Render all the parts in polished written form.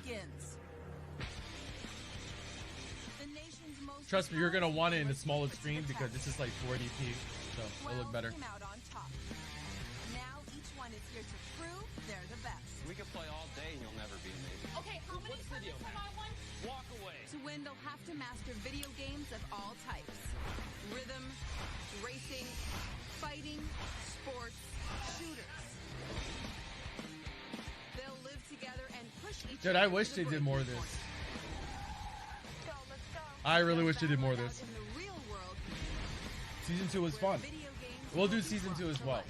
begins. The nation's most Trust me, you're gonna want it in a smaller screen because this is like 480p, so it'll look better. came out on top. Now each one is here to prove they're the best. We could play all day and you'll never be amazing. Okay, how many seconds am I one? Walk away. To win, they'll have to master video games of all types. Rhythm, racing, fighting, sports, shooters. They'll live together and push each Dude, other I wish to the they did more of breaking this. point. Let's go. I really wish they did more of this. In the real world, Season 2 was where fun. video games We'll do will be season brought 2 as to well. life.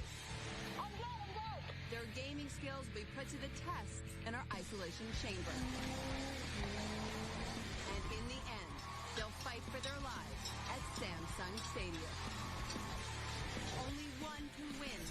Their gaming skills will be put to the test in our isolation chamber. And in the end, they'll fight for their lives at Samsung Stadium. Only one can win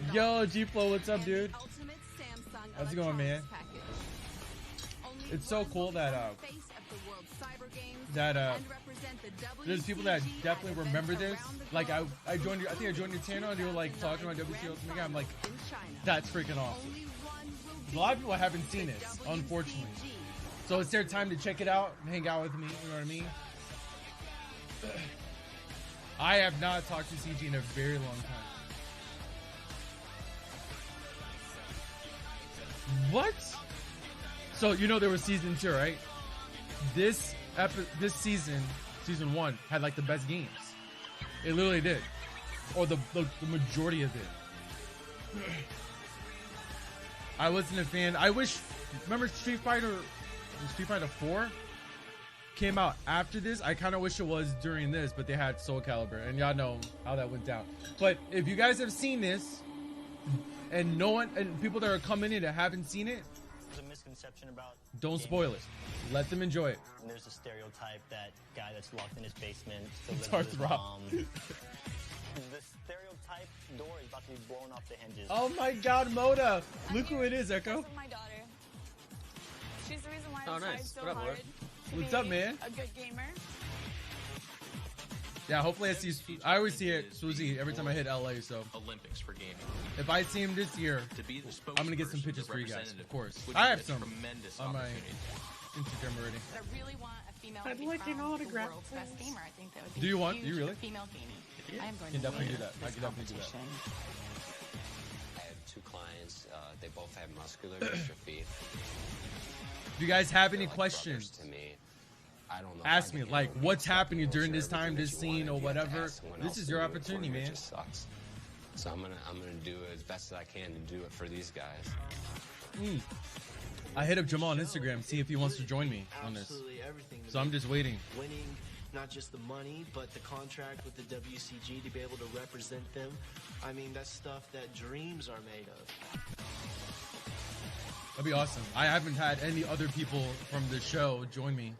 $100,000. Yo, G-Flow, what's up, And dude? the ultimate Samsung How's it going, man? electronics package. Only It's so one cool will that, become the face of the World Cyber Games that, and represent the there's people that WCG definitely at remember events this. around the Like, globe. I joined your, I think I joined your channel and you were like talking about WCG Ultimate Gamer. I'm like, In China. that's freaking awesome. Only one will A lot of people haven't seen be it, WCG. unfortunately. So it's their time to check it out and hang out with me, you know what I mean? I have not talked to CG in a very long time. What? So you know there was season 2, right? This season, season 1, had like the best games. It literally did. Or the majority of it. I wasn't a fan. I wish, remember Street Fighter 4 came out after this. I kind of wish it was during this, but they had Soul Calibur, and y'all know how that went down. But if you guys have seen this, and no one, and people that are coming in that haven't seen it, There's a misconception about don't gaming. spoil it. Let them enjoy it. And there's a stereotype that guy that's locked in his basement still It's lives with his heartthrob. mom. The stereotype door is about to be blown off the hinges. Oh my God, Moda! Look who it is, Echo. Because of my daughter. She's the reason why Oh, I tried nice. so What up, hard Laura? to What's be up, man? a good gamer. Yeah, hopefully I see. I always see it, Suzy, every time I hit LA. So Olympics for gaming. if I see him this year, To be the I'm gonna get some spokesperson, pictures the for you guys, representative, of course. would I be have a some tremendous on my opportunity. Instagram already. But I really want a female I'd to be like an crowned autograph, the world's best gamer. I think that would be Do you want- huge do you really? for female gaming. I am going Can to definitely win do that. I this can definitely do that. competition. I have 2 clients. They both have muscular dystrophy. If you guys have any They're like brothers questions, to me. I don't know. if ask I me. can Like, handle what's it. happening during Share this time, everything this that you scene, or want. If you have to whatever. ask someone This else is to your do it for opportunity, me, it man. just sucks. So I'm gonna do it as best as I can to do it for these guys. I hit up Jamal on Instagram, see if he wants to join me on this. Absolutely everything. So I'm just waiting. Winning not just the money, but the contract with the WCG to be able to represent them. I mean, that's stuff that dreams are made of. That'd be awesome. I haven't had any other people from the show join me.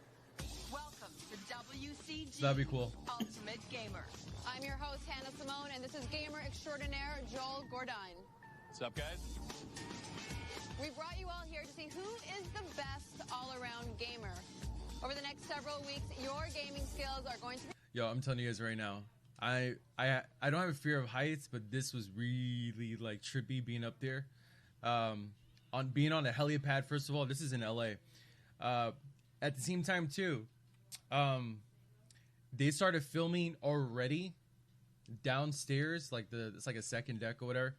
Welcome to WCG So that'd be cool. Ultimate Gamer. I'm your host, Hannah Simone, and this is gamer extraordinaire Joel Gordine. What's up, guys? We brought you all here to see who is the best all-around gamer. Over the next several weeks, your gaming skills are going to be... Yo, I'm telling you guys right now, I don't have a fear of heights, but this was really like trippy being up there. On being on a helipad, first of all, this is in LA. At the same time too, they started filming already downstairs, like it's like a second deck or whatever.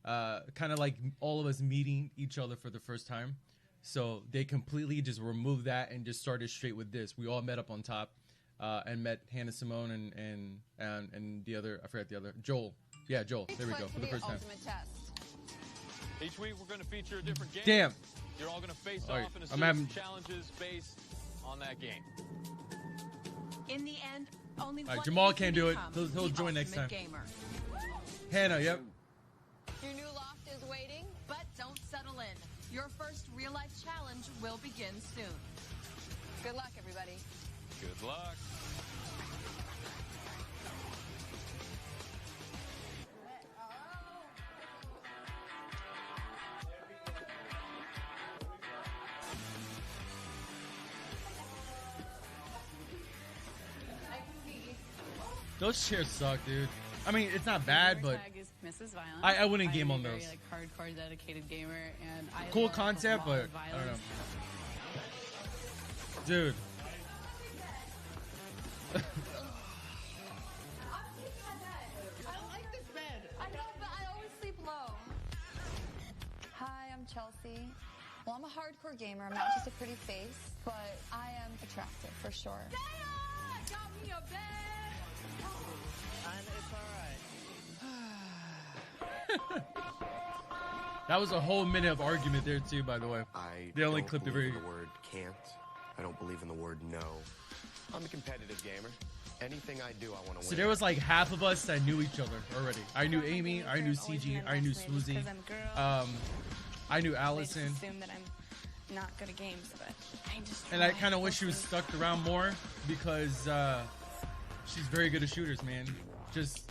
Kind of like all of us meeting each other for the first time. So they completely just removed that and just started straight with this. We all met up on top and met Hannah Simone and the other, I forgot the other, Joel. Yeah, Joel. There we go, for the first time. Ultimate test. Each week we're going to feature a different game. Damn. You're all going to face All right, off in a I'm series having- of challenges based on that game. In the end, only All right, one Jamal can can't do it. become He'll the join next ultimate time. Gamer. Hannah, yep. Your new loft is waiting. But don't settle in. Your first real-life challenge will begin soon. Good luck, everybody. Good luck. Those chairs suck, dude. I mean, it's not bad, but Guinness is violent. I wouldn't game I'm on a very, those. like, hardcore dedicated gamer, and I Cool love a concept, lot but of I don't know. violence. Dude. I like this bed. I know, but I always sleep low. Hi, I'm Chelsea. Well, I'm a hardcore gamer. I'm not just a pretty face, but I am attractive for sure. Dana! Got me a bed! And it's alright. That was a whole minute of argument there too, by the way. I They only don't clipped it believe very- in the word can't. I don't believe in the word no. I'm a competitive gamer. Anything I do, I want to win. So there was like half of us that knew each other already. I knew Amy, I knew CG, I knew Swoozy, I knew They Allison, just assume that I'm not good at games, but I just. and I kind of wish she was stuck around more because she's very good at shooters, man. Just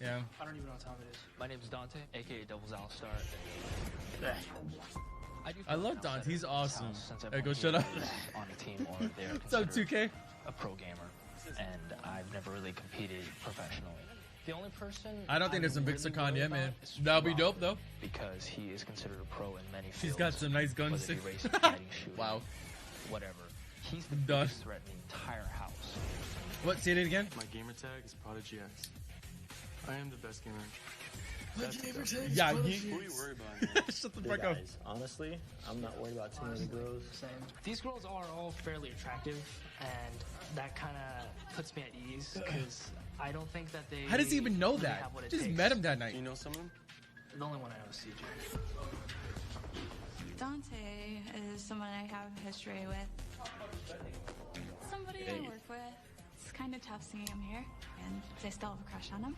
yeah. I don't even know what time it is. My name's Dante, aka Devil's Alistar. I love Dante. He's awesome. Hey, go I've shut up. on a team or they're What's up, considered 2K? a pro gamer, and I've never really competed professionally. The only person I don't think there's some big really Sakan worried yet, man. about is That'll be Rob, dope, though. because he is considered a pro in many fields. He's got some nice guns, whether it too. be racing, fighting, shooting, Wow. whatever. He's the Done. biggest threat in the entire house. What? Say it again. My gamer tag is Prod1gyx. I am the best gamer. Yeah, Who are you worried about? Shut the Dude, fuck up. guys, honestly, I'm not worried about too many girls. Same. These girls are all fairly attractive, and that kind of puts me at ease because I don't think that they. How does he even know really that? have what it Just takes. met him that night. You know some of them? The only one I know is CJ. Dante is someone I have history with. Somebody I work with. It's kind of tough seeing him here, and I still have a crush on him.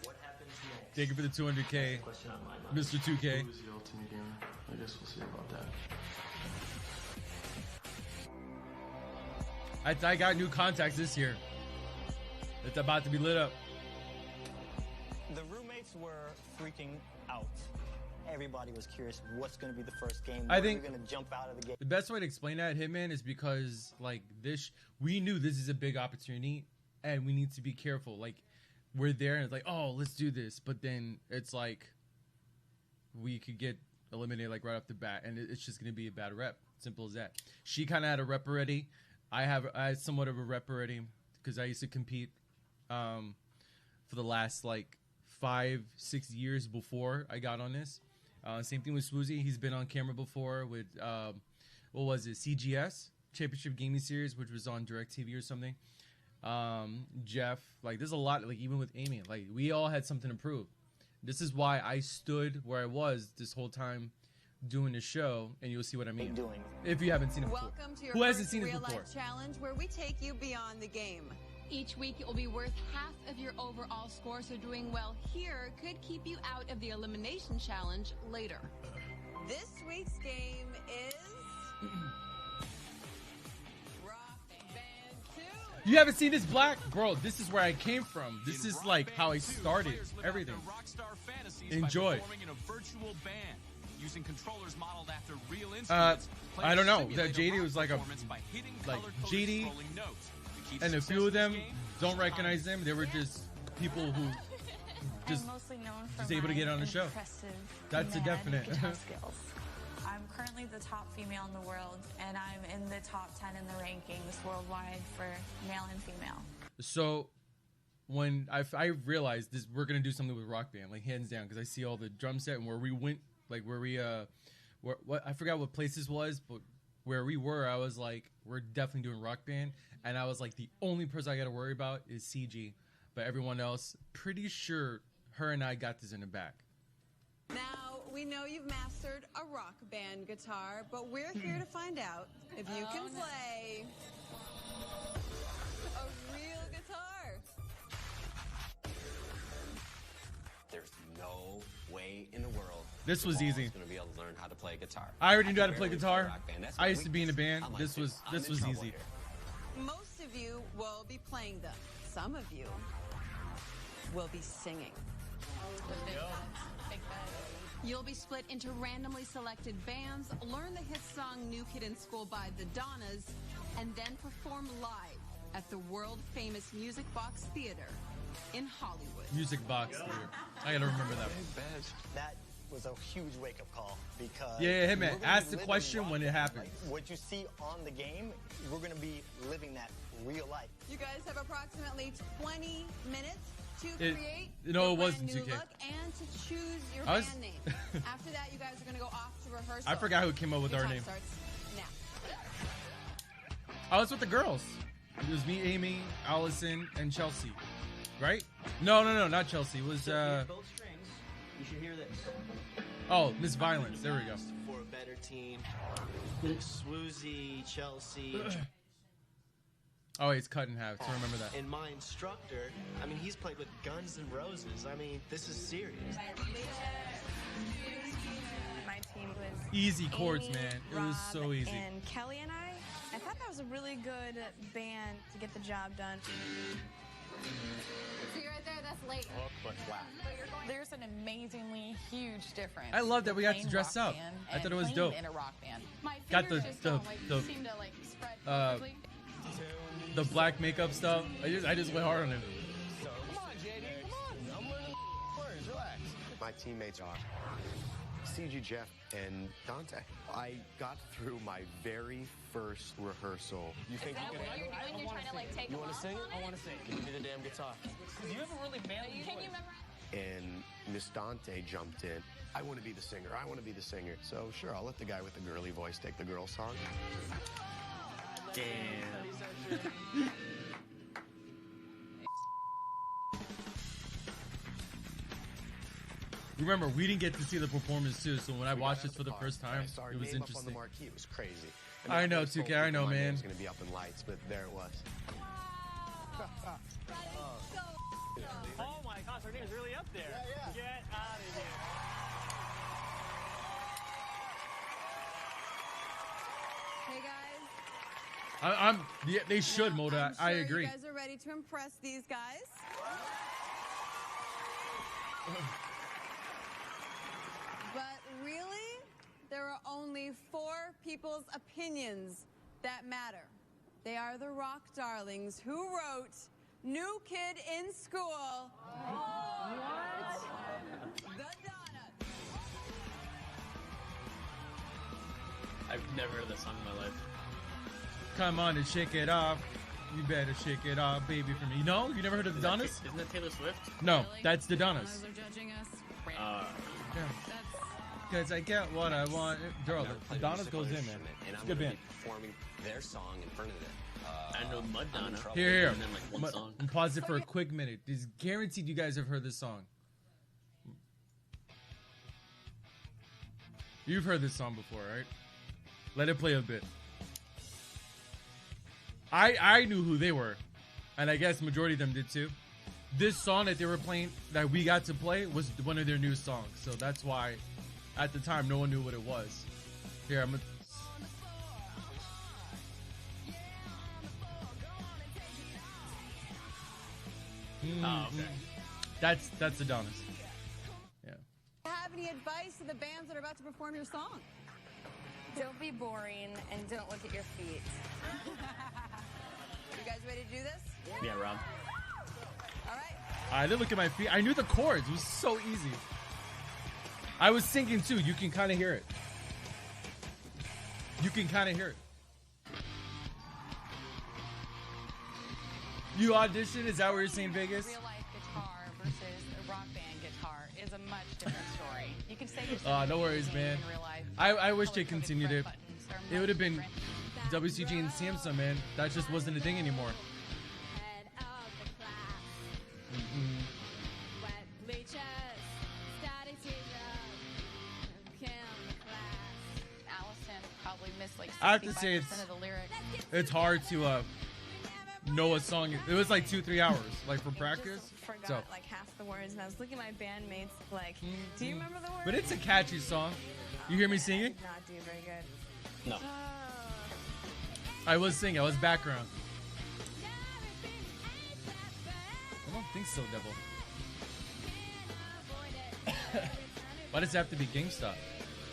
What happens next? Thank you for the 200K, Question on my mind. Mr. 2K. Who's the ultimate gamer? I guess we'll see about that. I got new contacts this year. It's about to be lit up. The roommates were freaking out. Everybody was curious what's going to be the first game. I When think- we're going to jump out of the game. The best way to explain that, Hitman, is because like this, we knew this is a big opportunity, and we need to be careful. Like we're there, and it's like, oh, let's do this, but then it's like we could get eliminated like right off the bat, and it's just gonna be a bad rep. Simple as that. She kind of had a rep already. I had somewhat of a rep already because I used to compete for the last like 5-6 years before I got on this. Same thing with Swoozy. He's been on camera before with what was it, CGS Championship Gaming Series, which was on DirecTV or something. Jeff, like there's a lot, like even with Amy, like we all had something to prove. This is why I stood where I was this whole time doing the show, and you'll see what I mean Doing. if you haven't seen it before. Welcome to your Who hasn't first seen it real before? life challenge where we take you beyond the game. Each week it will be worth half of your overall score, so doing well here could keep you out of the elimination challenge later. This week's game is Rock Band 2. You haven't seen this, Black? Bro, this is where I came from. This is like how I started everything. Enjoy. Using controllers modeled after real I instruments, don't know. players That simulate JD rock was like a performance by hitting like color-coded JD, scrolling notes. The key to and a success few of in this them game don't is recognize them. They were just people who just I'm mostly known for just able to my get on the show. impressive That's a mad definite. guitar skills. I'm currently the top female in the world, and I'm in the top 10 in the rankings worldwide for male and female. So when I realized this, we're gonna do something with Rock Band, like hands down, because I see all the drum set and where we went, like where we what I forgot what place this was, but where we were, I was like, we're definitely doing Rock Band, and I was like, the only person I got to worry about is CG, but everyone else, pretty sure her and I got this in the back. Now, we know you've mastered a rock band guitar, but we're here to find out if you can play a real guitar. There's no way in the world. This was easy. Going to be able to learn how to play guitar. I already knew how to can play barely guitar. rock band. That's I my used to be in a band. weakness. This was I'm in trouble easy. here. Most of you will be playing them. Some of you will be singing. You'll be split into randomly selected bands, learn the hit song New Kid in School by the Donnas, and then perform live at the world-famous Music Box Theater in Hollywood. Music Box Theater. I gotta remember that. That was a huge wake-up call because Yeah, man. we're gonna Ask be the living question rock when it band. happens. Like, what you see on the game, we're going to be living that real life. You guys have approximately 20 minutes to It- create no, your it wasn't brand new 2K. look and to choose your I was- band name. After that, you guys are going to go off to rehearsal. I forgot who came up with Your our time name. starts now. I was with the girls. It was me, Amy, Allison, and Chelsea. Right? No, not Chelsea. It was, Both strings. You should hear this. oh, Miss Violence. There we go. For a better team. Swoozy, Chelsea. Oh, it's cut in half, so remember that. And my instructor, I mean, he's played with Guns N' Roses. I mean, this is serious. My team was Easy chords, Amy, man. It was Rob, so easy. And Kelly and I thought that was a really good band to get the job done. See right there, that's late. But flat. There's an amazingly huge difference. I love that we got to between dress rock up. band I thought it was and dope. in a rock band. My Got fingers the- just the- don't like the- seem to like spread Uh, perfectly. The black makeup stuff. I just went hard on him. Come on, JD. Come on. I'm learning words. Relax. My teammates are CG, Jeff, and Dante. I got through my very first rehearsal. You think you can handle it? When you're trying to like take You them want to off sing it? on I want to sing. Give me the damn guitar. You have a really manly Can voice. you memorize? And Miss Dante jumped in. I want to be the singer. I want to be the singer. So sure, I'll let the guy with the girly voice take the girl song. Damn. Remember, we didn't get to see the performance too, so when I watched this for the first time, I saw our it was name up on the interesting. marquee. It was crazy. I know, was 2K, I know, my name man. was going to be up in lights, but there it was. Oh my gosh, her name is really up there. Yeah. Get out of here. Hey guys. Yeah, they should, Now, Moda. I'm I sure agree. You guys are ready to impress these guys. But really, there are only 4 people's opinions that matter. They are the rock darlings who wrote New Kid in School. What? The Donuts. I've never heard that song in my life. Come on and shake it off. You better shake it off, baby, for me. No? You never heard of the Donnas? Isn't that Taylor Swift? No, Really? that's the Donnas. They're judging us. Yeah. That's Because I get what I want. Girl, the Donnas goes in, man. And It's I'm a good gonna band. be performing their song in front of it. I know Mud I'm in Donna. trouble. Here. And then like one song. And pause it for a quick minute. It's guaranteed you guys have heard this song. You've heard this song before, right? Let it play a bit. I knew who they were, and I guess majority of them did too. This song that they were playing, that we got to play, was one of their new songs. So that's why, at the time, no one knew what it was. Here, I'm gonna... Oh, okay. That's the Donnas. Yeah. have any advice to the bands that are about to perform your song? Don't be boring and don't look at your feet. You guys ready to do this? Yeah, Rob. All right. I didn't look at my feet. I knew the chords. It was so easy. I was singing too. You can kind of hear it. You can kind of hear it. You audition? Is that what you're saying, Vegas? Real life guitar versus a rock band guitar is a much different story. You can say you're No worries, singing man. in real life. I wish they continued it. buttons are It would have much been WCG and Samsung, man. That just wasn't a thing anymore. Allison probably missed like 65% I have to say of the lyrics. it's hard to know a song. It was like 2-3 hours, like for practice. Forgot So, like half the words, and I was looking at my bandmates like, do you remember the words? but it's a catchy song. You hear me singing? I did not do very good. No. I was singing. I was background. I don't think so, Devil. Why does it have to be GameStop?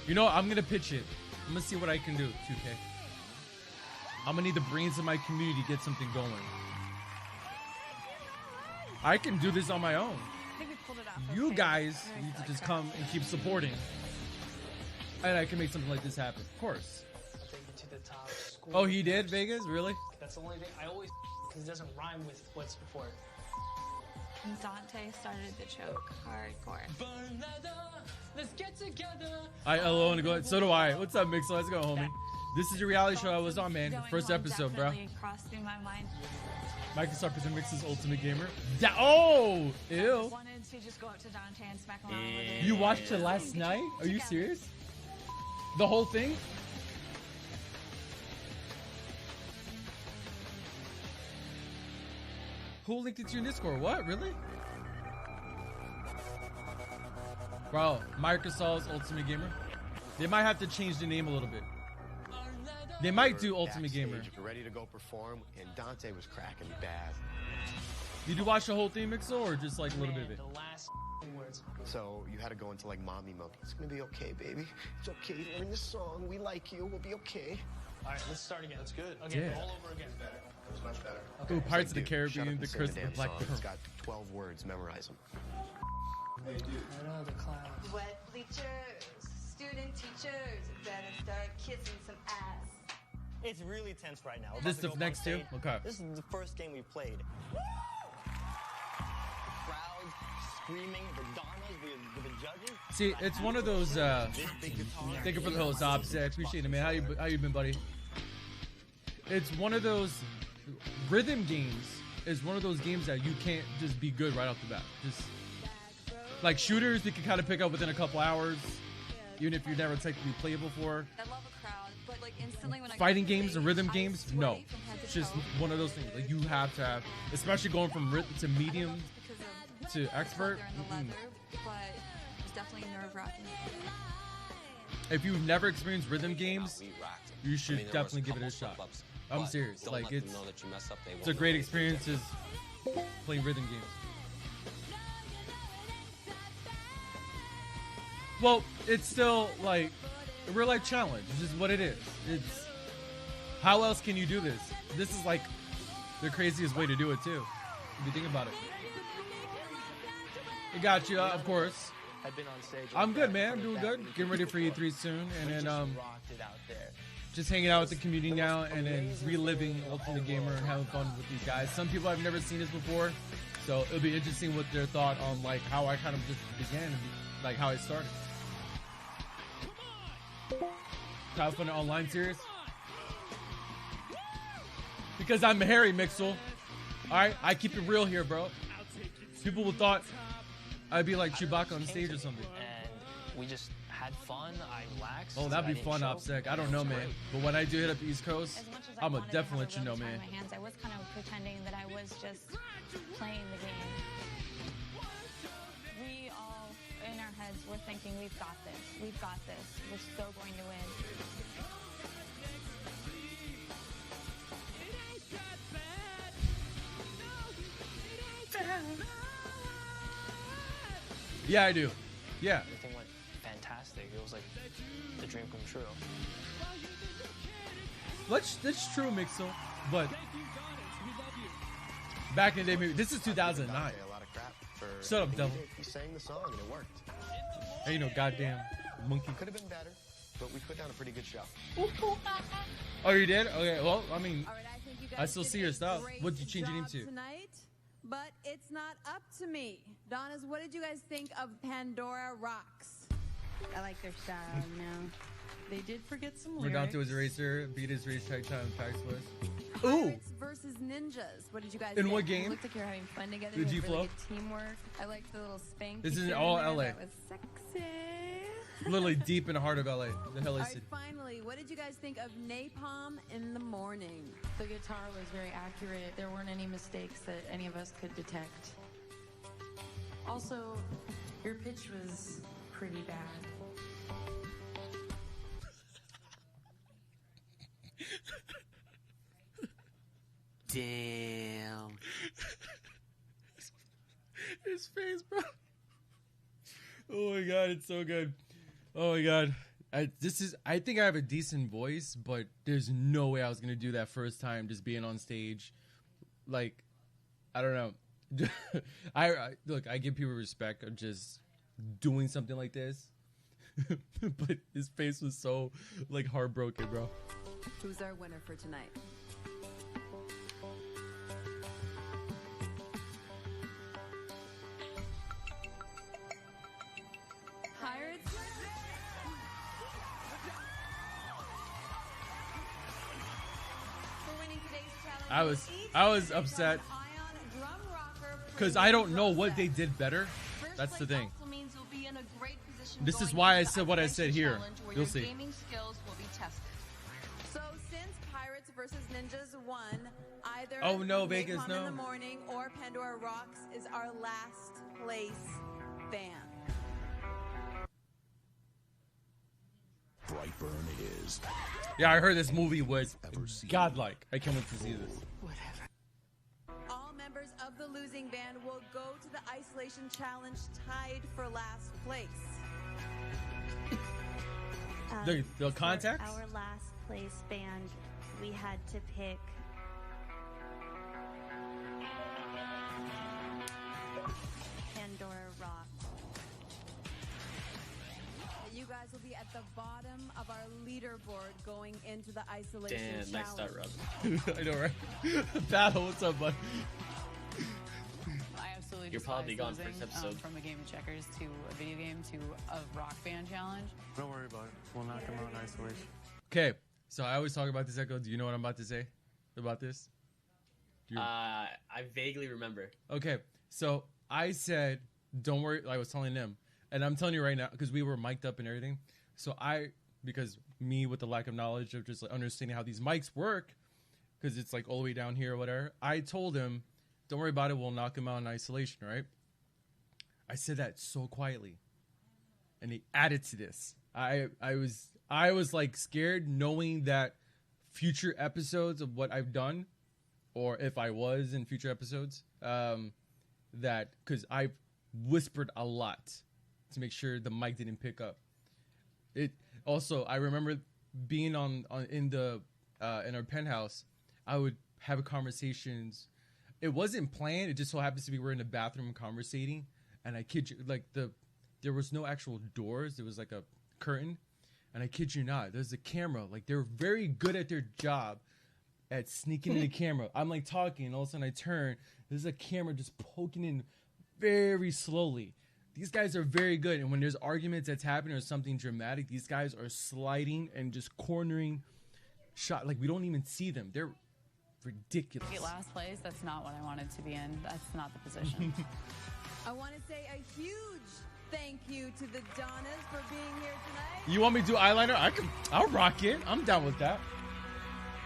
You know, I'm gonna pitch it. I'm gonna see what I can do, 2K. I'm gonna need the brains of my community to get something going. I can do this on my own. I think we pulled it off. You okay. guys I need feel to just crap. come and keep supporting. And I can make something like this happen. Of course. I'll take you to the top school. Oh, he did, Vegas? Really? That's the only thing I always because it doesn't rhyme with what's before it. And Dante started the choke hardcore. Let's get together. I alone go. So do I. What's up, Mixel? Let's go, homie. This is your reality show I was on, man. Going First home episode, bro. definitely crossed through my mind. Microsoft presents Mix's Ultimate Gamer. Oh, ew. Wanted to just go up to Dante and smack him around with it. You watched it last night? Are you serious? The whole thing? Who linked it to your Discord? What? Really? Bro, Microsoft's Ultimate Gamer. They might have to change the name a little bit. They might do Ultimate Gamer. Backstage, ready to go perform, and Dante was cracking bad. Did you watch the whole thing, Mixel, or just like a little bit of it? The last words. So you had to go into like mommy mode. It's gonna be okay, baby. It's okay. Learn the song. We like you. We'll be okay. All right, let's start again. That's good. Okay, Yeah. all over again. Better. That was much better. Ooh, Pirates of the Dude, shut up Caribbean, and The sing Curse of the damn Black song. Pearl. It's got 12 words. Memorize them. I know the clouds. Wet bleachers, student teachers, better start kissing some ass. It's really tense right now. We're This about to the go next on two? stage. Okay. This is the first game we played. Crowds screaming, the Donnas with the judges. See, it's one of those. Thank you for the host, Opsec. Appreciate it, man. How you been, buddy? It's one of those rhythm games. Is one of those games that you can't just be good right off the bat. Just like shooters, you can kind of pick up within a couple hours, even if you've never technically played before. I love a crowd, but like instantly when I Fighting got to the games and stage, rhythm I games, sweaty no. from head to It's just toe. one of those things. Like you have to have, especially going from to medium Because of to expert. leather and the leather, but it's definitely nerve-wracking. If you've never experienced rhythm games, We rocked. you should I mean, there was definitely give it a couple shot. slip-ups, I'm but serious. don't Like let them it's know that you mess up, they a won't great know. experience is playing rhythm games. Well, it's still like a real life challenge. It's just what it is. It's how else can you do this? This is like the craziest way to do it too. If you think about it. I got you, of course. I've been on stage. I'm good, man. I'm doing good. Getting ready for E3 soon, and then rocked it out there. just hanging out with the community now, and then reliving Ultimate Gamer and having fun with these guys. Some people have never seen this before, so it'll be interesting what their thought on like how I kind of just began, like how it started. Have fun online series. Because I'm Harry Mixel. Alright, I keep it real here, bro. People would thought I'd be like Chewbacca on stage or something. And we just had fun. I relaxed. Oh, that'd I be didn't fun, choke. OPSEC. I don't know, man. But when I do hit up East Coast, As much as I I'm gonna wanted to definitely have let you a know, really man. time in my hands, I was kind of pretending that I was just playing the game. We all, in our heads, were thinking, we've got this. We've got this. We're still going to win. Yeah, I do. Yeah. Everything went fantastic. It was like the dream come true. That's true, Mixel. But back in the day, maybe this is 2009. Dante a lot of crap for Shut up, he devil. did- He sang the song and it worked. Hey, you know, goddamn monkey. Could have been better, but we put down a pretty good show. Oh, you did? Okay. Well, I mean, All right, I think you guys I still did see your a stuff. great What'd you change your name job to? tonight, but it's not up to me. Donnas, what did you guys think of Pandora Rocks? I like their style, you know. They did forget some lyrics. Redondo was a racer, beat his racetrack time, Pax was. Pirates versus ninjas. What did you guys In think? what game? It looked like you're having fun together. The It was G-Flow? really good teamwork. I liked the little spank. This you is threw all in there. LA. That was sexy. Literally deep in the heart of LA, the LA All right, city. finally, what did you guys think of Napalm in the Morning? The guitar was very accurate. There weren't any mistakes that any of us could detect. Also, your pitch was pretty bad. Damn. His face, bro. Oh my god, it's so good. Oh my god. I think I have a decent voice, but there's no way I was gonna do that first time just being on stage. Like, I don't know. I look, I give people respect of just doing something like this. But his face was so like heartbroken, bro. Who's our winner for tonight? Pirates. For winning today's challenge, I was upset because I don't know what they did better. That's the thing. This is why I said what I said here. You'll see. Gaming skills will be tested. So since Pirates versus Ninjas won, either Oh, no, Vegas, Napalm no. in the Morning or Pandora Rocks is our last place ban. Brightburn it is. Yeah, I heard this movie was godlike. I can't wait to see this. All members of the losing band will go to the isolation challenge tied for last place. The contacts? For our last place band, we had to pick Pandora Rock. You guys will be at the bottom of our leaderboard going into the isolation Damn, nice start, challenge. Rob. I know, right? Battle, what's up, bud? I absolutely You're probably despise gone losing, first episode. from a game of checkers to a video game to a rock band challenge. Don't worry about it. We'll knock him out in isolation. Okay, so I always talk about this, Echo. Do you know what I'm about to say about this? I vaguely remember. Okay, so I said, don't worry. I was telling them, and I'm telling you right now, because we were mic'd up and everything. So because me with the lack of knowledge of just like understanding how these mics work, because it's like all the way down here or whatever, I told him, don't worry about it. We'll knock him out in isolation, right? I said that so quietly, and they added to this. I was like scared knowing that future episodes of what I've done, or if I was in future episodes, that because I whispered a lot to make sure the mic didn't pick up. It also, I remember being in our penthouse, I would have conversations. It wasn't planned. It just so happens to be we're in the bathroom conversating, and I kid you, like there was no actual doors. There was like a curtain, and I kid you not, there's a camera. Like they're very good at their job at sneaking in the camera. I'm like talking, and all of a sudden I turn. There's a camera just poking in very slowly. These guys are very good, and when there's arguments that's happening or something dramatic, these guys are sliding and just cornering shot. Like we don't even see them. They're ridiculous. Get last place, that's not what I wanted to be in. That's not the position. I want to say a huge thank you to the Donnas for being here tonight. You want me to do eyeliner? I'll rock it. I'm down with that.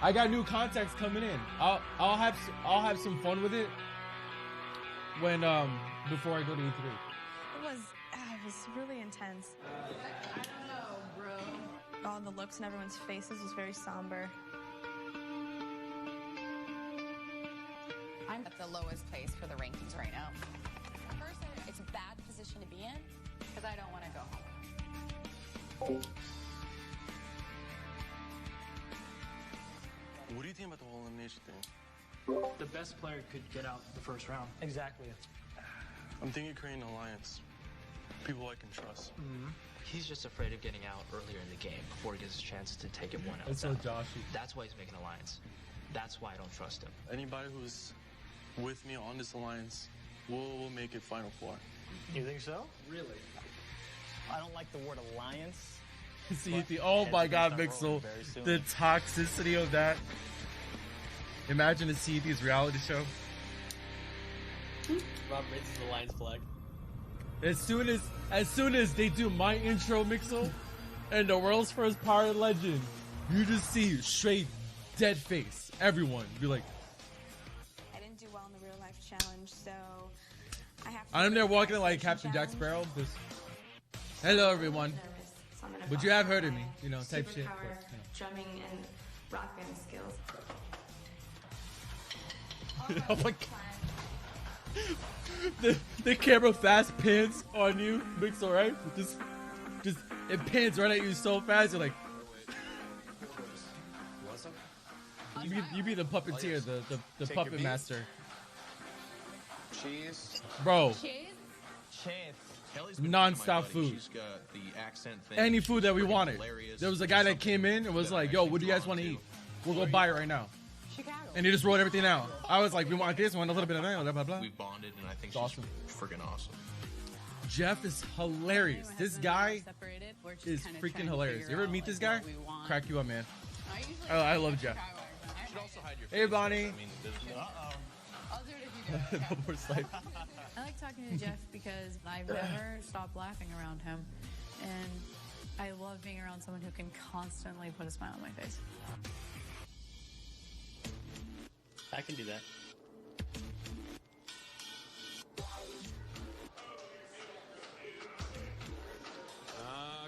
I got new contacts coming in. I'll have some fun with it when before I go to E3. It was really intense. I don't know, bro. All the looks on everyone's faces was very somber. I'm at the lowest place for the rankings right now. Personally, it's a bad position to be in because I don't want to go home. What do you think about the whole elimination thing? The best player could get out the first round. Exactly. I'm thinking creating an alliance. People I can trust. He's just afraid of getting out earlier in the game before he gets a chance to take everyone else That's so out. Joshy. That's why he's making an alliance. That's why I don't trust him. Anybody who's with me on this alliance will make it Final Four. You think so? Really? I don't like the word alliance. See, oh my God, Heads are Mixel, gonna start rolling very the toxicity of that. Imagine a CED's reality show. Rob raises the Lions flag. As soon as they do my intro, Mixel, and the world's first pirate legend, you just see straight dead face. Everyone be like, I didn't do well in the real life challenge, so I have to. I'm there walking like Captain Jack Sparrow. Just, hello, everyone. But you have heard of me, you know, type shit. Superpower, But, drumming, and rock band skills. oh my God. The camera fast pans on you, Mixel, right? Just it pans right at you so fast. You're like, you be the puppeteer, the puppet master. cheese. Bro, Kelly's non-stop food. She's got the accent thing. Any food that we Freaking wanted. hilarious. There was a guy that came in and was like, yo, what do you guys want to eat? We'll go buy it right now. Chicago. And he just wrote everything out. I was like, we want this, we want a little bit of that, blah, blah, blah. We bonded, and I think It's awesome. she's freaking awesome. Jeff is hilarious. This guy is freaking hilarious. You ever meet this guy? Crack you up, man. I love Jeff. You should also hide your Hey, Bonnie. I mean, there's I'll do it if you do it. No more slight. I like talking to Jeff because I've never stopped laughing around him. And I love being around someone who can constantly put a smile on my face. I can do that.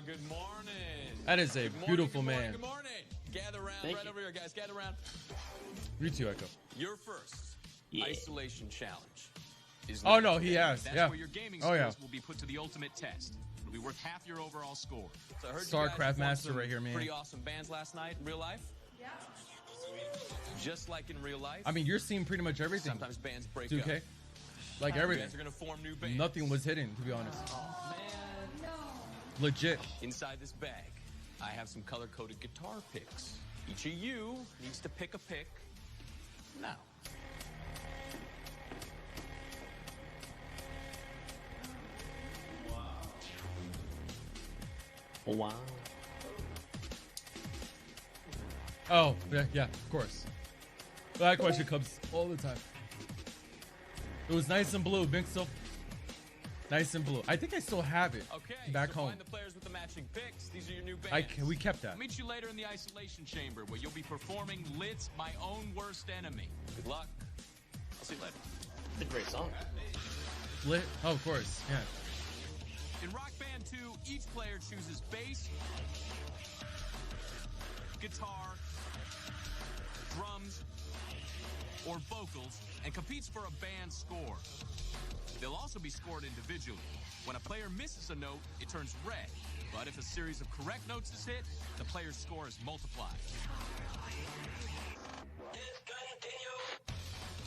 Good morning. That is a beautiful man. Good morning. Gather around right over here, guys. Gather around. You too, Echo. Your first isolation challenge is Oh, next. no, he has. That's Yeah. where your gaming Oh, skills yeah. will be put to the ultimate test. It'll be worth half your overall score. So I heard StarCraft you guys performed master some right here, man. Pretty awesome bands last night in real life. Yeah. Just like in real life. I mean, you're seeing pretty much everything. Sometimes bands break 2K. up. Like everything. Bands are gonna form new bands. Nothing was hidden, to be honest. Oh, man. Legit. Inside this bag, I have some color-coded guitar picks. Each of you needs to pick a pick now. Wow. Oh, yeah, of course. That question comes all the time. It was nice and blue, Binksel. Nice and blue. I think I still have it back so home. Find the players with the matching picks. These are your new bands. We kept that. I'll meet you later in the isolation chamber where you'll be performing Lit's My Own Worst Enemy. Good luck. I'll see you later. It's a great song. Lit? Oh, of course. Yeah. In Rock Band 2, each player chooses bass, guitar, drums, or vocals and competes for a band score. They'll also be scored individually. When a player misses a note, it turns red. But if a series of correct notes is hit, the player's score is multiplied.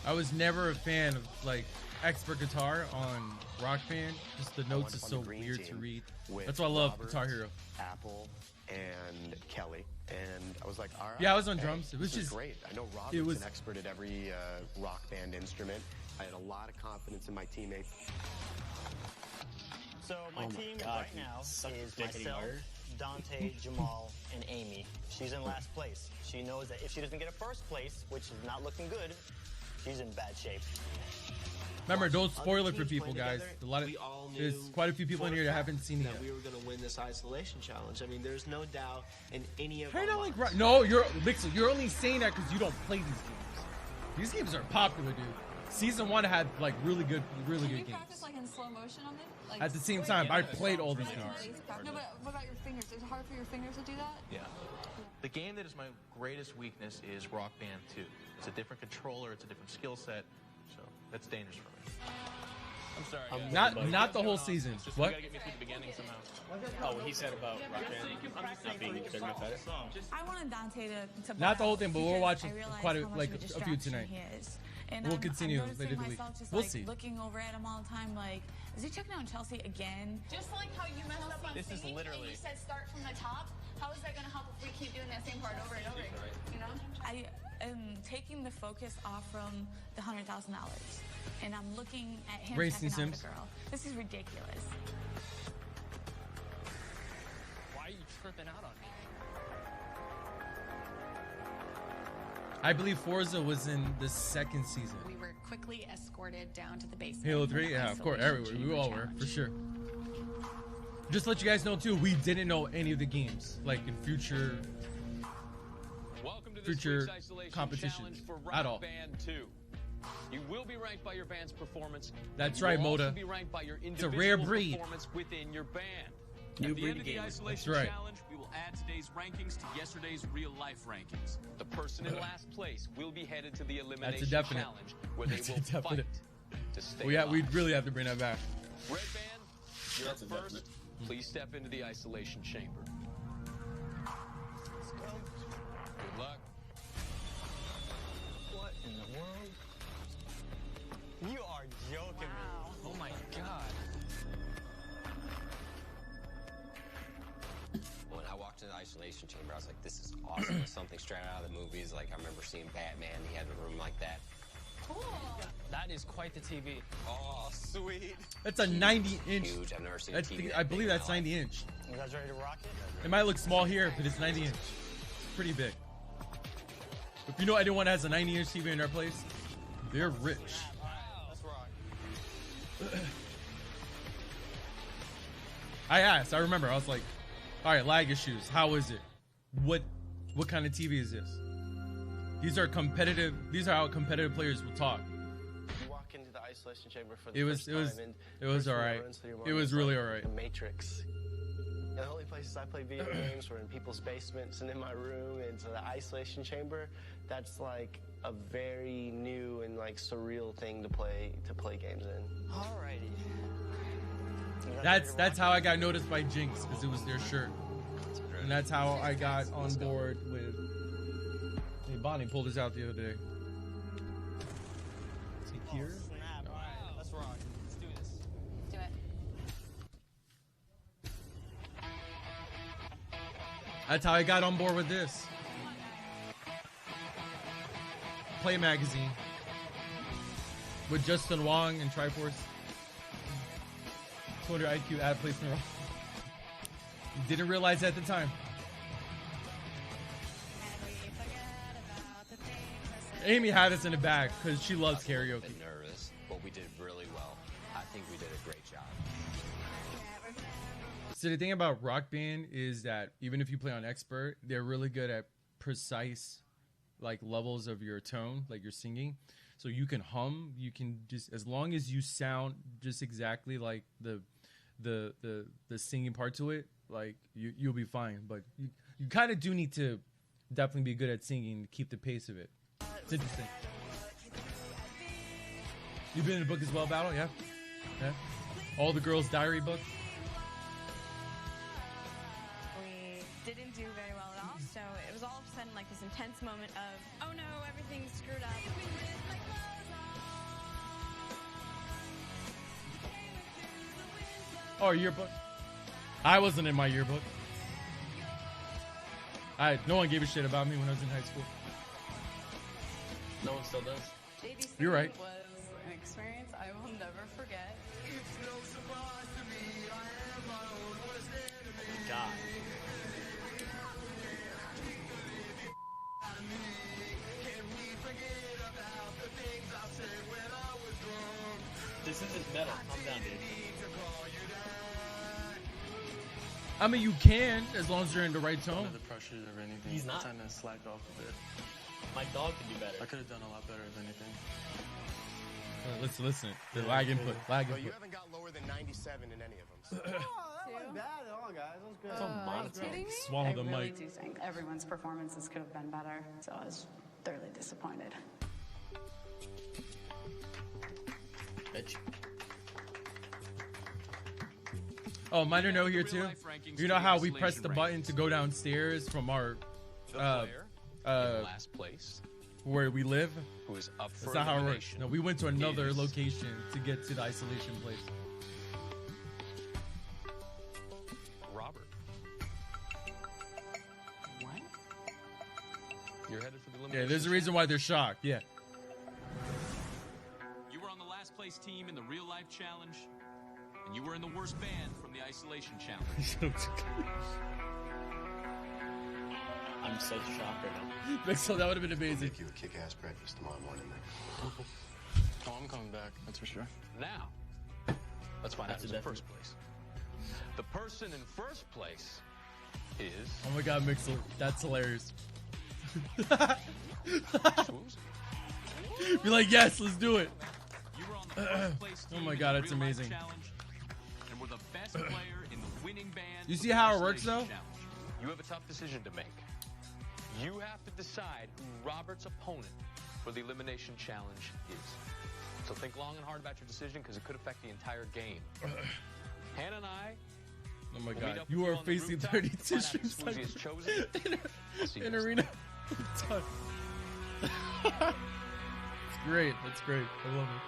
I was never a fan of, like, expert guitar on Rock Band. Just the notes is so weird to read. That's why I love Roberts, Guitar Hero. Apple, and Kelly. And I was like, all right. Yeah, I was on hey, drums. It was this is just great. I know Robert's it was an expert at every Rock Band instrument. I had a lot of confidence in my teammates. So my team right now is myself, Dante, Jamal, and Amy. She's in last place. She knows that if she doesn't get a first place, which is not looking good, she's in bad shape. Remember, don't spoil it for people, guys. There's quite a few people in here that haven't seen it that yet. we were going to win this isolation challenge. I mean, there's no doubt in any of Hey, our not like minds. no, you're Mixel. You're only saying that because you don't play these games. These games are popular, dude. Season 1 had like really good Can you games. practice like in slow motion on it? Like, At the same time, I played all these games. No, but what about your fingers? Is it hard for your fingers to do that? Yeah. The game that is my greatest weakness is Rock Band 2. It's a different controller, it's a different skill set, so that's dangerous for me. I'm sorry. Not the whole season. Just What? We gotta get me through the beginning somehow. Oh, what he said about Rock Band not being good enough at it. I wanted Dante to Not the whole thing, but we'll watch because I realized quite how much like of a few distraction tonight. he is. And We'll I'm continue noticing later in the week. myself just, We'll like, see. looking over at him all the time, like, is he checking out Chelsea again? Just like how you messed up on This is singing literally- and you said start from the top. How is that going to help if we keep doing that same part over and over again? You know? I am taking the focus off from the $100,000, and I'm looking at him Racing checking out Sims. the girl. This is ridiculous. Why are you tripping out on me? I believe Forza was in the second season. We were quickly escorted down to the basement. Halo for 3, the yeah, of course, isolation everywhere. We chamber all were, challenge. for sure. Just to let you guys know too, we didn't know any of the games, like in future Welcome to this future week's isolation competitions challenge for at Rock all. Band 2. You will be ranked by your band's performance. That's You right, will also Moda. be ranked by your It's a rare individual breed. performance within your band. New At the breed end of the gamer. isolation That's right. challenge, we will add today's rankings to yesterday's real-life rankings. The person in last place will be headed to the elimination definite. challenge, where they That's a will definite. fight to stay we alive. really have to bring that back. Red Band, you're up first. Please step into the isolation chamber. Let's go. Good luck. What in the world? You are joking isolation chamber. I was like, this is awesome. It's something straight out of the movies. Like, I remember seeing Batman. He had a room like that. Cool. That is quite the TV. Oh, sweet. That's a 90-inch. Huge. I've never seen a TV I believe that's 90-inch. You guys ready to rock it? It might look small here, but it's 90-inch. Pretty big. If you know anyone has a 90-inch TV in their place, they're rich. Let's rock. I asked. I remember. I was like, "All right, lag issues. How is it? What kind of TV is this?" These are competitive. These are how competitive players will talk. You walk into the isolation chamber for the It was all right. It was really all right. The Matrix. And the only places I play video games were in people's basements and in my room. And so the isolation chamber, that's like a very new and like surreal thing to play games in. Alrighty. That's how I got noticed by Jinx, because it was their shirt, and that's how I got on board with. Hey, Bonnie pulled this out the other day. Is he here? Snap. All right, let's rock. Let's do this. Let's do it. That's how I got on board with this. Play Magazine with Justin Wong and Triforce. 200 IQ ad placement. Didn't realize at the time. Amy had us in the bag because she loves karaoke. Bit nervous, but we did really well. I think we did a great job. So the thing about Rock Band is that even if you play on expert, they're really good at precise like levels of your tone, like your singing. So you can hum, you can just, as long as you sound just exactly like the singing part to it, like you'll be fine. But you kind of do need to definitely be good at singing to keep the pace of it. It's interesting. You've been in a book as well, Battle? Yeah? Yeah? All the Girls' Diary book? We didn't do very well at all, so it was all of a sudden like this intense moment of, oh no, everything's screwed up. Oh, yearbook? I wasn't in my yearbook. No one gave a shit about me when I was in high school. No one still does. You're right. Was an experience I will never forget. God. This isn't metal. Calm down, dude. I mean, you can, as long as you're in the right tone. Under the pressure or anything. He's not. Trying to slack off a bit. My dog can do better. I could have done a lot better, if anything. Listen. The lag input. But you haven't got lower than 97 in any of them. So. That wasn't bad at all, guys. That was good. Kidding me? Swallow the I really mic. do think everyone's performances could have been better, so I was thoroughly disappointed. Bitch. Oh, minor note here too. You know how we press the button to go downstairs from our Last place. where we live? Who is up for That's not how it works. elimination. No, we went to another is- location to get to the isolation place. Robert. What? You're headed for the Yeah, elimination. there's a reason why they're shocked. Yeah. You were on the last place team in the real life challenge, and you were in the worst band from the isolation challenge. I'm so shocked right now. So that would have been amazing. Make you a kick-ass breakfast tomorrow morning. Oh, I'm coming back. That's for sure. Now, let's find out That's who's a in first place. The person in first place is Oh my god, Mixel. That's hilarious. Swoozy. Be like, yes, let's do it. You were on the first place Oh team my in god, the that's real life amazing. challenge, and were the best player in the winning band. You from see the how it works, isolation though? challenge. You have a tough decision to make. You have to decide who Robert's opponent for the elimination challenge is. So think long and hard about your decision because it could affect the entire game. Hannah and I Oh my will meet god. up You with are on the facing rooftop 30 to find out who tissues Swoozy has chosen. I'll see you in next arena. It's great. That's great. I love it.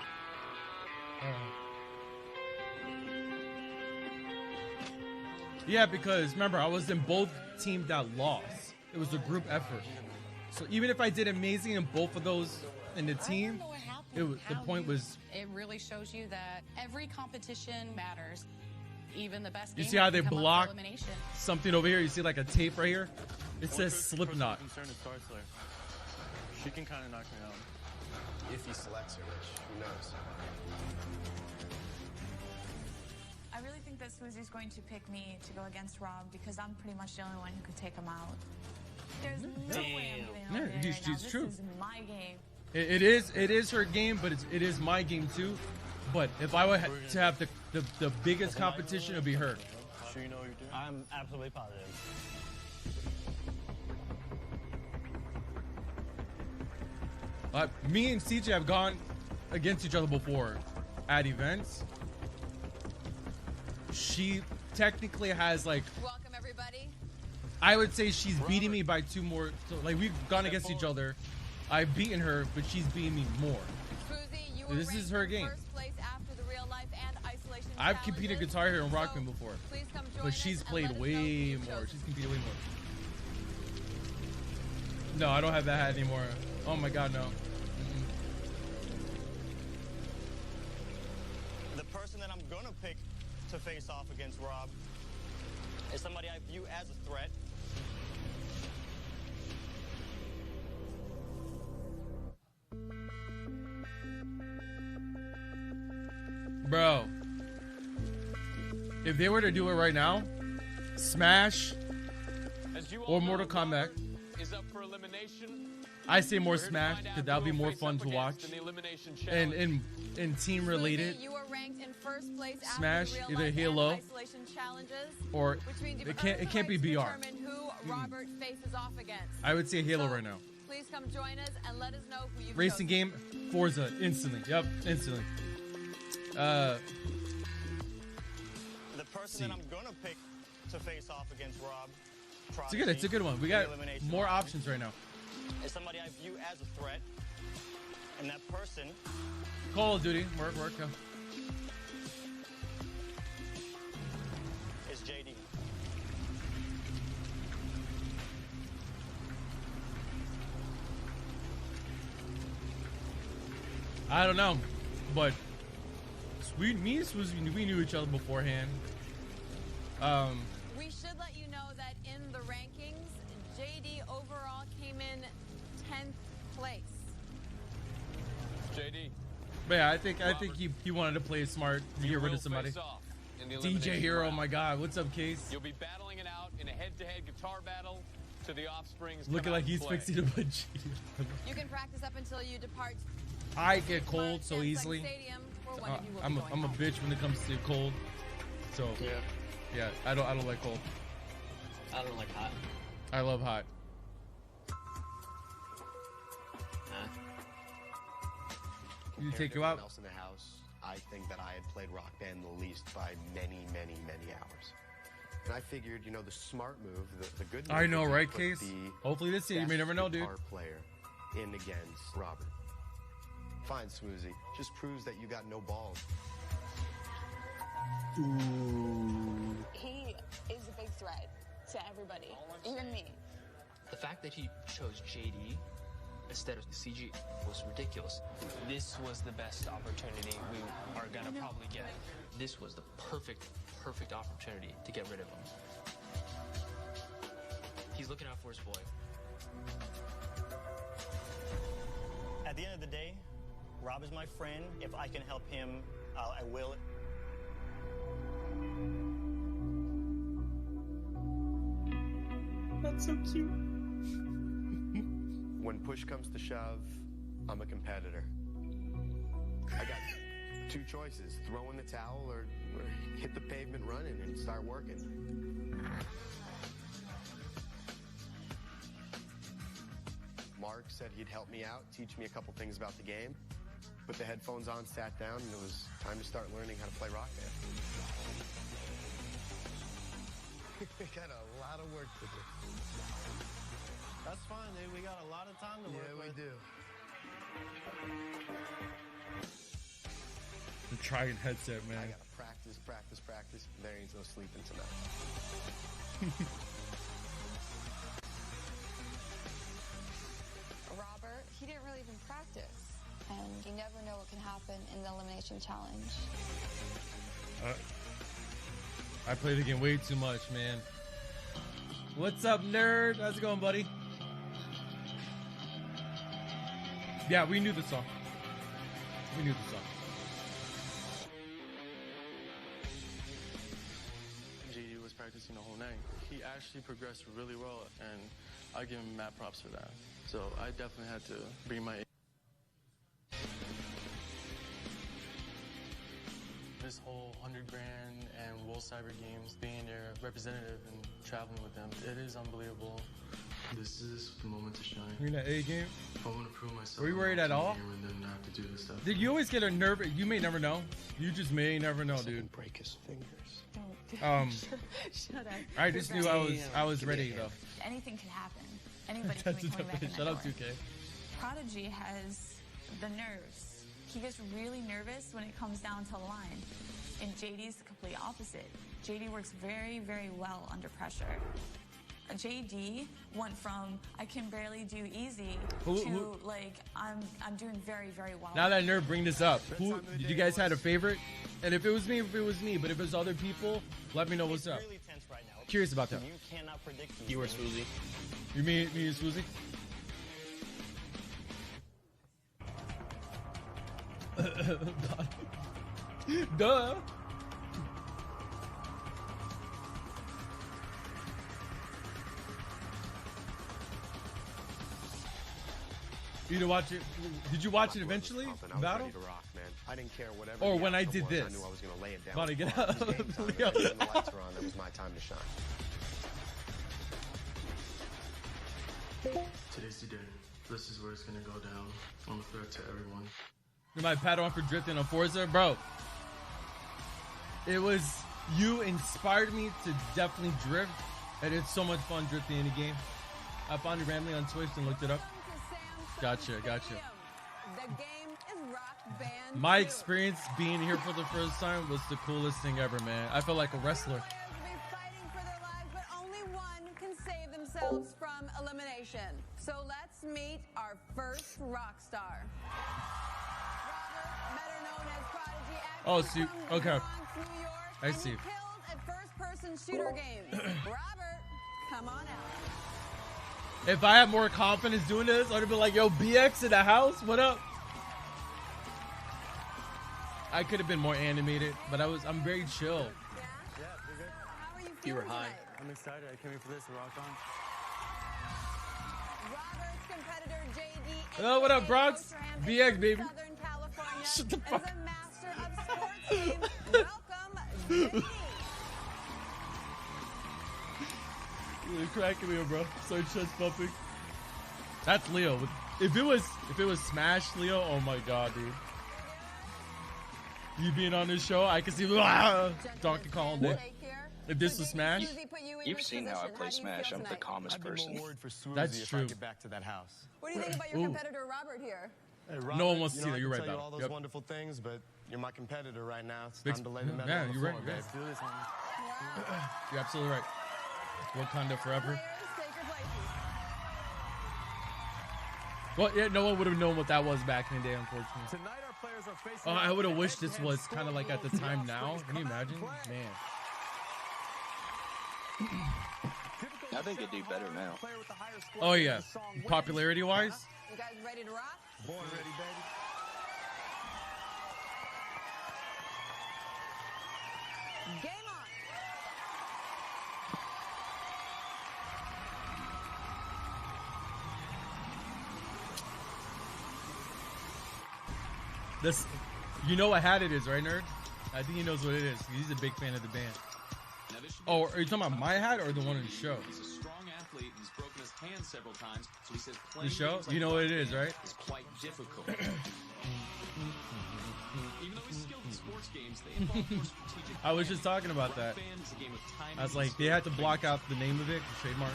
Yeah, because remember, I was in both team that lost. It was a group effort. So even if I did amazing in both of those in the team, the point was. It really shows you that every competition matters. Even the best. You see how they block something over here? You see like a tape right here? It says Slipknot. She can kind of knock me out. If he selects her, which who knows? I really think that Swoozy's going to pick me to go against Rob because I'm pretty much the only one who could take him out. There's no way I'm putting him out there right now. This is my game. It is her game, but it is my game too. But if I were to have the biggest competition, it would be her. Sure you know what you're doing? I'm absolutely positive. Me and CJ have gone against each other before at events. She technically has like. Welcome everybody. I would say she's beating me by 2 more. So like we've gone against each other. I've beaten her, but she's beating me more. This is her game. I've competed Guitar Hero and Rock Band before, but she's played way more. She's competed way more. No, I don't have that hat anymore. Oh my god, no. The person that I'm gonna pick to face off against Rob is somebody I view as a threat. Bro, if they were to do it right now, Smash or Mortal Kombat, I say more Smash because that'll be more fun to watch. And in team related, Smash, either Halo or it can't be BR. I would say Halo right now. Please come join us and let us know who you've Racing game, Forza, instantly. Yep, instantly. The person that I'm gonna pick to face off against Rob. It's a good one. We got more options right now. Is somebody I view as a threat, and that person. Call of Duty, work, go. Is JD. I don't know, but me and Swoozy, we knew each other beforehand. We should let you know that in the rankings, JD overall came in 10th place. JD. But yeah, I think he wanted to play it smart to get rid of somebody. DJ Hero, oh my god, what's up, Case? You'll be battling it out in a head-to-head guitar battle to the Offspring's. Looking like he's fixing to put G. You can practice up until you depart. I get cold so easily. I'm a bitch when it comes to cold. So yeah, I don't like cold. I don't like hot. I love hot. You take you out. Else in the house, I think that I had played Rock Band the least by many hours. And I figured, you know, the smart move, the good move. I know, right, Case? Hopefully this year, you may never know, dude. Player in against Robert. Fine, Swoozy. Just proves that you got no balls. Ooh. He is a big threat to everybody, even me. The fact that he chose JD instead of CG was ridiculous. This was the best opportunity we are gonna probably get. This was the perfect opportunity to get rid of him. He's looking out for his boy. At the end of the day, Rob is my friend. If I can help him, I will. That's so cute. When push comes to shove, I'm a competitor. I got 2 choices: throw in the towel or hit the pavement running and start working. Mark said he'd help me out, teach me a couple things about the game. Put the headphones on, sat down, and it was time to start learning how to play Rock Band. We got a lot of work to do. That's fine, dude. We got a lot of time to work with. Yeah, we do. The Trident headset, man. I gotta practice. There ain't no sleeping tonight. he didn't really even practice. And you never know what can happen in the elimination challenge. I play the game way too much, man. What's up, nerd? How's it going, buddy? Yeah, we knew the song. We knew the song. JD was practicing the whole night. He actually progressed really well, and I give him mad props for that. So I definitely had to bring my... This whole 100 grand and World Cyber Games, being their representative and traveling with them, it is unbelievable. This is the moment to shine. You're in that A game? I want to prove myself. Were you worried at all? And then not have to do this stuff. Did you always get a nerve? You may never know. You just may never know, dude. Break his fingers. Shut up. I just knew I was ready though. Anything can happen. Anybody can be coming back in the Shut door. up, 2K. Prodigy has the nerves. He gets really nervous when it comes down to the line. And JD's the complete opposite. JD works very, very well under pressure. JD went from I can barely do easy to like I'm doing very, very well. Now that nerd, bring this up. Who did you guys had a favorite? And if it was me, but if it was other people, let me know what's up. Really tense right now. Curious about that. You cannot predict. You or Swoozy? You me and Swoozy? Duh. You to watch it? Did you watch it eventually? Battle? Ready to rock, man. I didn't care whatever. Or when I did this. I knew I was gonna lay it down. About to get It was up. game time. Yeah. When the lights were on, that was my time to shine. Today's the day. This is where it's gonna go down. I'm a threat to everyone. You might pat on for drifting on Forza, bro. It was you inspired me to definitely drift, and it's so much fun drifting in the game. I found it randomly on Twitch and looked it up. Gotcha. The game is Rock Band My 2. experience being here for the first time was the coolest thing ever, man. I felt like a wrestler. Players will be fighting for their lives, but only one can save themselves from elimination. So let's meet our first rock star. Robert, better known as Prodigy, Oh, actually see, from the okay. Bronx, New York, I and see. he killed at first-person shooter games. Robert, come on out. If I had more confidence doing this, I would have been like, yo, BX in the house, what up? I could have been more animated, but I'm very chill. Yeah, you're good. How are you You feeling were high. tonight? I'm excited. I came here for this to rock on. Robert's competitor JD. Oh, what up, Bronx? Osterham, BX, from baby. Southern California, Shut the is fuck. a master of sports games. Welcome, JD. You're cracking me up, bro. So chest bumping. That's Leo. If it was Smash Leo, oh my god, dude. You being on this show, I can see Donkey Kong. If this was Smash, You've seen how I play Smash. I'm the calmest person. that's true. Back to that house. What do you think about your competitor, Robert, here? Hey, Robert, No one wants to you see know, that. You're I right, can tell you Battle. all those Yep. wonderful things, but you're my competitor right now. It's Big time to lay the metal yeah, on the you're floor, right, babe. yes. Do this, homie. You're absolutely right. Wakanda forever. Players, take your places. Well, yeah, no one would have known what that was back in the day, unfortunately. Tonight our players are facing I would have wished this was kind of like at the time now. Can you imagine? Man. I think it'd do better now. Oh, yeah. Popularity-wise? You guys ready to rock? Born ready, baby. Game on. This, you know what hat it is, right, nerd? I think he knows what it is. He's a big fan of the band. Oh, are you talking about my hat or the one in the show? He's a strong athlete and he's broken his hand several times, so he says The playing show? games like You know what it Rock is, Band right? is quite difficult. Even though he's skilled in sports games, they involve more strategic I was just talking about that. Rock Band is a game of timing I was and like, they skill. had to block out the name of it, trademark.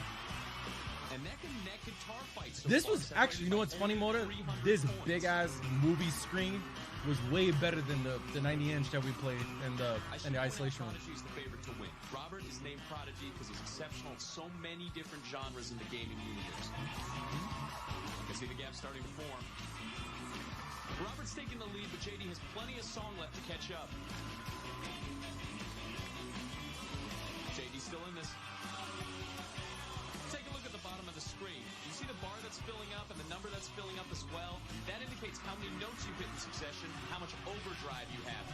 And neck guitar fights so This far was separated actually, you know by what's funny, only Moda? 300 This points. big ass movie screen was way better than the 90-inch that we played in the isolation room. Prodigy is the favorite to win. Robert is named Prodigy because he's exceptional in so many different genres in the gaming universe. You see the gap starting to form. Robert's taking the lead, but JD has plenty of song left to catch up. JD's still in this. Take a look at the bottom of the screen. You see the bar that's filling up and the number that's filling up as well? That indicates how many notes you've hit in succession, how much overdrive you have.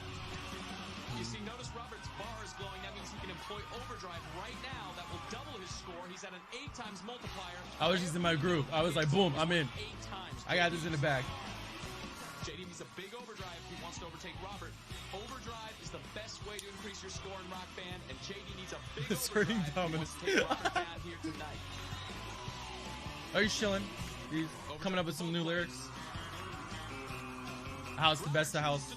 You see, notice Robert's bar is glowing. That means he can employ overdrive right now. That will double his score. He's at an 8 times multiplier. I was just in my groove. I was like, boom, I'm in. 8 times. I got this in the bag. JD needs a big overdrive if he wants to overtake Robert. Overdrive is the best way to increase your score in Rock Band, and JD needs a big Asserting overdrive if he wants to take Robert down here tonight. Are you chilling? He's coming up with some new lyrics. How's the best of house to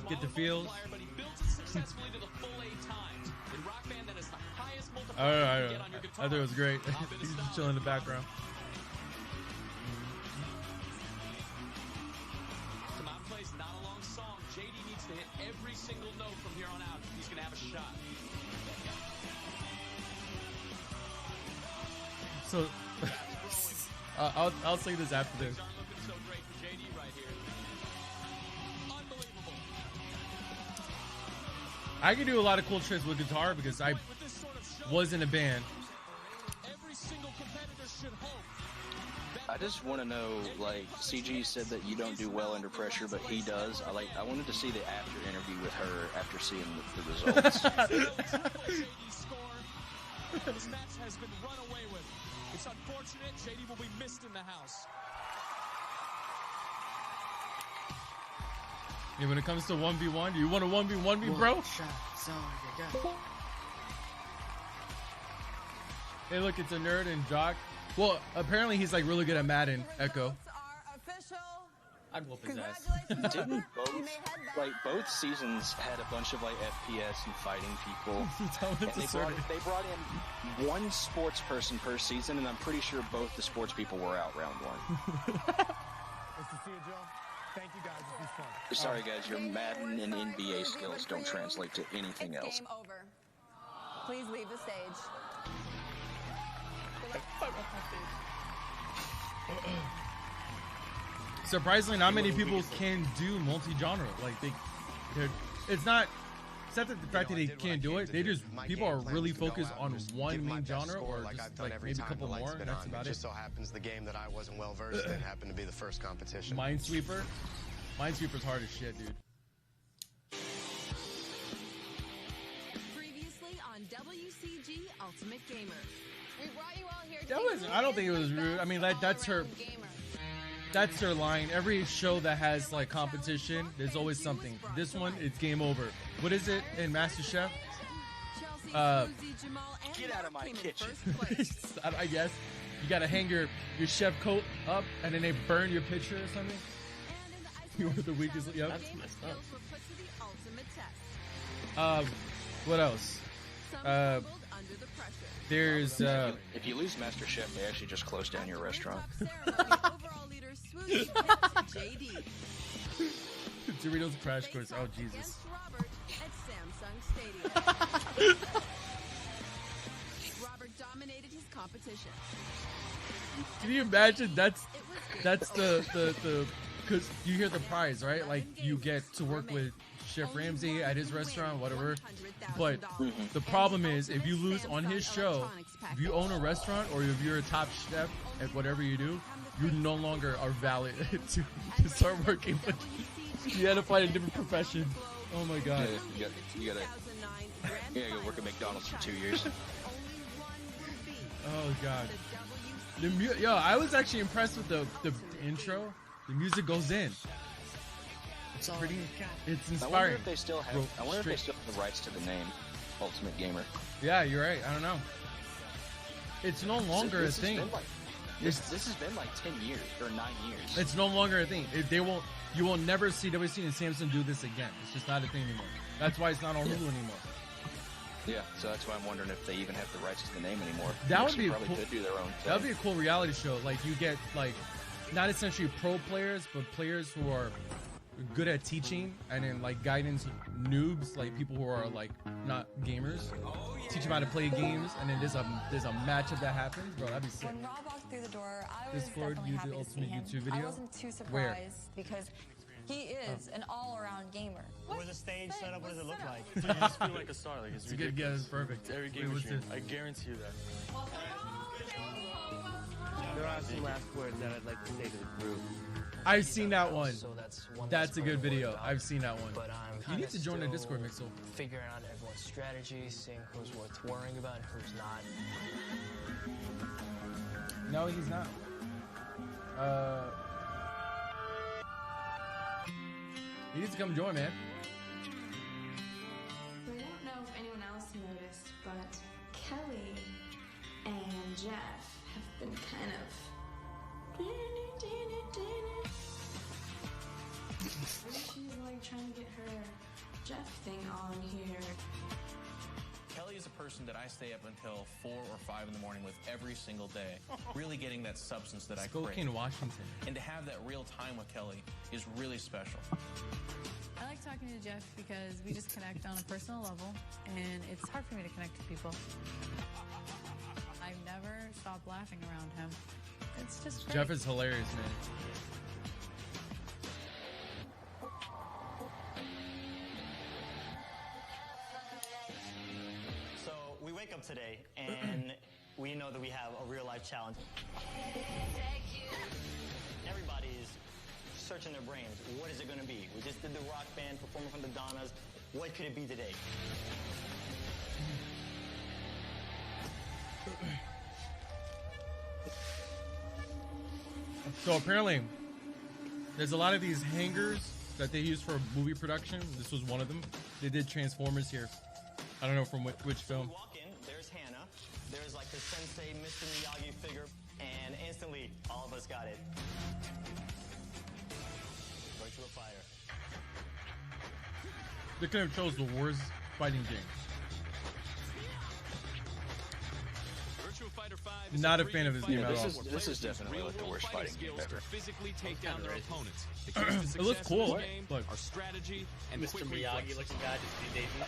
get the feels. But he builds it successfully to the full 8 times. In Rock Band, that is the highest multiplier I you can get on your guitar. thought it was great. He's just chilling in the background. Come out and plays not a long song. JD needs to hit every single note from here on out if he's going to have a shot. So, I'll say this after this. So great for JD right here. Unbelievable. I can do a lot of cool tricks with guitar because I was in a band. Every single competitor should hope. I just want to know, like, CG said that you don't do well under pressure, but he does. I wanted to see the after interview with her after seeing the results. JD's score. This match has been run away with. It's unfortunate. JD will be missed in the house. Yeah, when it comes to 1v1, do you want a 1v1 me, bro? Hey, look, it's a nerd and Jock. Well, apparently he's like really good at Madden. Echo. I'd whoop his ass. Didn't both seasons had a bunch of like FPS and fighting people, and they brought in one sports person per season, and I'm pretty sure both the sports people were out round 1. Nice to see you, Joe. Thank you guys. This was fun. Sorry guys, your Madden and NBA skills don't translate to anything else. Game over. Please leave the stage. Surprisingly, not many people can do multi-genre. Like it's not that the fact that they can't do it. They just people are really focused on one main genre or just like maybe a couple more. And that's about it. Just so happens the game that I wasn't well versed in happened to be the first competition. Minesweeper. Minesweeper's hard as shit, dude. Previously on WCG Ultimate Gamer. We brought you all here. That was. I don't think it was rude. I mean, that's her. That's their line. Every show that has like competition, there's always something. This one, it's game over. What is it in MasterChef? Get out of my kitchen. I guess you gotta hang your chef coat up, and then they burn your picture or something. You were the weakest. Yep. That's messed up. What else? There's if you lose MasterChef, they actually just close down your restaurant. Doritos Crash Course. Oh Jesus! Robert dominated his competition. Can you imagine? That's the because you hear the prize, right? Like you get to work with Chef Ramsay at his restaurant, whatever. But the problem is, if you lose on his show, if you own a restaurant or if you're a top chef at whatever you do, you no longer are valid to start working. But you had to find a different profession. Oh my god! Yeah, you gotta go work at McDonald's for 2 years. Oh god! Yo, I was actually impressed with the intro. The music goes in. It's pretty. It's inspiring. I wonder if they still have the rights to the name Ultimate Gamer. Yeah, you're right. I don't know. It's no longer a thing. This has been like 10 years or 9 years. It's no longer a thing. You will never see WC and Samsung do this again. It's just not a thing anymore. That's why it's not on Hulu anymore. Yeah, so that's why I'm wondering if they even have the rights to the name anymore. That would be probably cool. Could do their own thing. That would be a cool reality show. Like you get like not essentially pro players, but players who are good at teaching and then like guidance noobs, like people who are like not gamers, teach them how to play games, and then there's a matchup that happens, bro. That'd be sick. When Rob walked through the door, I was Discord, definitely happy to see Ultimate him. YouTube video? I wasn't too surprised Where? because he is an all-around gamer. Where's the stage set up? What does it look like? You just feel like a star. Like, It's a good guess, perfect. Every game Wait, machine. I guarantee you that. There are some last words that I'd like to say to the group. I've seen that one. So that's That's a good video. I've seen that one. But I'm You kinda need to join the still Discord, Mixel. figuring out everyone's strategy, seeing who's worth worrying about and who's not. No, he's not. He needs to come join, man. I don't know if anyone else noticed, but Kelly and Jeff have been kind of. She's like trying to get her Jeff thing on here. Kelly is a person that I stay up until 4 or 5 in the morning with every single day, really getting that substance that I crave. Spokane, Washington. And to have that real time with Kelly is really special. I like talking to Jeff because we just connect on a personal level, and it's hard for me to connect to people. I've never stopped laughing around him. It's just great. Jeff is hilarious, man. So we wake up today and we know that we have a real life challenge. Everybody's searching their brains. What is it going to be? We just did the rock band performing from the Donnas. What could it be today? So apparently, there's a lot of these hangars that they use for movie production. This was one of them. They did Transformers here. I don't know from which film. We walk in, there's Hannah. There's like the sensei Mr. Miyagi figure, and instantly, all of us got it. Virtua Fighter. They could have chose the worst fighting game. Virtua Fighter 5 Not a fan of this game at all. This is definitely like the worst fighting game ever. to physically take down their opponents. The keys to It looks success cool. in this game Look. are strategy and Mr. quick Miyagi reflexes. looking guy just did debut.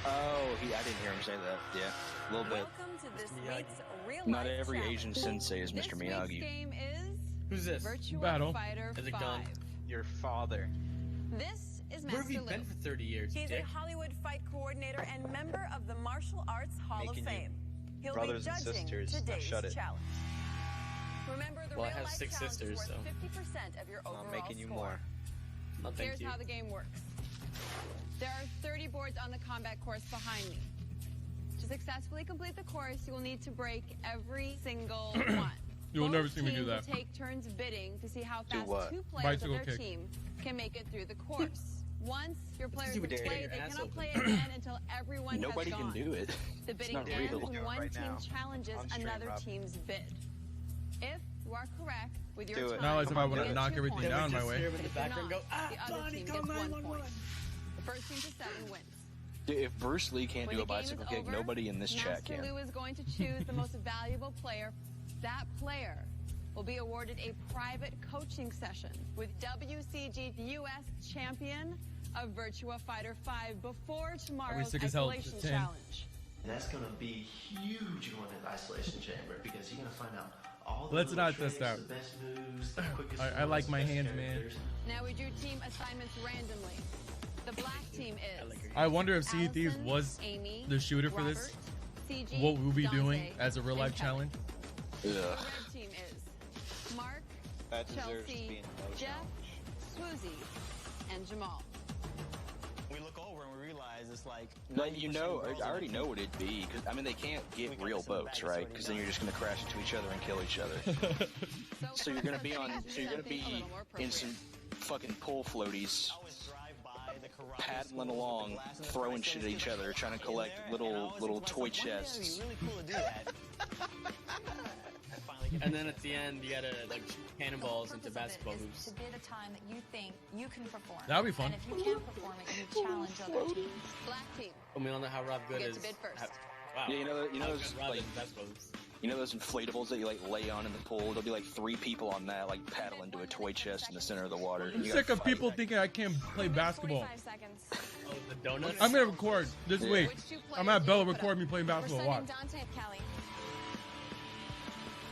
Oh, I didn't hear him say that. Yeah, a little bit. Welcome to this week's real Not life every challenge. Asian sensei is Mr. This week's Miyagi. game is Who's this? Virtua Battle. Fighter Is it 5. gun? Your father. This is Where have you Master been Lou. for 30 years, He's Dick? a Hollywood fight coordinator and member of the Martial Arts Hall Making of you Fame. He'll brothers be and judging sisters. Now today's shut it. challenge. Remember, the Well, I real have life 6 challenge sisters, is worth so. 50% of your overall I'm making you score. more. No, thank Here's you. how the game works. There are 30 boards on the combat course behind me. To successfully complete the course, you will need to break every single one. You will Both never see me do teams that. will take turns bidding to see how Do fast what? 2 players Bicycle of their kick. team can make it through the course. Once your players you have would tear played, your they ass cannot open. play again until everyone Nobody has can gone. do it. The It's bidding not ends real. when one right team now. challenges On stream, another Rob. team's bid. If you are correct with your Do it. time, Now it's if I you want to get knock 2 everything points. down my just way. hear him in But the if you're background not, go, ah, the other Donnie, team go gets 1 911. point. The first team to 7 wins. Dude, if Bruce Lee can't When do a the game is bicycle kick, over, nobody in this chat Master can. Lou is going to choose the most valuable player. That player will be awarded a private coaching session with WCG US champion of Virtua Fighter 5 before tomorrow's sick as hell. isolation 10. challenge. That's going to be huge going into the isolation chamber because you're going to find out all the Let's little not tricks, test out. the best moves, the quickest I like ones, my the best hands, man. characters. Now we do team assignments randomly. The black team is I wonder if Sea of Thieves was Amy, the shooter for this. Robert, CG, What we'll be Dante, doing as a real life and Kelly. challenge. The Ugh. red team is Mark, That deserves to Chelsea, be in no Jeff, challenge. Swoozie, and Jamal. We look over and we realize it's like. Like, you 90% know, girls I on already the know team. what it'd be. Cause, I mean, they can't We get got real this in the boats, bag, right? it's Because then already you're just going to crash into each other and kill each other. So you're going to be on. So you're going to be in some fucking pool floaties, paddling along, throwing shit at each other, trying to collect little toy chests. Really cool to do that. And then at the end, you gotta like shoot cannonballs into basketball Is hoops. to bid a time that you think you can perform. That'd be fun. And if you can't perform it, you challenge other teams. Black team. And we all know how Rob Good You get is. to bid first. Wow. Yeah, you know How those, good Rob like, is in basketball hoops. You know those inflatables that you like lay on in the pool? There'll be like 3 people on that, like paddling to a toy chest in the center of the water. I'm sick of people thinking I can't play basketball. 45 seconds. Oh, the donuts? I'm gonna record this week. Which 2 I'm players at Bella do you put record up? me playing basketball. We're Watch. sending Dante and Kelly.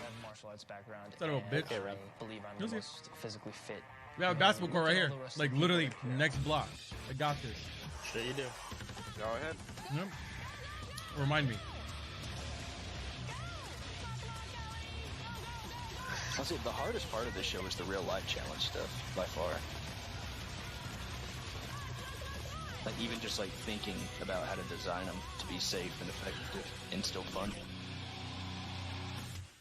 I have a martial arts background. Son of a bitch. I believe I'm You'll the see. most physically fit. We have a basketball court right here. Like literally next block. I got this. Sure you do. Go ahead. Yep. Remind me. Honestly, the hardest part of this show is the real life challenge stuff, by far. Like, even just like thinking about how to design them to be safe and effective and still fun.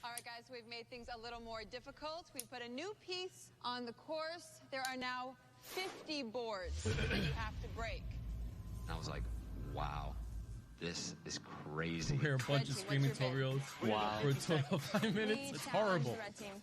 All right, guys, we've made things a little more difficult. We put a new piece on the course. There are now 50 boards that you have to break. I was like, wow, this is crazy. We hear a bunch of screaming 12-year-olds for a total of 5 minutes. It's horrible. Red team.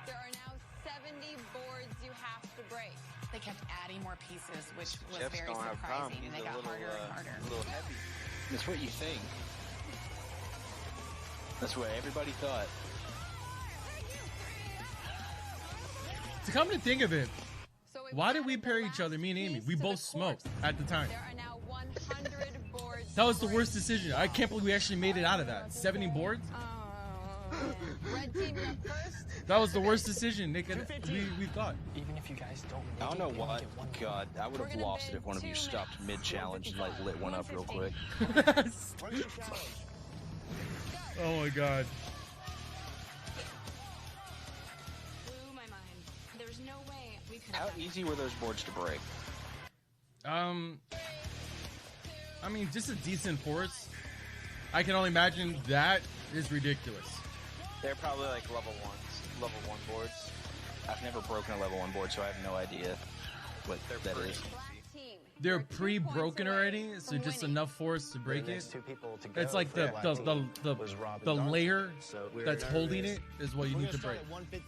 There are now 70 boards you have to break. They kept adding more pieces, which was Jeff's very gonna have surprising. problems. And they He's a got little, harder and harder. a little heavy. That's what you think. That's what everybody thought. To come to think of it, why did we pair each other, me and Amy? We both smoked at the time. There are now 100 boards. That was the worst decision. I can't believe we actually made it out of that. 70 boards? Red team, you're up first. That was the worst decision we thought. Even if you guys don't make I don't know it, we only what. get one God, I would have lost it if one of you stopped mid-challenge and like lit one up real quick. Oh my god. Blew my mind. There's no way we could How have done easy were those boards to break? I mean, just a decent force. I can only imagine that is ridiculous. They're probably like level 1 boards. I've never broken a level 1 board, so I have no idea what that is. They're pre-broken already, so just enough force to break it. It's like the layer that's holding it is what you need to break.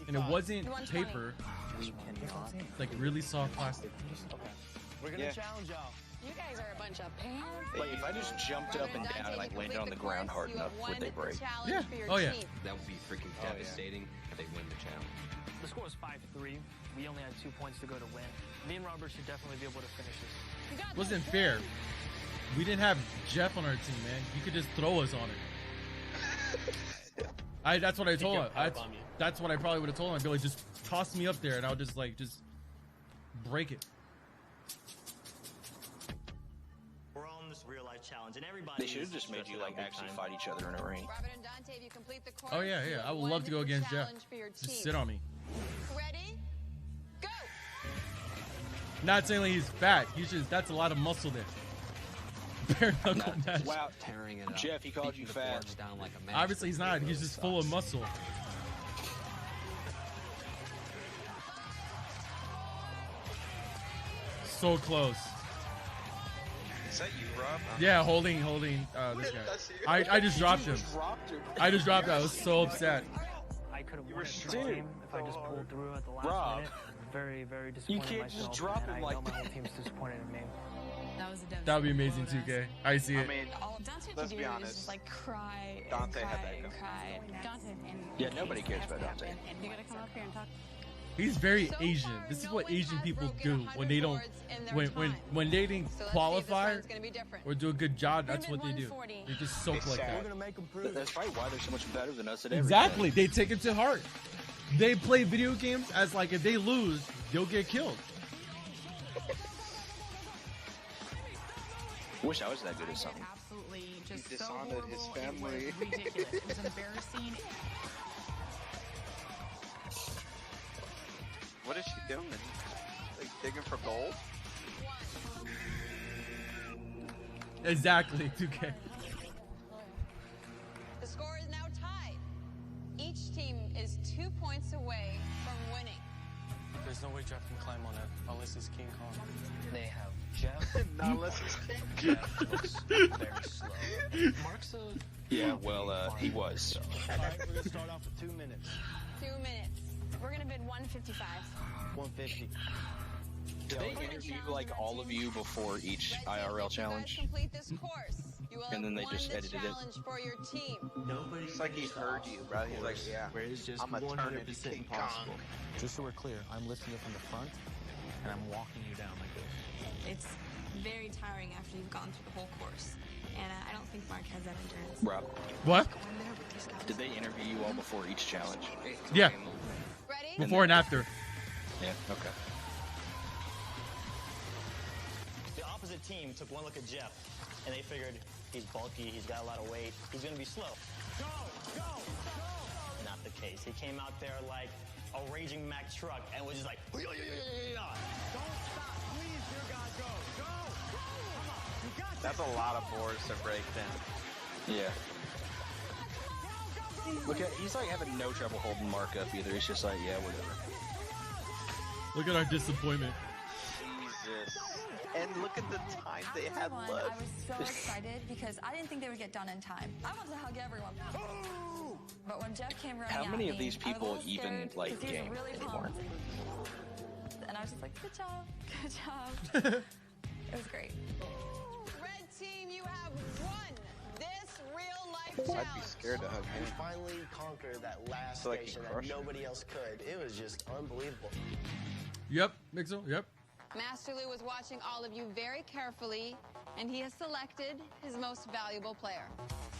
And it wasn't paper, like really soft plastic. We're gonna challenge y'all. You guys are a bunch of pants. Like, if I just jumped up and down and like landed on the ground hard enough, would they break? Yeah. Oh yeah. That would be freaking devastating if they win the challenge. The score is 5-3. We only had 2 points to go to win. Me and Robert should definitely be able to finish this. Wasn't fair. We didn't have Jeff on our team, man. You could just throw us on it. That's what I told him. That's what I probably would have told him. I'd be like, just toss me up there, and I'll just break it. We're on this real life challenge, and everybody. They should have just made you like actually fight each other in a ring. Robert and Dante, if you complete the course, Oh yeah, yeah. I would love to go against Jeff. Just sit on me. Ready? Go! Not saying like he's fat. He's just that's a lot of muscle there. Bare knuckle match. Wow, tearing it up. Jeff, he called you fat. Down like a Obviously he's not. He's just full of muscle. So close. Is that you, Rob? Yeah, holding this guy. I just dropped him. I just dropped him. I was so upset. I could have won this game if I just pulled through at the last minute. Very, very disappointed. You can't myself, just drop and him I like know my whole team's disappointed in me. That was a That would be amazing, 2K. I see it. I mean, Dante let's to be do honest. is just like cry and Dante cry had that and going. cry. Dante, and Yeah, nobody cares about Dante. you gotta come up here and talk. He's very Asian. This is what Asian people do when they don't, when they didn't qualify or do a good job. That's what they do. They just soak like that. That's right. Why they're so much better than us at everything. Exactly. They take it to heart. They play video games as like if they lose, they'll get killed. Wish I was that good at something. Absolutely, just He so dishonored horrible. his It family. was ridiculous. It was embarrassing. What is she doing? Like digging for gold? Exactly. 2K. The score is now tied. Each team is 2 points away from winning. There's no way Jeff can climb on it unless it's King Kong. They have Jeff, Now let's Jeff looks very slow. Mark's Yeah, well, he was. All right, we're going to start off with 2 minutes. 2 minutes. We're gonna bid 155. 150. Did they interview like all of you before each IRL challenge? Complete this course. You will And then they have just won the edited it. challenge for your team. Nobody. It's like he heard you, bro. He's like, yeah. where it's just I'm a 100% King impossible. Kong. Just so we're clear, I'm lifting it from the front, and I'm walking you down like this. It's very tiring after you've gone through the whole course. And I don't think Mark has that endurance. Rob, What? did they interview you all before each challenge? Yeah. Ready? Before and after. Yeah, okay. The opposite team took one look at Jeff, and they figured he's bulky, he's got a lot of weight, he's going to be slow. Go! Go! Go! Not the case. He came out there like a raging Mack truck and was just like, Don't stop, please, dear God, go! Go! Come on, you got That's a lot of boards to break down. Yeah. Look at, he's like having no trouble holding Mark up either. He's just like, yeah, whatever. Look at our disappointment. Jesus. And look at the time they had Everyone, left. I was so excited because I didn't think they would get done in time. I wanted to hug everyone. But when Jeff came running How at many me, of these I was a people little even scared like because he was game really anymore? pumped. And I was just like, good job, good job. It was great. Red team, you have won this real-life I'd challenge. be scared to hug We him. finally conquered that last So, like, he station that crushed it. nobody else could. It was just unbelievable. Yep, Mixo. Yep. Master Lou was watching all of you very carefully, and he has selected his most valuable player.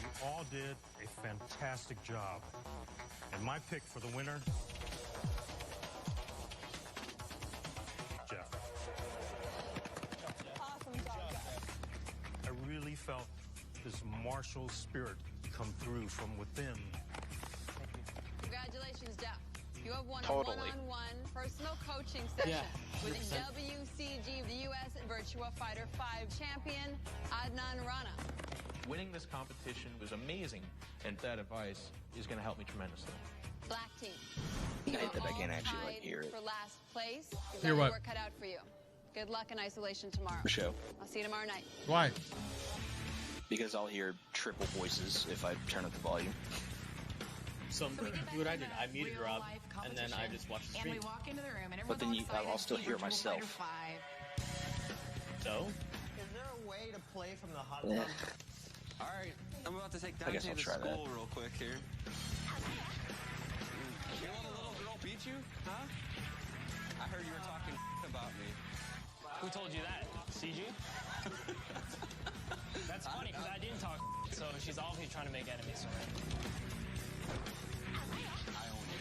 You all did a fantastic job. And my pick for the winner, Jeff. Awesome job, Jeff. I really felt this martial spirit come through from within. Congratulations, Jeff. You have won Totally. a one-on-one personal coaching session Yeah, with 100%. WCG, the U.S. Virtua Fighter 5 champion, Adnan Rana. Winning this competition was amazing, and that advice is going to help me tremendously. Black team. I You hate that I all can't actually, like, tied hear it. for last place. You've Hear got what? your work cut out for you. Good luck in isolation tomorrow. For show. I'll see you tomorrow night. Why? Because I'll hear triple voices if I turn up the volume. What I did, I muted Rob, and then I just watched the And we stream. walk into the room, and But then everyone's all excited. I'll still hear Virtua myself. Fighter 5. So? Is there a way to play from the hot Yeah. tub? Alright, I'm about to take I guess Dante I'll to try that. school real quick here. You know the little girl beat you? Huh? I heard you were talking about me. Who told you that? CG? That's funny, because I didn't talk, so she's obviously trying to make enemies. I own you.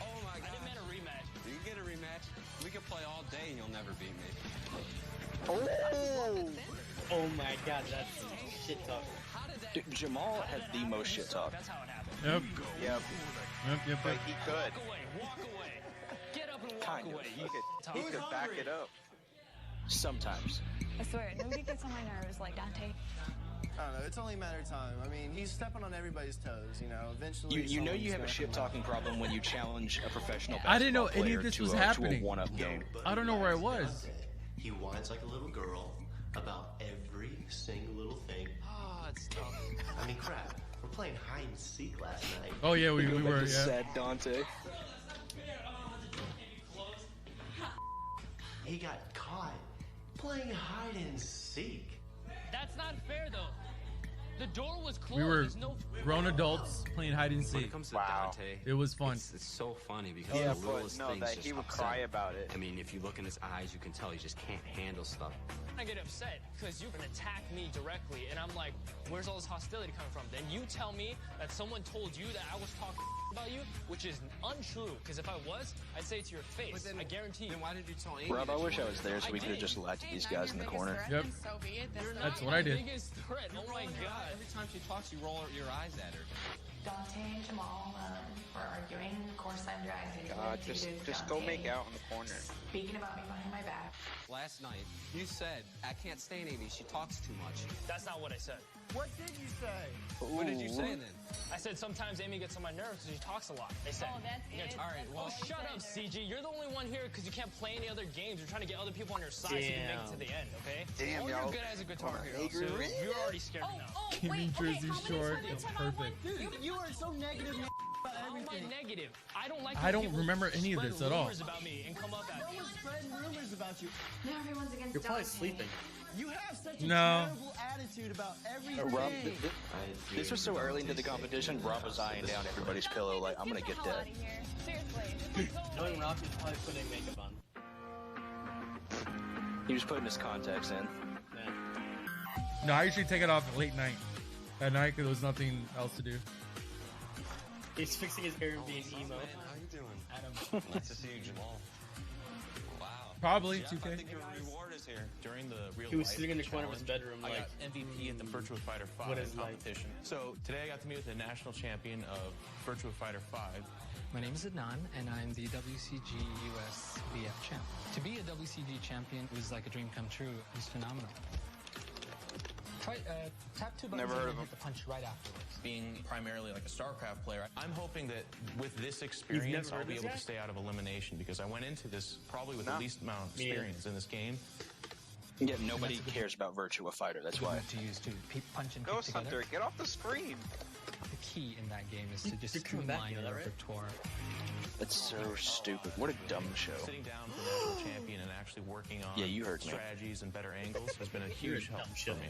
Oh my I god. demand a rematch. You can get a rematch. We can play all day and you'll never beat me. Oh my god, that's shit talk. Dude, Jamal had the most shit talk. That's how it happened. Yep. Yep. Yep. But he could. Walk away, walk away. Get up and walk Kind of. away. He You could, he could back it up. Sometimes. I swear, nobody gets on my nerves like Dante. I don't know. It's only a matter of time. I mean, he's stepping on everybody's toes, you know. Eventually, You know you have a someone's shit gonna talking problem when you challenge a professional I didn't know basketball any of player this to was a happening. one-up game. I don't know where I was. Dante. He whines like a little girl about every single little thing. Oh, it's tough. I mean, crap. We're playing hide and seek last night. Oh yeah, we Go back were. to Yeah. Sad Dante. He got caught playing hide and seek. That's not fair, though. The door was closed. We were There's no... grown adults playing hide and When seek. it comes to Wow. Dante, It was fun. It's so funny because Yeah, the but littlest no, things that just he would upset cry him. about it. I mean, if you look in his eyes, you can tell he just can't handle stuff. I get upset because you can attack me directly, and I'm like, where's all this hostility coming from? Then you tell me that someone told you that I was talking about you, which is untrue, because if I was, I'd say it to your face. I guarantee you. Then why did you tell Amy? Rob, I that you wish I wanted was to there talk? so we could have just lied to these guys in the corner. Yep. So be it. That's not That's what I did. Biggest threat. Oh my god. Every time she talks, you roll your eyes at her. Dante and Jamal were arguing. Of course, I'm dragged into God, it. just go make out in the corner. Speaking about me behind my back. Last night, you said, I can't stand Amy, she talks too much. That's not what I said. What did you say? What did you say then? I said sometimes Amy gets on my nerves because she talks a lot. They said. Oh, that's it. All right, well, shut up, CG. You're the only one here because you can't play any other games. You're trying to get other people on your side so you can make it to the end, okay? damn, All y'all. you're good as a Guitar Hero, Hey, so you're already scared me now. Gaming jersey short. It's perfect. You are so negative, man. About How am I everything. negative? I don't like. I when don't people remember any of spread this at all. rumors about me and come up at me. No one's spreading rumors about you. Now everyone's against You're probably Dante. sleeping. You have such a No. terrible attitude about everything. Rob, this was so early into the competition. Rob was eyeing down everybody's pillow, like, I'm gonna get that. Seriously. Knowing Rob is probably putting makeup on. He was putting his contacts in. No, I usually take it off late night. At night, because there's nothing else to do. He's fixing his Airbnb emo. How you doing? Adam. Nice to see you, Jamal. Wow. Probably Jeff, 2K. I think your reward is here. During the real He was life sitting in the corner of his challenge, bedroom, I like, got MVP at the Virtua Fighter 5 what is it like? competition. So today I got to meet with the national champion of Virtua Fighter 5. My name is Adnan, and I'm the WCG US VF champ. To be a WCG champion was like a dream come true. It was phenomenal. Try tap 2 buttons Never heard and of hit him. the punch right afterwards. Being primarily like a StarCraft player, I'm hoping that with this experience, never I'll be heard able this to stay out of elimination because I went into this probably with the least amount of Me neither. experience in this game. Yeah, nobody cares about Virtua Fighter, that's why. To use to punch and kick Ghost together. Hunter, get off the screen. The key in that game is to just You're coming back, streamline you know your that, right? repertoire. That's so stupid. What a dumb show. Sitting down with the national champion and actually working on Yeah, you heard me. strategies and better angles has been a You're a huge help dumb for shit. me.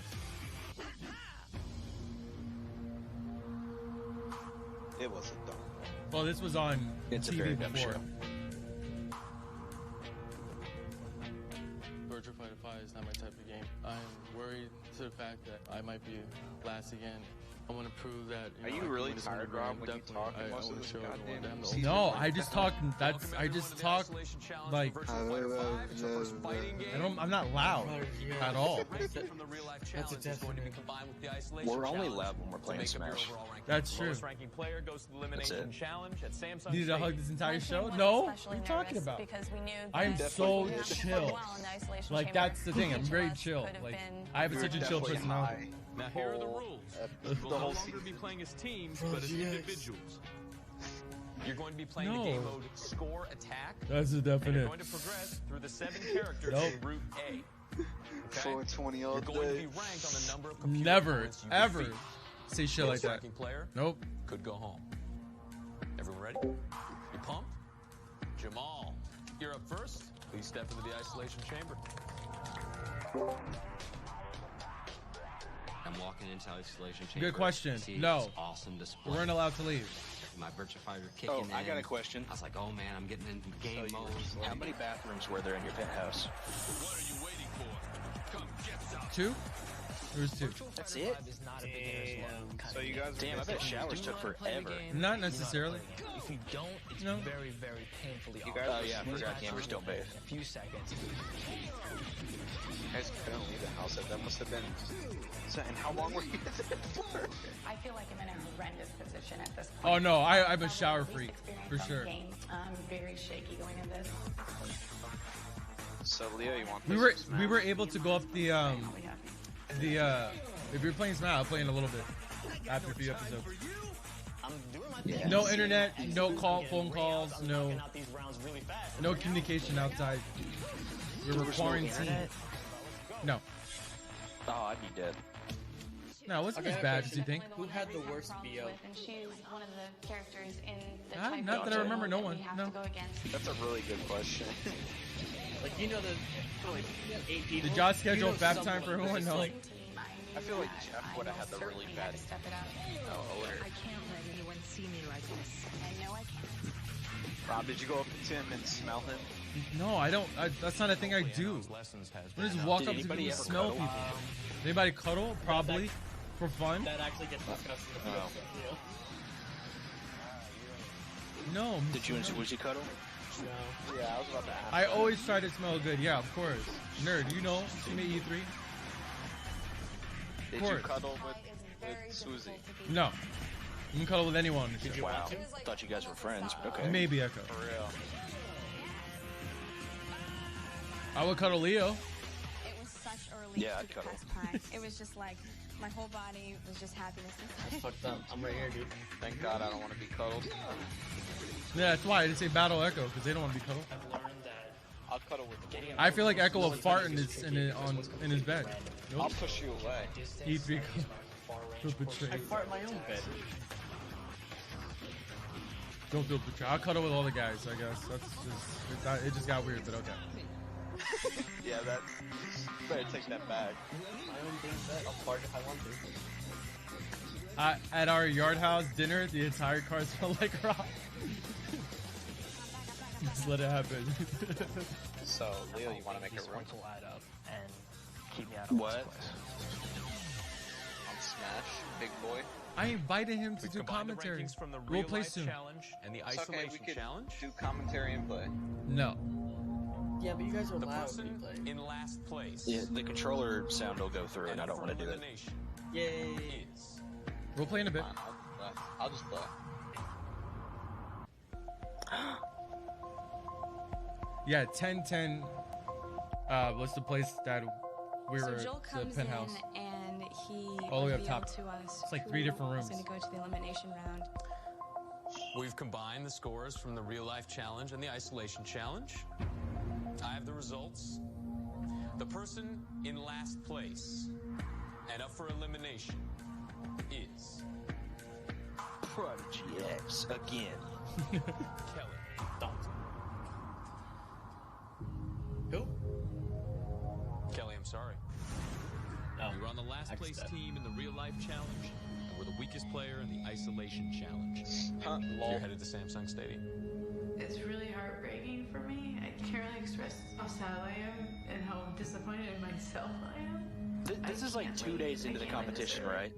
It was a dumb. Well, this was on It's a TV very dumb before. show. Virtua Fighter 5 is not my type of game. I'm worried to the fact that I might be last again. I want to prove that. Are you I can really win this tired, 100 grand. Rob, when you Definitely. talk I most of want this to show everyone goddamn that I'm the season? No, I just talk. That's I just talk like I'm not loud at all. That's a definite. We're only loud when we're playing Smash. That's true. ranking player goes to the That's elimination it. challenge at Samsung. Needed to hug this entire show? No, what are you talking about? Because we knew I am that so we had to chill. perform well in the isolation Like chamber. that's the thing. I'm Each very of us chill. could have Like been- I have such a chill Definitely personality. high. Now here are the rules. The You will no whole longer season. be playing as teams, but as individuals. You're going to be playing No. the game mode Score Attack. That's the And you're definite. going to progress through the 7 characters Nope. in Route A. Okay? 420 all You're going to day. be ranked on the number of computer Never, opponents you ever defeat. say shit like Lowest that. ranking player Nope. could go home. Everyone ready? You pumped? Jamal, you're up first. Please step into the isolation chamber. I'm walking into isolation chamber. Good question. See No. this awesome display. We weren't allowed to leave. My Virtua Fighter kicking in. I got a question. I was like, oh man, I'm getting in game mode. How many bathrooms were there in your penthouse? What are you waiting for? Come get some. 2? There was 2. That's it? Is not a beginner's luck. So you guys Damn, I bet showers took forever. Not necessarily. If you don't, it's No. very, very painfully You awkward. guys- Oh yeah, I forgot gamers don't bathe. In a few seconds. You guys couldn't leave the house. That must have been. So, and how long were you there for? I feel like I'm in a horrendous position at this point. Oh no, I'm a shower freak for Experience on the sure. game. I'm very shaky going into this. So Leo, you want We were able to go up the if you're playing Smash, I'll play in a little bit after a few episodes. I'm doing my thing. No internet, no phone calls, I'm no knocking out these rounds really fast. no communication outside. We were quarantined. No, Oh, I'd be dead. no, it wasn't as bad as you think. Who had the worst BO? And she's one of the characters in the Ah, type not that I of remember, role no that we one, have no. to go against. That's a really good question. Like, you know, like 8 people. Did y'all schedule You know fab someone time for was everyone? just No. like, I feel like Jeff would have had the really bad Step it up. odor. I can't let anyone see me like this. I know I can't. Rob, did you go up to him and smell him? No, I don't. That's not a thing I do. Lessons has I just been walk Did up to anybody people and ever smell cuddle? people. Anybody cuddle? Probably for fun. that actually gets discussed in the Oh. video. No, Did you and Swoozy cuddle? No. Yeah, I was about to ask. I always try to smell good. Yeah, of course. Nerd, you know, she made E3. Did course. you cuddle with Susie? No, you can cuddle with anyone. Did you Wow. want to? Thought you guys were friends, but okay. Maybe Echo. For real. I would cuddle Leo. It was such early Yeah, to I'd the cuddle. press time. It was just like my whole body was just happiness. That's fucked up. I'm right here, dude. Thank God I don't want to be cuddled. Yeah, that's why I didn't say battle Echo because they don't want to be cuddled. I've learned that I'll cuddle with the game. I feel like Echo will fart in his bed. Nope. I'll push you away. E3 feel betrayed. I fart in my own bed. Don't feel betrayed. I'll cuddle with all the guys, I guess. That's just it just got weird, but okay. Yeah, that better take that back. My own damn bed. I'll fart if I want to. At our yard house dinner, the entire car smelled like rock. Just let it happen. So, Leo, you want to make a room? Will add up and keep me out of what? this place. On Smash, big boy. I invited him to do commentary. From the We'll real play life soon. challenge and the It's isolation okay, we could challenge. do commentary and play. No. Yeah, but you guys are The loud person when you play. in last place. Yeah, the controller sound will go through, and I don't want to do it. Yay. We'll play in a bit. I'll just play. Yeah, 1010 was the place that we were, So Joel the comes penthouse. in and he All the way up revealed top. to us It's like who 3 different rooms. was going to go to the elimination round. We've combined the scores from the real life challenge and the isolation challenge. I have the results. The person in last place and up for elimination is Prod1gyx again. Kelly. Who? Kelly, I'm sorry. No. You were on the last place Step. team in the real life challenge, and we're the weakest player in the isolation challenge. You're headed to Samsung Stadium. It's really heartbreaking for me. I can't really express how sad I am and how disappointed in myself I am. This is like 2 days into the competition, right?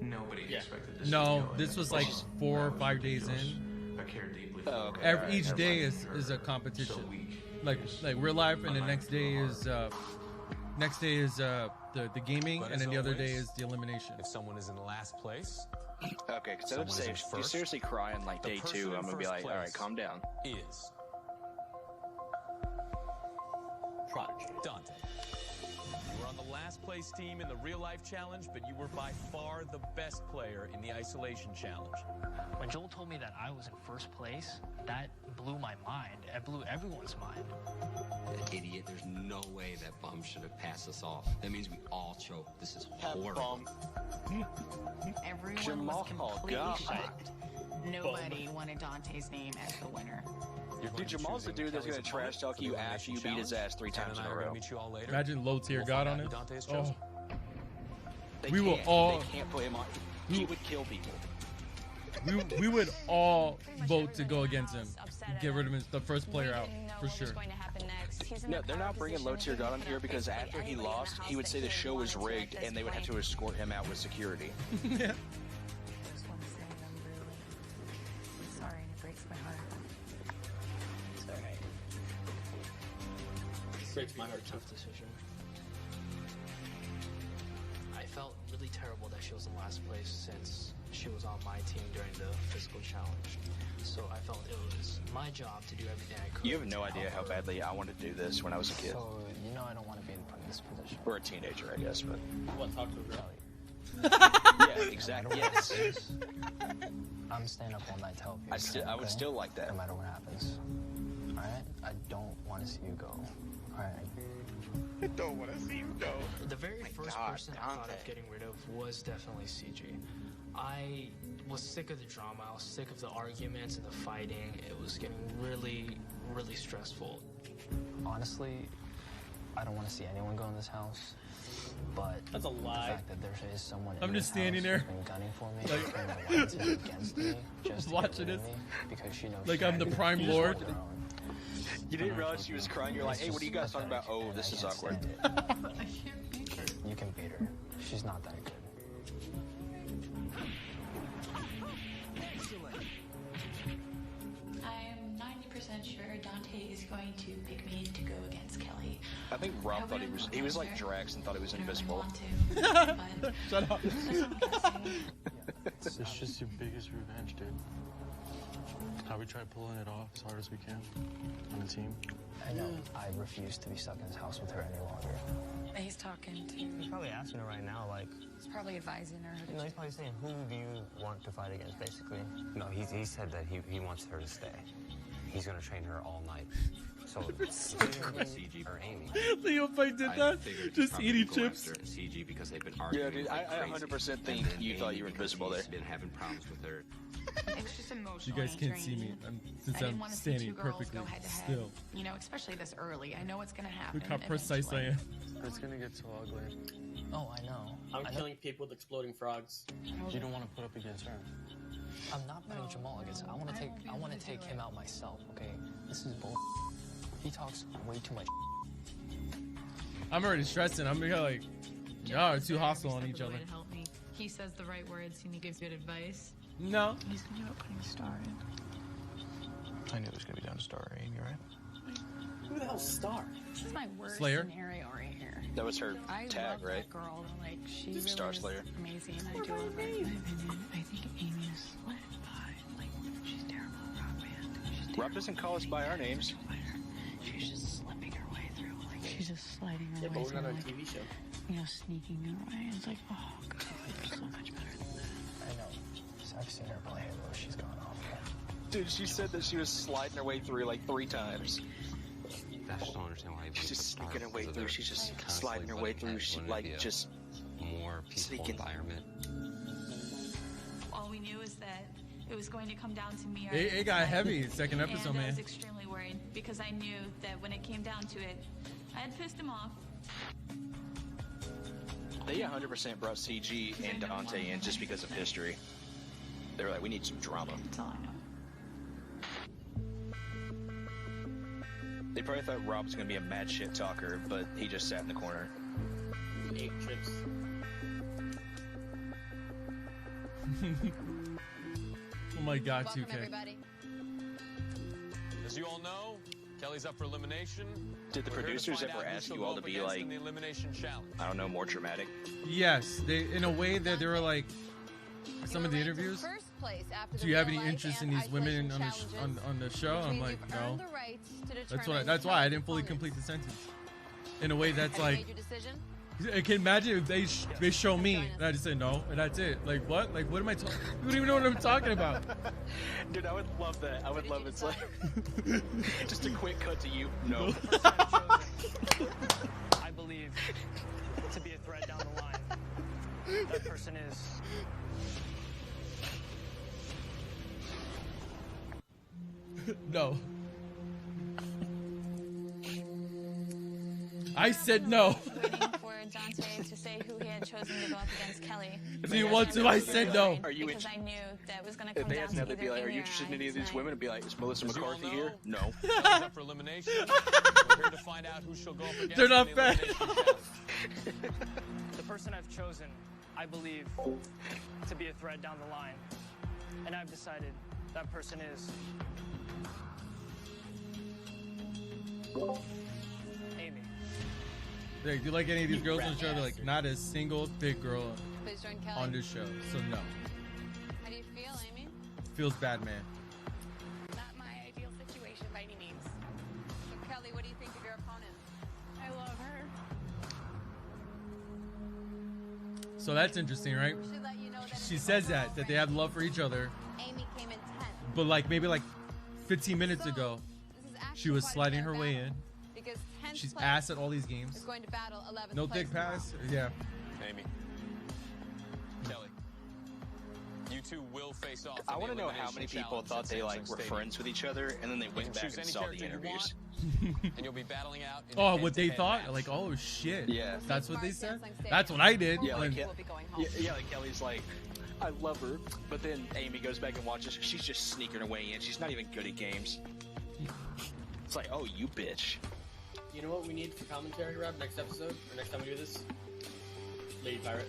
Nobody expected this. No, this was like 4 or 5 days in. I care deeply for Every each day is a competition. Like real life, and the next day is the gaming, But and as then the other day always, is the elimination. If someone is in last place, Okay, because Someone is in if you first. seriously cry on like The day person 2, in I'm gonna be first like, all right, place calm down. is Prodigy. Dante. You were on the last place team in the real life challenge, but you were by far the best player in the isolation challenge. When Joel told me that I was in first place, that blew my mind. It blew everyone's mind. That idiot, there's no way that bum should have passed us off. That means we all choked. This is horrible. Everyone Jamal, was completely God. shocked. Nobody wanted Dante's name as the winner. Dude, Jamal's the dude that's gonna trash talk you after you beat his ass 3 times in a row. Meet you all later. Imagine low tier God on it. Dante's Oh, chosen. They We will can't. all- They can't put him on. He would kill people. we would all vote to go against him. Get rid of him as the first player out for sure. No, they're not bringing low tier God on here because after he lost, he would say the show was rigged and they would have to escort him out with security. Just want to say I'm really sorry and it breaks my heart. It's alright. Breaks my heart. Tough decision. I felt really terrible that she was in last place since she was on my team during the physical challenge. So I felt it was my job to do everything I could. You have no idea how badly I wanted to do this when I was a kid. So you know I don't want to be put in this position. Or a teenager, I guess, but... What, talk to a girl? Yeah, exactly. Yes. I'm staying up all night to help you. I would still like that. No matter what happens. Alright? I don't want to see you go. Alright? I don't want to see you go. The very first God, person I thought of getting rid of was definitely CG. I was sick of the drama. I was sick of the arguments and the fighting. It was getting really, really stressful. Honestly, I don't want to see anyone go in this house. But that's a lie. The fact that there is someone I'm in just this standing house there, who's been gunning for me, like- and the alliances against me, just to watching get rid of this, me, because she knows like she I'm the had prime me. lord. You didn't realize she was crying. You're like, hey, what are you guys talking about? Oh, this is awkward. You can beat her. She's not that good. I'm 90% sure Dante is going to pick me to go against Kelly. I think Rob thought he was like Drax and thought he was invisible. Shut up. It's just your biggest revenge, dude. How we try pulling it off as hard as we can on the team. I know. I refuse to be stuck in this house with her any longer. He's talking to... He's probably asking her right now, like... He's probably advising her. You know, he's probably saying, who do you want to fight against, basically? No, he said that he wants her to stay. He's going to train her all night So, CG or Amy. Leo Pike did that. Just eating chips. CG because they've been Yeah, arguing. dude, I 100% think you thought you were invisible there. Been having problems with her. It was just emotional. You guys can't see me. Since I'm standing perfectly still. You know, especially this early. I know what's gonna happen. Look how precise I am. It's gonna get so ugly. Oh, I know. I'm killing people with exploding frogs. You don't want to put up against her. I'm not putting Jamal against. I want to take him out myself. Okay, this is bull. He talks way too much. I'm already stressing. I'm like, y'all are too hostile on each other. Help me. He says the right words and he gives good advice. No. He's thinking about putting a star in. I knew it was gonna be down to Star, Amy, right? Who the hell's Star? This is my worst Slayer? scenario right here. That was her I tag, love right? That girl, like she really Star is Slayer. amazing, and I do love her. In my opinion, I think Amy is split by, like, she's terrible at rock band. Rob doesn't call us by our names. She's just slipping her way through, like she's just sliding her Yeah, way but we're through, not on a like, TV show. you know, sneaking her way. It's like, oh god, you're so much better than that. I know. I've seen her play Halo. She's gone off. Dude, she said that she was sliding her way through like 3 times. I just don't understand why She's just sneaking her way through. She's just sliding her way through. She like just more peaceful sneaking. environment. All we knew is that it was going to come down to me. or It got heavy. Second episode, and I man. was extremely worried because I knew that when it came down to it, I had pissed him off. They 100% brought CG and Dante in just because of history. They were like, we need some drama. That's all I know. They probably thought Rob was gonna be a mad shit talker, but he just sat in the corner. 8 trips. Oh my god, Welcome, 2K. everybody. As you all know, Kelly's up for elimination. Did the We're here to producers find ever out who ask she'll you go all to up be against like, in the elimination challenge? I don't know, more dramatic? Yes, they in a way that they were like some of the interviews. First place after Do you have any interest in these women on the show? I'm like, no. That's why I didn't fully complete the sentence. In a way that's like, I can imagine if they show me and I just say no and that's it. Like what? Like what am I talking? You don't even know what I'm talking about. Dude, I would love that. I would love it. It's like just a quick cut to you. No. I believe to be a threat down the line. That person is. No. I said no. Waiting for Dante to say who he had chosen to go up against Kelly. Do you want to? I said no. Are you Because I knew that it was going to If come they down asked to now, either they'd be like, are Amy you or interested in I any of these tonight. women? It'd be like, is Melissa As you all McCarthy know, here? No. Kelly's up for elimination. We're here to find out who she'll go up against. They're not in the fair. elimination challenge. The person I've chosen, I believe, to be a threat down the line. And I've decided that person is. Amy. Like, do you like any of these girls on the show? They're like, not a single thick girl Please join Kelly. on this show. So no. How do you feel, Amy? Feels bad, man. Not my ideal situation by any means. So, Kelly, what do you think of your opponent? I love her. So that's interesting, right? We should let you know that She says that they have love for each other, Amy came in 10th. but like maybe like 15 minutes ago, This is actually she was quite a sliding fair her way battle, in. Because 10th She's place ass at all these games. is going to battle 11th No place thick pass. Yeah. Amy. Kelly. You two will face off. I in the want to know how many elimination people challenge thought at they like Samsung were Stadium. friends with each other, and then they You went can back choose and any saw the character you interviews. want, and you'll be battling out in a Oh, what they head-to-head thought? match. Like, oh shit. Yeah. That's what they said. That's what I did. Yeah, like, when- yeah, like Kelly's like, I love her, but then Amy goes back and watches. She's just sneaking her way in. She's not even good at games. It's like, oh, you bitch. You know what we need for commentary, Rob, next episode? Or next time we do this? Lady Pirate.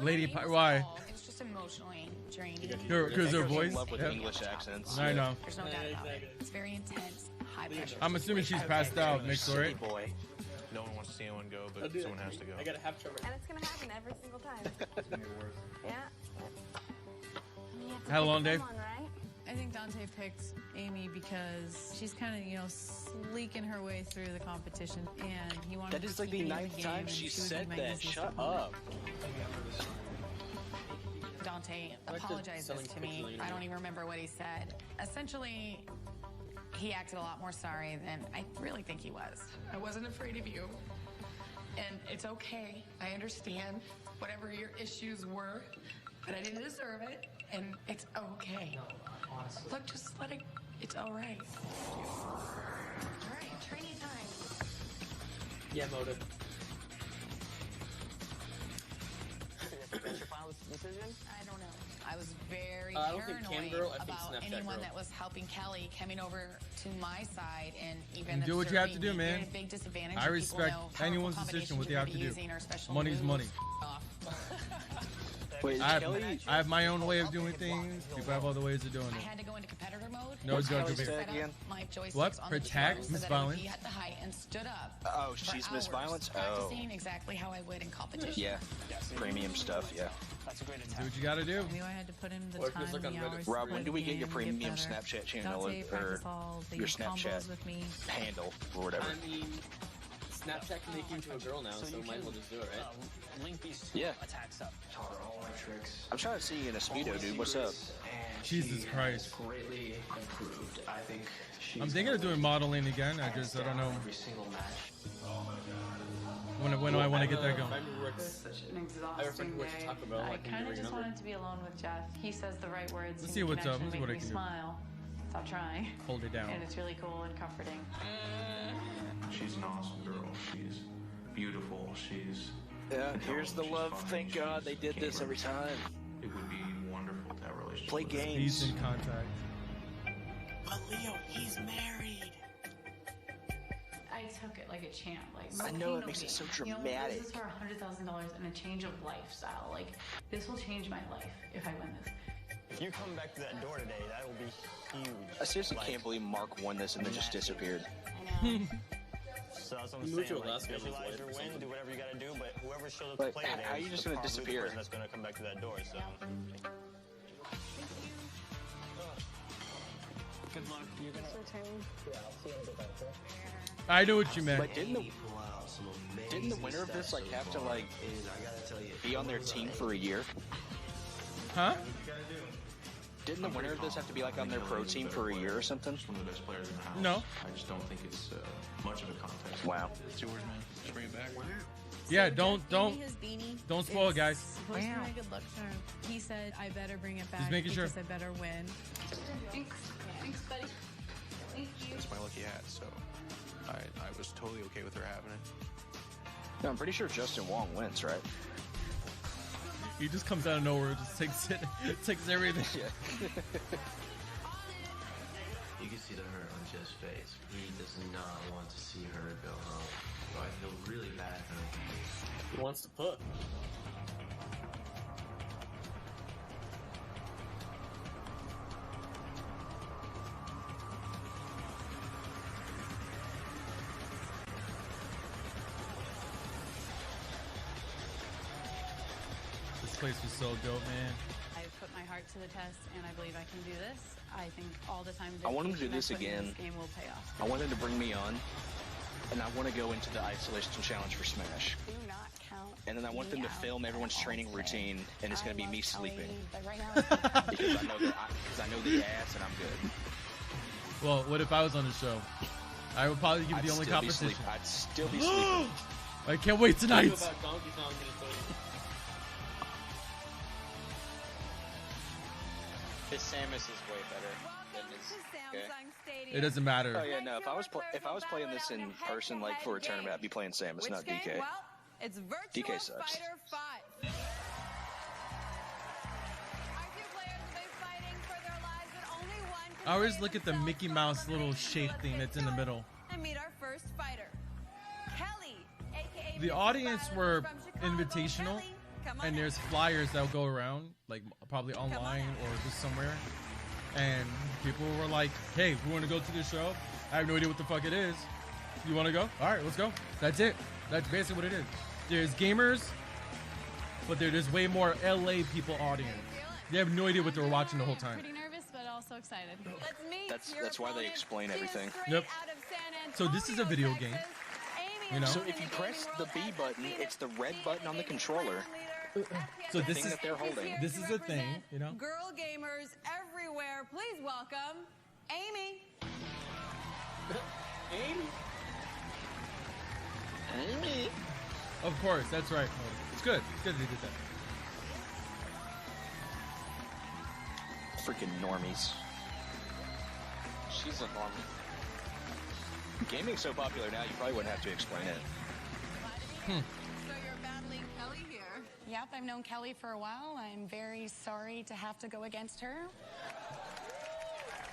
Lady why? It's just emotionally draining. Because her in voice. love with Yep. English accents. I know. There's no doubt about it. It's very intense, high pressure. I'm assuming she's passed out, Nick, City right? boy. No one wants to see anyone go, I'll but do someone it. has to go. I gotta have trouble. And it's going to happen every single time. Yeah. Had a long day. Come on, right? I think Dante picked Amy because she's kind of, you know, sleeking her way through the competition, and he wanted That to is like keep the it in 9th game, time and she would be said my that. easiest Shut opponent. up. Dante like the apologizes selling to pictures me. on the I don't internet. even remember what he said. Essentially, he acted a lot more sorry than I really think he was. I wasn't afraid of you. And it's okay. I understand whatever your issues were, but I didn't deserve it, and it's okay. No, honestly. Look, just let it. It's all right. All right, training time. Yeah, motive. That's your final decision? I don't know. I was very I don't think Cam girl, I think about Snapchat anyone girl. that was helping Kelly coming over to my side and even Do what you have to do, observing me. man. Very big disadvantage. I and respect people know powerful anyone's combinations decision what they you're have to do. using or special Money's moves. money. Wait, I have my own way of doing things. People have other ways of doing I it. had to go into competitor mode. No, it's going to be. Set up my joysticks What? on the Protect controls so Miss that Violence? He had the height and stood up. Oh, for she's Miss hours, Violence? Oh. Practicing exactly how I would in competition. Yeah, premium stuff, yeah. That's a great Do attack. what you got to do. I knew I had to put in the Or time just look and on the Reddit. hours. Rob, to when play do we the get your game and premium get better. Snapchat channel Dante or practice all the your combos Snapchat with me. handle or whatever? I mean, Snapchat can make you into a girl now, so might as well just do it, right? Link these two Yeah. attacks up. Taught her all my tricks. I'm trying to see you in a Speedo, dude. What's up? And Jesus she Christ. has greatly improved. I think she's I'm thinking of doing modeling again. I don't know every single match. when do I want to get that going. I remember It was such an exhausting day. Taco Bell. I Like, kind of your just number. wanted to be alone with Jeff. He says the right words. Let's and see he what's can up. actually Let's see what make I me can do. smile. Stop trying. Hold it down. And it's really cool and comforting. She's an awesome girl. She's beautiful. She's. Yeah, here's the love. Thank God they did this every time. It would be wonderful to have a relationship. Play with her. games. He's in contact. But Leo, he's married. I took it like a champ. Like I no know, pain, it no makes it gain. so You know, dramatic. this is for $100,000 and a change of lifestyle. Like this will change my life if I win this. If you come back to that door today, that will be huge. I seriously can't believe Mark won this and then just disappeared. So that's what You I'm moved saying. to Alaska, Visualize it was your like win, something. do whatever you gotta do, but whoever shows up Like, to play today how are you is just the gonna probably the disappear? person that's gonna come back to that door. So. Good luck. You're gonna. Yeah, I'll see you in a bit. I know what you meant. But didn't the winner of this like have to like be on their team for a year? Huh? Didn't the winner of this have to be like on their pro team for a year or something? One of the best players in the house. No. I just don't think it's much of a contest. Wow. It's yours, man. Just bring it back. Yeah, don't spoil it, guys. Supposed to be my good luck charm. He said I better bring it back making sure. because I better win. Thanks. Thanks, buddy. Thank you. It's my lucky hat, so I was totally okay with her having it. No, I'm pretty sure Justin Wong wins, right? He just comes out of nowhere, just takes it, takes everything. Yeah. You can see the hurt on Jeff's face. He does not want to see her go home. So I feel really bad for him. He wants to put. This place was so dope, man. I put my heart to the test, and I believe I can do this. I think all the time I want him to do dedication I this put in again. This game will pay off. I want him to bring me on, and I want to go into the isolation challenge for Smash. Do not count. And then I want them to film everyone's training routine, and it's going to be me sleeping. But right now, because I know the ass, and I'm good. Well, what if I was on the show? I would probably give you I'd the only still be competition. I'd still be sleeping. I can't wait tonight. Think about Donkey Kong getting played. His Samus is way better than his. Okay. It doesn't matter. Oh yeah, no. If I was playing this in person, like for a tournament, I'd be playing Samus, not DK. Well, it's Virtual DK sucks. Fighter 5. Our two players will be fighting for their lives, but only one can I always look at the Mickey Mouse little shape thing that's in the middle. and meet our first fighter. Kelly, aka The audience were invitational, and there's flyers that'll go around, like probably online or just somewhere. And people were like, "Hey, we want to go to this show. I have no idea what the fuck it is. You want to go? All right, let's go." That's it. That's basically what it is. There's gamers, but there's way more LA people audience. They have no idea what they were watching the whole time. Pretty nervous, but also excited. Let's meet That's why they explain everything. Yep. So this is a video game. You know. So if you press the B button, it's the red button on the controller. So the this thing is that they're holding. This is a thing, you know. Girl gamers everywhere, please welcome Amy. Amy. Amy. Of course, that's right. It's good. It's good they did that. Freaking normies. She's a normie. Gaming's so popular now, you probably wouldn't have to explain it. So you're battling Kelly here. Yep, I've known Kelly for a while. I'm very sorry to have to go against her.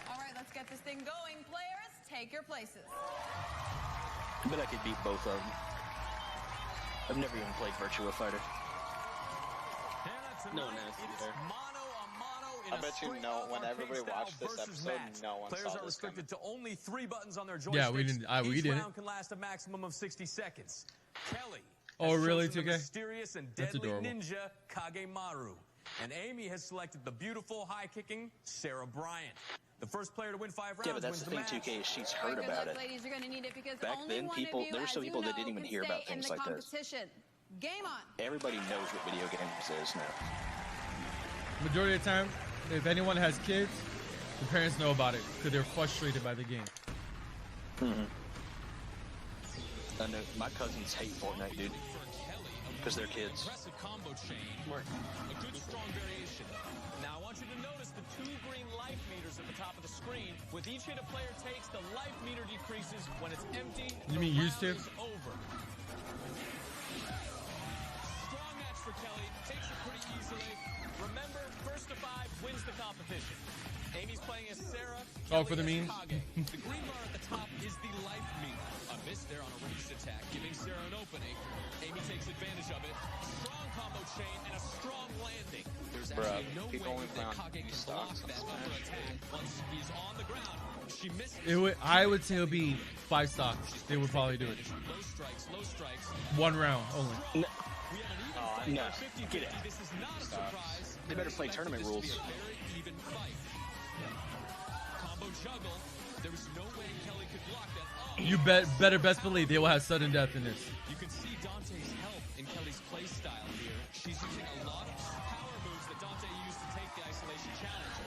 All right, let's get this thing going. Players, take your places. I bet I could beat both of them. I've never even played Virtua Fighter. No one has either. I bet you no. When everybody watched this episode, no one Players saw are this coming. restricted to only 3 buttons on their joysticks. Yeah, we didn't. We Each didn't. round can last a maximum of 60 seconds. Kelly. Oh, has really, chosen the 2K? mysterious and That's deadly adorable. ninja Kagemaru. And Amy has selected the beautiful, high-kicking Sarah Bryant. The first player to win 5 rounds Yeah, but that's wins the thing, match. 2K, is she's All right, heard good about luck, it. ladies. You're going to need it because Back only then, one people- of you, there were as some people you that didn't know, even can hear about stay in things the like this. competition. Game on. Everybody knows what video games is now. Majority of the time, if anyone has kids, the parents know about it because they're frustrated by the game. I know my cousins hate Fortnite, dude, because they're kids. Aggressive combo chain. A good strong variation. Now I want you to notice the 2 green life meters at the top of the screen. With each hit a player takes, the life meter decreases. When it's empty, You the mean used to? round is over. Strong match for Kelly. Takes it pretty easily. Remember, first to 5 wins the competition. Amy's playing as Sarah. Oh, for the Kelly memes? as Kage. The green bar at the top is the life meter. A miss there on a ranged attack, giving Sarah an opening. Amy takes advantage of it. Strong combo chain and a strong landing. There's Bruh, actually no people way only play that on Kage can stocks block on that upper Smash. attack once he's on the ground. She misses. I would say it would be 5 stocks. They would probably do it. Low strikes, low strikes. 1 round only. No, get it. This is not a surprise. They better play tournament rules. Very even fight. Combo juggle. There was no way Kelly could block that. Oh, You better best believe they will have sudden death in this. you can see Dante's help in Kelly's play style here. She's using a lot of power moves that Dante used to take the isolation challenge.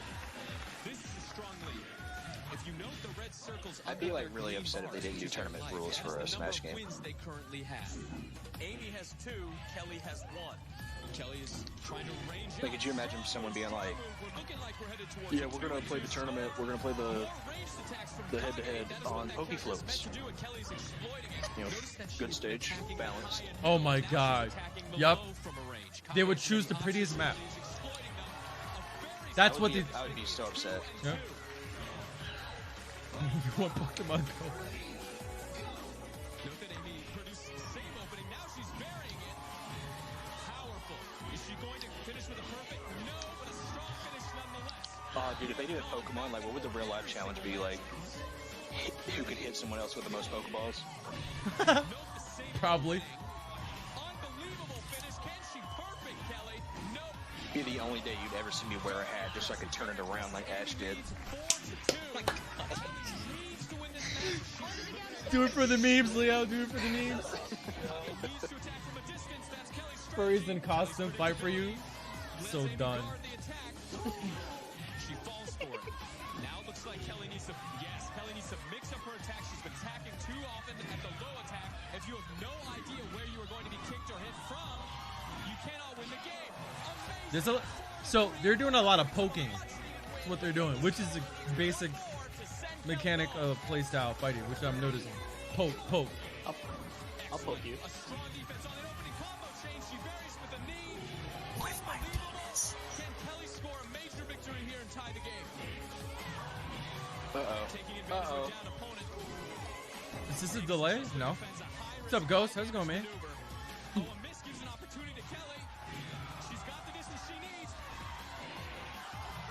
This is a strong lead. If you note the red circles, I'd be like really upset if they didn't do tournament rules for a Smash game. Wins they currently have. Amy has 2, Kelly has 1. Kelly is trying to range Like, could you imagine someone being like, "Yeah, we're gonna play the tournament. We're gonna play the head-to-head on Poke Floats. You know, good stage, balanced." Oh my god. Yup. They would choose the prettiest map. That's what they. I would be so upset. Yeah. You want Pokemon Go? Note that Amy produced the same opening. Now she's burying it. Powerful. Is she going to finish with a perfect? No, but a strong finish nonetheless. Dude, if they did a Pokemon, like, what would the real life challenge be? Like, who could hit someone else with the most Pokeballs? Probably. Unbelievable finish. Can she perfect, Kelly? Nope. Be the only day you'd ever see me wear a hat just so I could turn it around like Ash did. Do it for the memes, Leo. Do it for the memes. Furries in costume fight for you. So done. She falls for it. Now it looks like Kelly needs to. Yes, Kelly needs to mix up her attack. She's been attacking too often at the low attack. If you have no idea where you are going to be kicked or hit from, you cannot win the game. Amazing. So they're doing a lot of poking. That's what they're doing, which is a basic mechanic of playstyle fighting, which I'm noticing. Poke. I'll poke you. A strong defense on an opening combo chain. She varies with the knee. With my penis. Can Kelly score a major victory here and tie the game? Taking advantage of a down opponent. Is this a delay? No. What's up, Ghost? How's it going, man? Oh, a miss gives an opportunity to Kelly. She's got the distance she needs.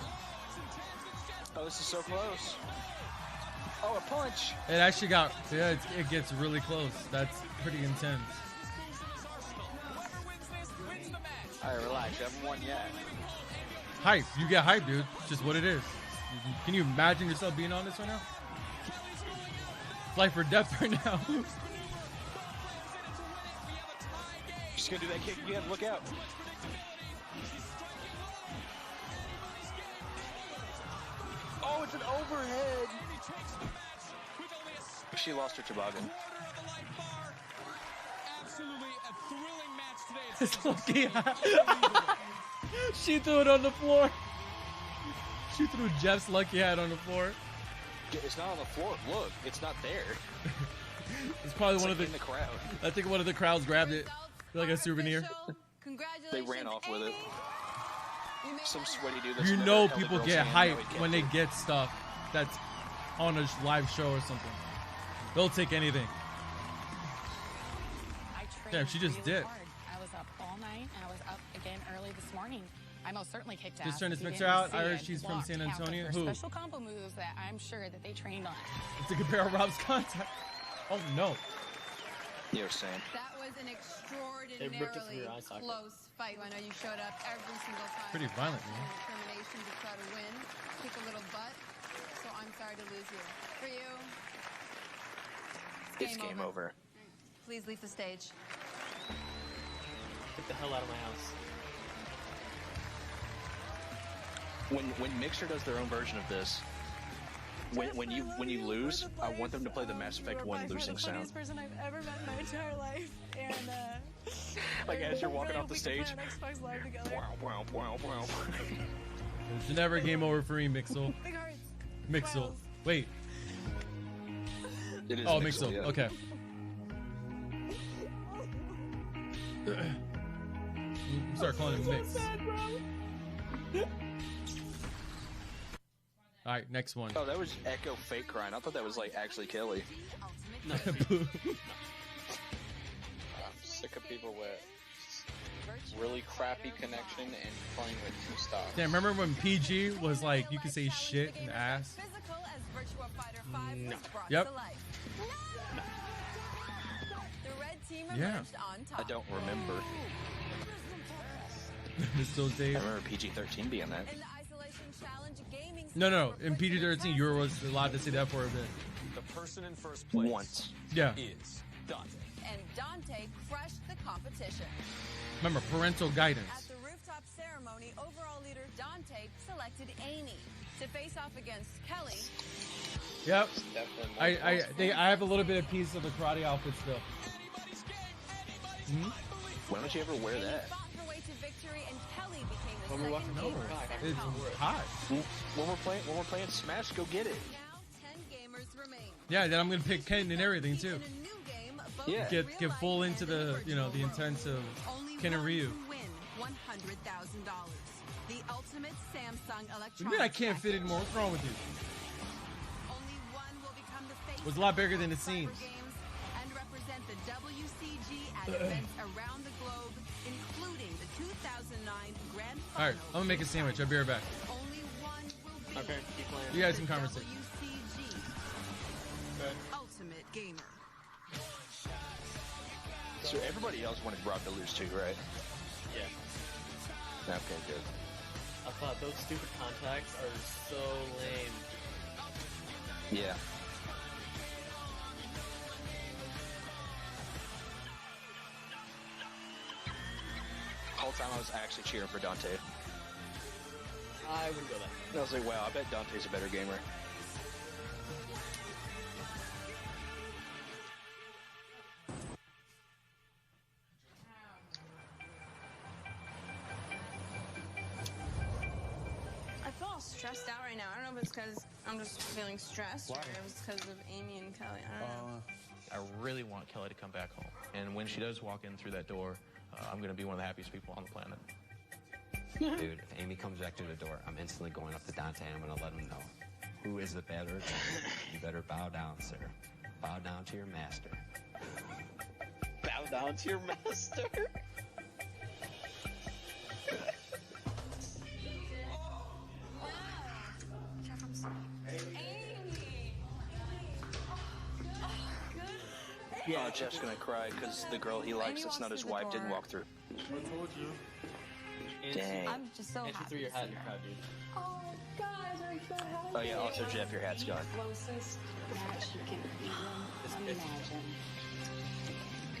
Oh, it's intense. It's Oh, this is so close. Oh, a punch. It actually got. Yeah, it gets really close. That's pretty intense. Alright, relax. You haven't won yet. Hype. You get hype, dude. It's just what it is. Can you imagine yourself being on this right now? It's life or death right now. She's gonna do that kick again. Look out. Oh, it's an overhead. she lost her toboggan. Absolutely a thrilling match today. It's lucky. She threw it on the floor. She threw Jeff's lucky hat on the floor. It's not on the floor. Look, it's not there. It's probably one of in the crowd. I think one of the crowds grabbed it like a souvenir. They ran off with it. Some sweaty dude. That's You never know held a people girl's get hand, now hyped he when they can't. get stuff that's on a live show or something. They'll take anything. I trained Damn, she just really did. hard. I was up all night, and I was up again early this morning. I most certainly kicked ass. Just turn this If you mixer didn't out. see I heard it, she's from blocked San out, but Antonio. there are Who? Special combo moves that I'm sure that they trained on. To compare Rob's contact. Oh no. You're saying. That was an They ripped it from extraordinarily your eye socket. close fight. I know you showed up every single time. Pretty violent, man. Determination to try to win. Kick a little butt. So I'm sorry to lose you. For you, It's game over. please leave the stage. Get the hell out of my house. When Mixer does their own version of this, when you lose, I want them to play the Mass Effect 1 losing sound. Funniest person I've ever met in my entire life, and Like as you're walking off the stage. Xbox Live together. Wow, wow, wow. It's never game over for me, Mixel. Big hearts. Mixel. Wait. It is Oh, Mixel, Mixel. yeah. Okay. Start calling him Mix. All right, next one. Oh, that was Echo fake crying. I thought that was like actually Kelly. No. I'm sick of people with really crappy connection and playing with two stocks. Damn, remember when PG was like, you could say shit and ass? Physical as Virtua Fighter 5 No. was brought Yep. to life. The red team Yeah. emerged on top. I don't remember. Miss those days. I remember PG-13 being that. In the isolation challenge, gaming No. In PG-13, you were allowed to say that for a bit. The person in first place Once. Yeah. is Dante. and Dante crushed the competition. Remember, parental At guidance. the rooftop ceremony, overall leader Dante selected Amy to face off against Kelly. Yep. I have a little bit of piece of the karate outfit still. Hmm? Why don't you ever wear that? Fought her way to victory, and Kelly became the When we're second walking gamer. It's hot. When we're playing Smash, go get it. Now 10 gamers remain. Yeah, then I'm gonna pick Ken and everything too. In a new game, both Yeah. in Get real full life into and in the virtual the world. intents of Only Ken and one Ryu. can win $100,000. The ultimate Samsung What electronics. do you mean I can't fit anymore? What's wrong with you? Only one will become the face It was a lot bigger than it of seems. cyber games and represent the WCG at events around the globe, including the 2009 Grand All right, Final. I'm gonna make a sandwich. I'll be right back. Only one will be Okay, keep playing. You guys can conversate. WCG Ultimate Gamer. So everybody else wanted Rob to lose too, right? Yeah. Okay, good. I thought those stupid contacts are so lame. Yeah. The whole time I was actually cheering for Dante. I wouldn't go that. I was like, wow, I bet Dante's a better gamer. I feel all stressed out right now. I don't know if it's because I'm just feeling stressed or if it's because of Amy and Kelly. I don't know. I really want Kelly to come back home. And when she does walk in through that door, I'm going to be one of the happiest people on the planet. Dude, if Amy comes back through the door, I'm instantly going up to Dante and I'm going to let him know who is the better. You better bow down, sir. Bow down to your master. Bow down to your master. Oh, Jeff's gonna cry because the girl he likes that's not his wife didn't walk through. I told you. Dang. I'm just so And she happy. threw your hat in your crowd, dude. Oh, guys, I'm so happy. Oh yeah, also Jeff, your hat's gone. Closest match you can even imagine.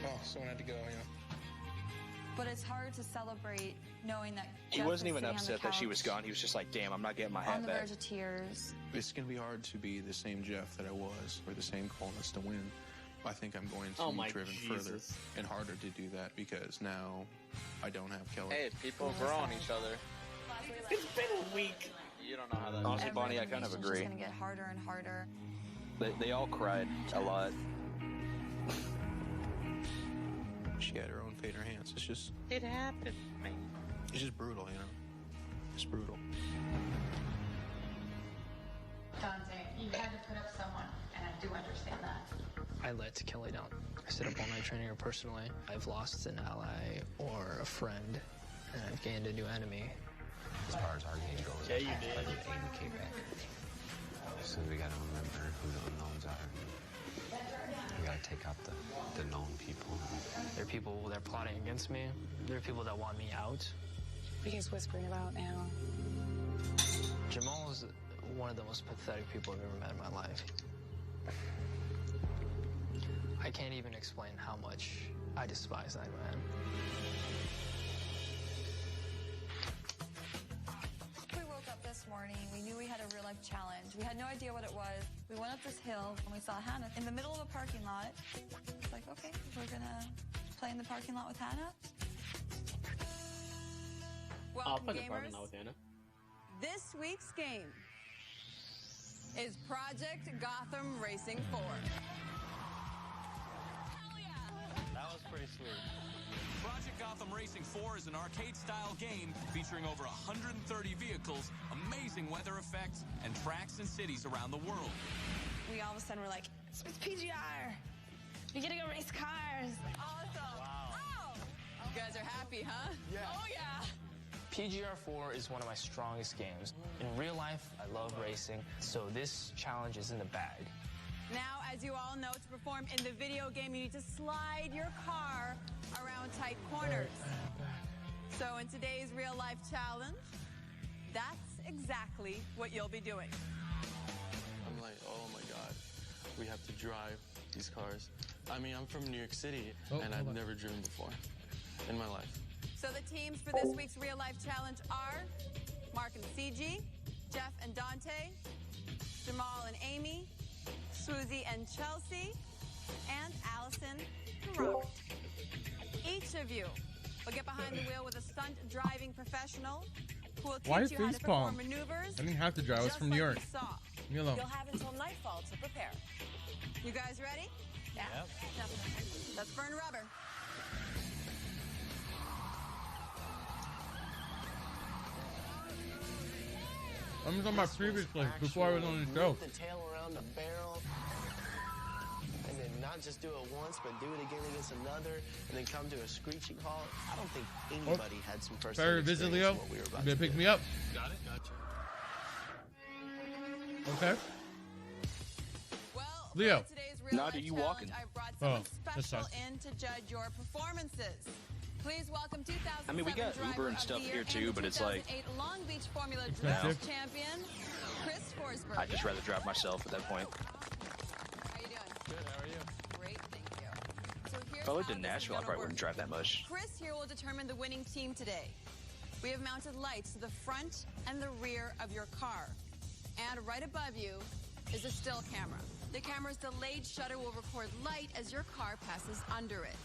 Oh, someone had to go, yeah. But it's hard to celebrate knowing that He Jeff wasn't is even sitting on the upset that she was couch gone. He was just like, damn, I'm not getting my on hat the back. verge of tears. It's going to be hard to be the same Jeff that I was, or the same coolness to win. I think I'm going to Oh be my driven Jesus. further and harder to do that because now I don't have Kelly. Hey, people grow on each other. It's been a week. You don't know how that. Honestly, Every Bonnie, I kind of information's agree. just gonna get harder and harder. They all cried a lot. She had her own fate in her hands. It's just, It happened, man. it's just brutal, you know? It's brutal. Dante, you had to put up someone, and I do understand that. I let Kelly down. I stayed up all night training her personally. I've lost an ally or a friend, and I've gained a new enemy. As far as our game goes, Yeah, you did. I did Amy came back. So we gotta remember who the unknowns are. We gotta take out the known people. There are people that are plotting against me. There are people that want me out. What are you guys whispering about now? Jamal is one of the most pathetic people I've ever met in my life. I can't even explain how much I despise that man. We woke up this morning, we knew we had a real life challenge. We had no idea what it was. We went up this hill and we saw Hannah in the middle of a parking lot. It's like, okay, we're gonna play in the parking lot with Hannah. I'll Welcome, play the parking gamers. lot with Anna. This week's game is Project Gotham Racing 4. That was pretty sweet. Project Gotham Racing 4 is an arcade-style game featuring over 130 vehicles, amazing weather effects, and tracks and cities around the world. We all of a sudden were like, it's PGR. You get to go race cars. Awesome. Wow. Oh. You guys are happy, huh? Yeah. Oh, yeah. PGR4 is one of my strongest games. In real life, I love racing, so this challenge is in the bag. Now, as you all know, to perform in the video game, you need to slide your car around tight corners. So in today's real life challenge, that's exactly what you'll be doing. I'm like, oh my god, we have to drive these cars. I mean, I'm from New York City, and I've never driven before in my life. So the teams for this week's real life challenge are Mark and CG, Jeff and Dante, Jamal and Amy, Swoozie and Chelsea, and Allison and Robert. Each of you will get behind the wheel with a stunt driving professional who will Why teach you how to perform facepalm? maneuvers. I didn't have to drive. I was just from like New York. you saw. Leave me alone. You'll have until nightfall to prepare. You guys ready? Yeah. Yep. Let's burn rubber. I'm just on my previous place before I was on the show. Move the tail around the barrel. And then not just do it once, but do it again against another, and then come to a screeching halt. I don't think anybody had some first Sorry, visit Leo. what we were about You to pick do. me up. Got it? Gotcha. Okay. Well, Leo. for today's real Nah, life dude, you challenge, walking. I brought Oh, someone that special sucks. in to judge your performances. Please welcome 2007 I mean, we got Driver Uber and of stuff the here Year too, and but it's like, 2008 Long Beach Formula Expensive. Drift champion, Chris Forsberg. I'd just rather drive myself at that point. How you doing? Good, how are you? Great, thank you. So here's If I lived how in this is Nashville, I gonna probably work. wouldn't drive that much. Chris here will determine the winning team today. We have mounted lights to the front and the rear of your car. And right above you is a still camera. The camera's delayed shutter will record light as your car passes under it.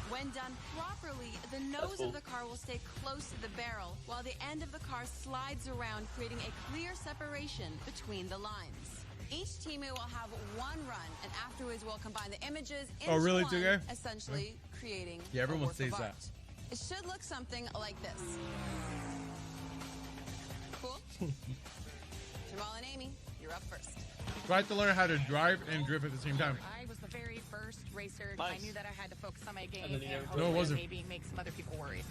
When done properly, the nose cool. of the car will stay close to the barrel, while the end of the car slides around, creating a clear separation between the lines. Each teammate will have one run, and afterwards we'll combine the images into Oh, really, one, 2K? essentially creating Yeah, everyone a work says of that. art. It should look something like this. Cool? Jamal and Amy, you're up first. So I had to learn how to drive and drift at the same time. I was the very first racer. Nice. I knew that I had to focus on my game And then you and never- hopefully No, it wasn't. maybe make some other people worried.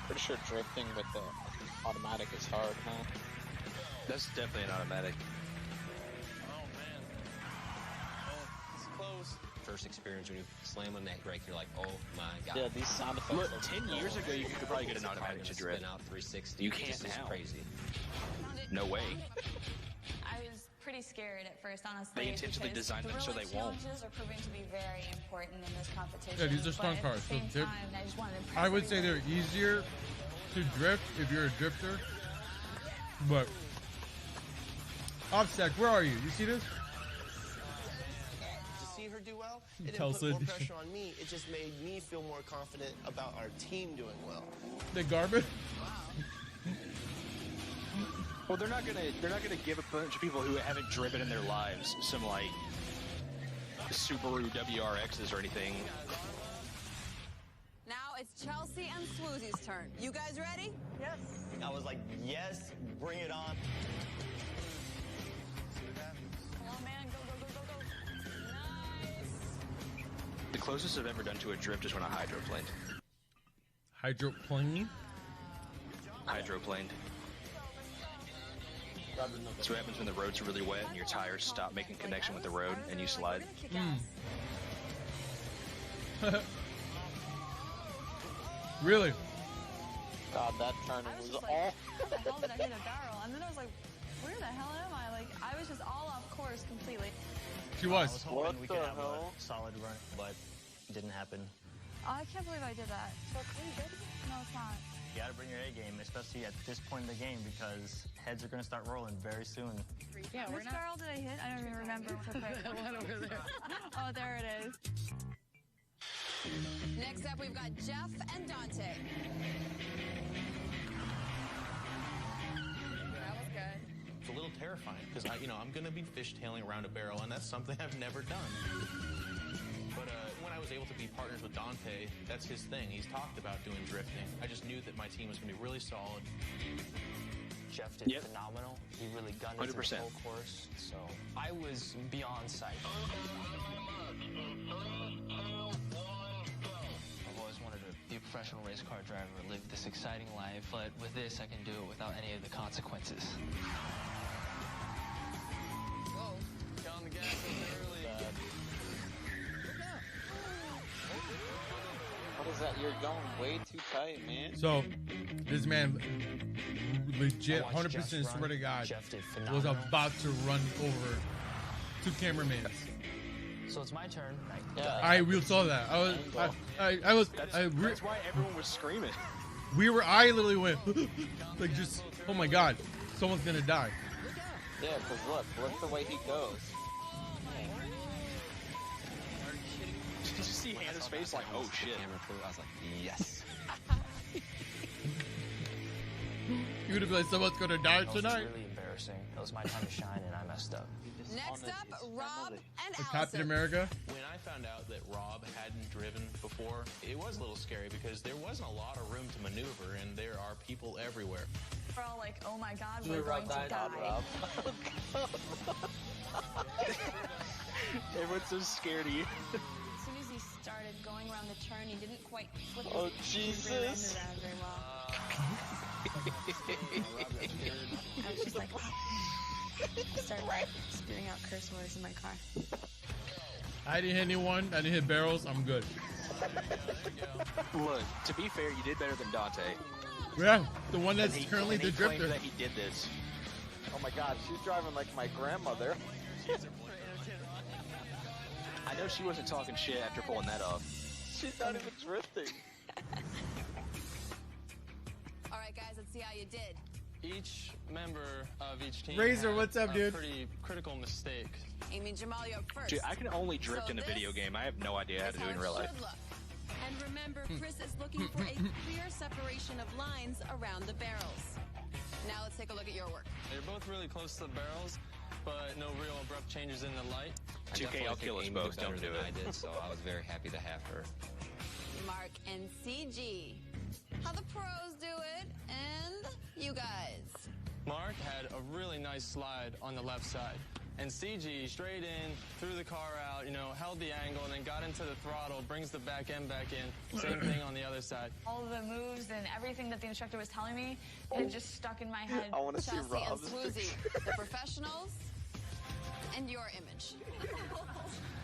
Pretty sure drifting with the automatic is hard, huh? That's definitely an automatic. Oh, man. Oh, it's close. First experience when you slam on that brake, you're like, oh my god. Yeah, these sound effects. Look, are 10 years ago, you could probably get an automatic to drift. Spin out 360. You It's can't just now. crazy. No way. I was pretty scared at first, honestly. They intentionally because designed them so they thrilling won't. challenges are proving to be very important in this competition. Yeah, these are strong but cars. At the same So time, I just wanted to impress I would say everyone. they're easier to drift if you're a drifter. But Offsec, where are you? You see this? To see her do well, it Tell didn't put more Sid. pressure on me. It just made me feel more confident about our team doing well. The garbage. Well, they're not gonna give a bunch of people who haven't driven in their lives some like Subaru WRXs or anything. Now it's Chelsea and Swoozy's turn. You guys ready? Yes. I was like, yes, bring it on. Come on, man, go, go, go, go, go. Nice. The closest I've ever done to a drift is when I hydroplaned. Hydroplane? Hydroplaned. That's what happens when the roads are really wet and your tires stop making connection with the road and you slide. Really? God, that turn was all. How the hell did I hit a barrel? And then I was like, where the hell am I? Like, I was just all off course completely. She I was. was hoping we could have a solid run, but it didn't happen. Oh, I can't believe I did that. So clean, baby. No, it's not. You gotta bring your A game, especially at this point in the game, because heads are gonna start rolling very soon. Yeah, which barrel did I hit? I don't even remember. That one over there. Oh, there it is. Next up, we've got Jeff and Dante. That was good. It's a little terrifying because I'm going to be fishtailing around a barrel, and that's something I've never done. But when I was able to be partners with Dante, that's his thing. He's talked about doing drifting. I just knew that my team was going to be really solid. Jeff did phenomenal. He really gunned it 100%. the whole course. So I was beyond psyched. I've always wanted to be a professional race car driver, live this exciting life, but with this I can do it without any of the consequences. Whoa. Got on the gas early. What is that? You're going way too tight, man. So, this man, legit, I watched 100% Jeff swear run. to God, Jeff did was phenomenal. about to run over two cameramans. So it's my turn. We saw that. That's why everyone was screaming. I literally went, like just, oh my God, someone's gonna die. Yeah, because look the way he goes. Did you see Hannah's face like, oh shit? Camera crew, I was like, yes. You would have been like, someone's gonna die That was tonight. really embarrassing. It was my time to shine, and I messed up. Next up, Rob and Like Allison. Captain America. When I found out that Rob hadn't driven before, it was a little scary because there wasn't a lot of room to maneuver, and there are people everywhere. We're all like, oh my God, Really, we're going Rob to died? die. Everyone's so scared of you. As soon as he started going around the turn, he didn't quite flip Oh, his Jesus. rear end around very well. I was just like, I started like spewing out curse words in my car. I didn't hit anyone. I didn't hit barrels. I'm good. Look, to be fair, you did better than Dante. Yeah, the one that's And he- currently and he the claimed drifter. that he did this. Oh my God, she's driving like my grandmother. I know she wasn't talking shit after pulling that off. She's not even drifting. All right, guys, let's see how you did. Each member of each team Razor, had what's up, a dude? pretty critical mistake. Amy and Jamal, you're first. Dude, I can only drift So in a this video game. I have no idea how to do it in real life. should look. And remember, Chris is looking for a clear separation of lines around the barrels. Now let's take a look at your work. They're both really close to the barrels, but no real abrupt changes in the light. 2K, I'll kill us both. Don't do it. I did, so I was very happy to have her. Mark and CG. How the pros do it, and you guys. Mark had a really nice slide on the left side. And CG straight in, threw the car out, held the angle, and then got into the throttle, brings the back end back in. Same thing on the other side. All of the moves and everything that the instructor was telling me, it just stuck in my head. I want to see Chelsea and Rob's Swoozy, picture. the professionals, and your image.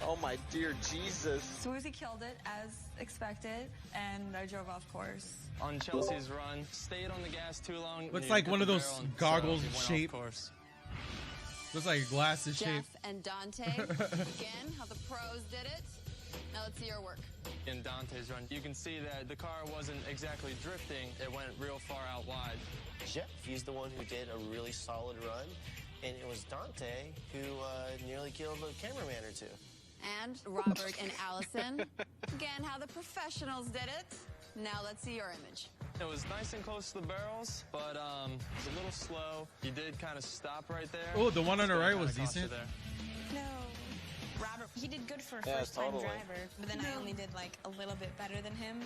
Oh my dear Jesus. Swoozy killed it as expected, and I drove off course. On Chelsea's run, stayed on the gas too long. Looks he like hit one the of those barrel, and goggles so he went off shape. course. Looks like a glass is Jeff shaped. and Dante. Again, how the pros did it. Now let's see your work. In Dante's run, you can see that the car wasn't exactly drifting. It went real far out wide. Jeff, he's the one who did a really solid run, and it was Dante who nearly killed a cameraman or two. And Robert and Allison. Again, how the professionals did it. Now let's see your image. It was nice and close to the barrels, but it was a little slow. He did kind of stop right there. Oh, the one on the right was decent. No. Robert, he did good for a Yeah, first-time totally. driver, but then I only did like a little bit better than him.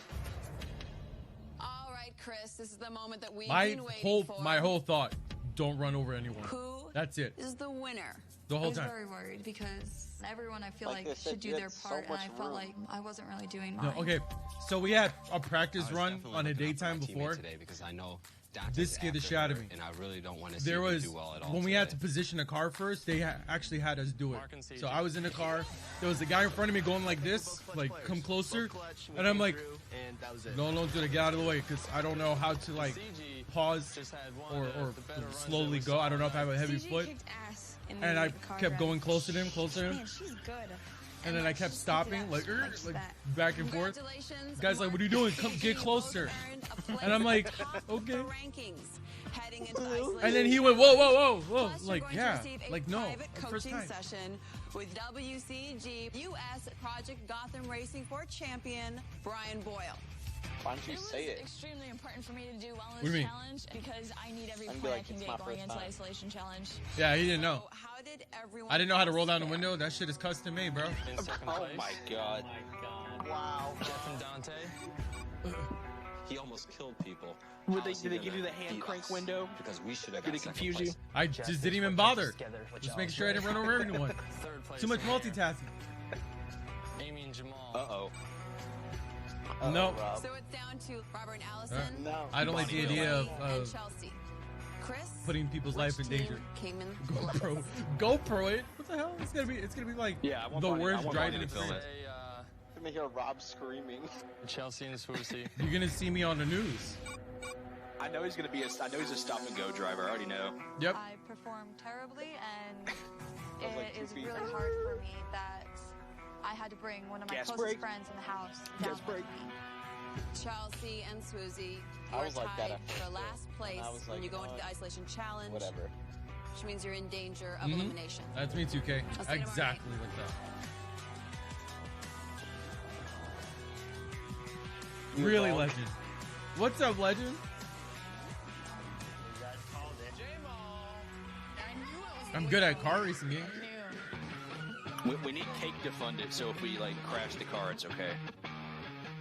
All right, Chris, this is the moment that we've My been waiting for. whole thought: don't run over anyone. Who That's it. is the winner? The whole I was time. very worried because everyone I feel Like like they said, should do you had their so part, and much I felt room. like I wasn't really doing No, mine. okay. So we had a I practice was run definitely on a looking out for daytime my teammate before. today because I know Dante's This scared the after shit out of her, me. and I really don't want to see There her was do well at all when we today. had to position a car first. They actually had us do it. Mark and CG. So I was in the car. There was a guy in front of me going like this, like come closer, and I'm like, And that was it. no, get out of the way because I don't know how to like CG pause just had one or of the better runs slowly that go. we I don't know if I have a heavy CG foot, kicked ass in and the I car kept run. going closer to him, Man, she's good. and then I kept stopping like back and forth. Congratulations, Guy's like, what are you doing? Come get closer. And I'm like, okay. rankings heading into isolation. And then he went, whoa, Plus, you're like going to yeah, receive a like no, private first coaching time. session with WCG US Project Gotham Racing Ford champion Brian Boyle. Why don't you It was say it? extremely important for me to do well What in do you this mean? challenge because I need every I'd be point like, I can it's get my going first into the time. isolation challenge. Yeah, he didn't know. How did everyone I didn't know how to roll down the else window. That shit is custom made, bro. In second Oh place. my god. Wow. Jeff and Dante. He almost killed people. Did How is he they give you the gonna hand beat crank us? window? Because we should have Did got it second confuse place. you? I just didn't even bother. Together, which Just I making was sure I didn't run over anyone. Third place Too much in here. multitasking. Amy and Jamal. Uh-oh. No, Rob. So it's down to Robert and Allison No. I don't like the idea and of Chelsea. Chris, putting people's life in which team danger. came in GoPro, GoPro it. What the hell? It's gonna be like Yeah, I want the Bonnie- I worst want driving Bonnie to film experience. Say, I'm gonna hear Rob screaming. Chelsea and Swoosie. You're gonna see me on the news. I know he's gonna be I know he's a stop and go driver. I already know. Yep. I performed terribly, and was like it 2 is feet. really hard for me that I had to bring one of my Gas closest brake. friends in the house down Gas with brake. me. Chelsea and Swoosie. I You're was like that tied at first, for last too. place And I was when like, you go you know into the what? isolation challenge, Whatever. which means you're in danger of Mhm. elimination. That's me 2K. I'll see you tomorrow Exactly like that. Really, dog. Legend. What's up, Legend? I'm good at car racing games. We need cake to fund it, so if we like crash the car, it's okay.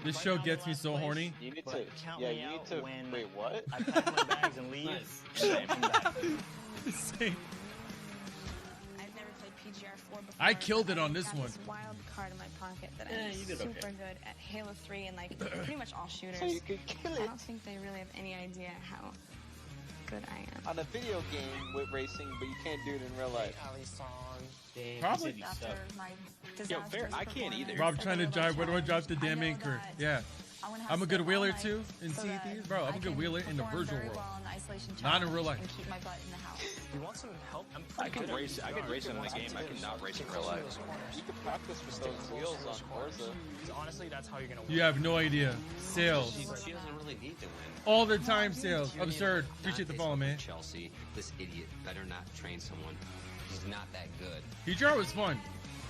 This show gets me so horny. You need But to. count Yeah, me you need out to. when Wait, what? I pack my bags and leave. And I come back. Same. I've never played PGR4 before. I killed it but on I this got one. This wild card in my pocket that Yeah, I'm you did super okay. good at Halo 3 and like pretty much all shooters. So you could kill I it. don't think they really have any idea how good I am. On a video game with racing, but you can't do it in real life. Probably. After my Yo, disastrous fair. I can't performance either. Rob at trying to the drive. Where do I drop the I damn know anchor? that Yeah. I wanna have I'm a good stuff wheeler all night too in so Sea that Thieves, bro. I'm I a good can wheeler in the perform virtual very world. well in the isolation Not in real challenge life. and keep my butt in the house. You want some help? I'm I can race. I can race in the game. I cannot race in real life. You can practice with those wheels on Forza. Honestly, that's how you're gonna win. You have no idea. Sales. She doesn't really need to win. All the time sales. Absurd. Appreciate the follow, man. Chelsea, this idiot better not train someone. He's not that good. PGR was fun.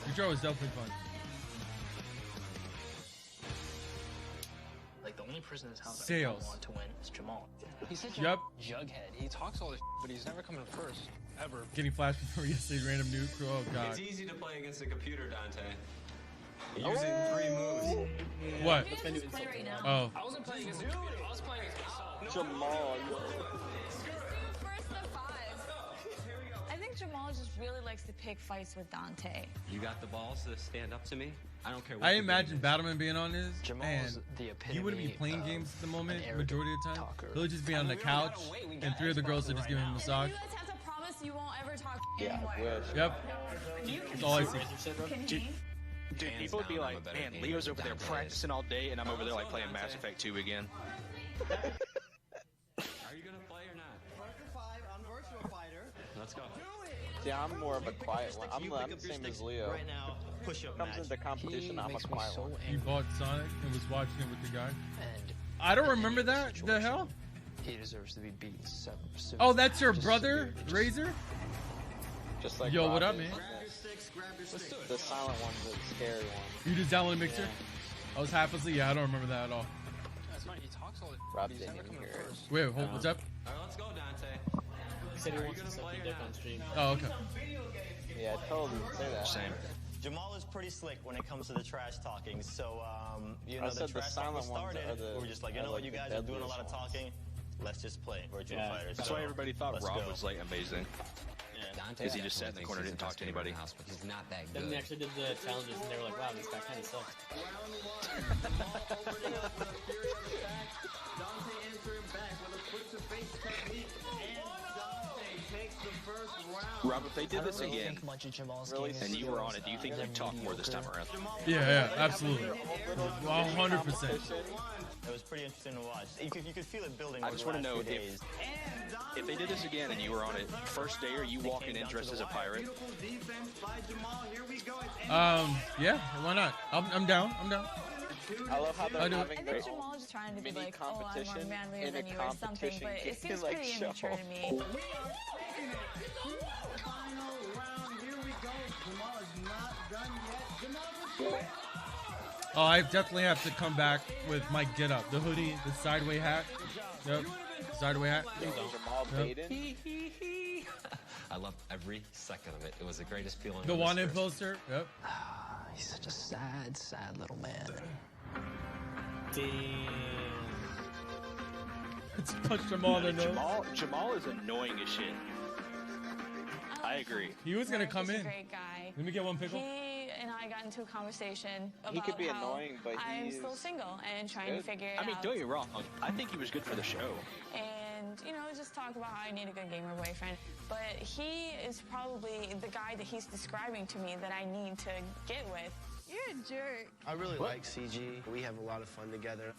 PGR was definitely fun. Like the only person in this house Sales. I want to win is Jamal. He's such Yep. a jughead. He talks all this, but he's never coming first ever. Getting flashed before yesterday's random nuke. Oh god. It's easy to play against a computer, Dante. Using 3 moves. What? Just play right now. Oh. I wasn't playing against a computer. I was playing against myself. Jamal, yo. First of 5. I think Jamal just really likes to pick fights with Dante. You got the balls to stand up to me? I don't care what I the game imagine is. Battleman being on this, Jamal's and the he wouldn't be epitome playing of games at the moment, an arrogant majority of the time. talker. He'll just be on the couch, and 3 of the girls are just giving him a massage. You guys have to promise you won't ever talk Yeah, anymore. I wish. Yep. That's all I see. Can Dude, he? dude, Hands people would be down, I'm like, a better man, gamer Leo's than over there Dante. practicing all day, and I'm over there like playing Mass Effect 2 again. Are you gonna play or not? Virtual 5 on Virtual Fighter. Let's go. See, I'm more of a quiet one. I'm the same as Leo. Right now, push up Comes into competition, I'm a quiet one. He bought Sonic and was watching it with the guy. I don't remember that. The hell? He deserves to be beaten so Oh, that's your brother, Razor? Just like Yo, what up, Rob man? is. The silent one's the scary one. You just downloaded Mixer? I was half asleep. Yeah, I don't remember that at all. That's funny. He talks all the Rob he's didn't never even coming hear it. first. Wait, hold, what's up? Alright, let's go, Dante. He said he wants to suck your dick on stream. Oh, okay. Yeah, I told you to say that. Same. Jamal is pretty slick when it comes to the trash talking. So, you I know, said the the trash talking silent ones started. are the- We were just like, you are know like what, you the guys are doing a deadliest lot of ones. talking. Let's just play Virtual Fighter. That's So, why everybody thought let's Rob go. was like amazing. Because he just sat in the corner and didn't talk to anybody. He's not that Then good. they actually did the challenges and they were like, wow, this guy kind of sucks. Rob, if they did this again, Much of Jamal's really, game and is you were on it, do you think you'd talk more this time around? Yeah, absolutely. 100%. It was pretty interesting to watch. You could feel it building. I over just the want to last know few days. if they did this again and you were on it, first day, are you walking in dressed as a pirate? Yeah, why not? I'm down. I'm down. I love how they're I do. having I their think Jamal is trying to be mini like, oh, I'm more competition manlier in a than you or something, competition but it seems like pretty show. immature to me. Oh, I definitely have to come back with my get up. The hoodie, the sideway hat. Yep. Sideway hat. Jamal Yep. Baden. I loved every second of it. It was the greatest feeling. The of this wanted first- poster. Yep. He's such a sad, sad little man. Damn. It's punched them all in the nose. Jamal is annoying as shit. I agree. He was gonna come He's a in. great guy. Let me get one pickle. He and I got into a conversation about He could be how annoying, but I'm he's still single and trying to good. figure it I mean, out. don't get me wrong. I think he was good for the show. And, you know, just talk about how I need a good gamer boyfriend. But he is probably the guy that he's describing to me that I need to get with. You're a jerk. I really like CG. We have a lot of fun together.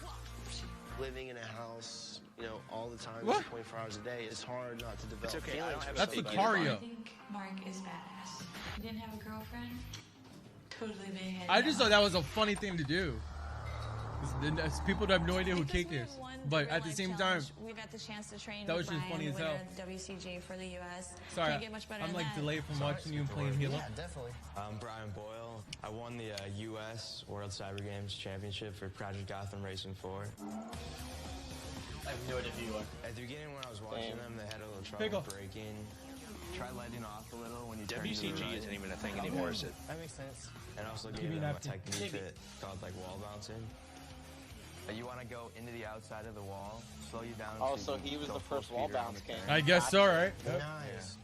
Living in a house, you know, all the time, What? 24 hours a day, it's hard not to develop It's okay, I feelings don't for have a That's somebody. Lucario. I think Mark is badass. He didn't have a girlfriend. Totally big head. I just thought that was a funny thing to do. 'Cause people have no idea who Cake is. But at the same time, we got the chance to train that with was just Brian, funny as the winner hell. of the WCG for the US. sorry, Can't get much better I'm than like that. delayed from watching you playing Halo. Yeah, definitely. I'm Brian Boyle. I won the U.S. World Cyber Games Championship for Project Gotham Racing 4. I have no idea who you are. At the beginning when I was watching them, they had a little trouble Pickle. braking. Try letting off a little when you turn to the WCG right. isn't even a thing anymore, is it? That makes sense. And also Give gave me them a napkin. technique that called like wall bouncing. You want to go into the outside of the wall, slow you down. Oh, you so can he was go the full first wall speed around bounce the king. turn. I guess so, right? Yep. Nice.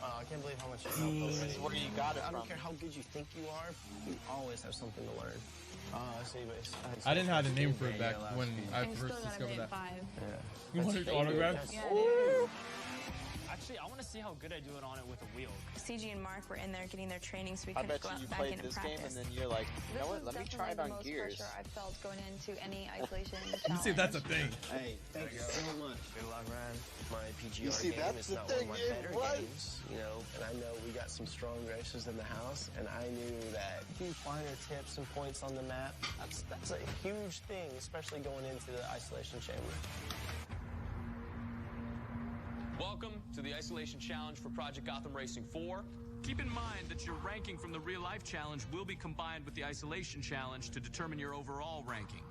I can't believe how much you know. This is where you got it I don't from. care how good you think you are, you always have something to learn. I see, but I didn't have a name for it back when I And you still first gotta discovered make that. 5. You want his autograph? Yeah, dude. Actually, I want to see how good I do it on it with a wheel. CG and Mark were in there getting their training so we I could bet go you out you back played in and this game practice. and then you're like, you know This what? was Let me try it definitely on the most gears. pressure I've felt going into any isolation Let me see if that's a thing. Hey, thank you so much. Good luck, man. My PGR You see, game that's is the not thing, one of yeah, my better what? games, you know, and I know we got some strong racers in the house, and I knew that a few finer tips and points on the map, that's a huge thing, especially going into the isolation chamber. Welcome to the Isolation Challenge for Project Gotham Racing 4. Keep in mind that your ranking from the Real Life Challenge will be combined with the Isolation Challenge to determine your overall ranking.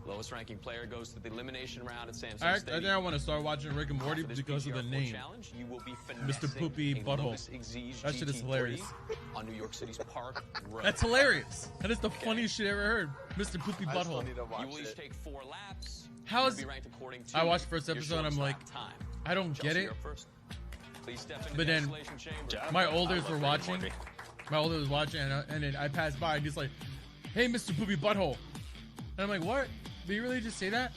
Lowest ranking player goes to the elimination round at Samsung I Stadium. think I want to start watching Rick and Morty For this because of the PGR4 name. challenge, you will be Mr. finessing Poopy a Butthole. Lotus Exige That shit is GT3 hilarious. on New York City's Park Road. That's hilarious. That is the funniest shit I ever heard. Mr. Poopy I still Butthole. need to watch You will each it. take 4 laps. How You'll is- be ranked according to I watched the first your episode and I'm short like, stop time. I don't get Chelsea, it. you're up first. Please step into But the then isolation chamber. my olders were watching. My older was watching, and then I passed by and he's like, "Hey, Mr. Poopy Butthole," and I'm like, "What? Did you really just say that?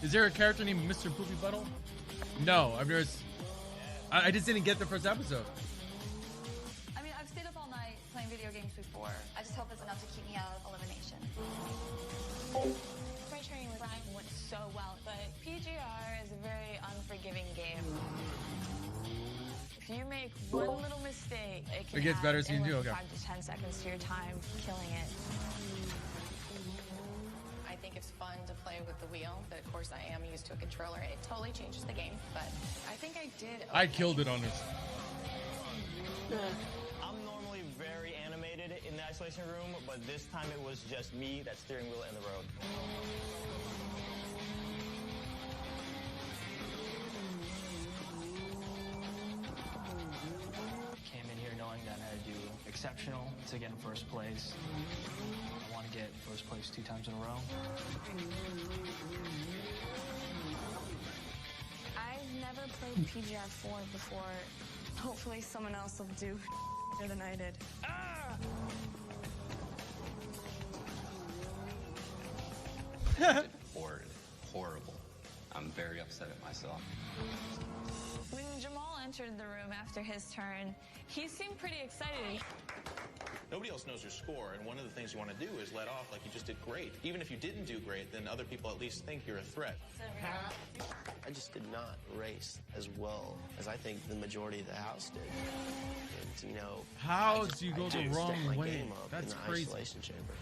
Is there a character named Mr. Poopy Butthole?" No, I've never. I just didn't get the first episode. I mean, I've stayed up all night playing video games before. I just hope it's enough to keep me out of elimination. My training with Brian went so well, but PGR is a very unforgiving game. If you make one little mistake, it can It gets add better season anywhere 2? from Okay. 5 to 10 seconds to your time, killing it. I think it's fun to play with the wheel, but of course I am used to a controller. It totally changes the game, but I think I did. I killed it on this. I'm normally very animated in the isolation room, but this time it was just me, that steering wheel, and the road. Came in here knowing that I had to do exceptional to get in first place. I want to get first place 2 times in a row. I've never played PGR4 before. Hopefully someone else will do better than I did. Horrible. I'm very upset at myself. When Jamal entered the room after his turn, he seemed pretty excited. Nobody else knows your score, and one of the things you want to do is let off like you just did great. Even if you didn't do great, then other people at least think you're a threat. I just did not race as well as I think the majority of the house did. And, you know, How I just- do you I go the just wrong stepped my way? game up That's in the crazy. Isolation chamber.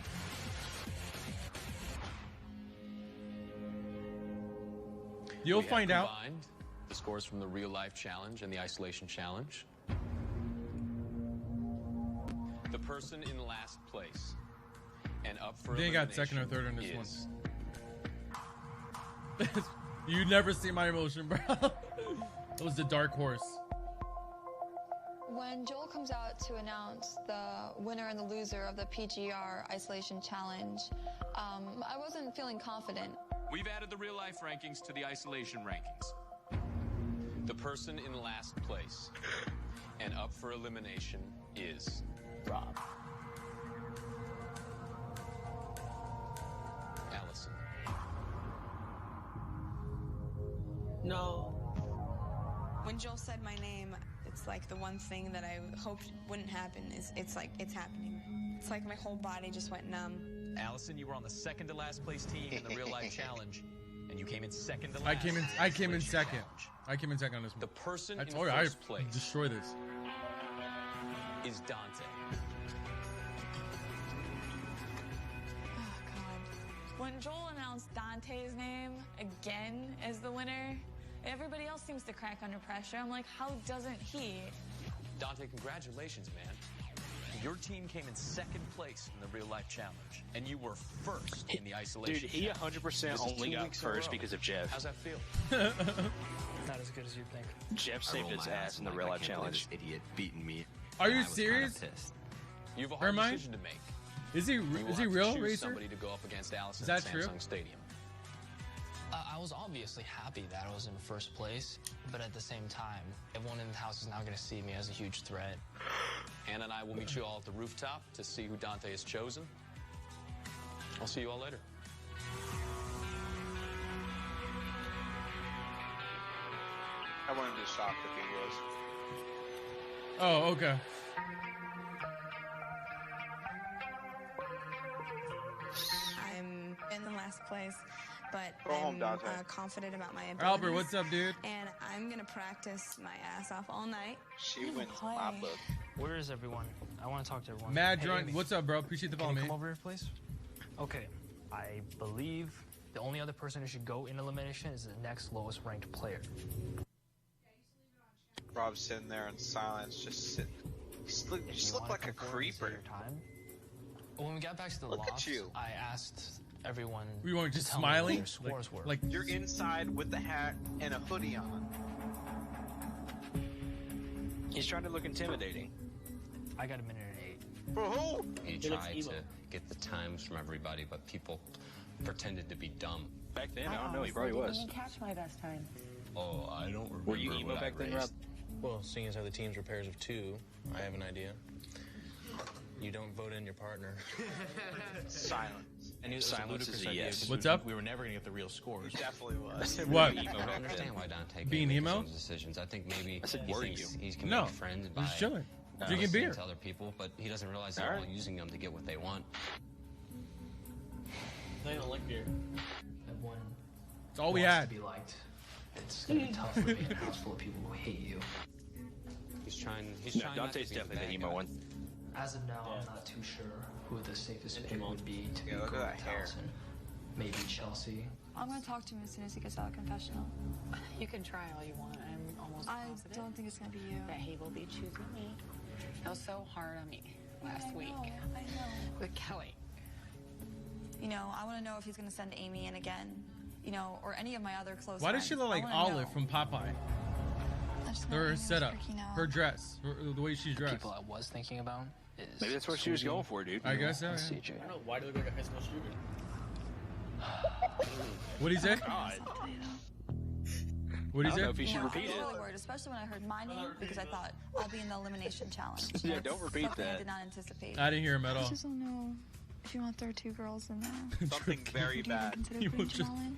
You'll We have find out. combined the scores from the real life challenge and the isolation challenge. The person in last place and up for They got second or third in elimination this is one. You never see my emotion, bro. It was the dark horse. When Joel comes out to announce the winner and the loser of the PGR Isolation Challenge, I wasn't feeling confident. We've added the real life rankings to the isolation rankings. The person in last place and up for elimination is Rob. Allison. No. When Joel said my name, it's like the one thing that I hoped wouldn't happen is it's happening. It's like my whole body just went numb. Allison, you were on the second to last place team in the real life challenge, and you came in second to last. I came in second. I came in second on this one. The person I in told you first I place destroy this. is Dante. When Joel announced Dante's name again as the winner, everybody else seems to crack under pressure. I'm like, how doesn't he? Dante, congratulations, man. Your team came in second place in the real life challenge, and you were first in the isolation. Dude, he challenge. 100% This is only 2 got weeks in a first row. because of Jeff. How's that feel? Not as good as you think. Jeff I saved rolled his my ass eyes in the like, real I life can't believe challenge. this idiot beating me. Are you And I was kinda serious? pissed. You have a hard Hermione? decision to make. Is he You will is he have to real, choose Racer? somebody to go up against Allison Is that at true? Samsung Stadium. I was obviously happy that I was in first place, but at the same time, everyone in the house is now going to see me as a huge threat. Anna and I will meet you all at the rooftop to see who Dante has chosen. I'll see you all later. I wouldn't be shocked if he was. Oh, okay. I'm in the last place, but Go home, I'm Dante. confident about my abilities. Albert, what's up, dude? And I'm gonna practice my ass off all night. She wins my book. Where is everyone? I want to talk to everyone. Mad Hey, drunk. Amy, What's up, bro? Appreciate the can follow, you man. come over here, please? Okay. I believe the only other person who should go in elimination is the next lowest ranked player. Rob's sitting there in silence, just sitting. You just look like a creeper. When we got back to the Look at loft, you. I asked everyone. We weren't to just tell me what smiling? their scores were. Like You're inside with the hat and a hoodie on. He's trying to look intimidating. I got a minute and 8. For who? He tried to get the times from everybody, but people pretended to be dumb. Back then, I don't know. He probably was. Didn't catch my best time. Oh, I don't remember. Were you emo what I back then, Rob? raced. Well, seeing as how the teams were pairs of 2, I have an idea. You don't vote in your partner. Silence. And it was Silence ludicrous is a idea, yes. 'cause What's we, up? We were never going to get the real scores. He definitely was. What? I don't understand why Dante Being can't make emo? his own decisions. I think maybe I said, he were thinks you? he's can No, make friends we're by just chilling. Drinking listening beer. to other people, but he doesn't realize they're all using them to get what they want. I don't like beer. Everyone It's all we wants had. to be liked. It's gonna be tough for me in a house full of people who hate you. He's trying. No, Dante's definitely the emo one. As of now, I'm not too sure who the safest pick would be to Yeah, look at that hair. Allison. Maybe Chelsea. I'm gonna talk to him as soon as he gets out of confessional. You can try all you want. I'm almost I positive don't think it's gonna be you. that he will be choosing me. That was so hard on me last week I know. with Kelly. You know, I want to know if he's gonna send Amy in again. You know, or any of my other close Why friends. does she look I like wanna Olive know. from Popeye? I just know Her Amy was setup, freaking out. her dress, the way she's dressed. People I was thinking about is Maybe that's what she was going for, dude. I guess so. and Yeah. CJ. I don't know. Why do they look like a high school shooter? What do you say? God. What do you I don't say? know if you should I repeat was it. really worried, especially when I heard my name, because I thought I'll be in the elimination challenge. Yeah, That's don't repeat something I that. did not anticipate. I didn't hear him at I all. just don't know if you want to throw 2 girls in there. Something very Do you even bad. consider You putting will just- Jamal in?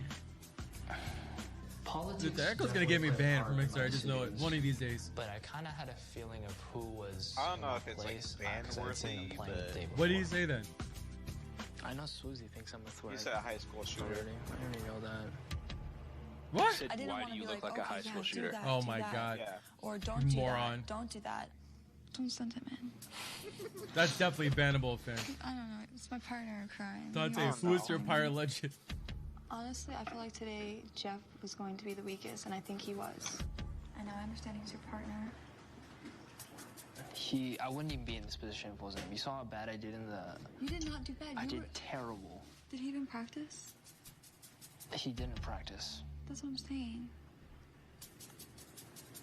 Politics Dude, the Echo's gonna get me definitely banned played from a Mixer. part I in just my know it. decisions. One of these days. But I kind of had a feeling of who was. I don't know in if it's like place, ban 'cause I'd worthy, seen them playing the but- day What do you before. say then? I know Susie thinks I'm a threat. You said a high school shooter. I already know that. What? Said, I didn't why want do to you be look like, like a okay, high school yeah, shooter? Do that, Oh do my that. god. Yeah. Or don't do Moron. that. Don't do that. Don't send him in. That's definitely bannable offense. I don't know. It's my partner in crime. Dante, You who is also your know. pirate legend? Honestly, I feel like today Jeff was going to be the weakest, and I think he was. I know. I understand he's your partner. I wouldn't even be in this position if it wasn't him. You saw how bad I did in the. You did not do bad. I You did were- terrible. Did he even practice? He didn't practice. That's what I'm saying.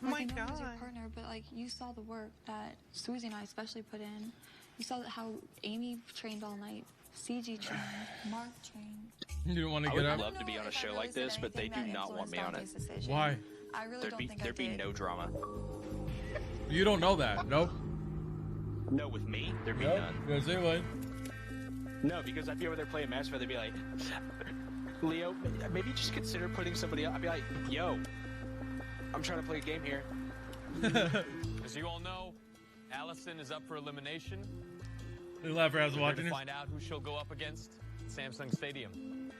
Oh my I know he was your God. partner, but like you saw the work that Susie and I especially put in. You saw how Amy trained all night. CG trained. Mark trained. You didn't want to I get would up? love to be on a show like this, but they do not want me on it. Why? I really don't think There'd be no drama. You don't know that. Nope. No, with me, there'd be Nope. none. Yes, it would. No, because I'd be over there playing Match Fair. They'd be like, Leo, maybe just consider putting somebody else. I'd be like, yo, I'm trying to play a game here. As you all know, Allison is up for elimination. Whoever has We're watching here to this. find out who she'll go up against at Samsung Stadium.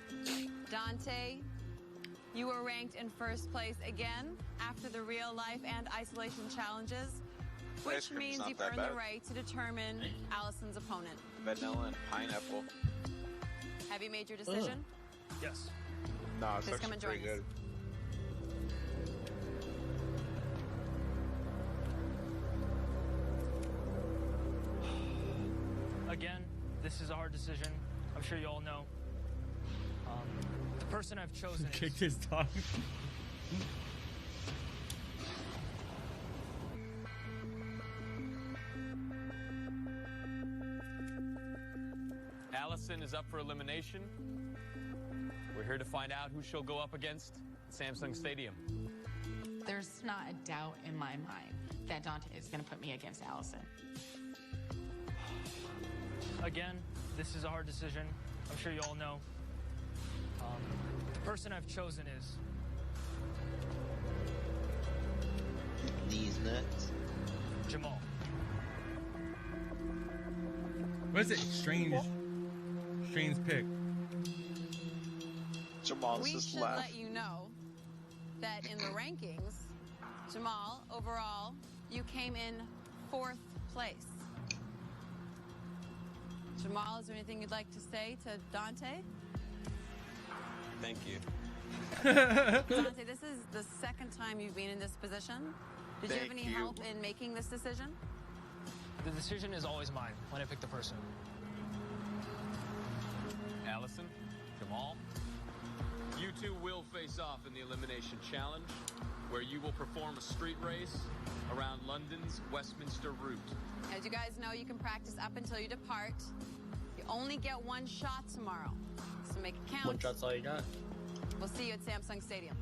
Dante, you were ranked in first place again after the real life and isolation challenges, Ice which cream's means not you've that earned bad. the right to determine Allison's opponent. Vanilla and pineapple. Have you made your decision? Yes. No, it's Please come actually and join pretty us. good. Again, this is a hard decision. I'm sure you all know. The person I've chosen is Kicked his dog. Allison is up for elimination. We're here to find out who she'll go up against at Samsung Stadium. There's not a doubt in my mind that Dante is going to put me against Allison. Again, this is a hard decision. I'm sure you all know. The person I've chosen is These nuts. Jamal. What is it? Strange pick. Jamal's We just should laugh. let you know that in the rankings, Jamal, overall, you came in 4th place. Jamal, is there anything you'd like to say to Dante? Thank you. Dante, this is the second time you've been in this position. Did you have Thank any you. help in making this decision? The decision is always mine when I pick the person. Allison, Jamal, you two will face off in the Elimination Challenge, where you will perform a street race around London's Westminster route. As you guys know, you can practice up until you depart. You only get one shot tomorrow, so make it count. One shot's all you got. We'll see you at Samsung Stadium.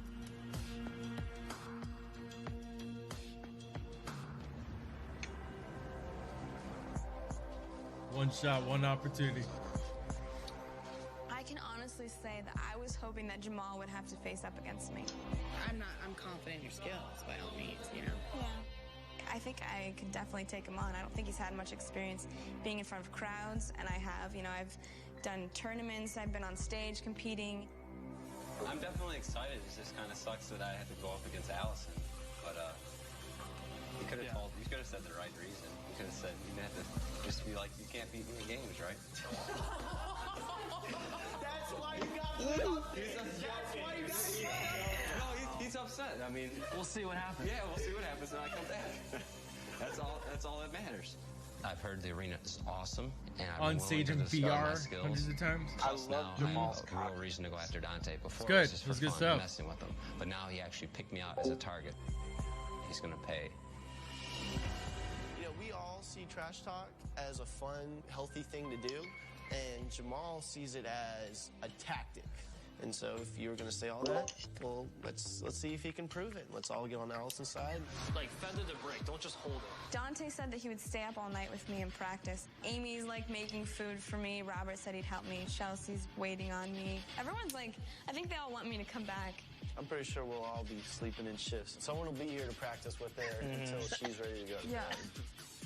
One shot, one opportunity. I can honestly say that I was hoping that Jamal would have to face up against me. I'm confident in your skills, by all means, you know. Yeah. I think I could definitely take him on. I don't think he's had much experience being in front of crowds, and I have. You know, I've done tournaments, I've been on stage competing. I'm definitely excited. It just kind of sucks that I had to go up against Allison. But, You could have told. You could have said the right reason. You could have said you had to just be like, you can't beat me in games, right? That's why you got beat up. That's why you got beat up. No, he's upset. I mean, We'll see what happens. yeah, we'll see what happens when I come back. That's all that matters. I've heard the arena is awesome, and I'm On stage in VR hundreds of times. I love Jamal's real reason to go after Dante. Before good. it was just for That's good fun, stuff. messing with him. But now he actually picked me out as a target. He's gonna pay. You know, we all see trash talk as a fun, healthy thing to do, and Jamal sees it as a tactic. And so if you were going to say all that, well, let's see if he can prove it. Let's all get on Allison's side. Like, feather the brick. Don't just hold it. Dante said that he would stay up all night with me and practice. Amy's like making food for me. Robert said he'd help me. Chelsea's waiting on me. Everyone's like, I think they all want me to come back. I'm pretty sure we'll all be sleeping in shifts. Someone will be here to practice with her until she's ready to go. Yeah.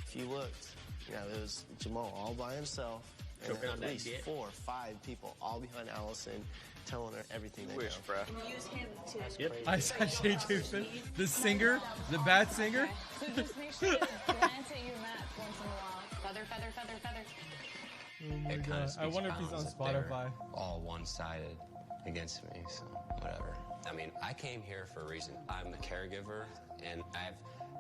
If you looked, you know, it was Jamal all by himself, and Choking on at that least dick. 4 or 5 people all behind Allison, telling her everything they know. Use him too. Yep. I saw JJ Smith, the singer, the bad singer. So just make sure you glance at your map once in a while. Feather, feather, feather, feather. Oh my It kinda god! I speaks wonder if he's on volumes that they're Spotify. all one-sided against me, so whatever. I mean, I came here for a reason. I'm a caregiver, and I have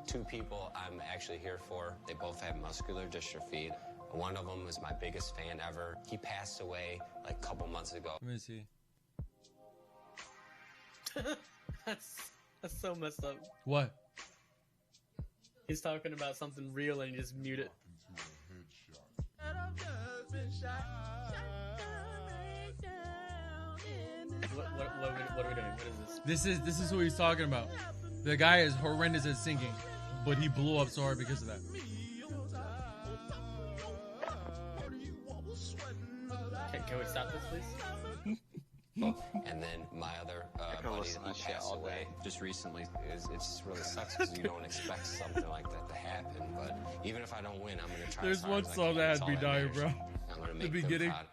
2 people I'm actually here for. They both have muscular dystrophy. One of them was my biggest fan ever. He passed away like a couple months ago. Let me see. That's so messed up. What? He's talking about something real and he just mute it. What are we doing? What is this? This is who he's talking about. The guy is horrendous at singing, but he blew up so hard because of that. Can we stop this, please? And then my other buddy, he passed away just recently. It just really sucks because you don't expect something like that to happen. But even if I don't win, I'm going to try. There's as hard one as I song can. that That's had me all dying, matters. bro. I'm gonna The make them beginning. proud.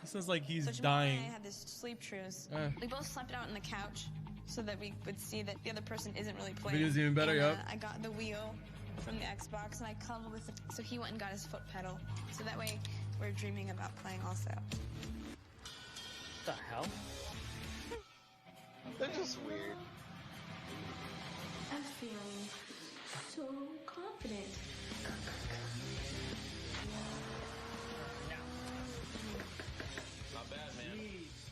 It sounds like he's So Jamal dying. and I had this sleep truce. Uh. We both slept out on the couch so that we would see that the other person isn't really playing. Video's even better, And, yup. I got the wheel from the Xbox and I cuddled with it. So he went and got his foot pedal. So that way we're dreaming about playing also. What the hell? They're just weird. I'm feeling so confident. Not bad, man.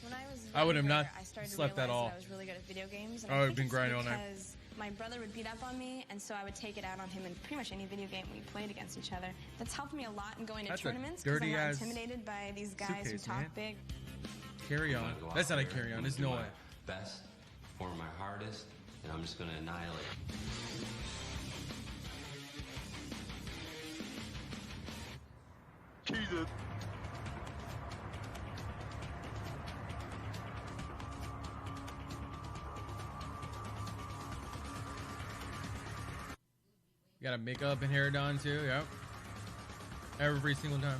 When I was I would have younger, not I started slept to at realize all. that I was really good at video games. And I I would have think been it's grinding all night. because my brother would beat up on me, and so I would take it out on him in pretty much any video game we played against each other. That's helped me a lot in going to That's a tournaments because I'm dirty not ass intimidated by these guys who suitcase, talk man. big. Carry on. Go out That's not a there carry on. and There's do no my way. Best, perform my hardest, and I'm just going to annihilate. Jesus. You got a makeup and hair done too. Yep. Every single time.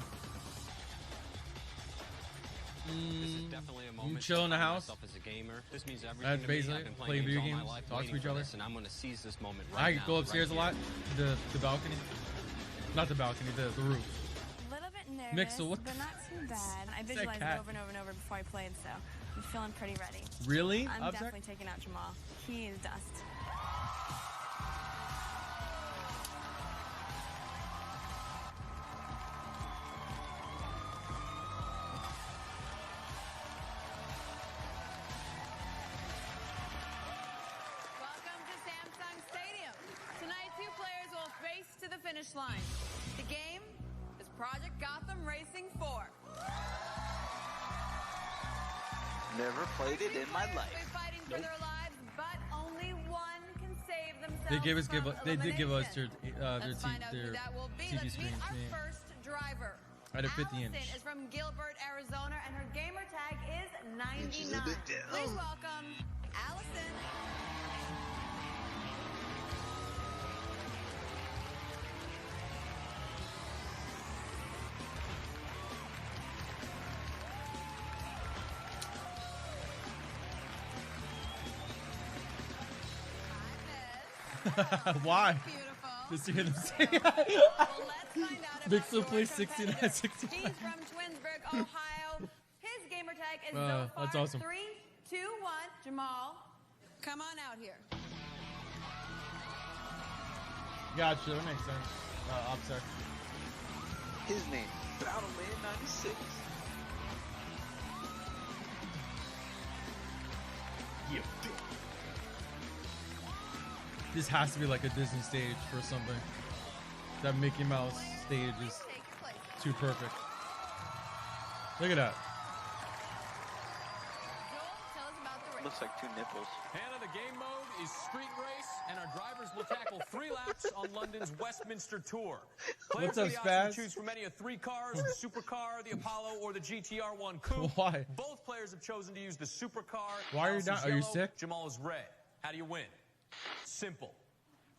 This is definitely a moment. You chill in the to find house. myself as a gamer. This means That's everything to me. basically I've been playing playing video games all games, my life, talk to waiting each for other. this, and I'm going to seize this moment I right now. go upstairs right a lot. here. The balcony. Not the balcony. The roof. A little bit nervous, Mixel, what but not too bad. I visualized it cat? over and over and over before I played, so I'm feeling pretty ready. Really? I'm Upset? definitely taking out Jamal. He is dust. Welcome to Samsung Stadium. Tonight, 2 players will face to the finish line. The game is Project Gotham Racing 4. Never played it in my life. They're fighting for their lives, but only one can save themselves. They gave us from they did give us their Let's find out who that will be. TV Let's meet screens. our Yeah. first driver. I had a 50 Allison inch. is from Gilbert, Arizona, and her gamer tag is Inches a 99. bit down. Please welcome Allison. Why? Just to hear them say Mixer plays 69-69. He's from Twinsburg, Ohio. His gamer tag is so far That's awesome. 3, 2, 1. Jamal, come on out here. Gotcha, that makes sense. I'm sorry. His name, Battleman 96. Yeah. This has to be like a Disney stage for something. That Mickey Mouse stage is too perfect. Look at that. Looks like 2 nipples. Hannah, the game mode is Street Race, and our drivers will tackle 3 laps on London's Westminster Tour. Players What's up, have the option Spaz? to choose from any of 3 cars, the Supercar, the Apollo, or the GTR1 Coupe. Why? Both players have chosen to use the Supercar. Why are you Allison's not- are you yellow, sick? Jamal is red. How do you win? Simple.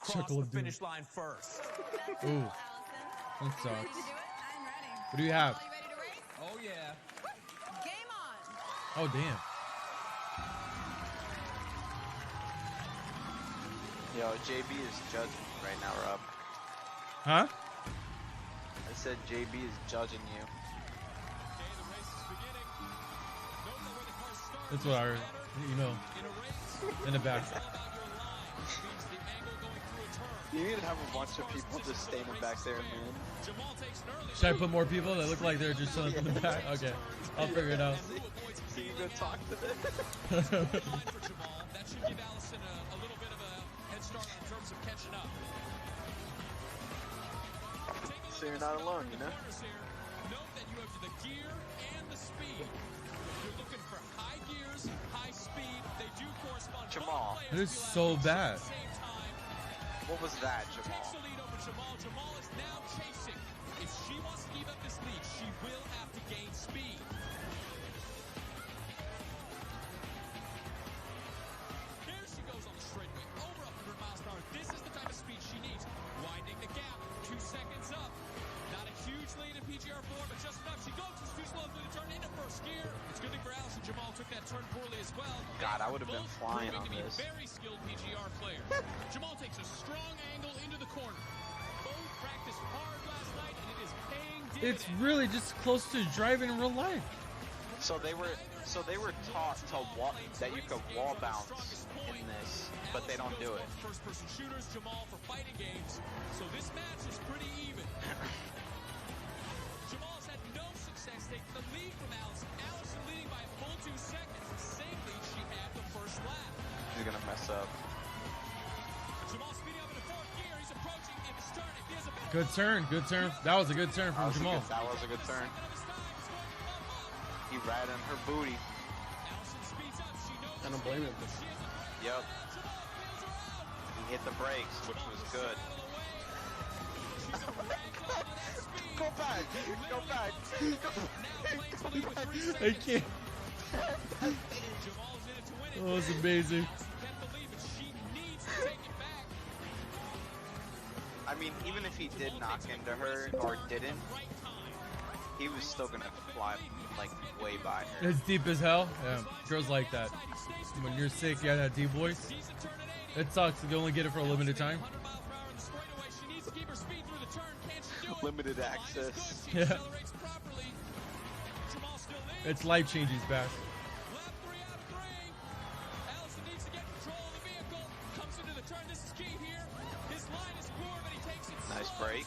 Cross Circle the of doom. finish line first. Ooh. That sucks. What do you have? Oh, yeah. Game on. Oh, damn. Yo, JB is judging right now, Rob. Huh? I said JB is judging you. That's what I heard. You know. In the back. You need to have a bunch of people just standing back there, man. Should I put more people that look like they're just chilling in the back? Okay. I'll figure it out. So you go talk to them. That should give Allison a little bit of a head start in terms of catching up. So you're not alone, you know? Note that you have the gear and the speed. You're looking for high gears, high speed. They do correspond. Jamal. It is so bad. What was that, Jamal? Takes the lead over Jamal. Jamal is now chasing. If she wants to keep up this lead, she will have to gain speed. There she goes on the straightaway, over 100 miles per hour. This is the type of speed she needs. Widening the gap, 2 seconds up. Not a huge lead in PGR4, but just enough. She goes too slow through the turn into first gear. It's good thing for Allison. Jamal took that turn poorly as well. God, I would have been flying on this. Very skilled PGR player. Jamal takes a strong angle into the corner. Both practiced hard last night, and it is paying dividends. It's really just close to driving in real life. So they were taught to that you could wall bounce in this, but they don't do it. First-person shooters, Jamal for fighting games. So this match is pretty even. Jamal's had no success taking the lead from Allison. Allison leading by a full 2 seconds. The same lead she had the first lap. He's gonna mess up. Jamal speeding up into 4th gear. He's approaching in his turn. If he has a better Good turn. Good turn. That was a good turn from Jamal. That was a good turn. He ran in her booty. I don't blame him. Yep. He hit the brakes, which was good. Go back! Go back! Go back! I can't. Oh, it's amazing. I mean, even if he did knock into her, or didn't, he was still gonna fly, like, way by her. It's deep as hell. Yeah, girls like that. When you're sick, you have that deep voice. It sucks. You only get it for a limited time. Limited access. Yeah. It's life changing, Bash. Nice break.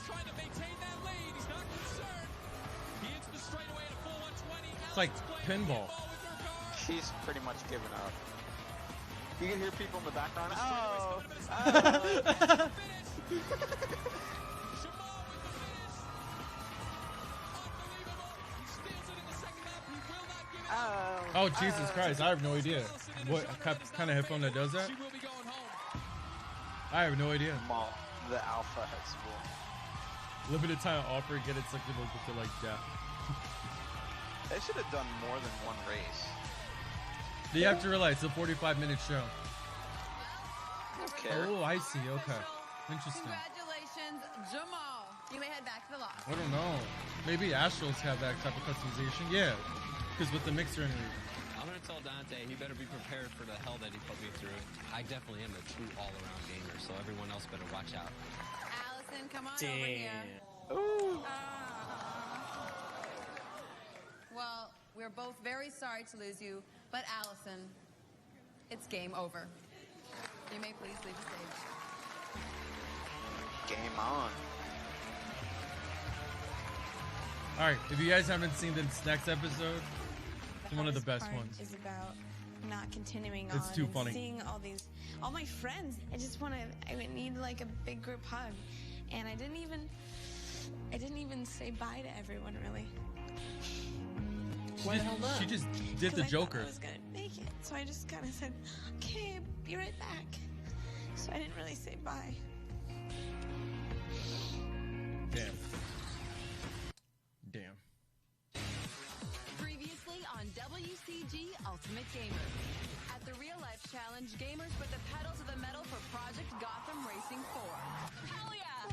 It's like pinball. She's pretty much given up. You can hear people in the background. Oh! Oh, Jesus Christ. I have no idea. What kind of headphone that does that? I have no idea. Jamal, the alpha has won. Limited time offer, get it sucked to like death. They should have done more than one race. You have to realize it's a 45-minute show. Okay. Oh, I see. Okay. Interesting. Congratulations, Jamal. You may head back to the loft. I don't know. Maybe Astrals have that type of customization. Yeah. Because with the mixer and everything. I'm gonna tell Dante he better be prepared for the hell that he put me through. I definitely am a true all-around gamer, so everyone else better watch out. Allison, come on over here. Ooh. Well, we're both very sorry to lose you, but Allison, it's game over. You may please leave the stage. Game on. All right, if you guys haven't seen this next episode, it's one of the best ones. Is about not continuing on. It's too and funny. Seeing all my friends. I just want to. I would need like a big group hug, and I didn't even say bye to everyone really. She just did 'Cause the I thought Joker. I was gonna make it, so I just kind of said, "Okay, be right back." So I didn't really say bye. Damn. Damn. Previously on WCG Ultimate Gamer. At the Real Life Challenge, gamers put the pedal to the metal for Project Gotham Racing 4. Hell yeah!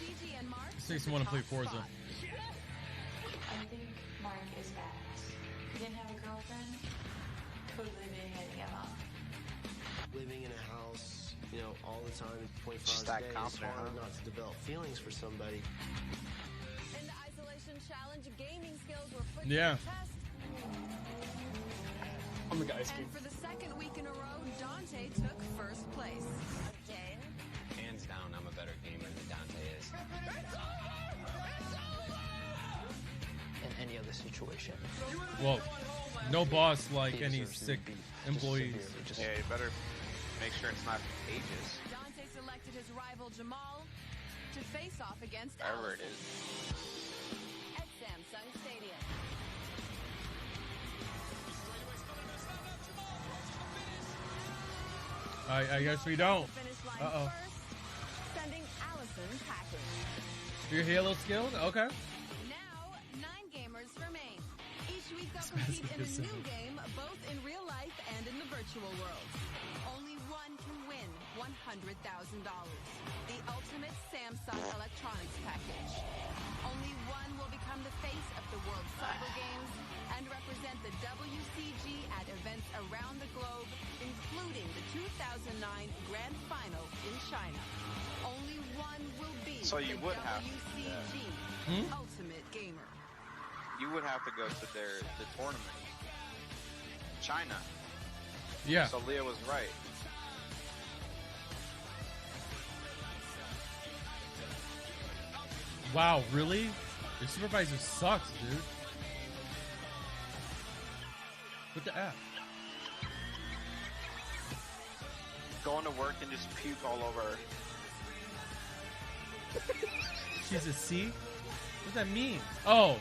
CG and Mark. This makes me want to play Forza. I think Mark is badass. He didn't have a girlfriend. Totally made anything up. Living in a house, you know, all the time, 24 Just hours a that day, it's confident, hard huh? not to develop feelings for somebody. In the Isolation Challenge, gaming skills were put Yeah. to the test. I'm the guy ice cream. And for the second week in a row, Dante took first place. Again? Hands down, I'm a better gamer than Dante is. In any other situation. Well, no boss like any sick employees. Yeah, you better make sure it's not ages. Dante selected his rival Jamal to face off against Wherever it Allison is. at Samsung Stadium. I guess we don't. Finish line Uh-oh. first, sending Allison packing. Your Halo skilled? Okay. Now, 9 gamers remain. Each week they'll Smash compete in a the new game, both in real life and in the virtual world. Only one can win $100,000. The ultimate Samsung Electronics package. Only one will become the face of the World Cyber Games and represent the WCG at events around the globe, including the 2009 Grand Final in China. Only one will be So you the would have to do WCG that. Ultimate Gamer. You would have to go to the tournament. China. Yeah. So Leah was right. Wow, really? Your supervisor sucks, dude. What the F? Going to work and just puke all over her. She's a C? What does that mean? Oh.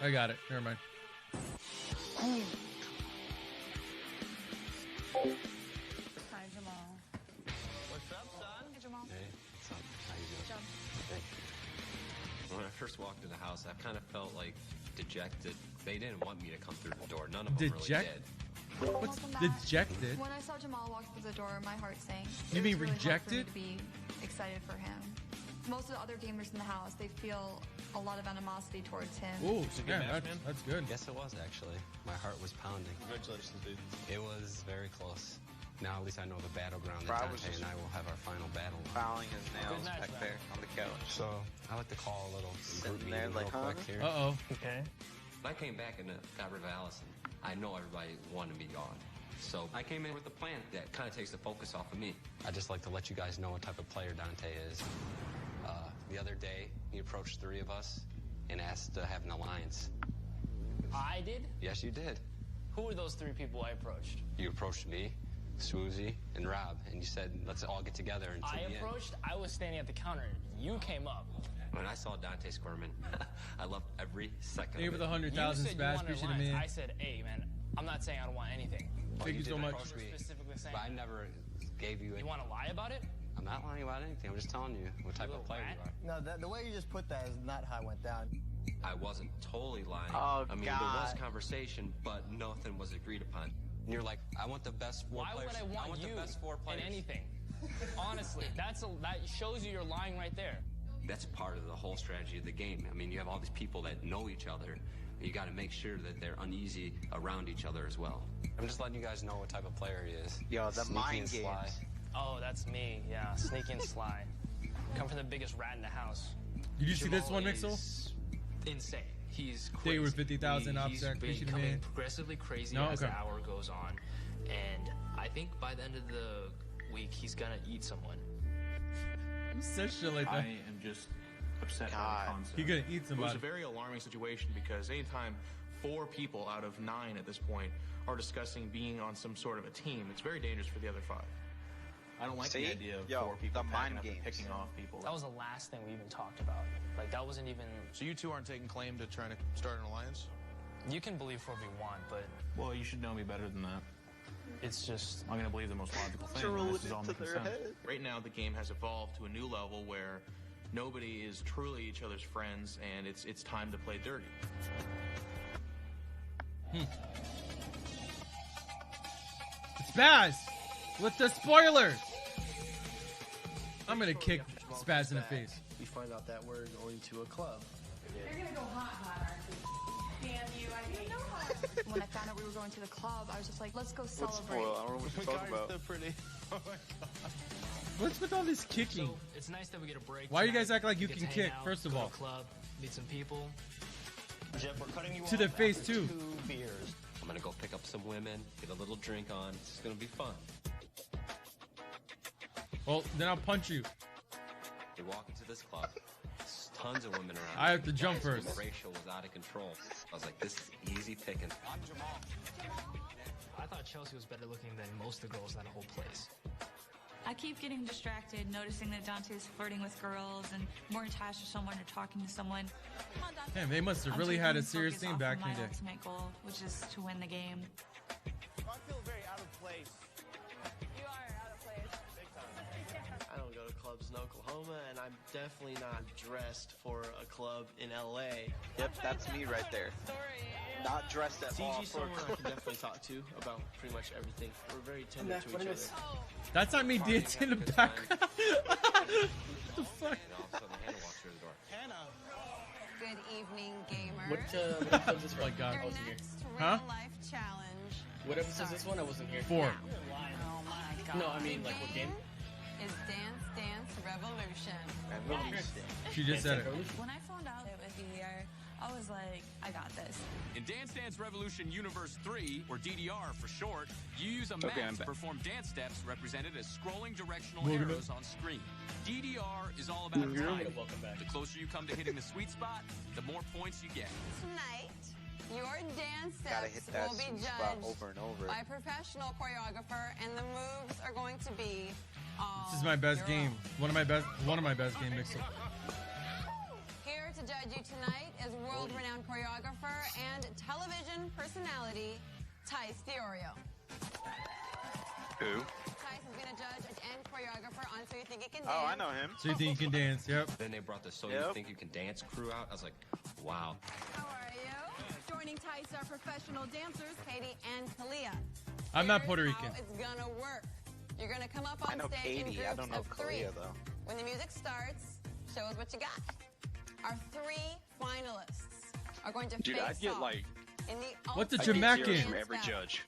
I got it. Never mind. Hi, Jamal. What's up, son? Hey, Jamal. Hey, what's up? How you doing? Jump. Hey. When I first walked in the house, I kind of felt like dejected. They didn't want me to come through the door. None of them really did. What's Welcome back. dejected? When I saw Jamal walk through the door, my heart sank. You It mean was really hard for me rejected? to be excited for him. Most of the other gamers in the house, they feel a lot of animosity towards him. Ooh, yeah, that's good. Yes, it was actually. My heart was pounding. Congratulations, dude. It was very close. Now at least I know the battleground Bro, I that was Dante just and I will have our final battle. Filing his nails Good match, back man. there on the couch. So I like to call a little group Sitting there meeting like, real huh? quick here. Uh-oh. Okay. I came back and got rid of Allison. I know everybody wanted me gone. So I came in with a plan that kind of takes the focus off of me. I just like to let you guys know what type of player Dante is. The other day, he approached 3 of us and asked to have an alliance. I did? Yes, you did. Who were those 3 people I approached? You approached me, Swoozy, and Rob, and you said, let's all get together and I approached, I was standing at the counter. You came up. When I saw Dante squirming, I loved every second Thank you of for it. the 100,000 You said you spaz. wanted Appreciate it, alliance. man. I said, hey, man, I'm not saying I don't want anything. Well, Thank you did so much. approach me, Specifically saying. but I never gave you. You want to lie about it? I'm not lying about anything. I'm just telling you what type of player you are. No, the way you just put that is not how it went down. I wasn't totally lying. Oh, I mean, there was God. conversation, but nothing was agreed upon. And you're like, I want the best 4 Why players. would I want you the best 4 players. in anything? Honestly, that shows you you're lying right there. That's part of the whole strategy of the game. I mean, you have all these people that know each other. You got to make sure that they're uneasy around each other as well. I'm just letting you guys know what type of player he is. Yo, the Sneaky mind and games. sly. Oh, that's me. Yeah, sneaky and sly. Come from the biggest rat in the house. Did you see this Jamal one, Mixel? is insane. He's They crazy. were 50,000 He's offset. becoming progressively crazy No? as Okay. the hour goes on, and I think by the end of the week he's gonna eat someone. Who says shit like that? I am just upset by the concept. He gonna eat It was somebody. a very alarming situation because anytime 4 people out of 9 at this point are discussing being on some sort of a team, it's very dangerous for the other 5. I don't like See? the idea of Yo, 4 people the packing mind up and games. picking off people. That was the last thing we even talked about. Like, that wasn't even... So you two aren't taking claim to trying to start an alliance? You can believe whatever you want, but... Well, you should know me better than that. It's just... I'm going to believe the most logical thing. Drill and it this is all into making their sense. head. Right now, the game has evolved to a new level where nobody is truly each other's friends, and it's time to play dirty. Spaz! With the spoilers! I'm gonna kick Spaz in the face. We find out that we're going to a club. You're gonna go hot, aren't you? Damn you, I hate you. When I found out we were going to the club, I was just like, let's go What's celebrate. spoil? I don't know what you're talking about. So pretty. Oh my god. What's with all this kicking? So, it's nice that we get a break. Why you tonight. guys act like you We get can to hang kick, out, first of go to all? a club, meet some people. Jeff, we're cutting you To the off face, after too. 2 beers. I'm gonna go pick up some women, get a little drink on. It's gonna be fun. Well, then I'll punch you. We walk into this club. There's tons of women around. I have to jump Guys, first. The ratio was out of control. I was like, this is easy picking. I'm Jamal. I thought Chelsea was better looking than most of the girls in that whole place. I keep getting distracted, noticing that Dante's flirting with girls and more attached to someone or talking to someone. Damn, they must have I'm really taking had a focus serious off team of back in my the day. ultimate goal, which is to win the game. I feel very out of place. You are out of place. Big time. I don't go to clubs in Oklahoma, and I'm definitely not dressed for a club in LA. Yep, that's me right there. Not dressed at all CG's for a someone I club. can definitely talk to about pretty much everything. We're very tender to each other. That's not me dancing in the background. What the fuck? And all of a sudden, Hannah walks through the door. Good evening, gamers. What episode is this Oh my from? God. I wasn't here. Huh? Real life challenge. What episode is this one? I wasn't here. 4. Oh my god. No, I mean, like, what game? Is Dance Dance Revolution. She just said it. When I found out it was DDR, I was like, I got this. In Dance Dance Revolution Universe 3, or DDR for short, you use a map I'm to back. perform dance steps represented as scrolling directional Welcome arrows on screen. DDR is all about time. Welcome back. The closer you come to hitting the sweet spot, the more points you get. Tonight, your dance Gotta steps hit that will be sweet spot judged over and over. by a professional choreographer, and the moves are going to be all This is my best your game. One of my best game mixes. Here to judge you tonight is world-renowned choreographer and television personality, Tice Fiorio. Who? Tice has been a judge and choreographer on So You Think You Can Dance. Oh, I know him. So you think you can dance? Yep. Then they brought the So Yep. You Think You Can Dance crew out. I was like, wow. How are you? Joining Tice are professional dancers, Katie and Kalia. I'm not Here's Puerto how Rican. it's gonna work. You're gonna come up I on know stage in Katie. groups I don't know of 3. Kalia, though. When the music starts, show us what you got. Our 3 finalists are going to Dude, face I'd get off like in the What's a I'd get Jamaican? zeros from every judge.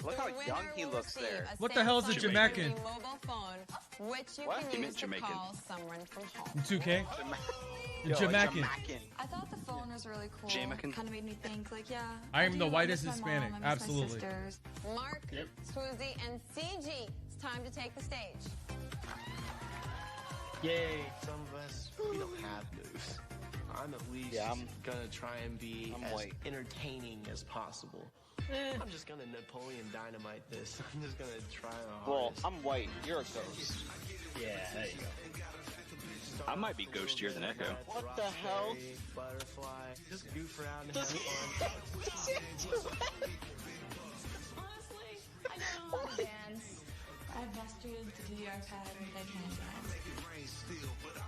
Look The how winner young he will looks receive there. a What the hell is a Samsung Jamaican? Galaxy mobile phone, which you What? can He use meant to Jamaican. call someone from home. 2K? Yo, Jamaican. I thought the phone was really cool. Jamaican. Kind of made me think, like, yeah. I am do. the whitest miss my Hispanic. mom, I miss my Absolutely. sisters. Mark, Swoozy, and CG, it's time to take the stage. Yay. Some of us, we don't have moves. I'm at least Yeah, I'm- gonna try and be I'm as white. entertaining as possible. I'm just gonna Napoleon Dynamite this. I'm just gonna try my Well, hardest. I'm white. You're a ghost. Yeah, there you go. I might be ghostier than Echo. What the hell? Butterfly. Just goof around and have fun. Honestly, I don't know how to dance. I've mastered the DDR pattern, but I can't dance.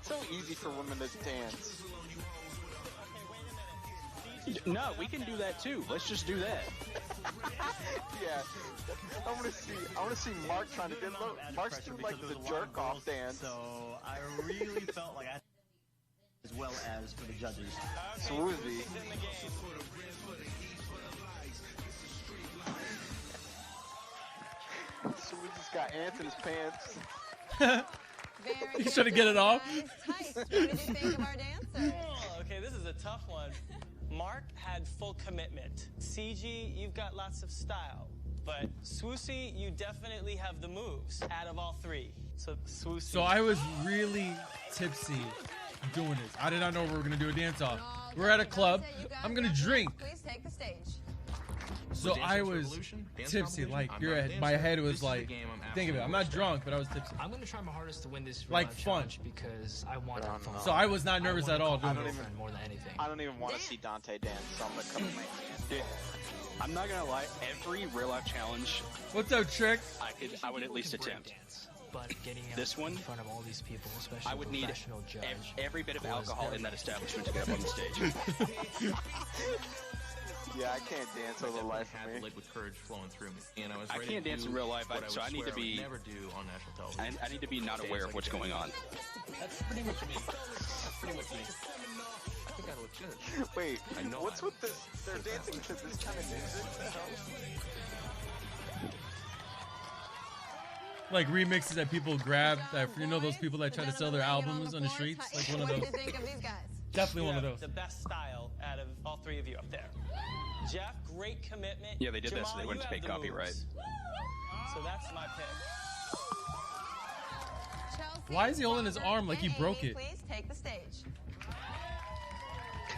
So easy for women to dance. No, we can do that too. Let's just do that. Yeah. I want to see Mark trying to get low. Mark's doing like the jerk off dance. So I really felt like I as well as for the judges. Swoozy. Swoozy's got ants in his pants. He's trying to get it off. What did you think of our dancers? Okay, this is a tough one. Mark had full commitment. CG, you've got lots of style. But Swoozy, you definitely have the moves out of all three. So Swoozy. So I was really tipsy doing this. I did not know we were gonna do a dance off. We're at a club. I'm gonna drink. Please take the stage. So I was tipsy, like my head was like, think of it, I'm not drunk, but I was tipsy. I'm gonna try my hardest to win this like fun because I want that fun. So I was not nervous at all doing this. More than anything. I don't even want to see Dante dance, so I'm gonna come in my hand. Yeah. I'm not gonna lie, every real life challenge. What's up, Trick? I would at least attempt. But getting this one, in front of all these people, especially I would need every bit of alcohol in that establishment to get up on the stage. Yeah, I can't dance over the life of me. Liquid courage flowing through me, and I can't dance in real life, so I need to be. Never do on national television. I need to be not aware of what's going on. That's pretty much me. That's pretty much me. I think I look good. Wait, what's with this? They're dancing to this kind of music. What the hell? Like remixes that people grab, that you know those people that try to sell their albums on the streets, like one of those. What do you think of these guys? Definitely one of those. The best style out of all three of you up there. Jeff, great commitment. Yeah, they did that, so Jamal, they wouldn't you pay have the copyright. moves. So that's my pick. Chelsea, Why is he holding his arm like he and broke Amy, it? Please take the stage.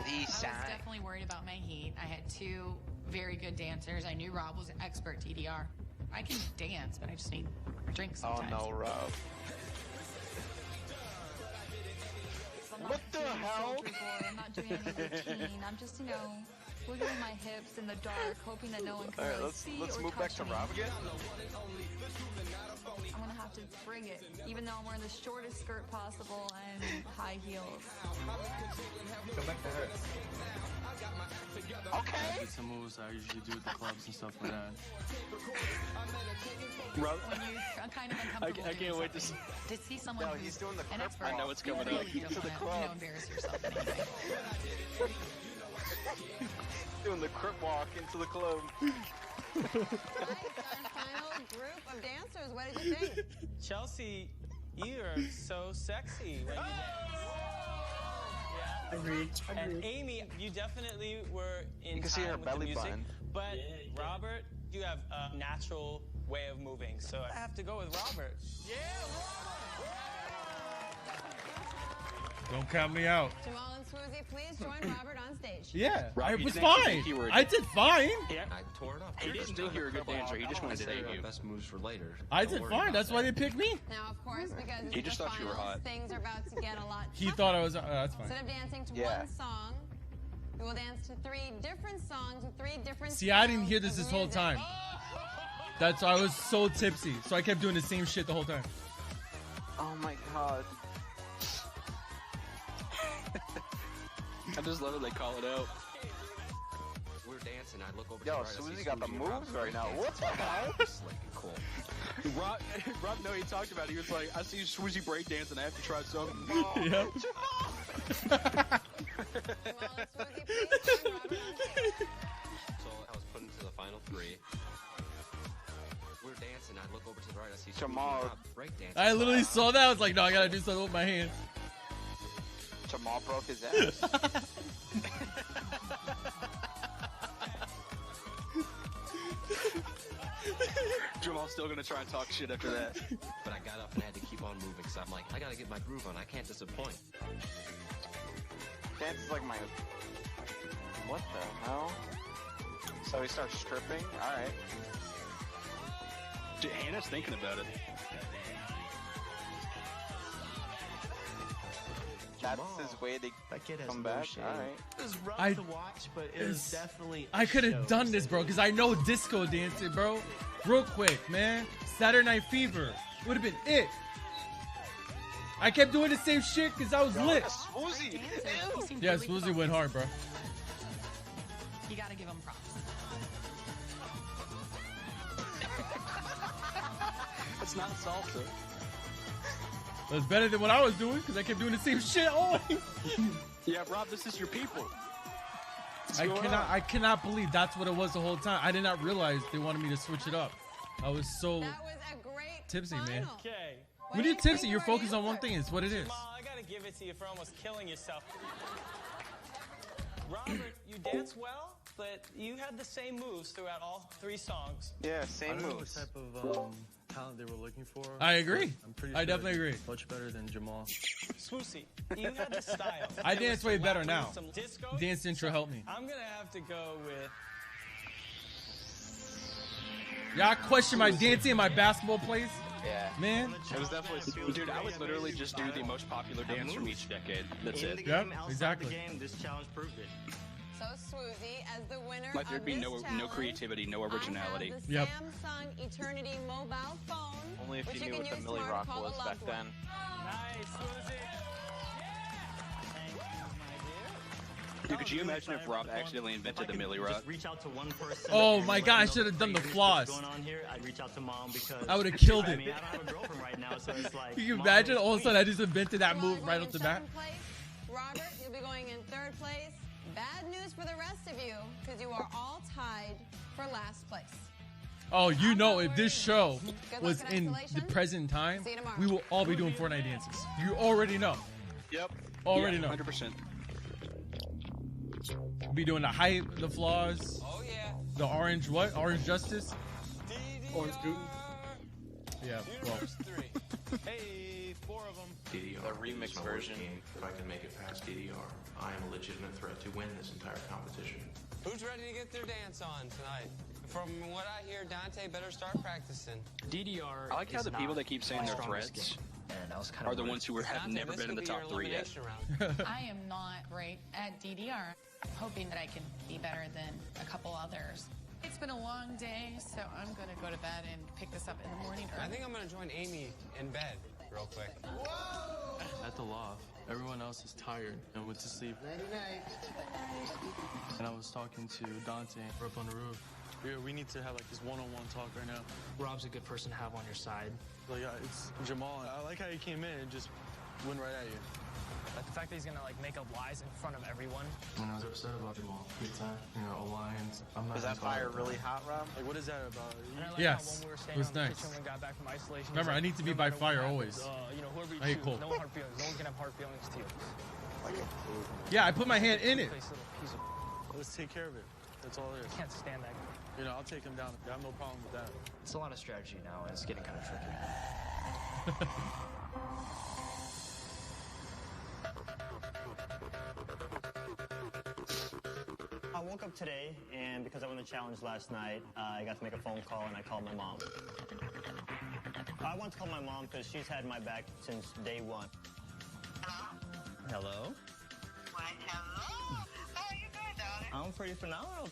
I was definitely worried about my heat. I had two very good dancers. I knew Rob was an expert TDR. I can dance, but I just need a drink sometimes. Oh no, Rob. What the hell? I'm not doing any routine. I'm just, wiggling my hips in the dark, hoping that no one can really see let's or move back touch to me. Rob again. I'm gonna have to bring it, even though I'm wearing the shortest skirt possible and high heels. Go back to her. Okay. Some moves I usually do at the clubs and stuff like that. Rob, When you're kind of uncomfortable I can't wait to see. to see someone No, who's he's doing the an crip expert. walk. I know what's coming you up. really don't To the want club. to embarrass yourself in any way. Doing the crip walk into the club. Right, our final group of dancers. What did you think? Chelsea, you are so sexy when you dance. Yeah. Agreed. And Amy, you definitely were in You can see time her with belly the music. button. But Robert, you have a natural way of moving, so I have to go with Robert. Don't count me out. Jamal and Swoozy, please join Robert on stage. Yeah, Rob, I you was didn't actually fine. think you were- I did fine. Yeah. I tore it off. He didn't think you were a good dancer. He just wanted to date you. Best moves for later. I Don't did worry fine. about That's why that. they picked me. Now, of course, because He it's just the thought you were finals, hot. things are about to get a lot He tougher. thought I was. That's fine. Instead of dancing to Yeah. one song, we will dance to three different songs with three different See, I didn't styles hear this of whole music. time. That's why I was so tipsy. So I kept doing the same shit the whole time. Oh my god. I just love it. They call it out. We're dancing. I look over. Yo, to the right, I Swoozy see got the Swoozy moves drop right now. break What the dancing. hell? Slick and cool. Rob, no, he talked about it. He was like, I see Swoozy breakdance and I have to try some. Yep. So I was put into the final three. We're dancing. I look over to the right. I see Jamal. Swoozy drop break dancing. I literally saw that. I was like, no, I gotta do something with my hands. Jamal broke his ass. Jamal's still gonna try and talk shit after that. But I got up and I had to keep on moving because I'm like, I gotta get my groove on. I can't disappoint. Dance is like my. What the hell? So he starts stripping? Alright. Dude, Hannah's thinking about it. That's his way to That kid has come no back? shame. Alright. It was rough I- to watch, but it was definitely. I could a have show. done this, bro, because I know disco dancing, bro. Real quick, man. Saturday Night Fever would have been it. I kept doing the same shit because I was lit. Swoozy! Yeah, Swoozy went hard, bro. You gotta give him props. It's not salsa. It was better than what I was doing because I kept doing the same shit always. Yeah, Rob, this is your people. I cannot believe that's what it was the whole time. I did not realize they wanted me to switch it up. I was so That was a great tipsy, man. final. Okay. When you're tipsy, you're focused on one thing. It's what it is. Jamal, I gotta give it to you for almost killing yourself. Robert, you dance well, but you had the same moves throughout all 3 songs. Yeah, I same don't know what moves. type of talent they were looking for. I agree. I'm pretty I sure definitely agree. Much better than Jamal. Swoosy, you had the style. I There dance was way some better lap now. moves, some disco. Dance intro helped me. I'm gonna have to go with. Yeah, I question my dancing and my basketball plays. Yeah. Man. It was definitely. Dude, I would literally just do the most popular dance from each decade. That's it. Yep, exactly. This challenge proved it. So Swoozy, as the winner Like there'd of be this no challenge, creativity, no originality. I have the Yep. Samsung Eternity mobile phone. Only if which you knew can what the use Millie tomorrow Rock to call a was loved back one. then. Nice, Swoozy. Dude, could you imagine if Rob accidentally invented the Millie Rock? Just reach out to one person. Oh and my let God, I them should have know done the here's floss. what's going on here. I'd reach out to mom because I would have killed I it. mean, I don't have a girlfriend right now, so it's like. You can Mom, imagine all of a please. sudden I just invented that Jamal, move you're right going off the in bat. 2nd place. Robert, you'll be going in 3rd place. Bad news for the rest of you, because you are all tied for last place. Oh, you know, if this show Good luck was in the isolation. present time, See you tomorrow. we will all be doing Fortnite dances. You already know. Yep. Already know. 100%. Be doing the hype, the flaws. Oh yeah. The orange what? Orange justice? Orange Putin. Yeah, well. Universe 3. Hey, 4 of them. DDR The remix is my version. worst game. If I can make it past DDR, I am a legitimate threat to win this entire competition. Who's ready to get their dance on tonight? From what I hear, Dante better start practicing. DDR. I like how is the people not that keep saying my they're strongest threats game, and I was kind are of the worried. ones who have Dante, never this been in the could be your top 3 yet. elimination round. I am not great at DDR. Hoping that I can be better than a couple others. It's been a long day, so I'm gonna go to bed and pick this up in the morning I early. think I'm gonna join Amy in bed real quick. At the loft, everyone else is tired and went to sleep. And I was talking to Dante. We're up on the roof. We need to have like this one-on-one talk right now. Rob's a good person to have on your side. Like, it's Jamal. I like how he came in and just went right at you. Like the fact that he's gonna like make up lies in front of everyone. When I was upset about Jamal, big time, alliance. I'm not Was that fire really hot, Rob? Like, what is that about? And I like Yes, how when we were it staying was on the nice. kitchen when we got back from isolation. Remember, he's I need to be no by matter what fire happens, always. You know, whoever you I hate choose, cold. no hard feelings. No one's gonna have hard feelings to you. Yeah, I put my hand in it. Nice little piece of. Let's take care of it. That's all it is. Can't stand that guy. I'll take him down. I have no problem with that. It's a lot of strategy now, and it's getting kind of tricky. I woke up today, and because I won the challenge last night, I got to make a phone call, and I called my mom. I wanted to call my mom because she's had my back since day one. Hello? Hello? How are you doing, darling? I'm pretty phenomenal.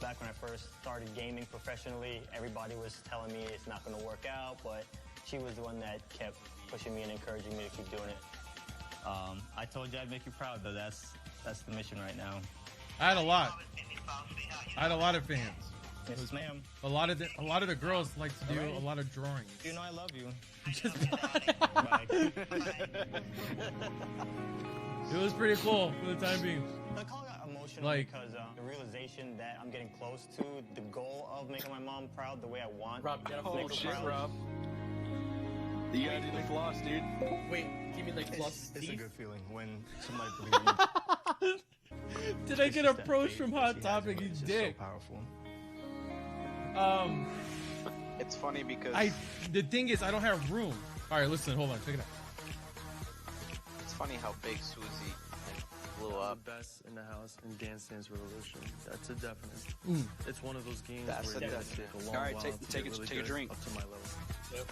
Back when I first started gaming professionally, everybody was telling me it's not going to work out, but she was the one that kept pushing me and encouraging me to keep doing it. I told you I'd make you proud, though. That's the mission right now. I had a lot. I had a lot of fans. Yes, ma'am. A lot of the girls like to do a lot of drawings. You know I love you. It was pretty cool for the time being. The call got emotional Like- because the realization that I'm getting close to the goal of making my mom proud the way I want. Rob, you gotta to make Oh her shit, proud. Rob. You gotta do the floss, dude. Wait, do you mean like floss It's a teeth? good feeling when somebody believes you. Did I get It's just that approached faith from that Hot she has Topic? in You me. It's just dick. so powerful. It's funny because The thing is, I don't have room. All right, listen, hold on, check it out. it's funny how big Susie blew up. The best in the house in Dance Dance Revolution. That's a definite. Mm. It's one of those games That's where a it does definite. take a long All right, while take- to take get a- really take a good drink. up to my level.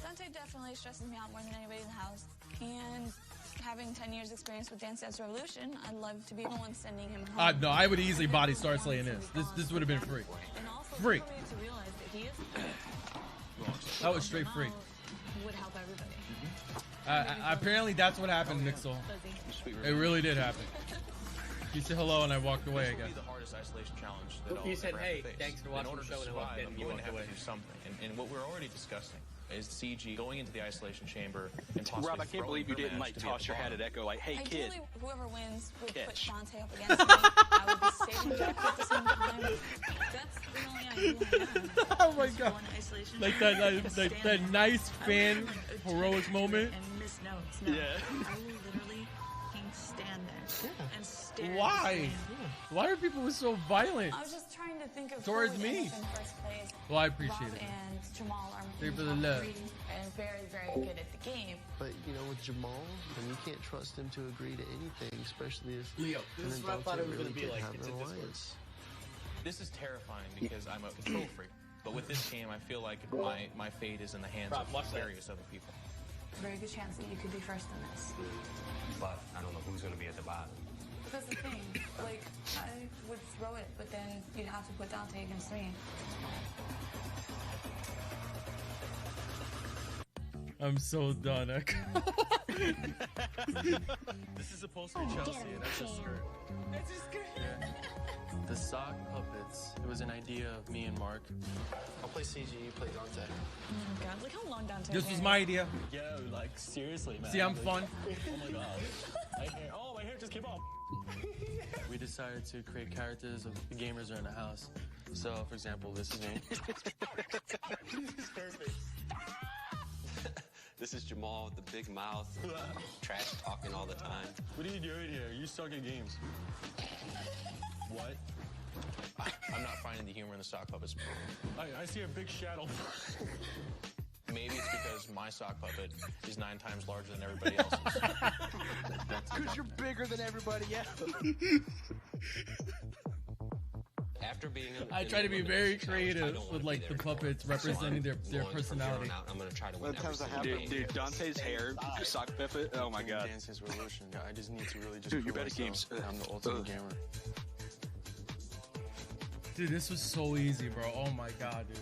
Dante definitely stresses me out more than anybody in the house. And having 10 years experience with Dance Dance Revolution, I'd love to be the one sending him home. No, I would easily body Star Slaying this would have been free. And also Free. somebody to realize that he is That was straight free. would help everybody. Apparently, that's what happened, Nixel. It really did happen. You said hello, and I walked away. I guess. hardest isolation challenge that I'll He said, ever have "Hey, to face. thanks for In watching order the to show," and I walked survive, in, I'm and you going to walked have away. to do something. And what we're already discussing is CG going into the isolation chamber and possibly Rob, I can't believe you didn't like toss your hat at Echo like, "Hey, kid." Ideally, whoever wins would Catch. put Dante up against me. I would be saving Jeff at the same time. That's the only idea I have. Oh my Just god! one isolation Like chamber that, and that stand there. nice I fan wouldn't run a heroic ticket moment. and miss notes. No. Yeah. I will literally fucking stand there and stare. Why? Why are people so violent? I was just trying to think of Towards who would end me. up in first place. Well, I appreciate Rob it. and Jamal are Thank you for the top love. 3 and very, very good at the game. But you know, with Jamal, then you can't trust him to agree to anything, especially if Leo, him this is and what I thought Dante it was really gonna be did like. have It's an a Discord. alliance. This is terrifying because I'm a control freak. But with this game, I feel like my fate is in the hands Rob, of watch that. various other people. Very good chance that you could be first in this. But I don't know who's going to be at the bottom. That's the thing. Like, I would throw it, but then you'd have to put Dante against me. I'm so done, Echo. This is supposed to be Chelsea, and that's just skirt. That's just good. The sock puppets. It was an idea of me and Mark. I'll play CG, you play Dante. Oh my god, look how long Dante This was has. my idea. Yo, like seriously, man. See, I'm Like, fun. Oh my god. My hair just came off. We decided to create characters of the gamers are in the house. So, for example, this is me. This is perfect. This is Jamal with the big mouth, trash talking all the time. What are you doing here? You suck at games. What? I'm not finding the humor in the sock puppets. I see a big shadow. Maybe it's because my sock puppet is 9 times larger than everybody else's. Because you're bigger than everybody else. After being in I try to be very creative with like the puppets representing their personality. I'm going to try to Well, win every single game. Dude, Dante's hair, sock puppet. Oh my god. Dance Dance Revolution. I just need to really just Dude, you prove better myself games. that I'm the ultimate gamer. Dude, this was so easy, bro. Oh my god, dude.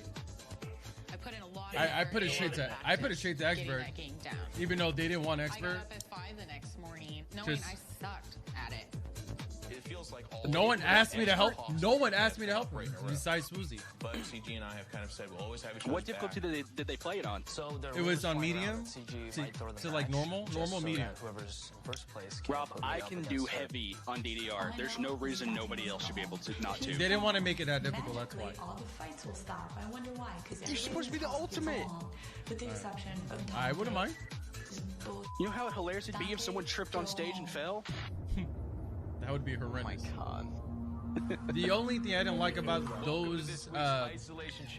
I put in a lot. I put it straight to getting expert, that game down. even though they didn't want I expert. got up at 5 the next morning, knowing Just- I sucked at it. It feels like all No the one people asked me to at help. possible No one asked me to help break a rep. besides Swoozy. But CG and I have kind of said we'll always have each What other's difficulty back. did they play it on? So there It was on flying around medium that CG might throw the to like match normal just so medium. that whoever's in first place can Rob, put me I up can against do her. heavy on DDR. There's no reason nobody else should be able to not to. They didn't want to make it that difficult. That's why. All the fights will stop. I wonder why. Because You're supposed to be the ultimate. With the exception of Dante. I wouldn't mind. You know how hilarious it'd be if someone tripped on stage and fell? That would be horrendous. Oh my god. The only thing I didn't like about those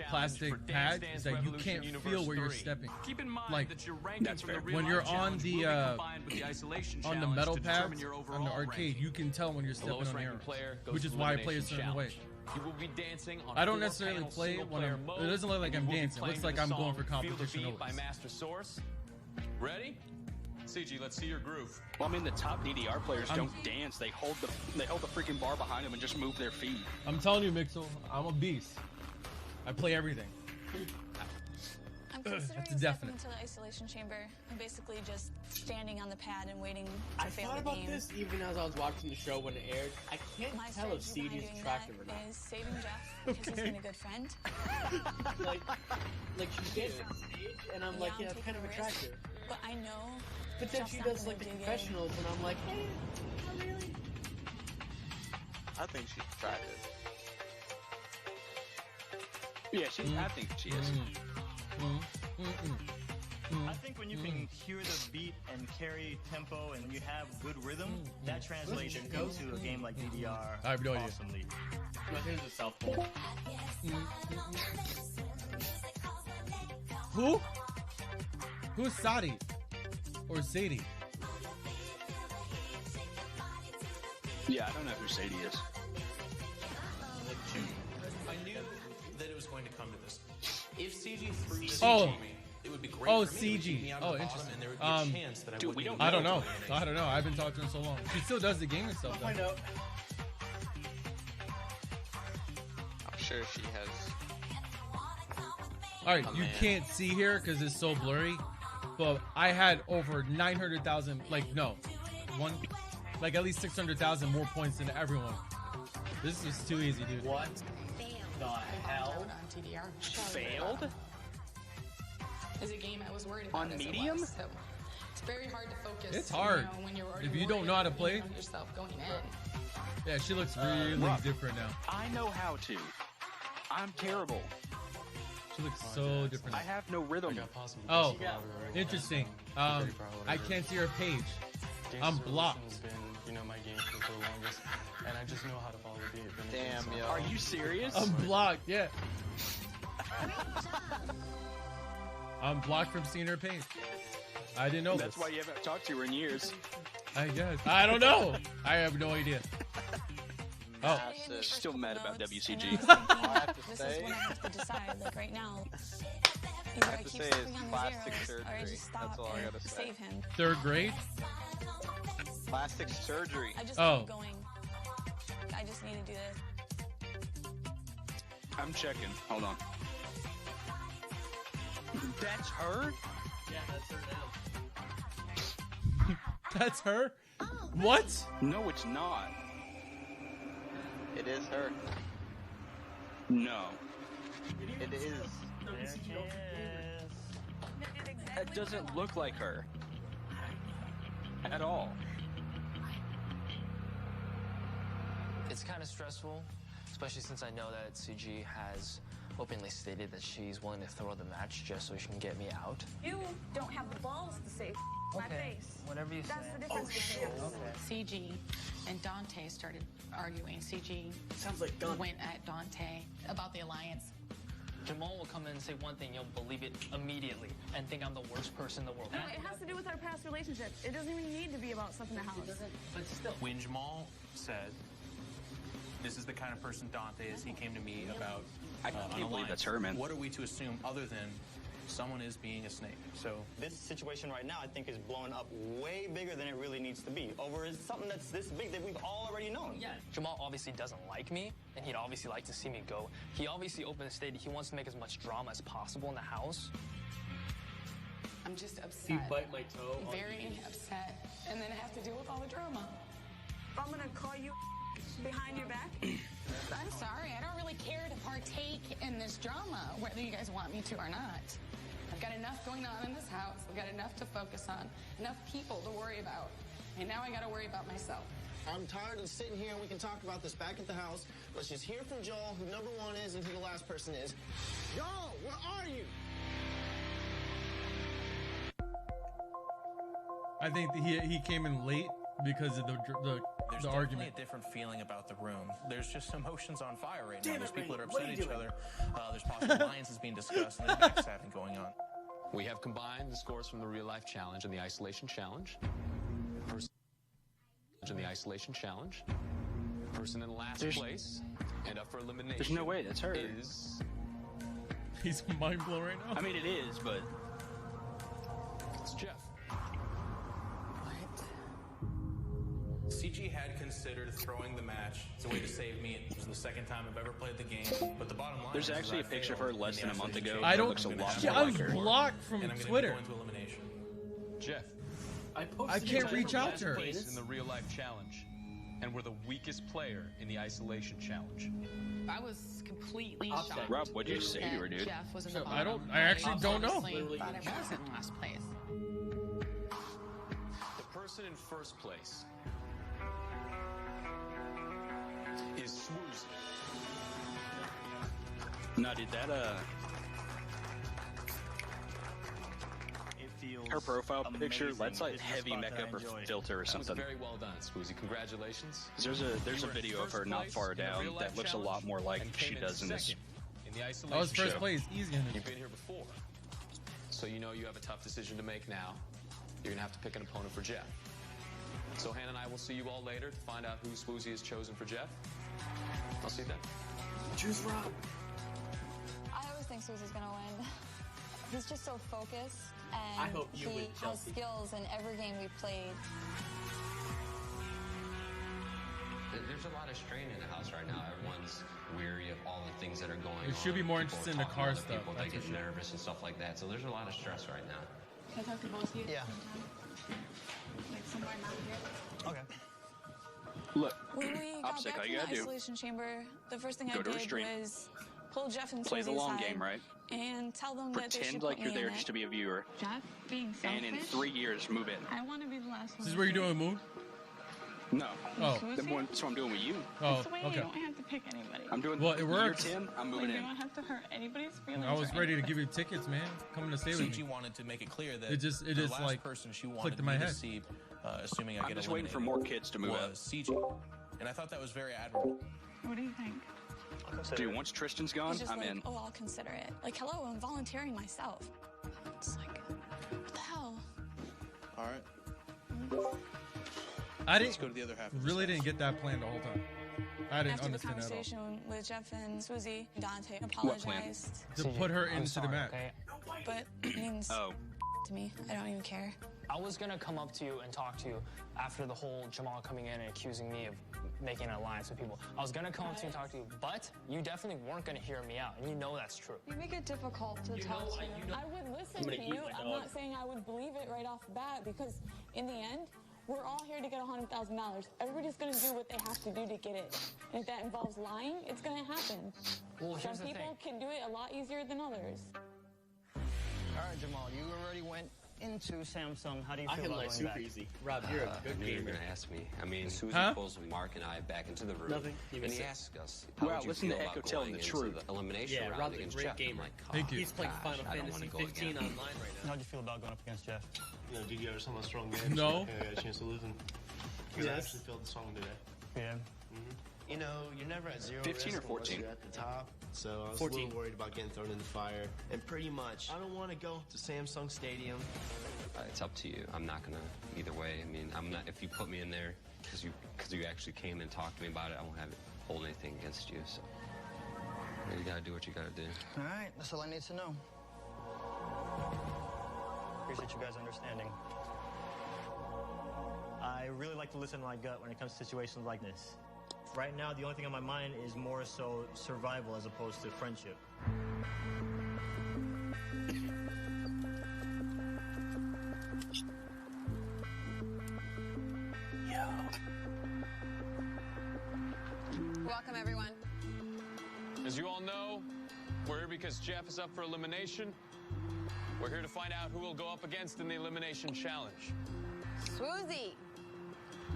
plastic pads is that you can't feel where you're stepping. Keep in mind Like that your ranking from the real when life you're on challenge the will be combined with the isolation on the challenge metal to determine pads your on overall the arcade, ranking. you can tell when you're The stepping lowest on ranking arrows, player goes which to is the why I play a elimination certain way. challenge. You will be dancing on I don't 4 necessarily panel play single when player I'm. mode, It doesn't look like and I'm you will be dancing. It looks playing like the I'm going for song Feel the competition Beat by always. Master Source. Ready? CG, let's see your groove. Well, I mean, the top DDR players don't dance. They hold the freaking bar behind them and just move their feet. I'm telling you, Mixel, I'm a beast. I play everything. I'm That's considering a stepping definite. into the isolation chamber. I'm basically just standing on the pad and waiting to I fail thought the about game. this even as I was watching the show when it aired. I can't My tell if strategy CG is behind doing attractive or that not. is saving Jeff because he's been a good friend. like she's getting on stage, and I'm like, Yeah, yeah, I'm it's kind of taking a risk. attractive. But I know. But then Jeff's she not does gonna like the dig in. confessionals, and I'm like, hey, not really. I think she's attractive. Yeah, I think she is. I think when you can hear the beat and carry tempo and you have good rhythm, that translates into a game like DDR I have no idea. awesomely. No, here's the South Pole. Who? Who's Sadi? Or Sadie? Yeah, I don't know who Sadie is. I knew that it was going to come to this. If CG threw this Oh. to me, it would be great Oh, for me. It would keep me CG. out Oh, of the bottom, interesting. and there would be a chance that I Dude, wouldn't we even don't I don't go know. to elimination. I don't know. I've been talking to her so long. She still does the gaming stuff though. I know. I'm sure she has. All right, you can't see here because it's so blurry, but I had over 900,000. Like no, like at least 600,000 more points than everyone. This is too easy, dude. What the hell? On TDR. Failed? Is a game I was worried about On as it medium? was, so it's very hard to focus. It's hard. When you're already If you don't worried know how to about play. yourself going in. Yeah, she looks really Rob, different now. I know how to. I'm terrible. She looks so different. I have no rhythm. Oh, interesting. I can't see her page. I'm blocked. Been, you know, my game for the longest, and I just know how to follow the beat. Damn, yo. Are you serious? I'm blocked, yeah. I'm blocked from seeing her page. I didn't know That's this. why you haven't talked to her in years. I guess. I don't know. I have no idea. Oh. She's still mad about WCG. This is when I have to decide. Like right now, either I keep stepping on the zeros, or I just stop and save him. 3rd grade? Plastic surgery. I just keep going. I just need to do this. I'm checking. Hold on. That's her? Yeah, that's her now. That's her? What? No, it's not. It is her. No. It is. That doesn't look like her. At all. It's kind of stressful, especially since I know that CG has openly stated that she's willing to throw the match just so she can get me out. You don't have the balls to say my face. Whatever you That's say. the difference between us. CG and Dante started arguing. CG Sounds like Dante. went at Dante about the alliance. Jamal will come in and say one thing, you'll believe it immediately and think I'm the worst person in the world. No, it has to do with our past relationship. It doesn't even need to be about stuff in the house. But still. When Jamal said, this is the kind of person Dante is, he came to me about I can't believe that's her, man. What are we to assume other than someone is being a snake? So This situation right now, I think, is blowing up way bigger than it really needs to be over something that's this big that we've all already known. Yeah, Jamal obviously doesn't like me, and he'd obviously like to see me go. He obviously openly stated he wants to make as much drama as possible in the house. I'm just upset. You bite my toe. Very upset. And then I have to deal with all the drama. I'm gonna call you behind your back. I'm sorry, I don't really care to partake in this drama, whether you guys want me to or not. I've got enough going on in this house. I've got enough to focus on, enough people to worry about. And now I gotta worry about myself. I'm tired of sitting here and we can talk about this back at the house. Let's just hear from Joel, who number 1 is and who the last person is. Joel, where are you? I think he came in late because of the there's definitely argument. a different feeling about the room. There's just emotions on fire right now. Damn There's it, people that are Ray, what upset are at you each doing? other. There's possible alliances being discussed, and there's backstabbing going on. We have combined the scores from the real life challenge and the isolation challenge. Person in the isolation challenge. Person in last place and up for elimination. There's no way that's her. Is He's mind blown right now. I mean, it is, but it's Jeff. CG had considered throwing the match as a way to save me. It was the second time I've ever played the game. But the bottom line there's is actually I a picture of failed her less in than a the month isolation ago. I that don't. looks a lot Yeah, more I like was her. blocked from and I'm gonna Twitter. Be going to elimination. Jeff. I can't reach out to her. Place in the real life challenge, and we're the weakest player in the isolation challenge. I was completely shocked. Rob, what'd you say to her, that dude? Jeff was in the So, bottom. I actually don't know. Honestly, thought I was in last place. The person in first place is Swoozy. No, dude, that her profile picture, that's like heavy makeup or filter or That was something. very well done, Swoozy. Congratulations. There's a video of her not far down that looks a lot more like she does in this. In the That isolation was first show. place, easy. You've been here before, so you know you have a tough decision to make now. You're gonna have to pick an opponent for Jeff. So Hannah and I will see you all later to find out who Swoozy has chosen for Jeff. I'll see you then. Choose Rob. I always think Susie's gonna win. He's just so focused, and I hope you he win, has Chelsea. skills in every game we've played. There's a lot of strain in the house right now. Everyone's weary of all the things that are going on. It should be more People interested in the talking car to other stuff. People, That's they get for sure. nervous and stuff like that. So there's a lot of stress right now. Can I talk to both of you? Yeah. Like somewhere not here? Okay. Look, When we got Opposite, back all from you the gotta do, isolation chamber, the first thing go I to a did stream. was pull Jeff and Play the Susie's long side game, right? and tell them that they should Pretend like put you're me there in just it. to be a viewer. Jeff being selfish. And in 3 years, move in. I want to be the last one. This is what you're doing, Moon? No. Oh. That's what I'm doing with you. Oh, This way okay. you don't have to pick anybody. I'm doing Well, it works. Year 10, I'm moving Like, in. you don't have to hurt anybody's feelings. I was or ready to anything. give you tickets, man. Coming to stay with CG me. wanted to make it clear that It just the last like person she clicked wanted in my me head. to see, assuming I I'm get just waiting for eliminated, more kids to move was out. CG. And I thought that was very admirable. What do you think? Dude, once Tristan's gone, He's just I'm like, in. oh, I'll consider it. Like, hello, I'm volunteering myself. It's like, what the hell? All right. I Let's go to the other half. Of really didn't get that plan the whole time. I didn't After the understand that at all. conversation with Jeff and Susie, Dante What plan? apologized. To put her into the match. But it means Oh. to me. I don't even care. I was gonna come up to you and talk to you after the whole Jamal coming in and accusing me of making an alliance with people. I was gonna come up to you and talk to you, but you definitely weren't gonna hear me out, and you know that's true. You make it difficult to talk to. I would listen I'm to gonna you. eat my I'm dog. not saying I would believe it right off the bat because in the end, we're all here to get $100,000. Everybody's gonna do what they have to do to get it. And if that involves lying, it's gonna happen. Well, here's Some the people can do it a lot easier than others. All right, Jamal, you already went into Samsung. How do you I feel can about like going super back? easy. Rob, you're a good I knew you were gamer. going to ask me. I mean, Susie Huh? pulls Mark and I back into the room. Nothing. You And can he say- asks us, how Wow, would you listen feel to about Echo telling going the into truth. the elimination Yeah, round Rob's a against great Jeff? gamer. I'm like, Thank you. He's playing gosh, Final I don't Fantasy wanna go 15 again. online right now. How'd you feel about going up against Jeff? You know, did you ever saw my strong game? No. I got a chance to listen. Because I Yes. actually felt the song today. Yeah. You know, you're never at 0 15 risk or 14? unless you're at the top. So I was 14. a little worried about getting thrown in the fire. And pretty much, I don't want to go to Samsung Stadium. It's up to you. I'm not gonna either way. I mean, I'm not. If you put me in there because you actually came and talked to me about it, I won't have it hold anything against you. So you gotta do what you gotta do. All right, that's all I need to know. Appreciate you guys understanding. I really like to listen to my gut when it comes to situations like this. Right now, the only thing on my mind is more so survival as opposed to friendship. Welcome, everyone. As you all know, we're here because Jeff is up for elimination. We're here to find out who will go up against in the elimination challenge. Swoozie,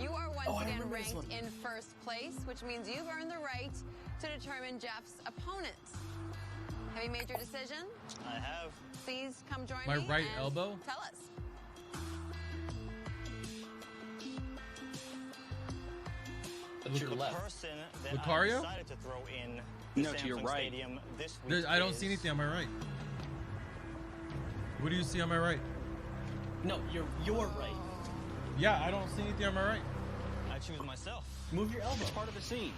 you are once again ranked in first place, which means you've earned the right to determine Jeff's opponent. Have you made your decision? I have. Please come join My me right and elbow? Tell us. That's your The left. person that I Lucario? decided to throw in the No, to your Samsung right. Stadium this week I don't is- see anything on my right. What do you see on my right? No, you're right. Yeah, I don't see anything on my right. I choose myself. Move your elbow. It's part of the scene.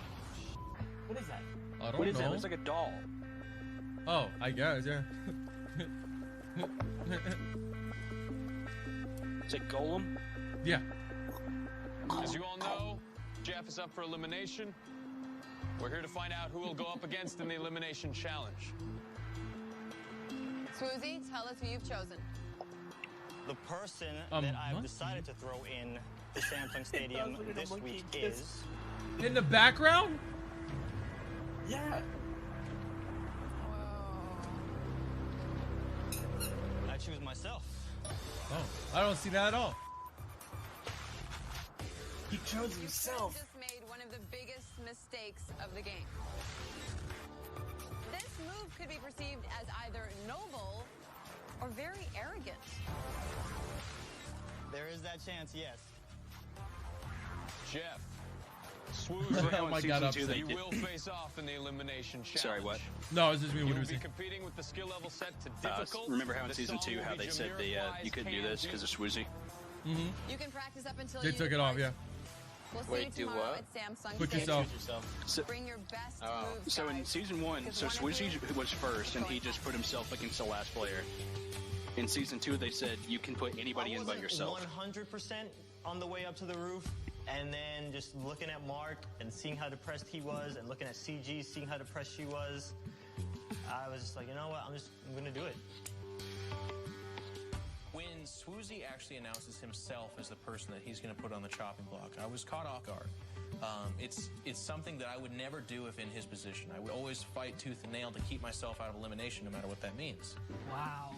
What is that? I don't What is know. that? Looks like a doll. Oh, I guess, yeah. Is it Golem? Yeah. As you all know, Jeff is up for elimination. We're here to find out who will go up against in the elimination challenge. Swoozie, tell us who you've chosen. The person that I've decided to throw in the Samsung Stadium Sounds like a this monkey week kiss. is... In the background? Yeah. I choose myself. Oh, I don't see that at all. He chose himself. You just made one of the biggest mistakes of the game. This move could be perceived as either noble or very arrogant. There is that chance, yes. Jeff, Remember how Oh in my season God, 2 upset. they you did... will face off in the elimination challenge. Sorry, what? No, it's just me. You What do will you be see? competing with the skill level set to difficult. remember how in The season song 2 will how be they said Jamiroquai's you couldn't do this because of Swoozie? Mm-hmm. You can practice up until They you took it off, yeah. We'll see Wait, you do tomorrow what? at Samsung Put Stadium. yourself. So, Bring your best Oh. moves, so in guys. season 1, Because so one of Swoozie you was first, and he just put himself against the last player. In season 2, they said you can put anybody in but yourself. 100% on the way up to the roof, and then just looking at Mark and seeing how depressed he was, and looking at CG, seeing how depressed she was, I was just like, you know what, I'm gonna do it. When Swoozie actually announces himself as the person that he's going to put on the chopping block, I was caught off guard. It's something that I would never do if in his position. I would always fight tooth and nail to keep myself out of elimination, no matter what that means. Wow.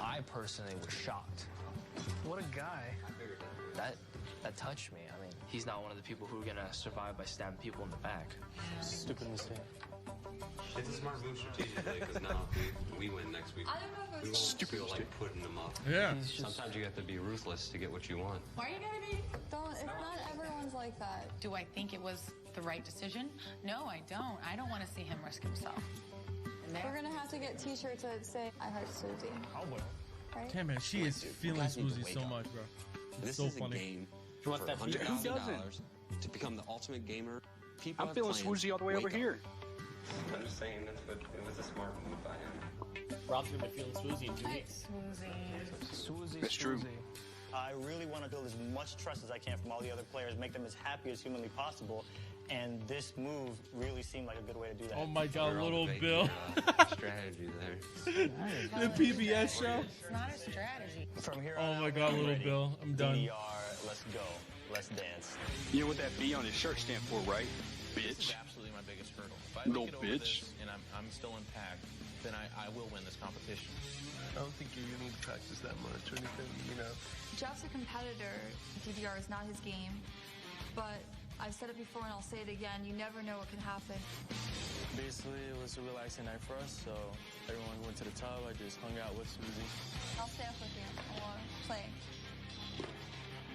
I personally was shocked. What a guy. That touched me. I mean, he's not one of the people who are gonna survive by stabbing people in the back. Stupid mistake. It's a smart move strategically because now if we win next week, I don't know if we it was won't feel like putting them up. Yeah. Sometimes you have to be ruthless to get what you want. Why are you gonna be? It's not everyone's like that. Do I think it was the right decision? No, I don't. I don't want to see him risk himself. We're gonna have to get t-shirts that say "I heart Susie." Right? Damn man, she is feeling Swoozie so much, bro. It's This so is funny. a game You want for that feature? $100,000 to become the ultimate gamer. People I'm have feeling plans. Swoozie all the way over Wake up. here. I'm just saying it was a smart move by him. Rob's gonna be feeling Swoozie in 2 weeks. Swoozie. That's true. I really want to build as much trust as I can from all the other players, make them as happy as humanly possible, and this move really seemed like a good way to do that. Oh my god, We're all little debating Bill. your, strategy there. The PBS show. It's not a strategy. From here Oh on my out, god, I'm little ready. Bill. I'm done. DDR, let's go. Let's dance. You know what that B on his shirt stand for, right? This Bitch. is absolutely my biggest hurdle. If I Little make it over bitch. this and I'm still in pack, then I will win this competition. I don't think you need to practice that much or anything, you know. Jeff's a competitor. DDR is not his game. But I've said it before and I'll say it again. You never know what can happen. Basically, it was a relaxing night for us, so everyone went to the tub. I just hung out with Susie. I'll stay up with you or play.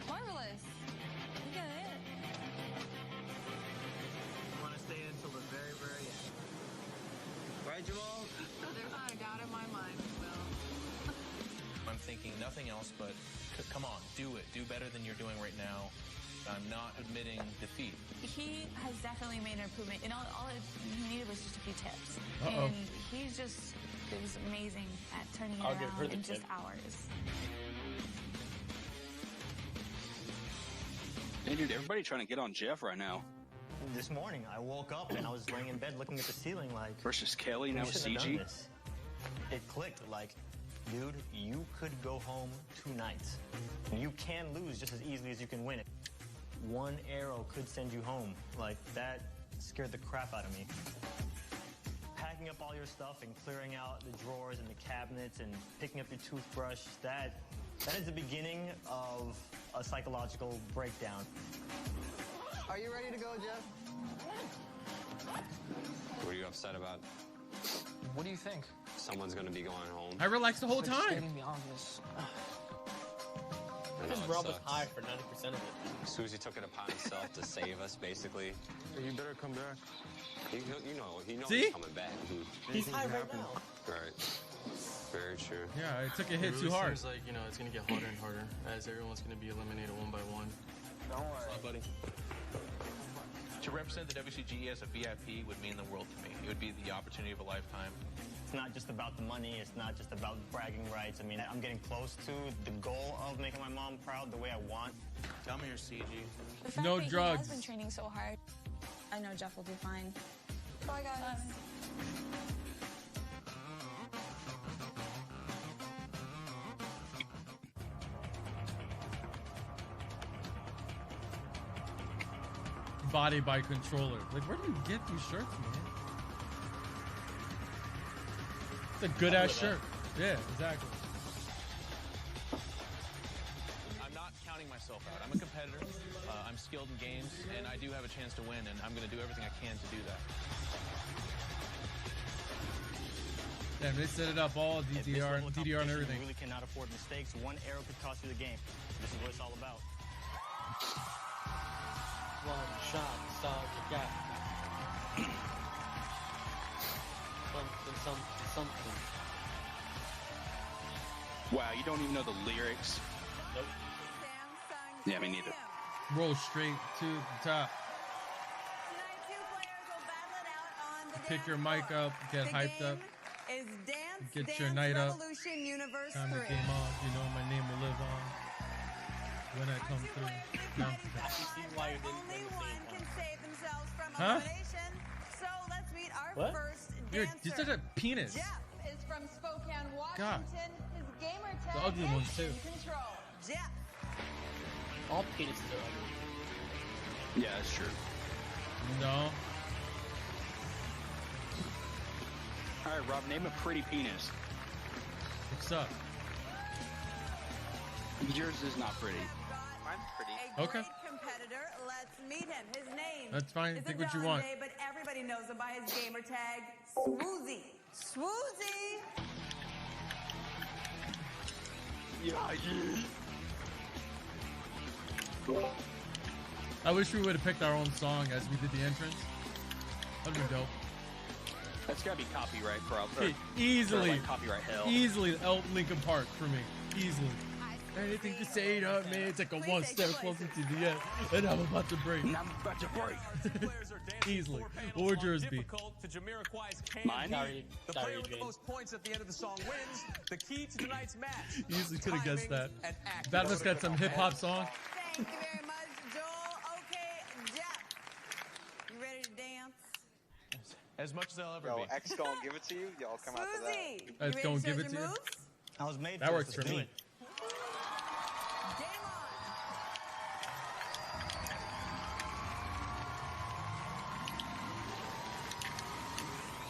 Marvelous. You get it. Want to stay until the very, very end. Right, Jamal? There's not a doubt in my mind, Will. I'm thinking nothing else but, come on, do it. Do better than you're doing right now. I'm not admitting defeat. He has definitely made an improvement. And all he needed was just a few tips. Uh-oh. And he's just, it was amazing at turning it I'll give her around the in just tip. hours. Hey, dude, everybody trying to get on Jeff right now. This morning, I woke up and I was laying in bed looking at the ceiling like... Versus Kelly, now we with shouldn't have done CG. this. It clicked like, dude, you could go home tonight. You can lose just as easily as you can win it. One arrow could send you home. Like, that scared the crap out of me. Packing up all your stuff and clearing out the drawers and the cabinets and picking up your toothbrush, that is the beginning of a psychological breakdown. Are you ready to go, Jeff? What are you upset about? What do you think? Someone's going to be going home. I relaxed the whole It's time. stating the obvious. I know Because it Rob was sucks. high for 90% of it. Susie took it upon himself to save us, basically. Hey, you better come back. He knows See? he's coming back. He's high right now. Right. Very true. Yeah, it took a It hit really too hard. seems like, you know, it's going to get harder and harder as everyone's going to be eliminated one by one. Don't worry. Buddy. To represent the WCG as a VIP would mean the world to me. It would be the opportunity of a lifetime. It's not just about the money. It's not just about bragging rights. I mean, I'm getting close to the goal of making my mom proud the way I want. Tell me your CG. The fact No that drugs. he has been training so hard, I know Jeff will do fine. Bye, guys. Body by controller. Like, where do you get these shirts, man? It's a good ass shirt. Yeah, exactly. I'm not counting myself out. I'm a competitor. I'm skilled in games, and I do have a chance to win, and I'm going to do everything I can to do that. Damn, they set it up all At this DDR, level of DDR and competition, everything. You really cannot afford mistakes. One arrow could cost you the game. This is what it's all about. One shot, stop the gap. Something. Wow, you don't even know the lyrics. Nope. Yeah, me neither. Roll straight to the top. Pick your mic up, get hyped up, Is Dance get Dance your night up. Revolution Universe Time to 3. game on. You know my name will live on. When I come through. No. See why you didn't Only win the one theme can save themselves from Huh? elimination. So let's meet our What? first You're dancer. such a penis. Jeff is from Spokane, God. Washington. His gamer tag The ugly is ones, too. In Control. Jeff. All penises are ugly. Yeah, that's true. No. All right, Rob, name a pretty penis. What's up? Yours is not pretty. Mine's pretty. Okay. Competitor, let's meet him. His name. That's fine. Isn't Think what you want. Valente, but everybody knows him by his gamer tag, Swoozy. Swoozy. I wish we would have picked our own song as we did the entrance. That'd be dope. That's gotta be copyright, probably. Easily. Like copyright hell. Easily Lincoln Park for me. Easily. Anything to say to me, it's like a one step closer to the end, and I'm about to break. Easily. What would yours be? Mine? The player with the most points at the end of the song wins. The key to tonight's match. Easily could have guessed that. That must got some hip hop song. Thank you very much, Joel. Okay, Jeff. You ready to dance? As much as I'll ever Yo, be. X gonna give it to you. Y'all come after that. Swoozy. Let's go and give it to you. I was made That for works this. for Let's do me. it.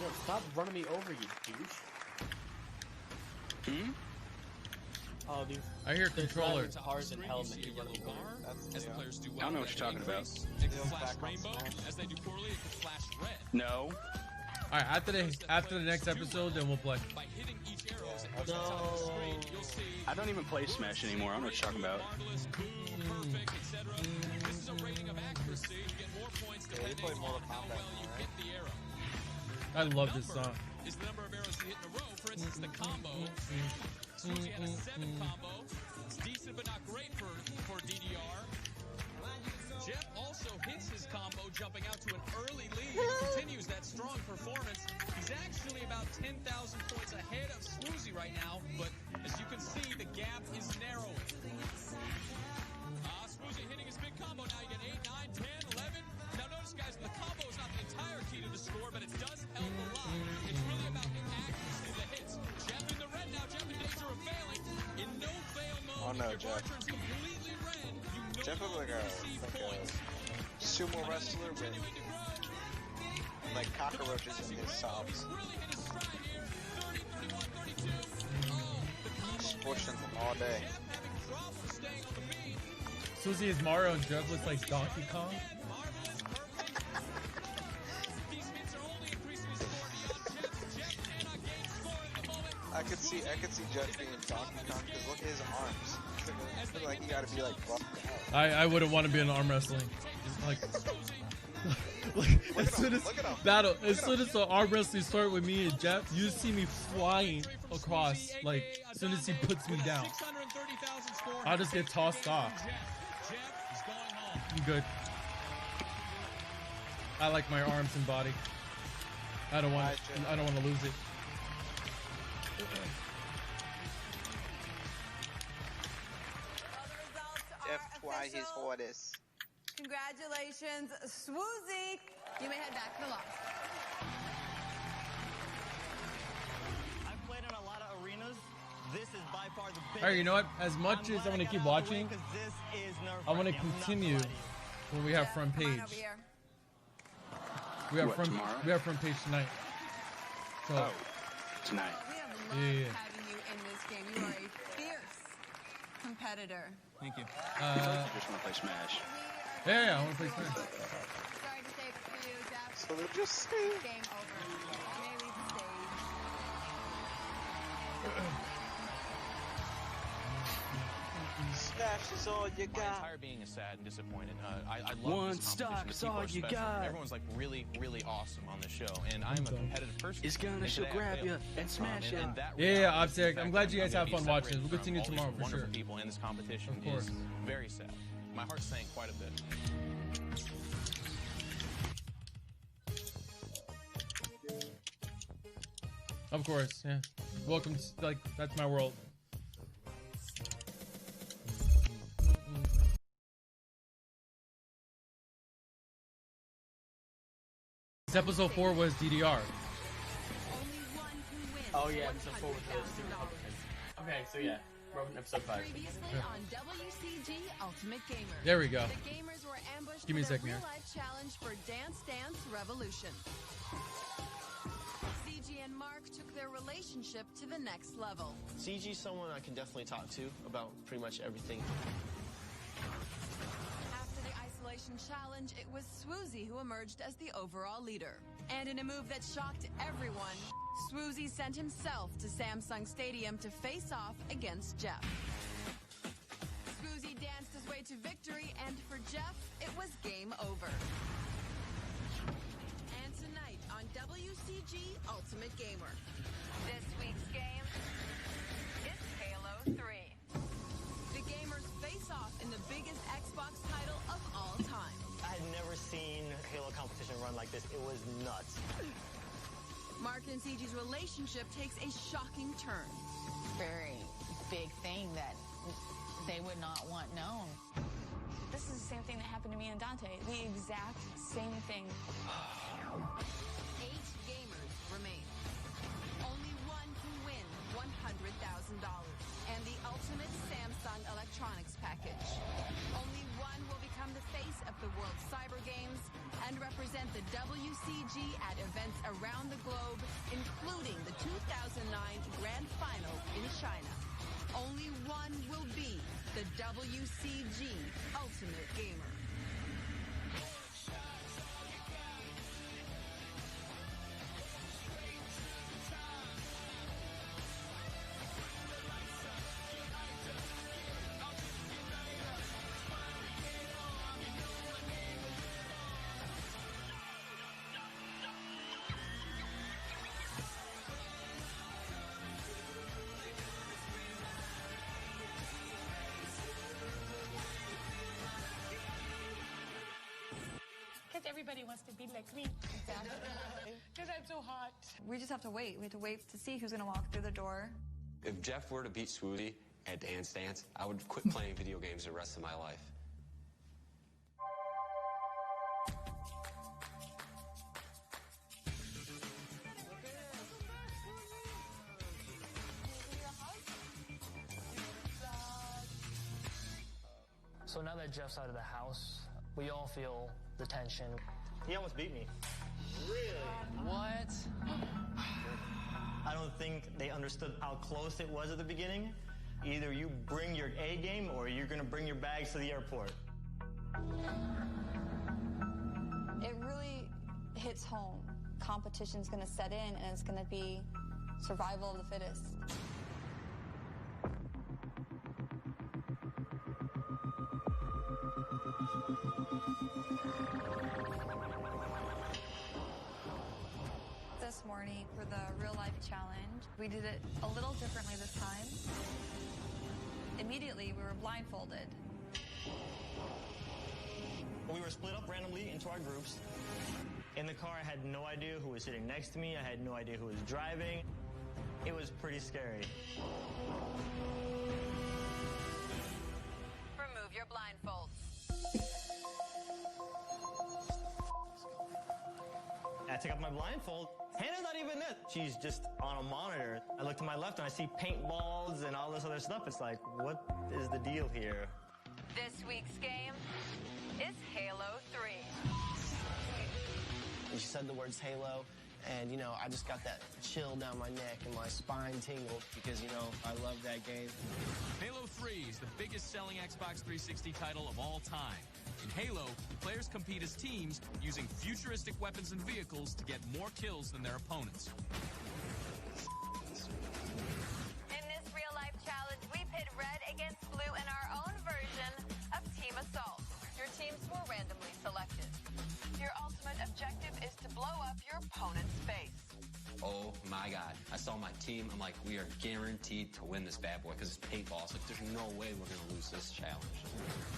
Yo, stop running me over, you douche. Hmm? Oh, these. I hear controller. It's cars in hell that you run me over. I don't know what you're talking about. It can flash rainbow. As they do poorly, it can flash red. No. All right, after the next episode, then we'll play. By hitting each arrow as it No. goes outside the screen, you'll see I don't even play Smash anymore. I don't know what you're talking about. marvelous, cool, perfect, etc. This is a rating of accuracy. You get more points depending on how well you hit the arrow. I love this song. Is the number of arrows you hit in a row. For instance, the combo. Swoozy had a 7 combo. It's decent but not great for DDR. Jeff also hits his combo, jumping out to an early lead. He continues that strong performance. He's actually about 10,000 points ahead of Swoozy right now, but as you can see, the gap is narrowing. Swoozy hitting his big combo. Now you get 8, 9, 10, 11. Now notice, guys, the combo is not the entire key to the score, but it does help a lot. It's really about the accuracy of the hits. Jeff in the red now. Jeff in danger of failing. In no fail mode. Oh, no, If your bar Jeff. turns completely red, you know Jeff looks like a sumo wrestler with like cockroaches in his socks. Squishing them all day. Susie is Mario and Jeff looks like Donkey Kong. I could see Jeff being Donkey Kong because look at his arms. It's like you gotta be like buffed out. I wouldn't want to be in arm wrestling. Like as soon as the arm wrestling started with me and Jeff, you see me flying across. Like as soon as he puts me down, I'll just get tossed off. I'm good. I like my arms and body. I don't want to lose it. Jeff try his hardest. Congratulations, Swoozy. You may head back to the loft. I've played in a lot of arenas. This is by far the biggest. All right, you know what? As much as I want to keep watching, I want to continue when we have front page. We have front page tonight. So, tonight. We have loved Yeah. having you in this game. You are a fierce competitor. Thank you. I just want to play Smash. Yeah, I want to play Smash. Sorry to say it for you, Jeff. So they're just Game over. You may leave the stage. Smash is all you My got. entire being is sad and disappointed. I love One this stock competition. is The people all are you special. got. Everyone's like really, really awesome on the show, and I'm a competitive person. It's gonna And she'll today I grab failed. you and smash you. And that Yeah, reality, Optic, the I'm fact glad that you guys I'm have gonna fun be watching. separated We'll from continue all these tomorrow for wonderful sure. people in this competition Of course. is very sad. My heart's saying quite a bit. Of course, yeah. Welcome to, like, that's my world. This episode 4 was DDR. Oh yeah, episode 4 was the stupid Republicans. Okay, so yeah. Episode 5. Previously on WCG Ultimate Gamer. There we go. The gamers were ambushed Give me a for their second here. real-life challenge for Dance Dance Revolution. CG and Mark took their relationship to the next level. CG's someone I can definitely talk to about pretty much everything. After the isolation challenge, it was Swoozie who emerged as the overall leader. And in a move that shocked everyone, Swoozie sent himself to Samsung Stadium to face off against Jeff. Swoozie danced his way to victory, and for Jeff, it was game over. And tonight on WCG Ultimate Gamer, this week's game is Halo 3. The gamers face off in the biggest Xbox title of all time. I had never seen Halo competition run like this. It was nuts. Mark and CG's relationship takes a shocking turn. Very big thing that they would not want known. This is the same thing that happened to me and Dante. The exact same thing. 8 gamers remain. Only one can win $100,000 and the ultimate Samsung Electronics package. Only one will become the face of the World Cyber Games and represent the WCG at events around the globe, including the 2009 Grand Finals in China. Only one will be the WCG Ultimate Gamer. Everybody wants to be like me. Exactly. Because I'm so hot. We just have to wait. We have to wait to see who's going to walk through the door. If Jeff were to beat Swoozie at Dance Dance, I would quit playing video games the rest of my life. So now that Jeff's out of the house, we all feel the tension. He almost beat me. Really? What? I don't think they understood how close it was at the beginning. Either you bring your A game or you're going to bring your bags to the airport. It really hits home. Competition's going to set in, and it's going to be survival of the fittest. This morning for the real life challenge, we did it a little differently this time. Immediately, we were blindfolded. We were split up randomly into our groups. In the car, I had no idea who was sitting next to me. I had no idea who was driving. It was pretty scary. Remove your blindfolds. I take off my blindfold. Hannah's not even there. She's just on a monitor. I look to my left and I see paintballs and all this other stuff. It's like, what is the deal here? This week's game is Halo 3. You said the words Halo, and, you know, I just got that chill down my neck and my spine tingled because, you know, I love that game. Halo 3 is the biggest selling Xbox 360 title of all time. In Halo, players compete as teams using futuristic weapons and vehicles to get more kills than their opponents. In this real-life challenge, we pit Red against Blue in our own version of Team Assault. Your teams were randomly selected. Your ultimate objective is to blow up your opponent's face. Oh my God. I saw my team. I'm like, we are guaranteed to win this bad boy because it's paintball. It's like, there's no way we're going to lose this challenge.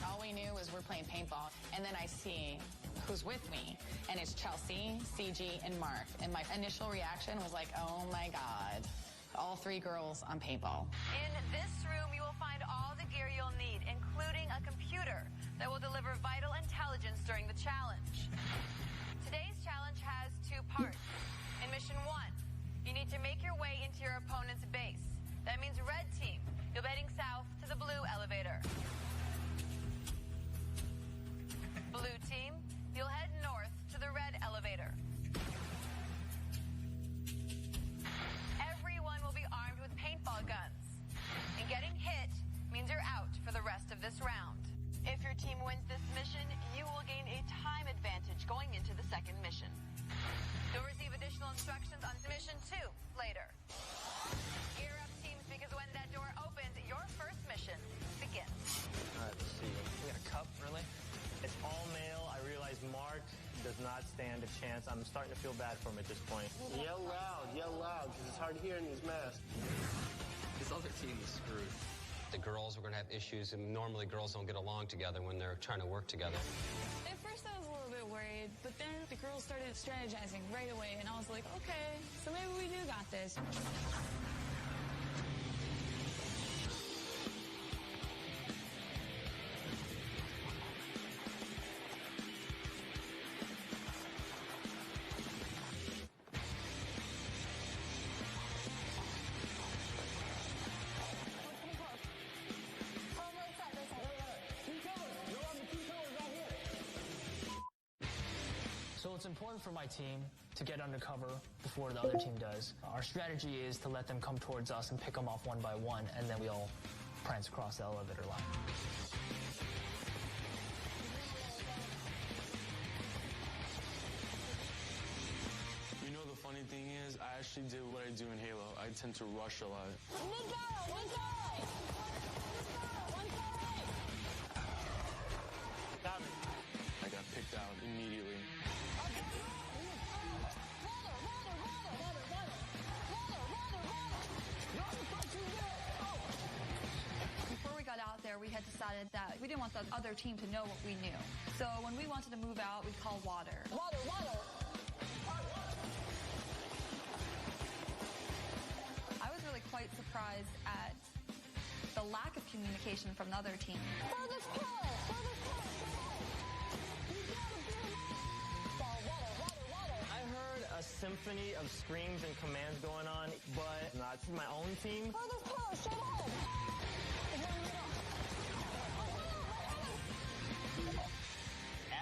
All we knew was we're playing paintball, and then I see who's with me, and it's Chelsea, CG, and Mark. And my initial reaction was like, oh my God, all 3 girls on paintball. In this room, you will find all the gear you'll need, including a computer that will deliver vital intelligence during the challenge. Today's challenge has 2 parts. In Mission 1, you need to make your way into your opponent's base. That means Red Team, you'll be heading south stand a chance. I'm starting to feel bad for him at this point. Yell loud, because it's hard to hear in these masks. This other team is screwed. The girls were going to have issues, and normally girls don't get along together when they're trying to work together. At first I was a little bit worried, but then the girls started strategizing right away, and I was like, okay, so maybe we do got this. So it's important for my team to get undercover before the other team does. Our strategy is to let them come towards us and pick them off one by one, and then we all prance across the elevator line. You know, the funny thing is, I actually did what I do in Halo. I tend to rush a lot. I got picked out immediately. Before we got out there, we had decided that we didn't want the other team to know what we knew. So when we wanted to move out, we'd call water. Water! I was really quite surprised at the lack of communication from the other team. I heard a symphony of screams and commands going on, but not my own team.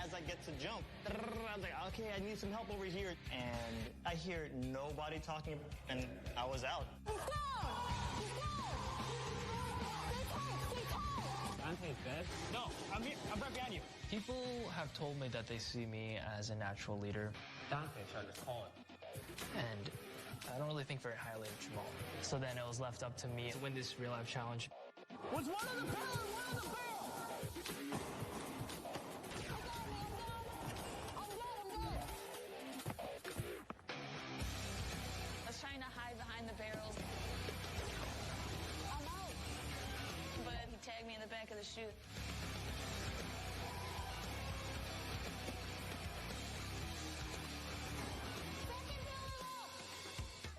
As I get to jump, I was like, okay, I need some help over here. And I hear nobody talking, and I was out. Dante's dead? No, I'm here. I'm right behind you. People have told me that they see me as a natural leader. Dante tried to call it. And I don't really think very highly of Jamal. So then it was left up to me to win this real life challenge. Was one of the barrels? I was trying to hide behind the barrels. But he tagged me in the back of the chute.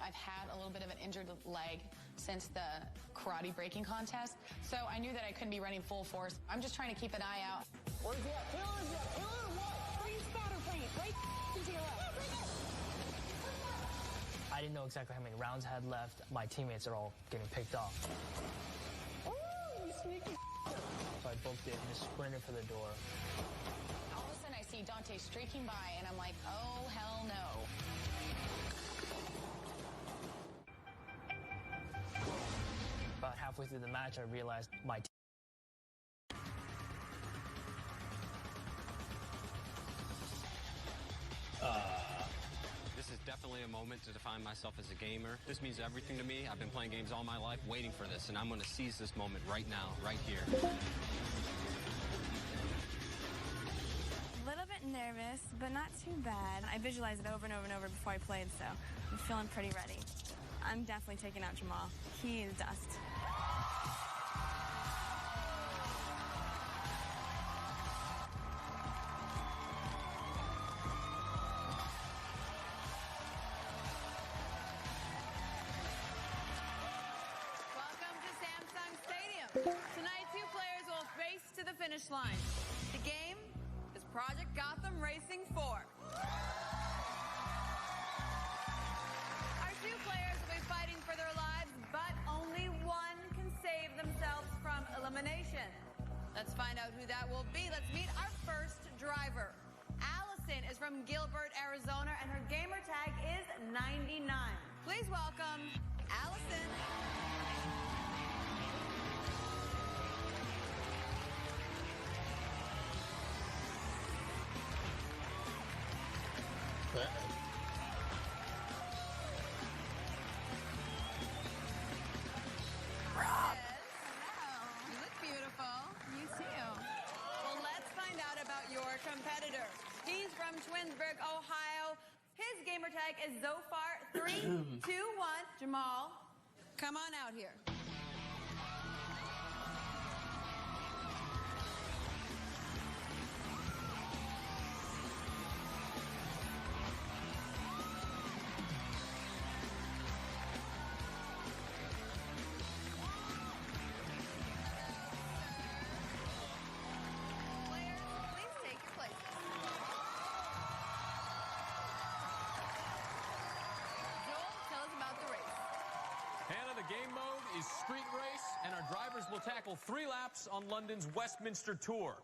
I've had a little bit of an injured leg since the karate breaking contest, so I knew that I couldn't be running full force. I'm just trying to keep an eye out. Where's that? Pillar what? Freeze spatter paint, right into your left. I didn't know exactly how many rounds I had left. My teammates are all getting picked off. Ooh, you sneaky. So I booked it and just sprinted for the door. All of a sudden I see Dante streaking by, and I'm like, oh, hell no. About halfway through the match, I realized my team. This is definitely a moment to define myself as a gamer. This means everything to me. I've been playing games all my life, waiting for this, and I'm going to seize this moment right now, right here. A little bit nervous, but not too bad. I visualized it over and over and over before I played, so I'm feeling pretty ready. I'm definitely taking out Jamal. He is dust. Welcome to Samsung Stadium. Tonight, two players will race to the finish line. The game is Project Gotham Racing 4. Our two players will be fighting for their lives, but only one can save themselves from elimination. Let's find out who that will be. Let's meet our first driver. Allison is from Gilbert, Arizona, and her gamer tag is 99. Please welcome Allison. You look beautiful. You too. Well, let's find out about your competitor. He's from Twinsburg, Ohio. flag is Zofar. 3, 2, 1. Jamal, come on out here. Game mode is street race, and our drivers will tackle 3 laps on London's Westminster Tour.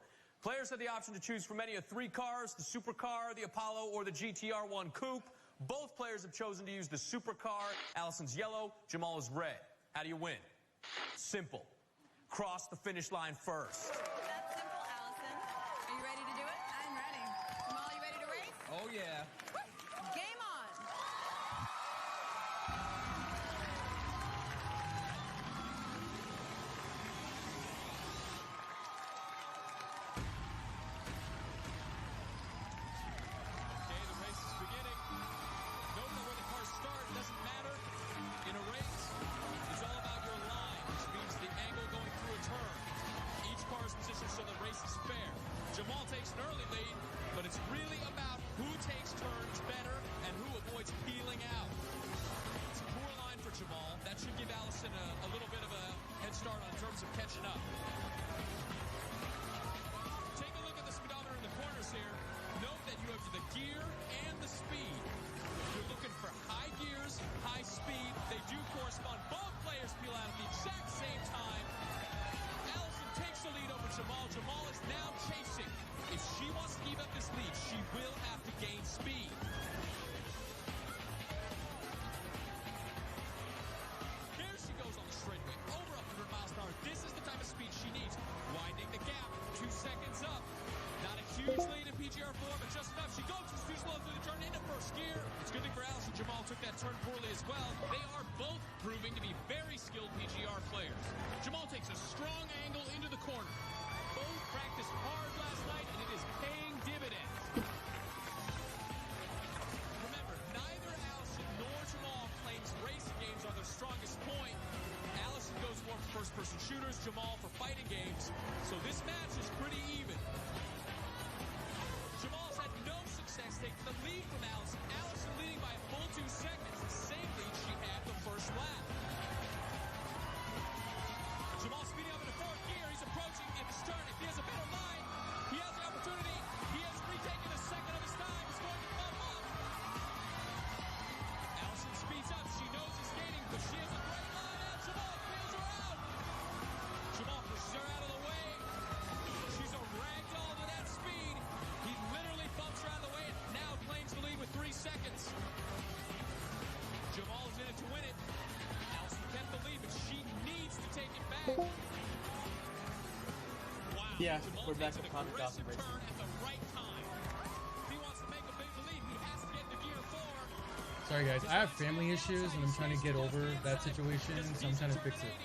Players have the option to choose from any of 3 cars, the Supercar, the Apollo, or the GTR1 Coupe. Both players have chosen to use the Supercar. Allison's yellow, Jamal is red. How do you win? Simple. Cross the finish line first. That's simple, Allison. Are you ready to do it? I'm ready. Jamal, you ready to race? Oh, yeah. Game on. Jamal takes an early lead, but it's really about who takes turns better and who avoids peeling out. It's a poor line for Jamal. That should give Allison a little bit of a head start in terms of catching up. Take a look at the speedometer in the corners here. Note that you have the gear and the speed. You're looking for high gears, high speed. They do correspond. Both players peel out at the exact same time. Allison takes the lead over Jamal. Jamal is now chasing. If she wants to keep up this lead, she will have to gain speed. There she goes on the straightaway, over 100 miles an hour. This is the type of speed she needs. Widening the gap, 2 seconds up. Not a huge lead in PGR4, but just enough. She goes too slow through the turn into first gear. It's good thing for Allison. Jamal took that turn poorly as well. They are both proving to be very skilled PGR players. Jamal takes a strong angle into the corner. Both practiced hard last night, and it is paying dividends. Remember, neither Allison nor Jamal claims racing games are their strongest point. Allison goes more for first-person shooters, Jamal for fighting games. So this match is pretty even. Jamal's had no success taking the lead from Allison. Allison leading by a full 2 seconds, the same lead she had the first lap. Jamal speeding up into 4th gear. He's approaching in his turn. If he has a better line, he has the opportunity. He has retaken a second of his time. He's going to bump up. Allison speeds up. She knows he's gaining, but she has a great line out. Jamal feels her out. Jamal pushes her out of the way. She's a ragdoll to that speed. He literally bumps her out of the way and now claims the lead with 3 seconds. Jamal is in it to win it. Allison kept the lead, but she needs to take it back. Wow. Yeah, Jamal we're back takes to an Conor aggressive Dawson turn at the right time. If he wants to make a big lead, he has to get into gear 4. Sorry guys, I have family issues and I'm trying to get over that situation, so I'm trying to fix it.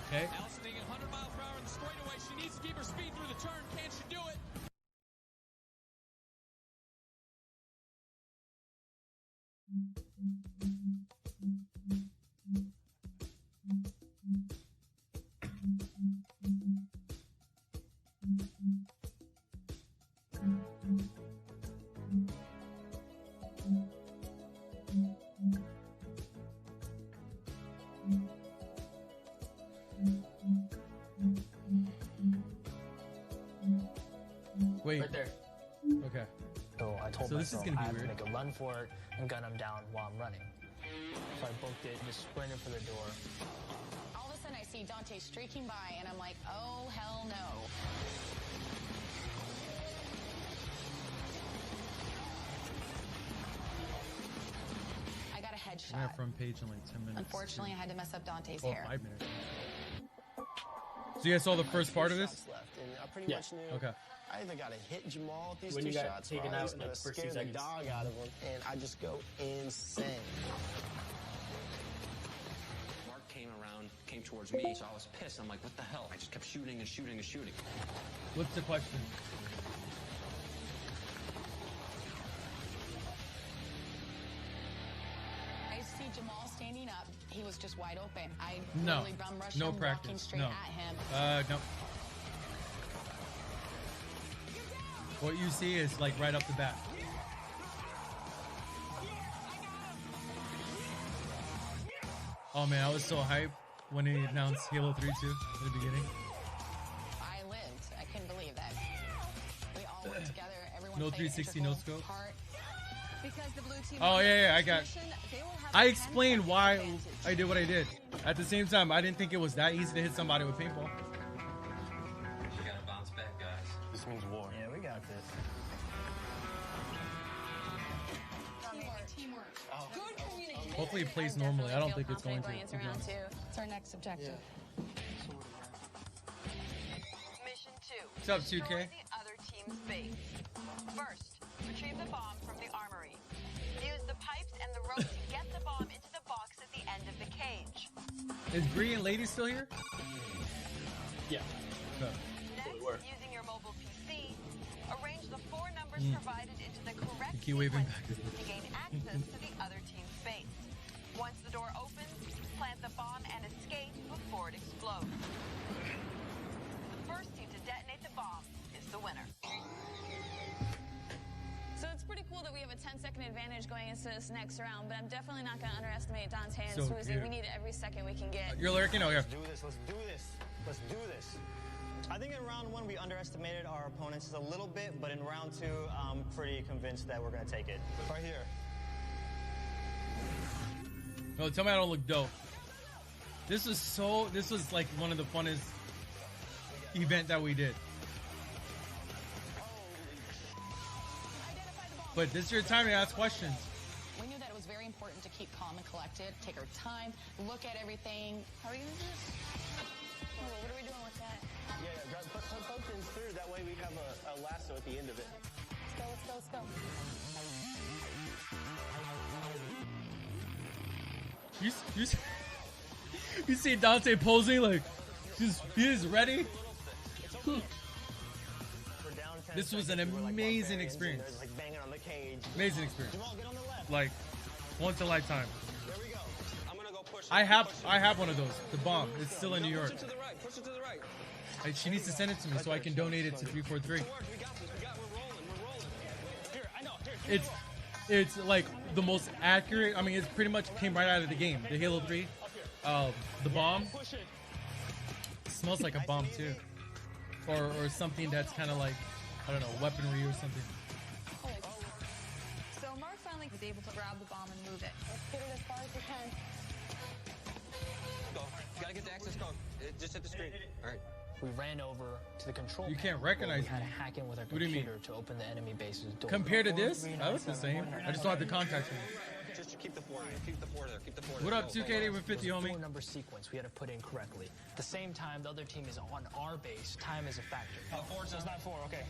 Okay? Allison being at 100 miles per hour in the straightaway. She needs to keep her speed through the turn. Can she do it? Wait. Right there. Okay. So I told So this is myself gonna be I have weird. to make a run for it and gun him down while I'm running. So I booked it, just sprinted for the door. All of a sudden I see Dante streaking by and I'm like, oh, hell no. I got a I'm headshot. gonna front page in like 10 minutes. Unfortunately, I had to mess up Dante's Oh, hair. 5 minutes. So you guys saw the first part of this? Shots left, and I pretty much knew Okay. I either got to hit Jamal with these When 2 you got shots, or taken I out was in, going like, to first 2 scare the seconds. dog out of him, and I just go insane. Mark came towards me, so I was pissed. I'm like, what the hell? I just kept shooting and shooting and shooting. What's the question? just wide open. I No, literally bum rush no him, walking practice. straight No. at him. No. What you see is like right off the bat. Oh man, I was so hyped when he announced Halo 3 2 in the beginning. I lived. I couldn't believe that. We all worked together. Everyone No played an 360, no integral scope. part. Because the blue team Oh won yeah, the I first got. mission, they will have I a explained 10-second why advantage. I did what I did. At the same time, I didn't think it was that easy to hit somebody with paintball. You gotta bounce back, guys. This means war. Yeah, we got this. Teamwork. Good communication. Hopefully it plays normally. I don't think it's going to. Going into round 2. It's our next objective. Mission 2. What's up, 2K? Destroy the other team's base. First, retrieve the bomb from the armory. Use the pipes and the rope to get the bomb into the box at the end of the cage. Is Bree and Lady still here? Yeah. No. Next, using your mobile PC, arrange the 4 numbers provided into the correct Keep waving sequence back. to gain access to the other team's base. Once the door opens, plant the bomb and escape before it explodes. The first team to detonate the bomb is the winner. So it's pretty cool that we have a 10-second advantage going into this next round, but I'm definitely not going to underestimate Dante and So Swoozie. cute. We need every second we can get. You're lurking? Oh, yeah. Let's do this. Let's do this. Let's do this. I think in round 1 we underestimated our opponents a little bit, but in round 2 I'm pretty convinced that we're gonna take it. Right here. No, tell me I don't look dope. This was like one of the funnest event that we did. But this is your time to ask questions. We knew that it was very important to keep calm and collected, take our time, look at everything. How are we going to do this? Oh, what are we doing with that? Yeah, put both ends through. That way we have a lasso at the end of it. Let's go. You see Dante posing like he is ready. This was an amazing experience. Like banging on the cage. Amazing experience. Jamal, get on the left. Like once in a lifetime. There we go. I'm gonna go push. I have one of those. The bomb. It's still in New York. Push it to the right. Push it to the right. She needs to send it to me so I can donate it to 343. We got this. We're rolling. Here, I know. Here. It's like the most accurate. I mean, it pretty much came right out of the game. The Halo 3, the bomb. It smells like a bomb too, or something that's kind of like, I don't know, weaponry or something. So Mark finally was able to grab the bomb and move it. Let's get it as far as we can. Go. You gotta get the access code. Just hit the screen. All right. We ran over to the control You can't panel recognize where we had me. to hack in with our What do you mean? computer to open the enemy base's door. Compared to this, I look the same. I just don't have the contact me. Just keep the 4. Keep the 4 there. Keep the 4 there. What up, Go, 2K with 50, It was a homie? 4-number sequence we had to put in correctly. At the same time, the other team is on our base. Time is a factor. 4 says not 4. Okay.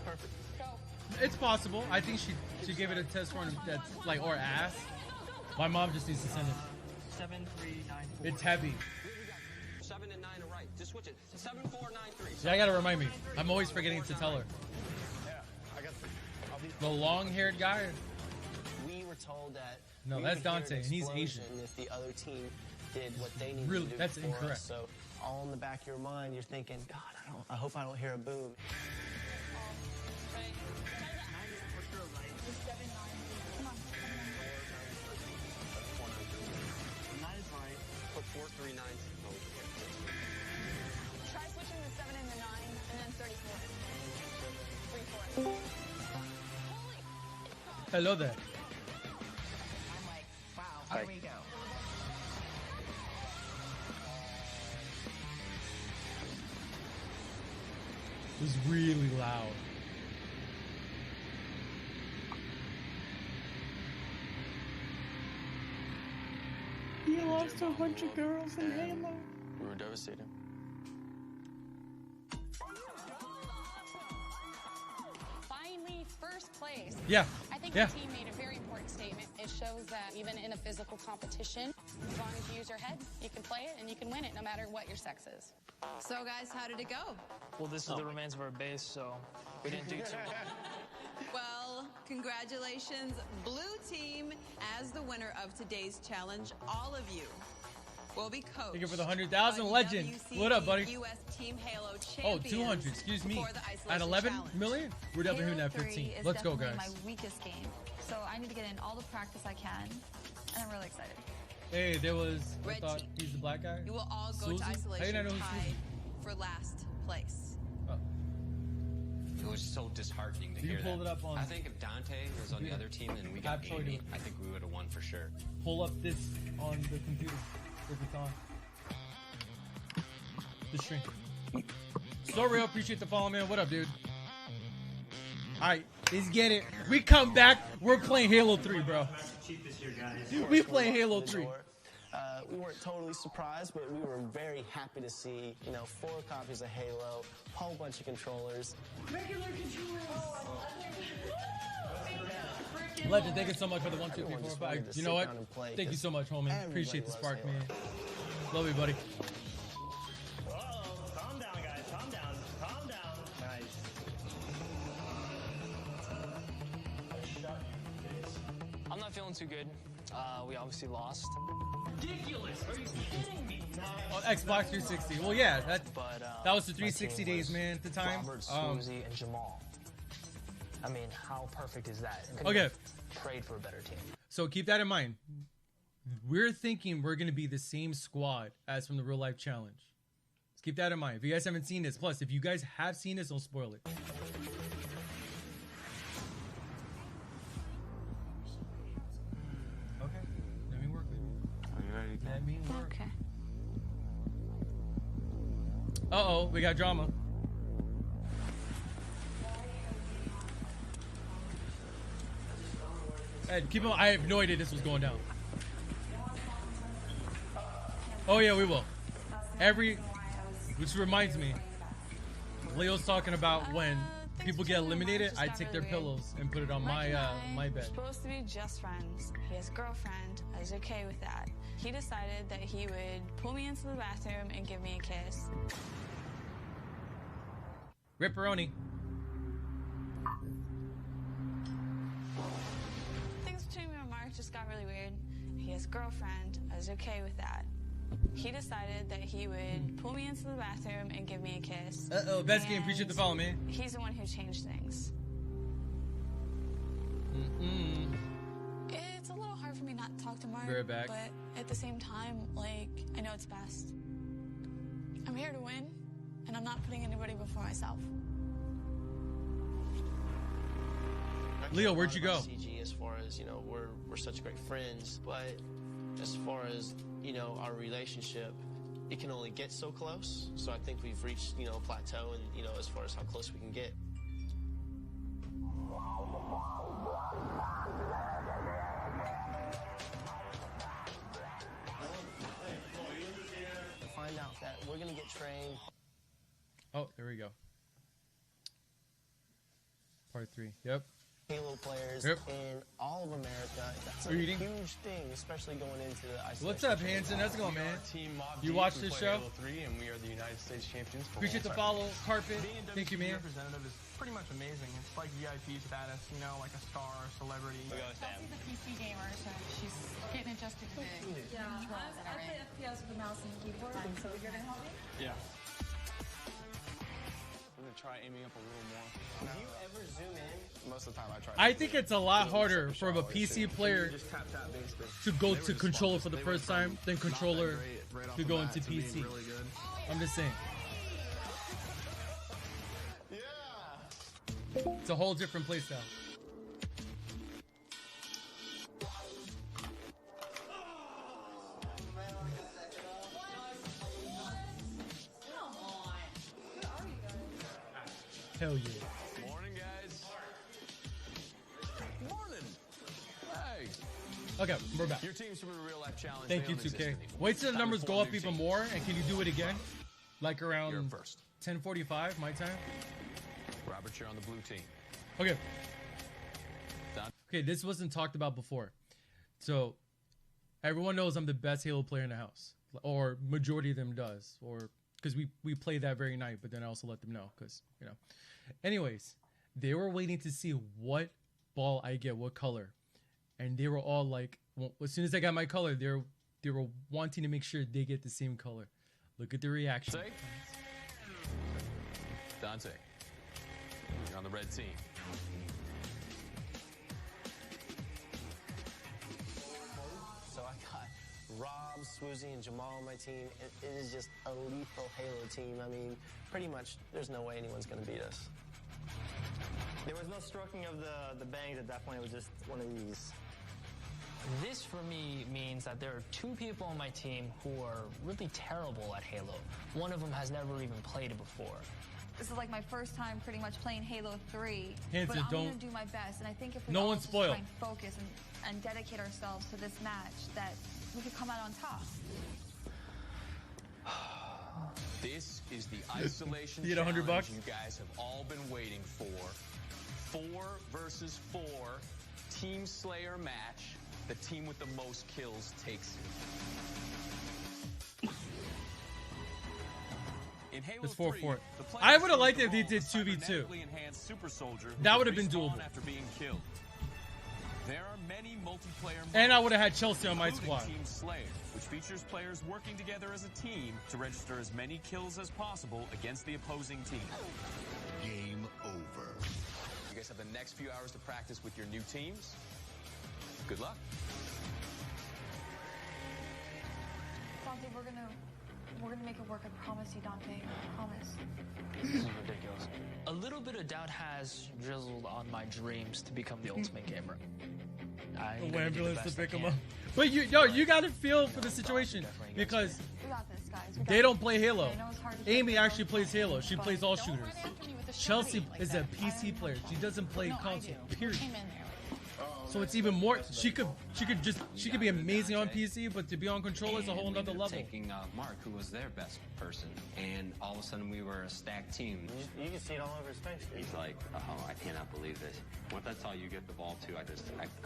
Perfect. Go. It's possible. I think she gave it a test run that's like or ass. My mom just needs to send it. 7, 3, 9, 4. It's heavy. 7 and 9 are right. Just switch it. 7, 4, 9, 3. Yeah, I gotta remind me. I'm always forgetting to tell her. Yeah, I got The long-haired guy. We were told that. No, we that's would hear an Dante, and he's Asian. explosion If the other team did what they needed Really, to do that's for incorrect. us. So all in the back of your mind, you're thinking, God, I hope I don't hear a boom. Put 4, 3, 9. Try switching the 7 and the 9, and then 34. 3-4. Hello there. I'm like, wow, here we go. It was really loud. He lost a bunch of girls in Halo. We were devastated. Finally, first place. Yeah. I think Yeah. the team made a very important statement. It shows that even in a physical competition, as long as you use your head, you can play it and you can win it no matter what your sex is. So guys, how did it go? Well, this is the remains of our base, so we didn't do too well. Well, Congratulations, Blue Team, as the winner of today's challenge. All of you will be coached. Thank you for the 100,000 legend. WCG What up, buddy? US Team Halo Oh, champions 200. Excuse me. for the At isolation 11 challenge. million, we're definitely hitting Halo at 15. 3 is Let's go, definitely guys. my weakest game, so I need to get in all the practice I can, and I'm really excited. Hey, there was. I Red thought team. he's the black guy. You will all go Susie? to How you isolation not know who's tied Susie? for last place. It was so disheartening to You hear pulled that. it up on- I think if Dante was on the other team and we got Have Troy do Amy, it. I think we would have won for sure. Pull up this on the computer if it's on. The stream. So real, appreciate the follow, man. What up, dude? Alright, let's get it. We come back, we're playing Halo 3, bro. We play Halo 3. We weren't totally surprised, but we were very happy to see, 4 copies of Halo, a whole bunch of controllers. Regular Legend, thank you so much for the 1, 2, 3, 4, Everyone just 5. wanted to You know sit what? down and play Thank you 'cause so much, homie. everybody Appreciate the loves spark, Halo. man. Love you, buddy. Calm down, guys. Calm down. Calm down. Nice. I'm not feeling too good. We obviously lost. Ridiculous. Are you kidding me? On Xbox 360. Well, yeah, that was the my 360 team days, was man, at the time. Robert, Swoozie, and Jamal. I mean, how perfect is that? Couldn't Okay. have prayed for a better team. So keep that in mind. We're thinking we're going to be the same squad as from the real life challenge. Let's keep that in mind. If you guys haven't seen this, plus if you guys have seen this, don't spoil it. Okay, let me work with you. Let me work. Okay. Uh-oh, we got drama. Ed, keep on. I have no idea this was going down. Oh yeah, we will. Which reminds me, Leo's talking about when people get eliminated, I take their pillows and put it on my my We're bed. supposed to be just friends. He has a girlfriend. I was okay with that. He decided that he would pull me into the bathroom and give me a kiss. Ripperoni. Things between me and Mark just got really weird. He has a girlfriend. I was okay with that. He decided that he would pull me into the bathroom and give me a kiss. Uh-oh, best game. Appreciate the follow, man. He's the one who changed things. It's a little hard for me not to talk to Mark, Right back. but at the same time, like, I know it's best. I'm here to win, and I'm not putting anybody before myself. Leo, where'd you go? CG, as far as we're such great friends, but as far as our relationship, it can only get so close. So I think we've reached a plateau, and as far as how close we can get. To find out that we're gonna get trained. Oh, there we go. Part 3. Yep. Halo players Yep. in all of America. That's Are a you eating? huge thing, especially going into the isolation. What's up, Hanson? How's it going, man? Team Mob You Deep, watch we this play show? Halo 3, and we are the United States champions. For Appreciate the Wolf follow, Cyber. Carpet. Being a Thank you, WCG man. representative is pretty much amazing. It's like VIP status, like a star or celebrity. Chelsea's a PC gamer, so she's getting adjusted to the controls and everything. FPS with the mouse and keyboard, so you're gonna help me? Yeah. I'm gonna try aiming up a little more. Do you ever zoom in? Most of the time I try. I think it's a lot harder for a PC player Just tap basically. to go to controller for the first time than controller Right off to the go bat into being PC. Really good. I'm just saying. It's a whole different playstyle. Hell yeah. Morning, guys. Morning. Hey. Okay, we're back. Your team's from a real life challenge. Thank They you, don't exist 2K. anymore. Wait till the Time to numbers form go a up new even team. more, and can you do it again? Like You're around first. 10:45 my time? Robert, you're on the blue team. Okay. Done. Okay, this wasn't talked about before. So, everyone knows I'm the best Halo player in the house. Or majority of them does. Or, because we play that very night, but then I also let them know, because, Anyways, they were waiting to see what ball I get, what color? And they were all like, well, as soon as I got my color, they were wanting to make sure they get the same color. Look at the reaction. Dante, you're on the red team. So I got Rob, Swoozy, and Jamal on my team. It is just a lethal Halo team. I mean, pretty much there's no way anyone's going to beat us. There was no stroking of the bangs at that point. It was just one of these. This for me means that there are two people on my team who are really terrible at Halo. One of them has never even played it before. This is like my first time pretty much playing Halo 3. Hanson, but I'm don't- going to do my best. And I think if we No all one just spoil. try and focus and dedicate ourselves to this match, that we could come out on top. This is the isolation You get $100 challenge you guys have all been waiting for. 4 versus 4 Team Slayer match. The team with the most kills takes it. In Halo It's 3, 4-4. the player I would have liked sees it if they the did role of a 2v2. cybernetically enhanced super soldier who That can would have been respawn doable. after being killed. There are many multiplayer And I modes, would have had Chelsea on my including squad. Team Slayer, which features players working together as a team to register as many kills as possible against the opposing team. Game over. You guys have the next few hours to practice with your new teams. Good luck. Dante, we're gonna make it work. I promise you, Dante. I promise. This is ridiculous. A little bit of doubt has drizzled on my dreams to become the Ultimate Gamer. I'm The gonna do the ambulance to best I pick him can. up. But you gotta feel for the situation because We got this, guys. We got they don't this. play Halo. I know it's hard to Amy figure out, actually plays Halo. She plays all shooters. with the Chelsea shouting like is a that. PC player. She doesn't play No, I console. do. Period. Came in there. So it's even more. She could be amazing on PC, but to be on controller is a whole And we nother ended up level. taking Mark, who was their best person, and all of a sudden we were a stacked team. You can see it all over his face. He's like, oh, I cannot believe this. Once I saw you get the ball too, I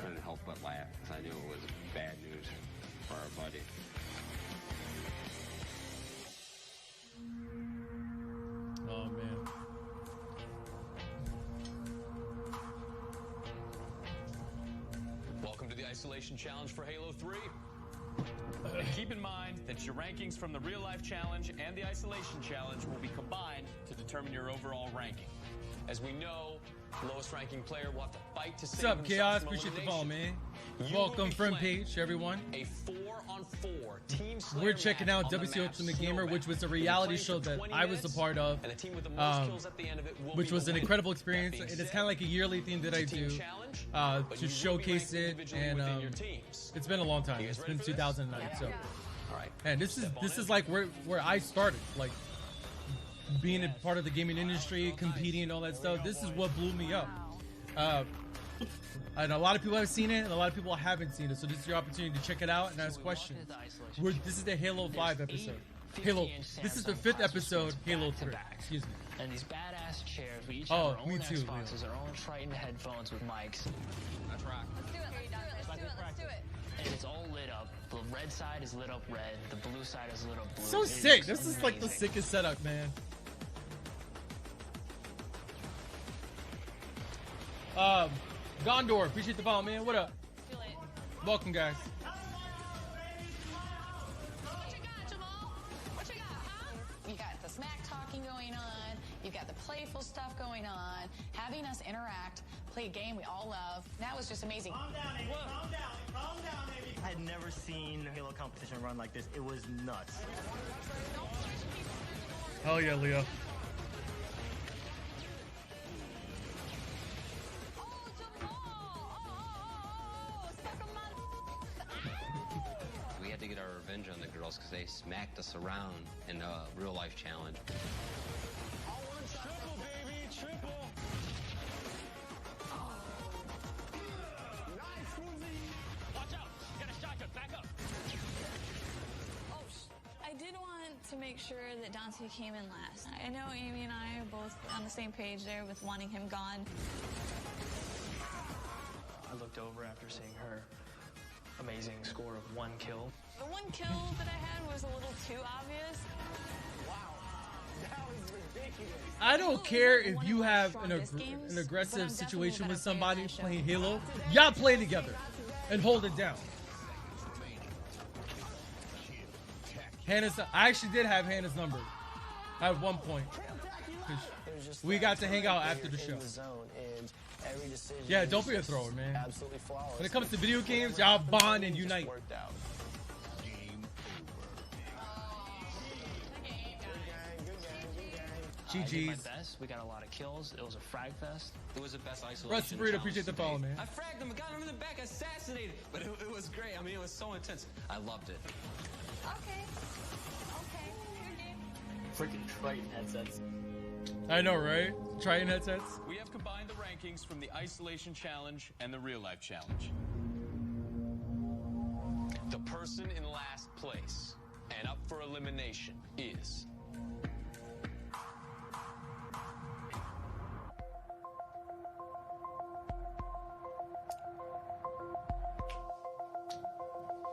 couldn't help but laugh because I knew it was bad news for our buddy. Oh man. Welcome to the Isolation Challenge for Halo 3. And keep in mind that your rankings from the Real Life Challenge and the Isolation Challenge will be combined to determine your overall ranking. As we know, the lowest ranking player will have to fight to What's save up, themselves Chaos? from Appreciate the follow, elimination. man. You will Welcome, be friend playing page, everyone. A 4-on-4 Team Slayer We're checking match out on the WCG map Ultimate Gamer, Snowman. which was a You'll be reality playing show for that 20 I was a minutes, part of, and the team with the most kills at the end of it will which be was the an winner. incredible That experience. being And it's said, kind of like a yearly thing that I it's a team do challenge, but to you will be showcase ranked it. individually And within your teams. it's been a long time. You guys It's ready been for this? 2009. So, All right. and this is like where I started, like being a part of the gaming industry, competing, and all that stuff. This is what blew me up. And a lot of people have seen it, and a lot of people haven't seen it. So this is your opportunity to check it out and ask questions. This is the Halo 5 episode. This is the 5th episode, Halo 3. Excuse me. And these badass chairs, we each Oh, have our me own too, Xboxes, our own Triton headphones with mics. That's right. Let's do it. And it's all lit up. The red side is lit up red. The blue side is lit up blue. So It sick. looks This is like the amazing. sickest setup, man. Gondor, appreciate the follow, man. What up? Welcome, guys. You got the smack talking going on. You've got the playful stuff going on. Having us interact, play a game we all love. That was just amazing. Calm down, Amy. Calm down, Amy. I had never seen a Halo competition run like this. It was nuts. Hell yeah, Leo. We had to get our revenge on the girls because they smacked us around in a real life challenge. Triple, baby, triple. Nice, Swoozy. Watch out. You got a shotgun. Back up. I did want to make sure that Dante came in last. I know Amy and I are both on the same page there with wanting him gone. I looked over after seeing her amazing score of 1 kill. The one kill that I had was a little too obvious. Wow. That was ridiculous. I don't care if you have an aggressive situation with somebody playing Halo. Y'all play together and hold it down. Hannah's. I actually did have Hannah's number at one point. We got to hang out after the show. Yeah, don't be a thrower, man. When it comes to video games, y'all bond and unite. GG's. We got a lot of kills. It was a frag fest. It was the best isolation. Rusty Burrito, appreciate the follow, man. I fragged him, got him in the back, assassinated. But it was great. I mean, it was so intense. I loved it. Okay. Freaking Triton headsets. I know, right? Triton headsets. We have combined the rankings from the Isolation Challenge and the Real Life Challenge. The person in last place and up for elimination is...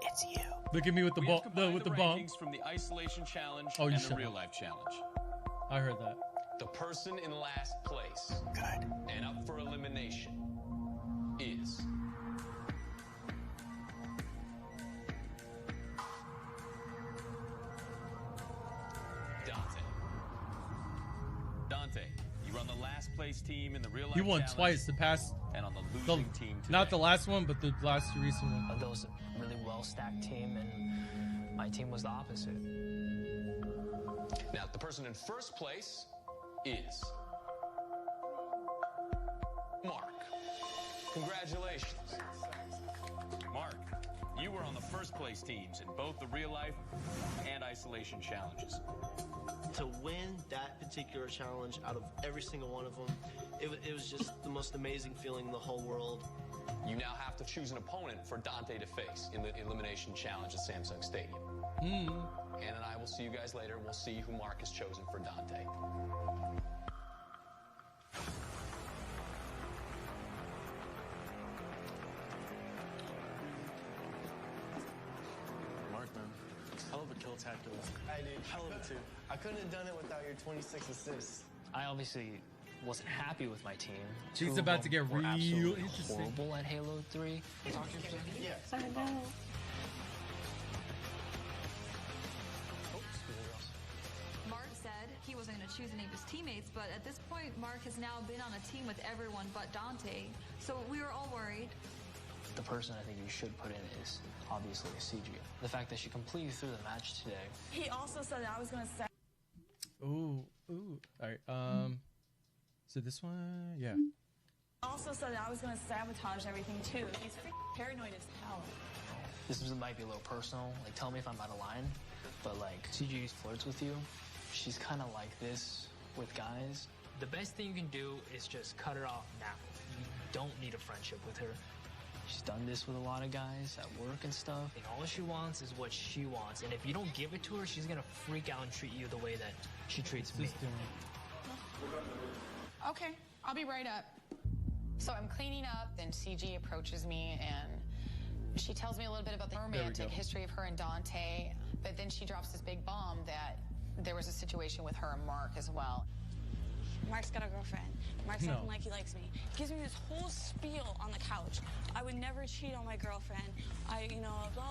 It's you. Look at me with the ball, with the bomb. Rankings from the Isolation Challenge Oh, you and the should. Real Life Challenge. I heard that. The person in last place and up for elimination is... Dante, you run the last place team in the Real Life He won Challenge twice. The past, and on the losing team today. not the last one, but the last two recent ones. That was a really well-stacked team, and my team was the opposite. Now, the person in first place is... Mark. Congratulations. Mark, you were on the first place teams in both the Real Life and Isolation Challenges. To win that particular challenge out of every single one of them, it was just the most amazing feeling in the whole world. You now have to choose an opponent for Dante to face in the Elimination Challenge at Samsung Stadium. Ann and I will see you guys later. We'll see who Mark has chosen for Dante. Mark, man. Hell of a kill tactic. I did. Hell of a two. I couldn't have done it without your 26 assists. I obviously wasn't happy with my team. She's Two of about to them get were real absolutely interesting. horrible at Halo 3. Talk to you. Yeah. I know. Mark said he wasn't going to choose any of his teammates, but at this point, Mark has now been on a team with everyone but Dante. So we were all worried. The person I think you should put in is obviously CG. The fact that she completely threw the match today. He also said that I was gonna say. Ooh. All right. So this one, yeah. Also said that I was gonna sabotage everything too. He's paranoid as hell. This might be a little personal. Like, tell me if I'm out of line. But like, CG flirts with you. She's kind of like this with guys. The best thing you can do is just cut her off now. You don't need a friendship with her. She's done this with a lot of guys at work and stuff. And all she wants is what she wants. And if you don't give it to her, she's gonna freak out and treat you the way that she treats me. Okay, I'll be right up. So I'm cleaning up, then CG approaches me and she tells me a little bit about the romantic history of her and Dante, but then she drops this big bomb that there was a situation with her and Mark as well. Mark's got a girlfriend. Mark's acting like he likes me. He gives me this whole spiel on the couch. I would never cheat on my girlfriend. Blah,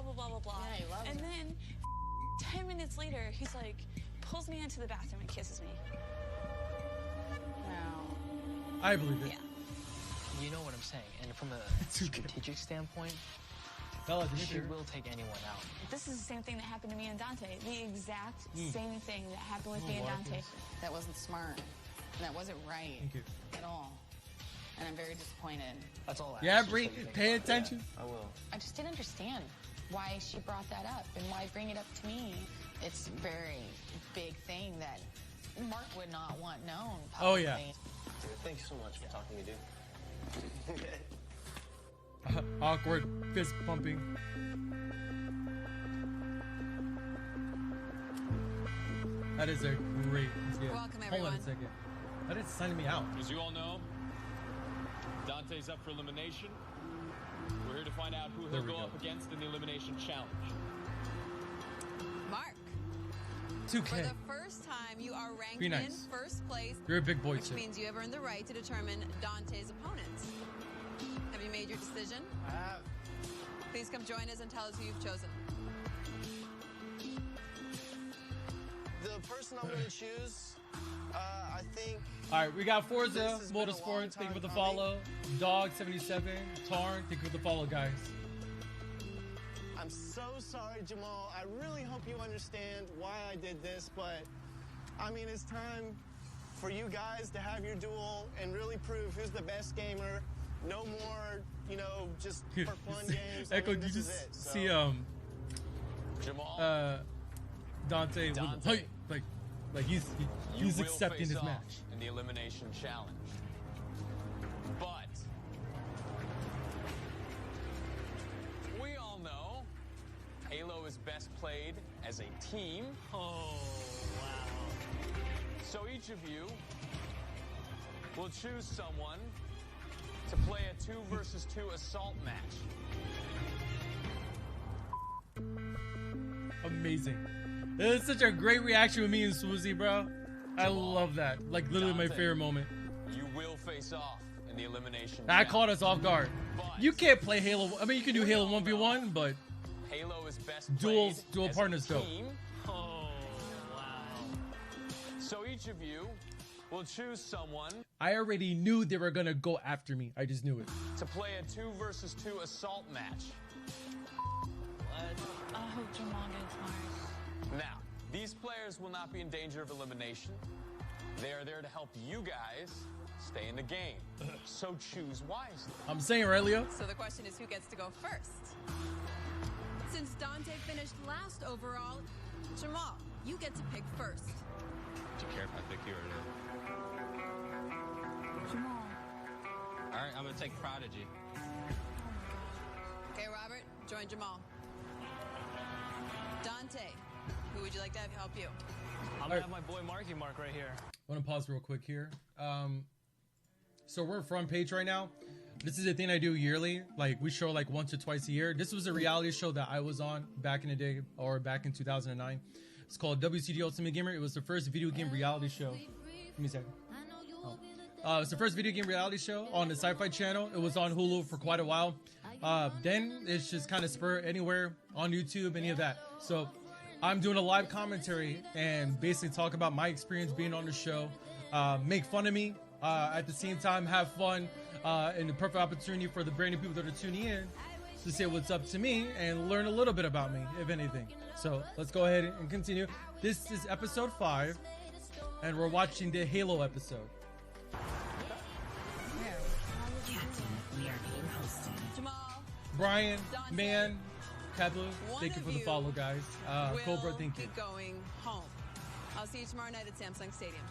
blah, blah, blah, blah. Yeah, he loves and her. then 10 minutes later, he's like, pulls me into the bathroom and kisses me. No. I believe it. Yeah. You know what I'm saying. And from a strategic standpoint, she will take anyone out. This is the same thing that happened to me and Dante. The exact same thing that happened with me and Dante. That wasn't smart. And that wasn't right at all. And I'm very disappointed. That's all I Yeah, ask. Bree, pay attention. I will. I just didn't understand why she brought that up and why bring it up to me. It's a very big thing that Mark would not want known publicly. Oh, yeah. Dude, thank you so much for talking to me, dude. Awkward fist pumping. That is a great gift. Welcome, Hold on a everyone. second. That is signing me out. As you all know, Dante's up for elimination. We're here to find out who There he'll we go go. up against in the Elimination Challenge. Mark. 2K. For the first time, you are ranked Be in nice. first place. You're a big boy, which too. means you have earned the right to determine Dante's opponent. Have you made your decision? I have. Please come join us and tell us who you've chosen. The person I'm going to choose, I think. All right, we got Forza This has been a long Motorsports. Thank you for the time coming. follow. Dog77, Tarn. Thank you for the follow, guys. I'm so sorry, Jamal. I really hope you understand why I did this, but I mean, it's time for you guys to have your duel and really prove who's the best gamer. No more, you know, just for fun games. I Echo, mean, did this you is it, so. see Jamal. Dante with Dante. like he's You will accepting face his off match. in the elimination challenge. But we all know Halo is best played as a team. Oh, wow. So each of you will choose someone to play a 2 versus 2 assault match. Amazing. It's such a great reaction with me and Swoozy, bro. I love that. Like literally my Dante. favorite moment. You will face off in the elimination That challenge. caught us off guard. You can't play Halo. I mean, you can do Halo 1v1, but Halo is best dual played as partners a though. team. Oh, wow. So each of you will choose someone I already knew they were gonna go after me. I just knew it. to play a 2 versus 2 assault match. I hope Jamal gets Mars. Now, these players will not be in danger of elimination. They are there to help you guys stay in the game. So choose wisely. I'm saying, right, Leo? So the question is, who gets to go first? Since Dante finished last overall, Jamal, you get to pick first. Do you care if I pick you or no? Jamal. All right, I'm gonna take Prodigy. Okay, Robert, join Jamal. Dante, who would you like to have help you? I'm gonna have my boy Marky Mark right here. I want to pause real quick here. So we're front page right now. This is a thing I do yearly. Like we show like once or twice a year. This was a reality show that I was on back in the day, or back in 2009. It's called WCG Ultimate Gamer. It was the first video game reality show. Give me a second. It was the first video game reality show on the Sci-Fi Channel. It was on Hulu for quite a while. Then it's just kind of spurred anywhere on YouTube, any of that. So I'm doing a live commentary and basically talk about my experience being on the show, make fun of me, at the same time have fun, and the perfect opportunity for the brand new people that are tuning in to say what's up to me and learn a little bit about me, if anything. So let's go ahead and continue. This is episode 5, and we're watching the Halo episode. Jamal, Brian, Man, Kablu, thank you for the follow, guys. Cobra, thank you. be going home. I'll see you tomorrow night at Samsung Stadium.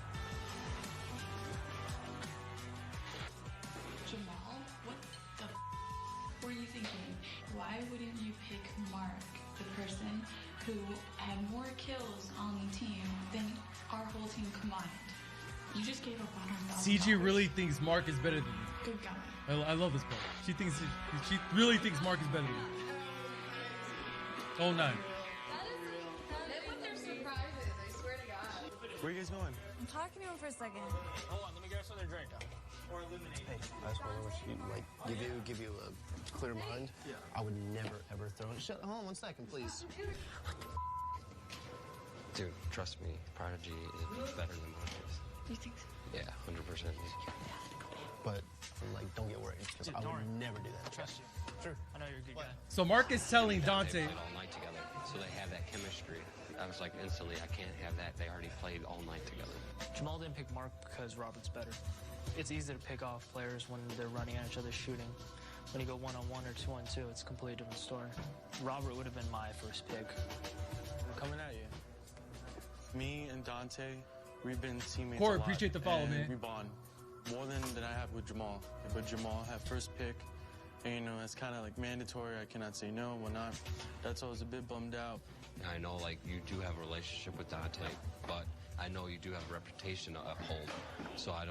Jamal, what the were you thinking? Why wouldn't you pick Mark, the person who had more kills on the team than our whole team combined? You just gave up $100,000. CG really thinks Mark is better than me. Good guy. I love this part. She really thinks Mark is better than me. Oh, 9. They put their surprises, I swear to God. Where are you guys going? I'm talking to him for a second. Hold on, let me get us another drink. Or eliminate. Hey, I just want to wish you, like, give you a clear mind. Yeah. I would never, ever throw it. Hold on 1 second, please. Dude, trust me, Prodigy is better than Marcus. You think so? Yeah, 100%. But, like, don't get worried, because I would never do that. Trust you. Sure. I know you're a good guy. So Mark is telling Dante. They played all night together, so they have that chemistry. I was like, instantly, I can't have that. They already played all night together. Jamal didn't pick Mark because Robert's better. It's easy to pick off players when they're running at each other shooting. When you go 1-on-1 or 2-on-2, it's a completely different story. Robert would have been my first pick. I'm coming at you. Me and Dante, we've been teammates Corey, a lot, appreciate the follow, and man. We bond more than I have with Jamal. But Jamal had first pick, and you know, it's kind of like mandatory. I cannot say no, whatnot. That's why I was a bit bummed out. I know, like, you do have a relationship with Dante, but I know you do have a reputation to uphold. So I'm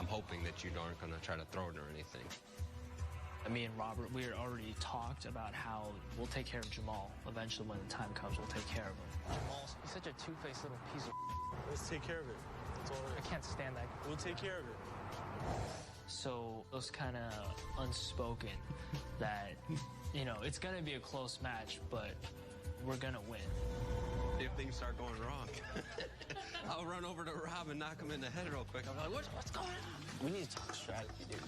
hoping that you aren't going to try to throw it or anything. Me and Robert, we had already talked about how we'll take care of Jamal. Eventually, when the time comes, we'll take care of him. Jamal's he's such a two-faced little piece of. Let's take care of it. That's all. I can't stand that. We'll take care of it. So it was kind of unspoken that, you know, it's gonna be a close match, but we're gonna win. If things start going wrong, I'll run over to Rob and knock him in the head real quick. I'm like, what's going on? We need to talk strategy, dude.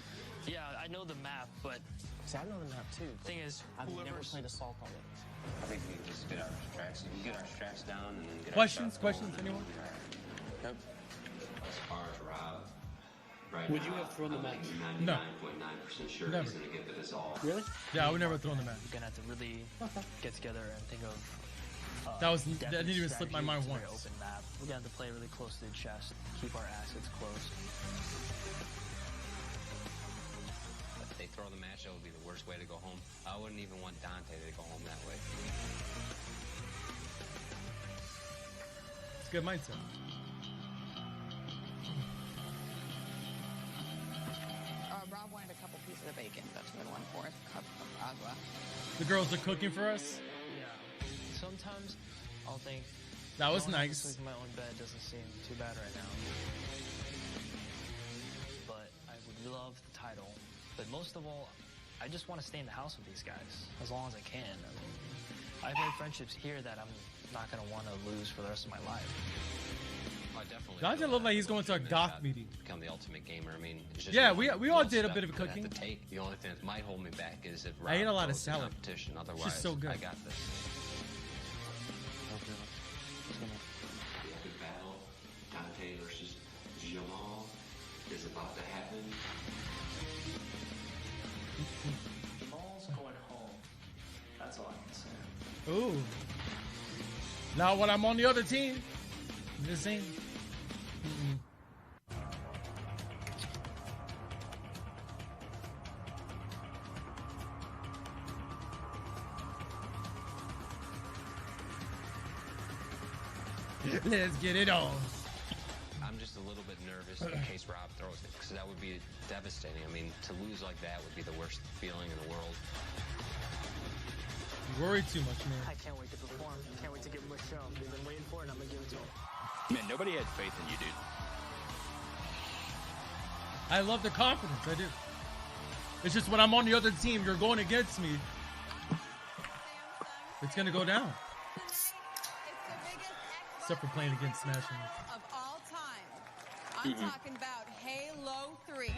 Yeah, I know the map, but see, I know the map too. Thing is, I've never played Assault on it. I think we can just get our straps. We can get our straps down and then get Questions? our stuff Questions? going. Anyone? Yep. As far as Rob, right Would now, you have thrown the match? I'm No. 99.9% sure Never. he's going to give it his all. Really? Yeah, I would never throw the match. we're gonna have to really get together and think of. That definite didn't even slip my strategy. mind It's a very once. open map. We're gonna have to play really close to the chest, keep our assets close. If they throw the match, that would be the worst way to go home. I wouldn't even want Dante to go home that way. It's a good mindset. Rob wanted a couple pieces of bacon. That's a good one for a cup of agua. The girls are cooking for us. Yeah. Sometimes I'll think. That was going nice. to sleep in my own bed doesn't seem too bad right now. But I would love the title. But most of all, I just want to stay in the house with these guys as long as I can. I mean, I've made friendships here that I'm not going to want to lose for the rest of my life. I definitely. Dante looked like he's going to a goth meeting. Become the ultimate gamer. I mean, it's just Yeah, one we all little did a step bit of I'm gonna have cooking. to take. The only thing that might hold me back is if I ate a Rob lot of throws the salad. competition. It's Otherwise, just so good. I got this. The epic battle, Dante versus Jamal, is about to happen. Jamal's going home. That's all I can say. Ooh. Not when I'm on the other team. I'm just saying. Mm-mm. Let's get it on. I'm just a little bit nervous in case Rob throws it, because that would be devastating. I mean, to lose like that would be the worst feeling in the world. You worry too much, man. I can't wait to perform. I can't wait to give them a show. They've been waiting for it, and I'm going to give it to them. Man, nobody had faith in you, dude. I love the confidence. I do. It's just when I'm on the other team, you're going against me. It's going to go down. Except for playing against Smash. Of all time. I'm talking about Halo 3. Two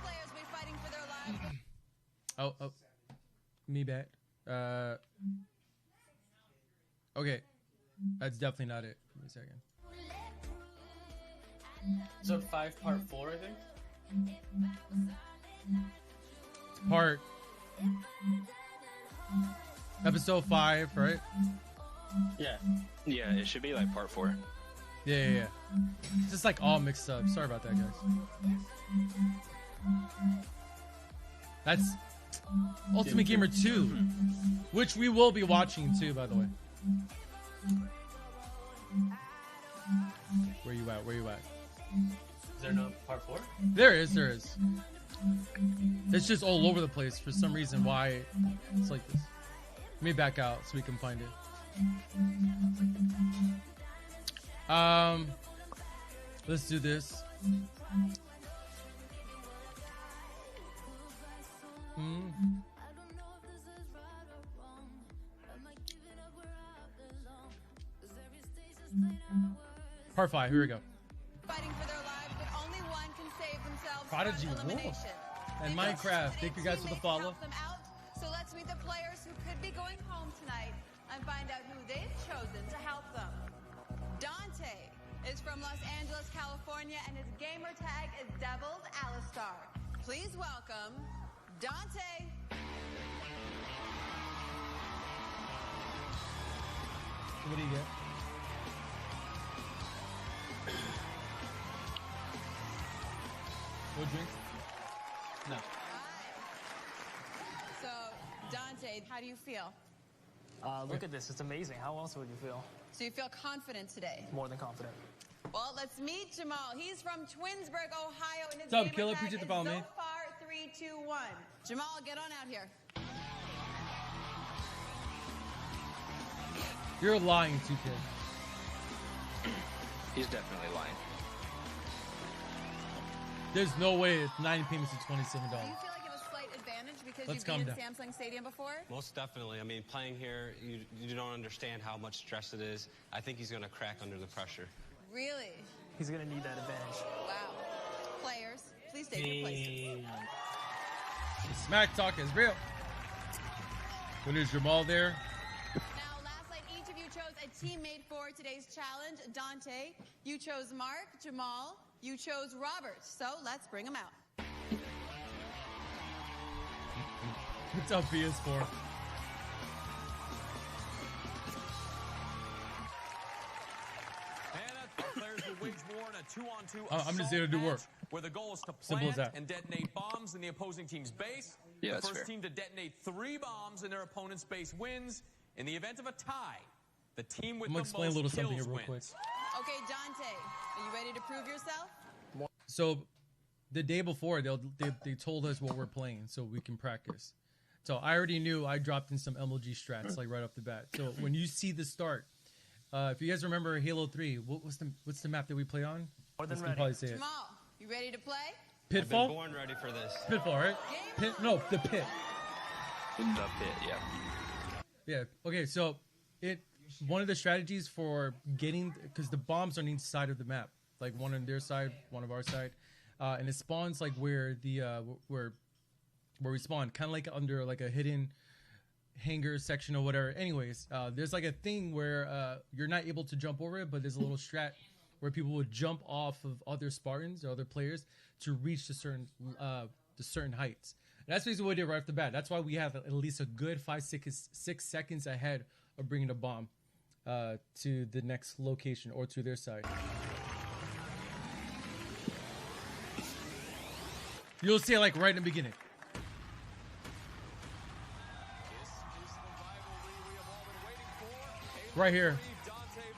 players will be fighting for their lives. Oh. Me bad. Okay. That's definitely not it. Give me a second. So 5 part 4, I think. Part. Episode 5, right? Yeah. Yeah, it should be like part 4. Yeah. It's just like all mixed up. Sorry about that, guys. That's Ultimate Gamer 2, which we will be watching too, by the way. Where you at? Is there no part 4? There is. It's just all over the place for some reason. Why it's like this. Let me back out so we can find it. Let's do this. Part 5, here we go. Fighting for their lives, but only one can save themselves Prodigy from Wolf elimination. and They've Minecraft. got Thank you guys for the teammates to follow. help them out. So let's meet the players who could be going home tonight and find out who they've chosen to help them. Dante is from Los Angeles, California, and his gamer tag is Deviled Alistar. Please welcome Dante. What do you get? No drink? No. So, Dante, how do you feel? Look at this. It's amazing. How else would you feel? So you feel confident today? More than confident. Well, let's meet Jamal. He's from Twinsburg, Ohio. And his What's up, gamer Killer? tag Appreciate the is follow, man. Zofar 321. Jamal, get on out here. You're lying, 2K. He's definitely lying. There's no way it's 9 payments to $27. Do you feel like you have a slight advantage because Let's you've calm been in down. Samsung Stadium before? Most definitely. I mean, playing here, you don't understand how much stress it is. I think he's going to crack under the pressure. Really? He's going to need that advantage. Wow. Players, please take your places. Smack talk is real. When is Jamal there? Now, last night, each of you chose a teammate for today's challenge. Dante, you chose Mark. Jamal, you chose Robert. So let's bring them out. What's up, PS4? Players will wage war in a 2-on-2 I'm just here to do work. where the goal is to Simple as plant that. and detonate bombs in the opposing team's base. Yeah, the that's first fair. team to detonate 3 bombs in their opponent's base wins. In the event of a tie, the team with I'm the gonna explain a most little something kills here real quick. wins. Okay, Dante, are you ready to prove yourself? So, the day before, they told us what we're playing so we can practice. So I already knew. I dropped in some MLG strats like right off the bat. So when you see the start, if you guys remember Halo 3, what's the map that we play on? More than Let's ready. probably say it. Jamal, you ready to play? Pitfall. I've been born ready for this. Pitfall, right? No, the pit. The pit, yeah. Yeah. Okay. So one of the strategies for getting, because the bombs are on each side of the map, like one on their side, one of our side, and it spawns like where we spawn, kind of like under like a hidden hangar section or whatever. Anyways, there's like a thing where you're not able to jump over it, but there's a little strat where people would jump off of other Spartans or other players to reach the certain heights. And that's basically what we did right off the bat. That's why we have at least a good 6 seconds ahead of bringing a bomb to the next location or to their side. You'll see it like right in the beginning. Right here.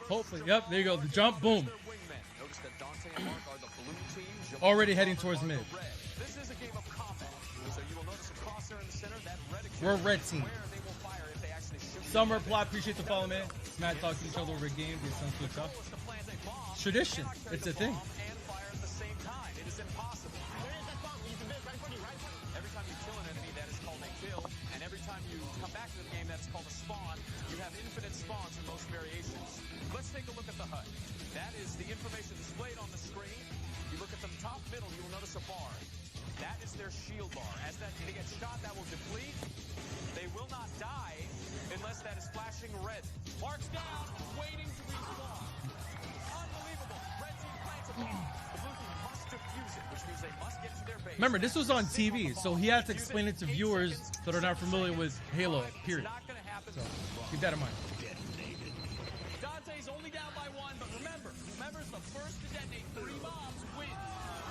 Hopefully. Yep, there you go. The jump, boom. Already heading towards mid. This is a game of combat, so you will notice a crosshair in the center. That red We're a red team. where they will fire if they actually shoot. Summer plot, appreciate the follow, man. Smack talk to each other over a game. It sounds good stuff. It's tradition. It's a thing. And fire at the same time. It is impossible. Every time you kill an enemy, that is called a kill. And every time you come back to the game, that's called a spawn. You have infinite spawns in most variations. Let's take a look at the HUD. That is the information displayed on the screen. You look at the top middle, you will notice a bar. That is their shield bar. As they get shot, that will deplete. They will not die unless that is flashing red. Marks down, waiting to respawn. Unbelievable. Red team plants a bomb. The blue team must defuse it, which means they must get to their base. Remember, this was on TV, so he has to explain it to viewers that are not familiar with Halo, period. So keep that in mind. Dante's only down by 1, but remember it's the first to detonate 3 bombs wins.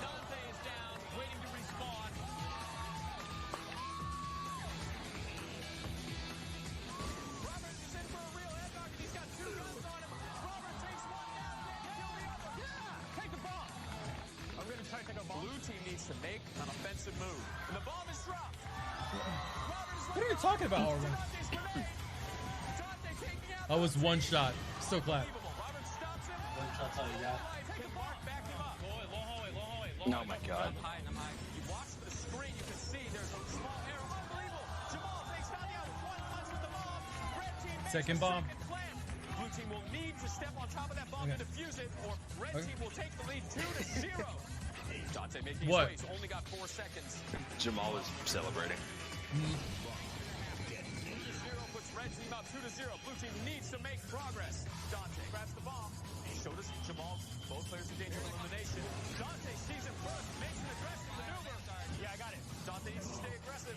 Dante is down, waiting to respawn. Robert is in for a real head knock, and he's got 2 guns on him. Robert takes 1 down, then kill the other. Yeah, take the bomb. I'm gonna try to take a bomb. Blue team needs to make an offensive move, and the bomb is dropped. What are you talking about, Orwin? I was one shot. Still clap. One shot's all you got. Oh my god. You watch the screen, you can see there's a small arrow. Unbelievable. Jamal takes down the other. 1 punch with the bomb. Red team makes Second a bomb. second plant. Blue team will need to step on top of that bomb to defuse it, or red team will take the lead 2-0. Dante making What? his way. He's only got 4 seconds. Jamal was celebrating. 2-0 puts red team up 2-0. Blue team needs to make progress. Dante grabs the bomb. Showed us Jamal. Both players in danger of elimination. Dante sees him first, makes an aggressive maneuver. Yeah, I got it. Dante needs to stay aggressive.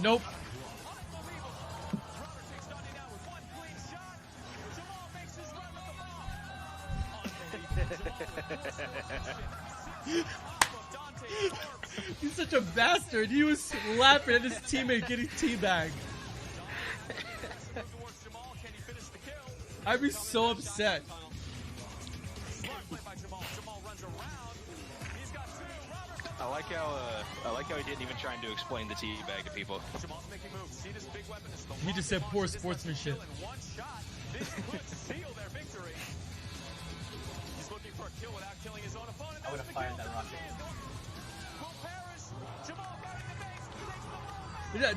Nope. Unbelievable. Robert takes Dante down with 1 clean shot. Jamal makes his run with the bomb. He's such a bastard. He was laughing at his teammate getting teabagged. I'd be so upset. I like how he didn't even try to explain the teabag to people. He just said poor sportsmanship. I would have fired that rocket.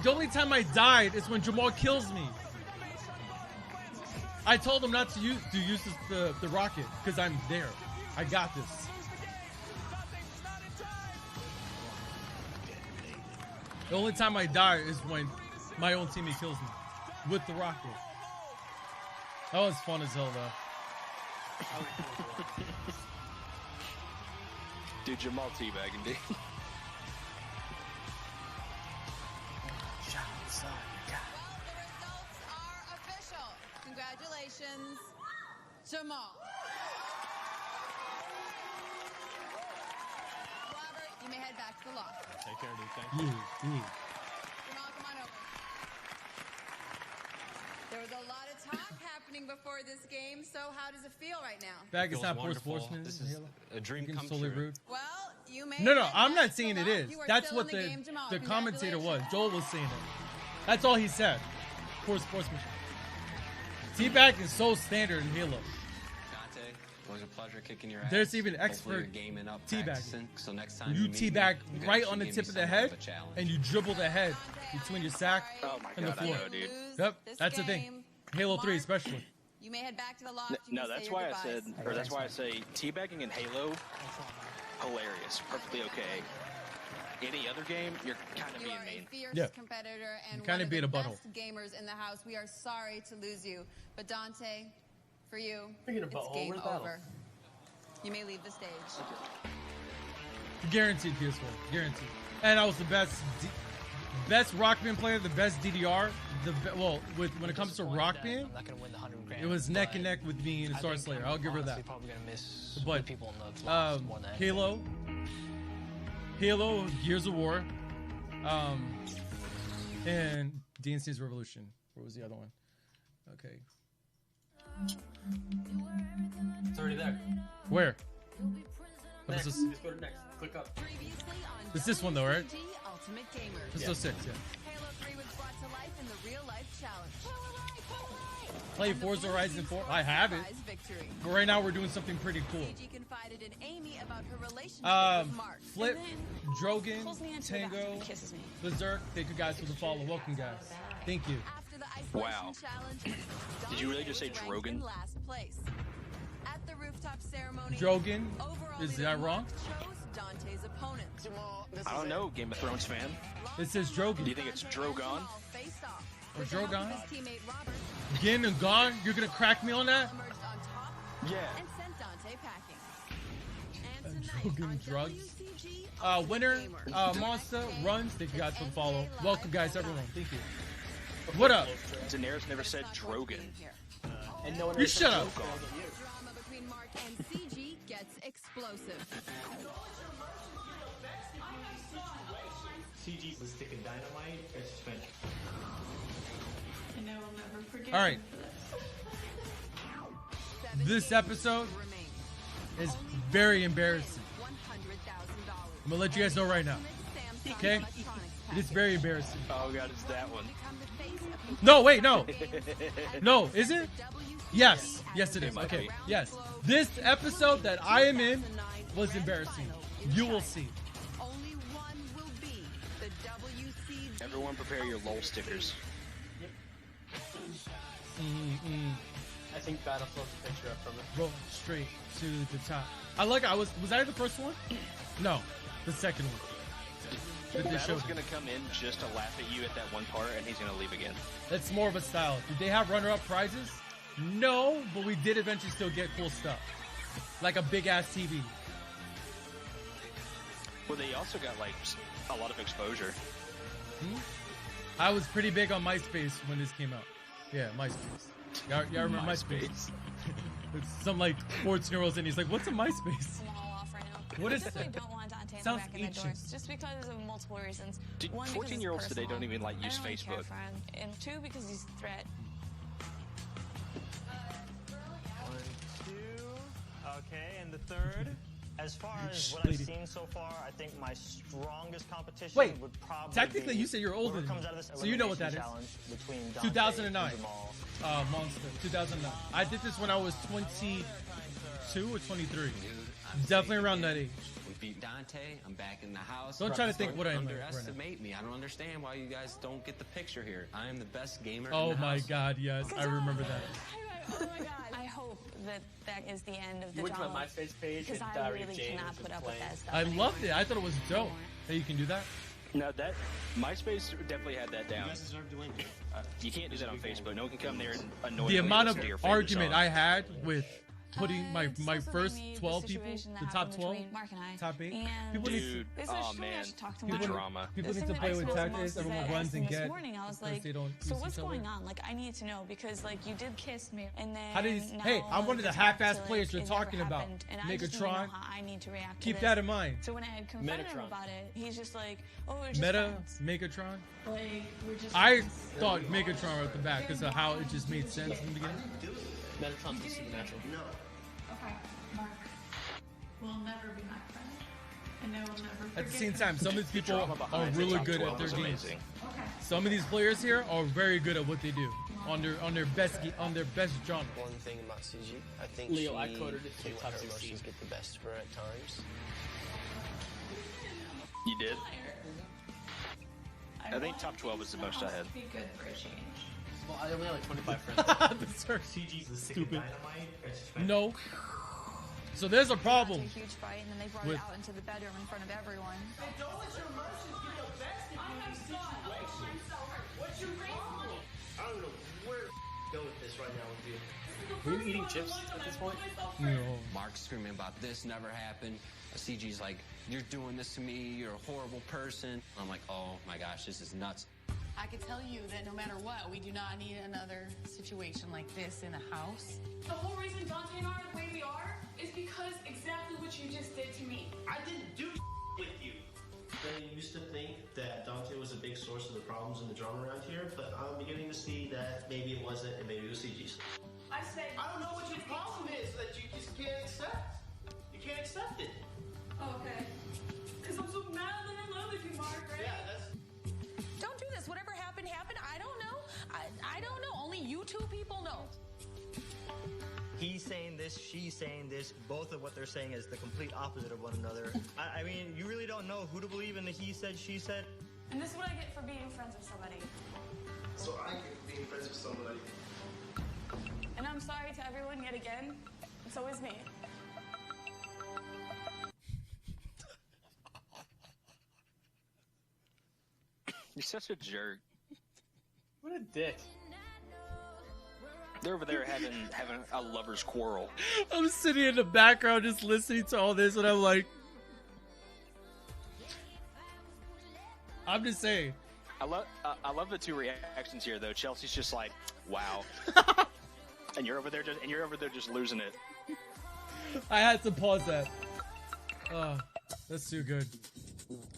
The only time I died is when Jamal kills me. I told him not to use the rocket because I'm there. I got this. The only time I die is when my own teammate kills me with the rocket. That was fun as hell, though. Dude, Jamal teabagging, dude. Congratulations, Jamal. Robert, you may head back to the loft. Take care, dude. Thank you. Jamal, come on over. There was a lot of talk happening before this game, so how does it feel right now? Bag is not poor sportsman. This is a dream come solely true. rude. Well, you may. No, I'm not saying it is. You are That's still what in the game, Jamal. the commentator was. Congratulations. Joel was saying it. That's all he said. Poor sportsmanship. Teabag is so standard in Halo. Dante, it was a pleasure kicking your ass. There's even Hopefully expert you're gaming up, teabagging. practicing, so next time You meet me, teabag you can right actually on the give tip me of the somewhat head, of a challenge. and you dribble the head between your sack and the God, I floor. know, dude. Yep, that's the thing. Halo 3 especially. You may head back to the loft. You No, may say that's your why I goodbyes. said, or that's why I say teabagging in Halo, hilarious, perfectly okay. Any other game, you're kind of You being are mean. a fierce Yeah. competitor and You kinda one of beat the a butthole. best gamers in the house. We are sorry to lose you, but Dante, for you, Speaking of it's butthole, game where's Battle? over. You may leave the stage. Guaranteed PS4. Guaranteed. And I was the best rock band player, the best DDR. When it comes to rock band, I'm not gonna win the 100 grand. it was neck and neck with me and I Star think Slayer. I'm I'll give her honestly that. Probably gonna miss But the people in the lost more than anything. Halo, Gears of War, and DNC's Revolution. What was the other one? Okay. It's already there. Where? Next. Episode- Just go to next. Click up. It's this one though, right? WCG Ultimate Gamer. Episode 6, yeah. Halo 3 was brought to life in the real-life challenge. Play Forza Horizon 4. I have it. Surprise victory. But right now we're doing something pretty cool. CG confided in Amy about her relationship with Mark. Flip, Drogan, pulls me into the Tango, bathroom and kisses me. Berserk. Thank you guys for the follow. Welcome, guys. Thank you. After the isolation Wow. challenge, Did you really just say Dante ranked in Drogan? last place. At the rooftop ceremony, Drogan? overall Is leader that wrong? Mark chose Dante's opponent. I don't know, Game of Thrones fan. It says Drogan. Do you think it's Drogon? Faced off. Or With the help of Drogon? his teammate Robert Again and gone? You're gonna crack me on that? emerged on top Yeah. and sent Dante packing. And Drogan tonight on drugs. WCG Winner, Ultimate Gamer, Monster, Runs. Thank you guys for the follow. Welcome, guys, everyone. Thank you. What up? Daenerys never said Drogon. And no one You ever shut said up. Drogon. drama between Mark and CG gets explosive. CG was sticking dynamite. It's finished. And I will never forget. All right. This episode is very embarrassing. I'm gonna let you guys know right now. Okay? It is very embarrassing. Oh god, it's that one. No, wait, no. No, is it? Yes. Yes, it is. Okay. Yes. This episode that I am in was embarrassing. You will see. Only one will be the WCG. Everyone prepare your LOL stickers. I think Battle floats a picture up from it. Roll straight to the top. Was I the first one? No, the second one. That they Battle's showed. gonna come in just to laugh at you at that one part, and he's gonna leave again. That's more of a style. Did they have runner-up prizes? No, but we did eventually still get cool stuff. Like a big-ass TV. Well, they also got like a lot of exposure. I was pretty big on MySpace when this came out. Yeah, MySpace. Y'all remember MySpace? It's some like 14-year-olds and he's like, what's a MySpace? I'm all off right now. What I is definitely that? don't want Dante Sounds back in the ancient. doors, just because of multiple reasons. Dude, One, because it's 14-year-olds today personal. don't even like I use don't really care Facebook. for him. And two, because he's a threat. Okay, and the third. As far as what I've seen so far, I think my strongest competition Wait, would probably technically be you said you're older than me, so you know what that is. 2009. Monster, 2009. I did this when I was 22 or 23. Definitely around that age. We beat Dante. I'm back in the house. Don't try to think what I am. Underestimate me. I don't understand why you guys don't get the picture here. I am the best gamer. Oh in the my house. God, yes, I remember that. Oh my God. I hope that is the end of the You went to drama. my MySpace page Because and I Reed really James cannot was put up playing. with that stuff. I loved it. I thought it was dope. Hey, you can do that? No, that MySpace definitely had that down. You guys deserve to win. You can't do that on Facebook. No one can come there and annoy The you amount and of listen to your favorite argument song. I had with putting my also first maybe the 12 people, situation that the top happened 12, between Mark and I. top 8. And People need Dude, This is oh something I man, should talk to the Mark. drama. People The need thing to play that with I tactics. most Everyone is I runs asked and him get. This morning, I was because like, they don't so use what's each other. going on? Like, I need to know because, like, you did kiss me, and then How did he, hey, I'm one of the half-ass players you're talking about. And I just need to know Megatron. how I need to react to Keep this. that in mind. So when I had confronted him Metatron. about it, he's just like, oh, we're just Meta, friends. Megatron. Like, we're just I friends. thought Megatron right at the back because of how it just made sense in the beginning. Metatron's the supernatural. No. Okay, Mark will never be my friend, and I will never At the same time, some of these people drama are behind the really top good 12 at their was games. amazing. Okay. Some of these players here are very good at what they do on their best genre. One thing about CG, I think Leo, she I coded it to can let top her 16. emotions get the best of her at times. You did? I think top 12 was the most I had. Be good for a change. Well, I only have like 25 friends. This is CG's the stick stupid. of dynamite. Or it's just No. So there's a problem. It was a huge fight, and then they brought with- it out into the bedroom in front of everyone. Don't let your emotions get the best of you in these situations. What's your problem? I don't know where to go with this right now with you. Were you eating chips at this point? No. Mark's screaming about this never happened. CG's like, you're doing this to me. You're a horrible person. I'm like, oh my gosh, this is nuts. I can tell you that no matter what, we do not need another situation like this in the house. The whole reason Dante and I are the way we are is because exactly what you just did to me. I didn't do with you. They used to think that Dante was a big source of the problems and the drama around here, but I'm beginning to see that maybe it wasn't, and maybe it was CG's. I said, I don't know what your problem is that you just can't accept. You can't accept it. okay. Because I'm so madly in love with you, Mark, right? Yeah, that's. Don't do this. Whatever happened, happened. I don't know. I don't know. Only you two people know. He's saying this, she's saying this. Both of what they're saying is the complete opposite of one another. I mean, you really don't know who to believe in the he said, she said. And this is what I get for being friends with somebody. So I get being friends with somebody. And I'm sorry to everyone yet again. It's always me. You're such a jerk. What a dick. They're over there having a lover's quarrel. I'm sitting in the background just listening to all this, and I'm like, I'm just saying. I love the two reactions here though. Chelsea's just like, wow, and you're over there just losing it. I had to pause that. That's too good.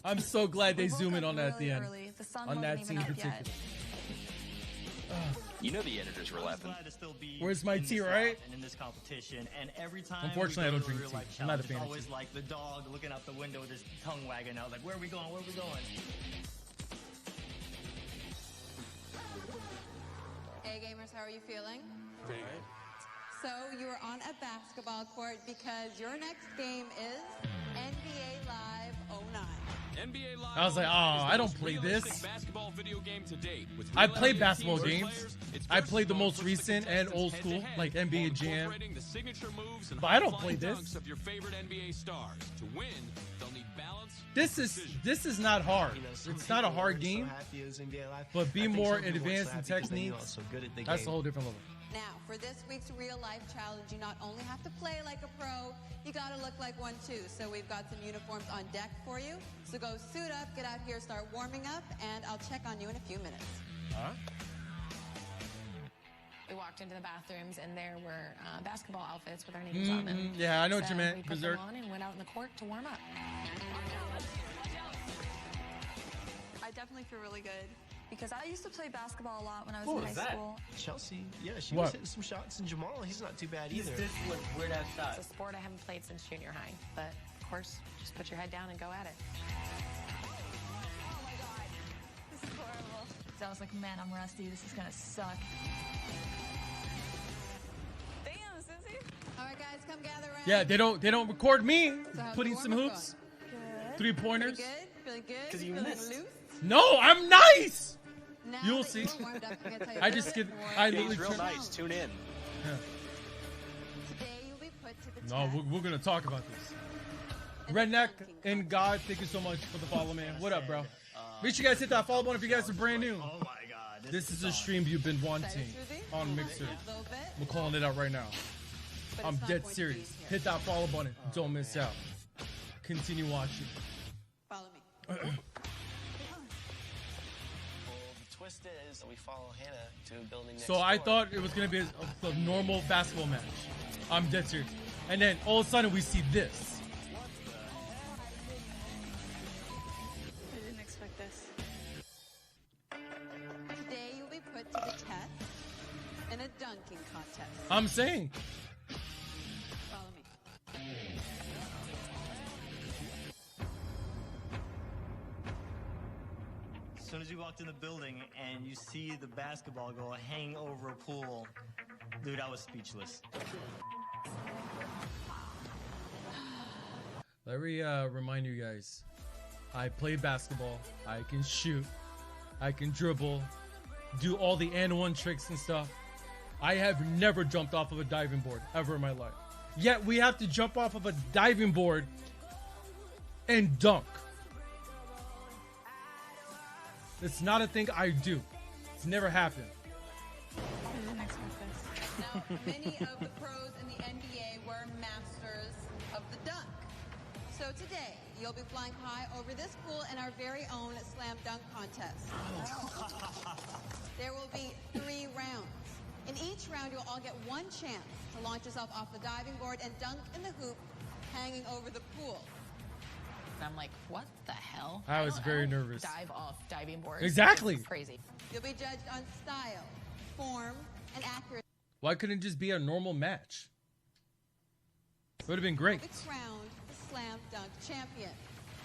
I'm so glad they zoom in on that at the end. Early. The sun On wasn't that even scene in up particular. yet. You know the editors were laughing. Where's my tea, right? And in this competition, and every time Unfortunately, I we don't go to drink real tea. life I'm not a challenge, fan it's of always tea. like the dog looking out the window with his tongue wagging out, like, where are we going? Where are we going? Hey gamers, how are you feeling? So you are on a basketball court because your next game is NBA Live 09. NBA Live I was like, oh, I don't play realistic this. basketball video game to date, with I real played NBA basketball teams and games. players. It's I first played the of all, most puts the recent and contestants old school, head-to-head like while NBA Jam. incorporating the signature moves and But I don't high-flying play this. dunks of your favorite NBA stars. To win, they'll need balance. This is not hard. It's not a hard game, but be more advanced in techniques. That's a whole different level. Now, for this week's real life challenge, you not only have to play like a pro, you gotta look like one too. So we've got some uniforms on deck for you. So go suit up, get out here, start warming up, and I'll check on you in a few minutes. We walked into the bathrooms, and there were basketball outfits with our names on them. Yeah, I know what you So meant. We put Berserk. them on and went out in the court to warm up. I definitely feel really good. because I used to play basketball a lot when I was What in was high that? school. Chelsea, yeah, she What? was hitting some shots, and Jamal, he's not too bad either. This was weird ass shot. It's a sport I haven't played since junior high, but of course, just put your head down and go at it. Oh my god, this is horrible. So I was like, man, I'm rusty. This is gonna suck. Damn, Susie. All right, guys, come gather around. Yeah, they don't record me So how's putting the some warm-up hoops, going? 3-pointers. Good? Feeling good? Because you Feeling missed. loose? No, I'm nice. Now You'll that see. you're warmed up, I'm gonna tell you I a just little get. bit more. I He's literally real turn- nice. Tune in. Yeah. Today you'll be put to the No, test. we're gonna talk about this. Redneck and God, thank you so much for the follow, man. What up, bro? Make sure you guys hit that follow button if you guys are brand new. Oh my god. This is a stream you've been wanting on Mixer. A little bit. We're calling it out right now. But I'm it's not dead going to serious. be here. Hit that follow button. Don't miss out. Continue watching. Follow me. Well, the twist is we follow Hannah to a building next So I door. thought it was gonna be a normal basketball match. I'm dead serious. And then all of a sudden we see this. I didn't expect this. Today you'll be put to the test in a dunking contest. I'm saying. Follow me. As soon as you walked in the building and you see the basketball goal hanging over a pool, dude, I was speechless. Let me remind you guys. I play basketball. I can shoot. I can dribble. Do all the and one tricks and stuff. I have never jumped off of a diving board ever in my life. Yet we have to jump off of a diving board and dunk. It's not a thing I do. It's never happened. I didn't expect this. Now, many of the pros in the NBA were masters of the dunk. So today, you'll be flying high over this pool in our very own slam dunk contest. There will be 3 rounds. In each round, you'll all get one chance to launch yourself off the diving board and dunk in the hoop hanging over the pool. And I'm like, what the hell? I was very don't nervous. Dive off diving boards. Exactly. It's crazy. You'll be judged on style, form, and accuracy. Why couldn't it just be a normal match? It would have been great. You'll be crowned the slam dunk champion.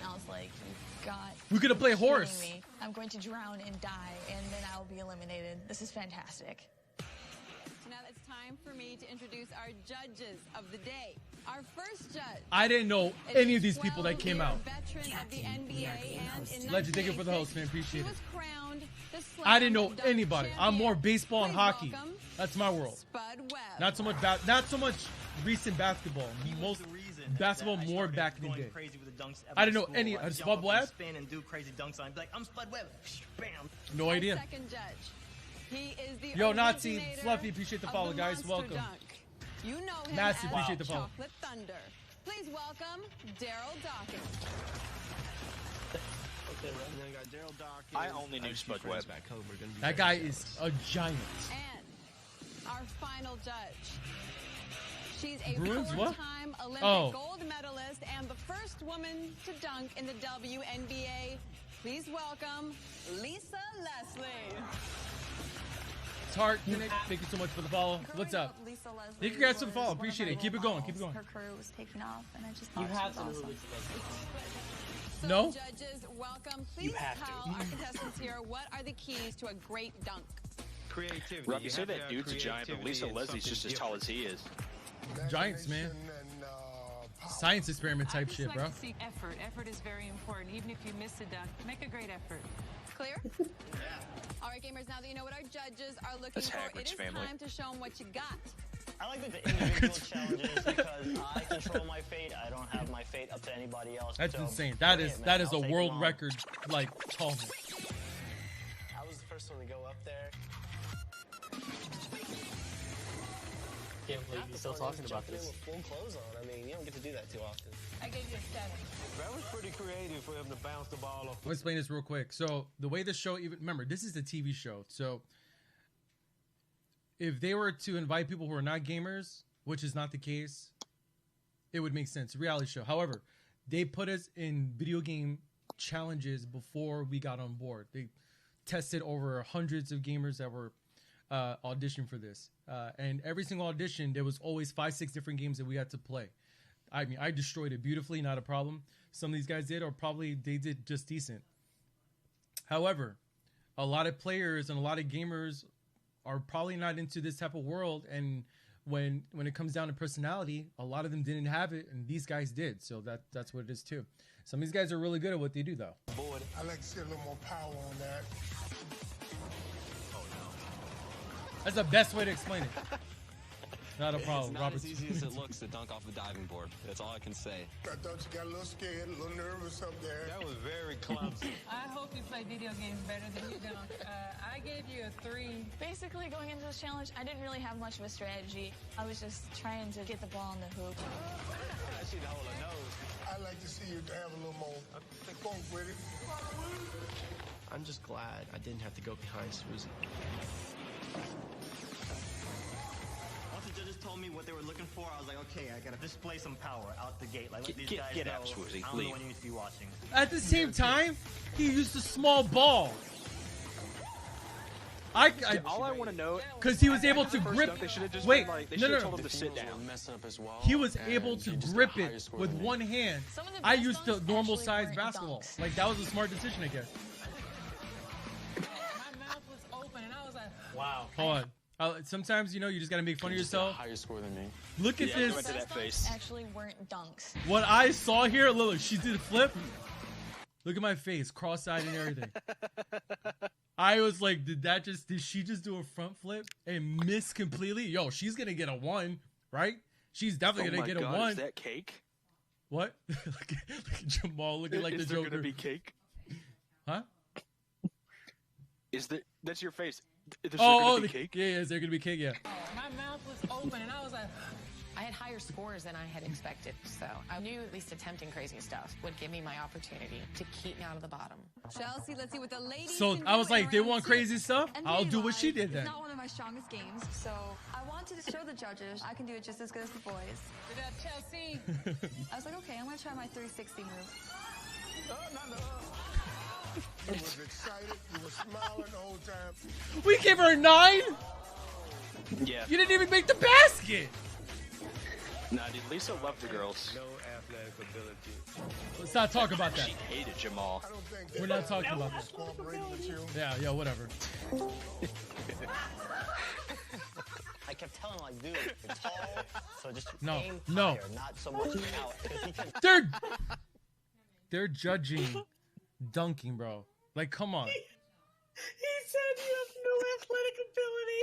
And I was like, you got. We could have played kidding horse. me. I'm going to drown and die, and then I'll be eliminated. This is fantastic. So now it's time for me to introduce our judges of the day. Our first judge. I didn't know any of these people that came out. Veteran of the NBA and in Legend, thank you for the host, man. Appreciate he it. was crowned the slam I didn't know dunk anybody. I'm more baseball and Please hockey. welcome That's my world. Spud Webb. Not so much recent basketball. Most basketball more back in the day. Crazy with the dunks I didn't know school. any. I'd jump Spud up and Webb? spin and do crazy dunks on. I'd be like, I'm Spud Webb. Bam. No Our idea. Second judge. He is the Yo, Nazi, originator Fluffy, appreciate the of follow, guys. monster Welcome. Dunk. You know him Massive, as appreciate the follow. Chocolate Thunder. Please welcome Daryl Dawkins. I only knew Spud Webb. That guy is a giant. And our final judge. She's a Bruins, what? four-time Olympic Oh. gold medalist and the first woman to dunk in the WNBA. Please welcome Lisa Leslie. Tart, thank you so much for the follow. What's up? Lisa Leslie. Thank you guys for the was follow. one of Appreciate my it. Keep it role going. Keep it models. going. Her career was taking off, and I just You thought have she to was know awesome. So No? judges, welcome. Please You have to. tell our contestants here what are the keys to a great dunk. Creativity. Rob, you say that dude's a giant, but Lisa Leslie's just as tall as he is. Giants, man. Science experiment type shit, bro. To see effort. Effort is very important. Even if you miss a dunk, make a great effort. Clear? All right, gamers, now that you know what our judges are looking That's for, Hagrid's it is family. time to show them what you got. I like the individual challenges because I control my fate. I don't have my fate up to anybody else. That's So, insane. That bring is it, man. that is I'll a take world them on. record like tallness. I was the first one to go up there. Can't believe you're still talking about this. With full clothes on. I mean, you don't get to do that too often. I gave you a 7. That was pretty creative for him to bounce the ball off. Let me explain this real quick. So the way the show, even remember, this is a TV show. So if they were to invite people who are not gamers, which is not the case, it would make sense. Reality show. However, they put us in video game challenges before we got on board. They tested over hundreds of gamers that were auditioned for this. And every single audition, there was always 5-6 different games that we had to play. I mean, I destroyed it beautifully, not a problem. Some of these guys did, or probably they did just decent. However, a lot of players and a lot of gamers are probably not into this type of world, and when it comes down to personality, a lot of them didn't have it, and these guys did. So that's what it is too. Some of these guys are really good at what they do, though. I like to see a little more power on that. That's the best way to explain it. Not a problem. It's not Robert's as easy as it looks to dunk off the diving board. That's all I can say. I thought you got a little scared, a little nervous up there. That was very clumsy. I hope you play video games better than you dunk. I gave you a 3. Basically, going into this challenge, I didn't really have much of a strategy. I was just trying to get the ball in the hoop. I see the hole of nose. I like to see you have a little more funk with it. I'm just glad I didn't have to go behind Swoozy. Once the judges told me what they were looking for, I was like, okay, I gotta display some power out the gate. Like, let these guys get know out, Swoozy. I'm the one you need to be watching. At the same time, he used a small ball. All I want to know, because he was able to grip. They should have just Wait, been like, they no, should no, have no. told him to sit down. Messing up as well. He was and able to you just grip got a higher it score with than me. one hand. Some of the I best used the dunks normal actually size weren't basketball. dunks. Like, that was a smart decision, I guess. My mouth was open and I was like, Wow. Hold on. Sometimes, you know, you just gotta make fun of You just got a yourself. higher score than me. Look at Yeah, this. go into that Best face. dunks actually weren't dunks. What I saw here, look, she did a flip. Look at my face, cross-eyed and everything. I was like, did she just do a front flip and miss completely? Yo, she's gonna get a 1, right? She's definitely gonna get a 1. Is that cake? What? look at Jamal looking like Is the there Joker. gonna be cake? Huh? That's your face. Is there Oh, gonna be cake? yeah, is there gonna be cake? Yeah. my mouth was open and I was like, I had higher scores than I had expected, so I knew at least attempting crazy stuff would give me my opportunity to keep me out of the bottom. Chelsea, let's see what the ladies So can I was do in like, they round want 2. crazy stuff? NBA I'll do what she Live did is then. not one of my strongest games, so I wanted to show the judges I can do it just as good as the boys. did that Chelsea? I was like, okay, I'm gonna try my 360 move. You was excited. You were smiling the whole time. We gave her a 9? Yeah. You didn't even make the basket. Nah, dude, Lisa loved the girls. No athletic ability. Let's not talk about that. She hated Jamal. I don't think We're not talking about that. cooperating with you. Yeah, whatever. I kept telling him, like, dude, you're tall, so just No, aim no. higher, not so much out. 'Cause he kept They're judging dunking, bro. Like, come on. He said you have no athletic ability.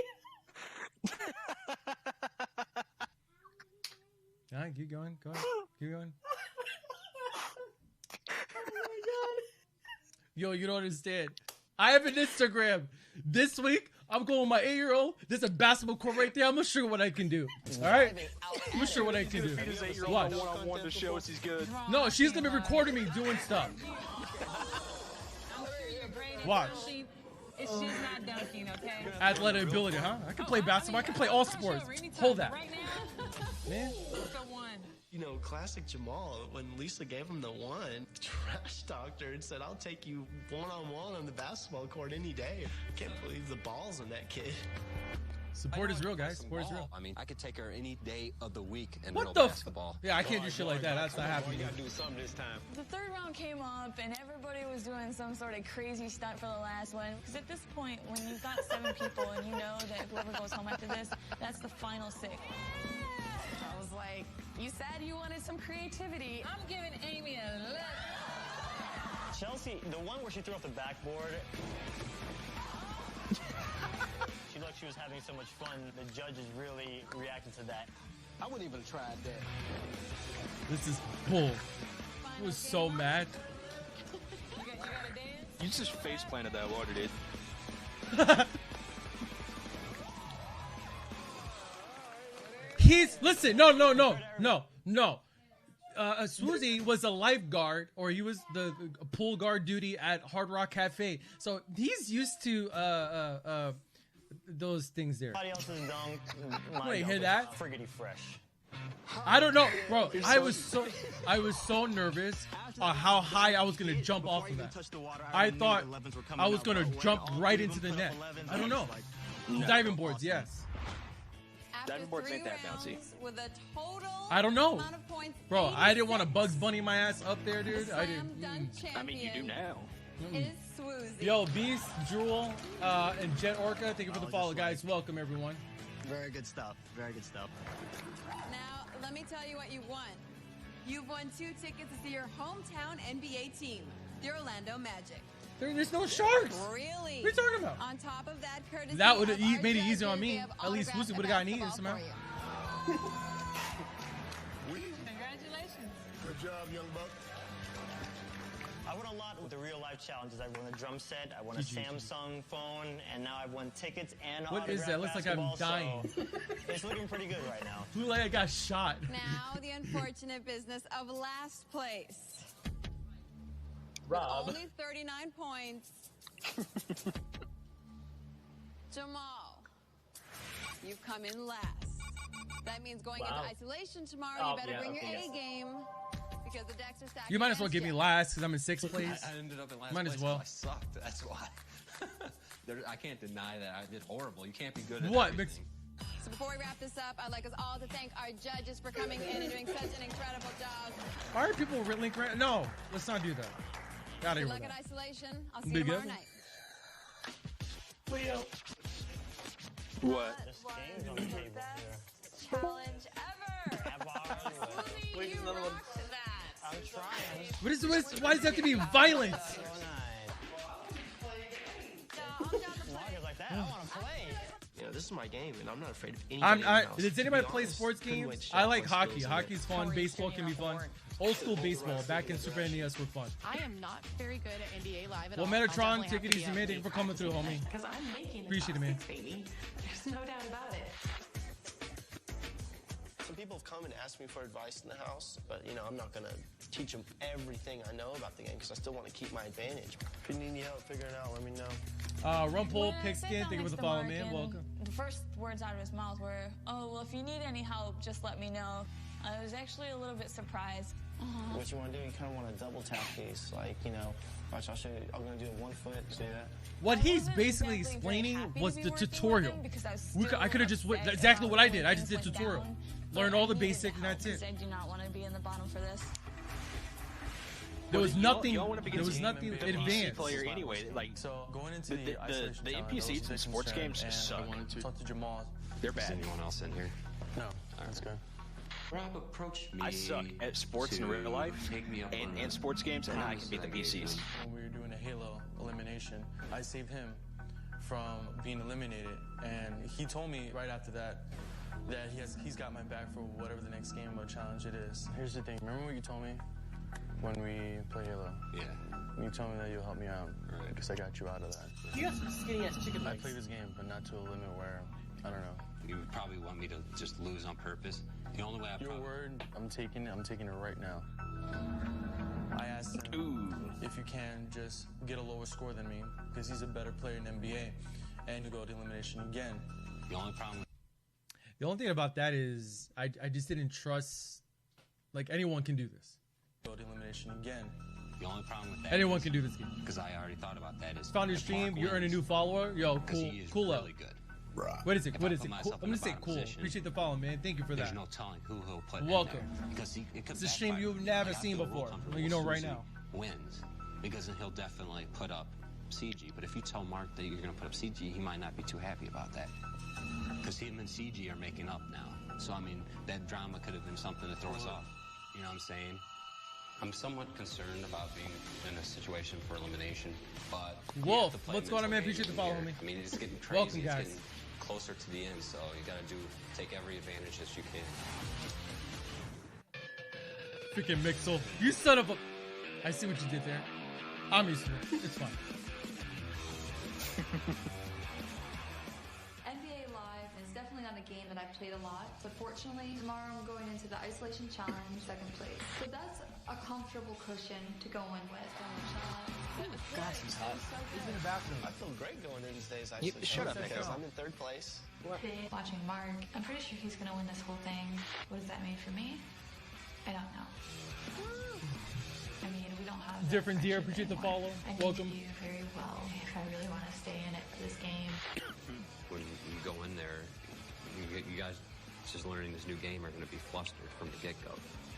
All right, keep going. Go ahead. Keep going. Oh my god. Yo, you don't understand. I have an Instagram. This week, I'm going with my 8-year-old. There's a basketball court right there. I'm gonna show you what I can do. All right? I'm gonna show you what I can do. Feed his 8-year-old Watch. one-on-one to show us he's good. No, she's gonna be recording me doing stuff. I'm sure you're great at Watch. dunking. It's just not dunking, okay? Athletic ability, huh? I can play basketball. I can play all sports. Hold that. Right now, Man. what's the 1? You know, classic Jamal, when Lisa gave him the 1, trash talked her and said, I'll take you one-on-one on the basketball court any day. I can't believe the balls on that kid. Support is real, guys. Support is real. I mean, I could take her any day of the week and What real the basketball. Yeah, I can't do shit like that. That's not happening. You gotta do something this time. The third round came up and everybody was doing some sort of crazy stunt for the last one. Because at this point, when you've got 7 people and you know that whoever goes home after this, that's the final 6. I was like, you said you wanted some creativity. I'm giving Amy a 11. Chelsea, the one where she threw off the backboard, she looked like she was having so much fun. The judges really reacted to that. I wouldn't even try that. This is bull. I was so mad. You got a dance? You just face planted that water, dude. Listen, no. Swoozy was a lifeguard, or he was the pool guard duty at Hard Rock Cafe. So he's used to those things there. Everybody else's dunk, my Wait, dunk hear was that? friggity fresh. I don't know, bro. I was so nervous how high I was gonna jump off of that. I thought I was gonna jump right into the net. I don't know. Diving boards, yes. Diving boards ain't that bouncy. With a total I don't know, amount of points, bro. I didn't want to Bugs Bunny my ass up there, dude. I didn't. I mean, you do now. Is Swoozy. Yo, Beast, Jewel, and Jet Orca, thank you for the follow, guys. Welcome, everyone. Very good stuff. Very good stuff. Now, let me tell you what you won. You've won 2 tickets to see your hometown NBA team, the Orlando Magic. There's no sharks. Really? What are you talking about? On top of that, courtesy That would have of our made it judges, easier on they me. have At least autographed Woosie a would have gotten eaten basketball somehow. for you. Congratulations. Good job, young buck. I won a lot with the real life challenges. I won a drum set, I won a Samsung phone, and now I've won tickets and What is that? Looks like I'm dying. So it's looking pretty good right now. Look like I got shot. Now, the unfortunate business of last place. Rob. With only 39 points. Jamal, you've come in last. That means going into isolation tomorrow. You better bring your A game because the decks are stacked. You might as well give me last because I'm in 6th place. I ended up in last Might place. as well. I sucked. That's why. I can't deny that I did horrible. You can't be good at What? everything. So before we wrap this up, I'd like us all to thank our judges for coming in and doing such an incredible job. Why are people link right? No, let's not do that. Got Good here luck with at that. isolation. I'll see you Big tomorrow up. night. Leo. What? Challenge ever. Wait, another one. I'm trying. What is? Why does it have to be violence? Marcus like that. I want to play. You know, this is my game, and I'm not afraid of anything. Does anybody play sports games? I like hockey. Hockey's fun. Baseball can be fun. Old school baseball back in Super NES were fun. I am not very good at NBA Live at Well, all. Metatron, take it easy, man. Thank you for coming through, homie. Because I'm making Appreciate it, man. baby. There's no doubt about it. Some people have come and asked me for advice in the house, but, you know, I'm not going to teach them everything I know about the game because I still want to keep my advantage. If you need any help figuring it out, let me know. Rumpole, Pigskin, thank you for the follow, man. Welcome. The first words out of his mouth were, "Oh, well, if you need any help, just let me know." I was actually a little bit surprised. What you want to do, you kind of want to double tap these. Like, you know, watch, I'll show you. I'm going to do it 1 foot. See that? What he's basically explaining was the tutorial. I could have just went exactly what I did. I just did tutorial. Learned all the basics, and that's it. I do not want to be in the bottom for this. There was nothing. You don't want to be There was nothing advanced. player anyway. Like, So going into the NPCs in sports games suck. I wanted to talk to Jamal. They're Is bad. anyone else in here? No, that's good. Rob approached me. I suck at sports in real life and sports games, and I can beat the PCs. When we were doing a Halo elimination, I saved him from being eliminated, and he told me right after that he's got my back for whatever the next game or challenge it is. Here's the thing. Remember what you told me when we play Halo? Yeah. You told me that you'll help me out because I got you out of that. You got some skinny ass chicken I legs. play this game, but not to a limit where I don't know. You would probably want me to just lose on purpose. The only way I Your probably... word, I'm taking it right now. I asked him if you can just get a lower score than me because he's a better player in NBA and to go to elimination again. The only problem... The only thing about that is I just didn't trust. Like, anyone can do this. Go to elimination again. The only problem with that Anyone can do this game. Because I already thought about that is... Found your stream. You earn a new follower. Yo, cool out. Really good. What is it? If What I is put it? myself Cool. in I'm gonna the say bottom cool. position, Appreciate the follow, man. Thank you for There's that. no telling who he'll put Welcome. in there. Because it could It's a stream backfire. you've never Like, I seen feel real before. comfortable You know if right Susie now. Wins. Because then he'll definitely put up CG. But if you tell Mark that you're going to put up CG, he might not be too happy about that. Because him and CG are making up now. So, I mean, that drama could have been something to throw us off. You know what I'm saying? I'm somewhat concerned about being in a situation for elimination, but... Wolf, what's going on, man? Appreciate the follow, homie. I mean, it's getting crazy. Welcome, guys. It's getting closer to the end, so you gotta take every advantage that you can. Freaking Mixel. You son of a... I see what you did there. I'm used to it. It's fine. NBA Live is definitely not a game that I've played a lot, but fortunately, tomorrow I'm going into the Isolation Challenge, 2nd place. So that's a comfortable cushion to go in with. Gosh, he's hot. He's in the bathroom. I feel great going in these days. Shut up, because Nico. I'm in 3rd place. Watching Mark, I'm pretty sure he's going to win this whole thing. What does that mean? mean, for me, I don't know. I mean, we don't have Different dear, appreciate the follow. I need Welcome. you very well if I really want to stay in it for this game. When you go in there, you guys just learning this new game are going to be flustered from the get-go.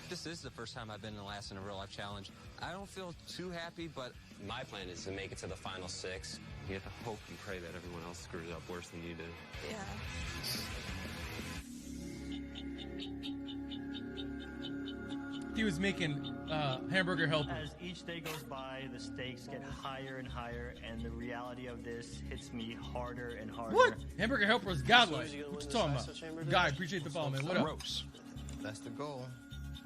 This is the first time I've been last in a real-life challenge. I don't feel too happy, but my plan is to make it to the final 6. You have to hope and pray that everyone else screws up worse than you did. Yeah. He was making hamburger helper. As each day goes by, the stakes get higher and higher, and the reality of this hits me harder and harder. What? Hamburger helper was godlike. What you talking about? Guy, appreciate the follow, man. What up? Gross. That's the goal.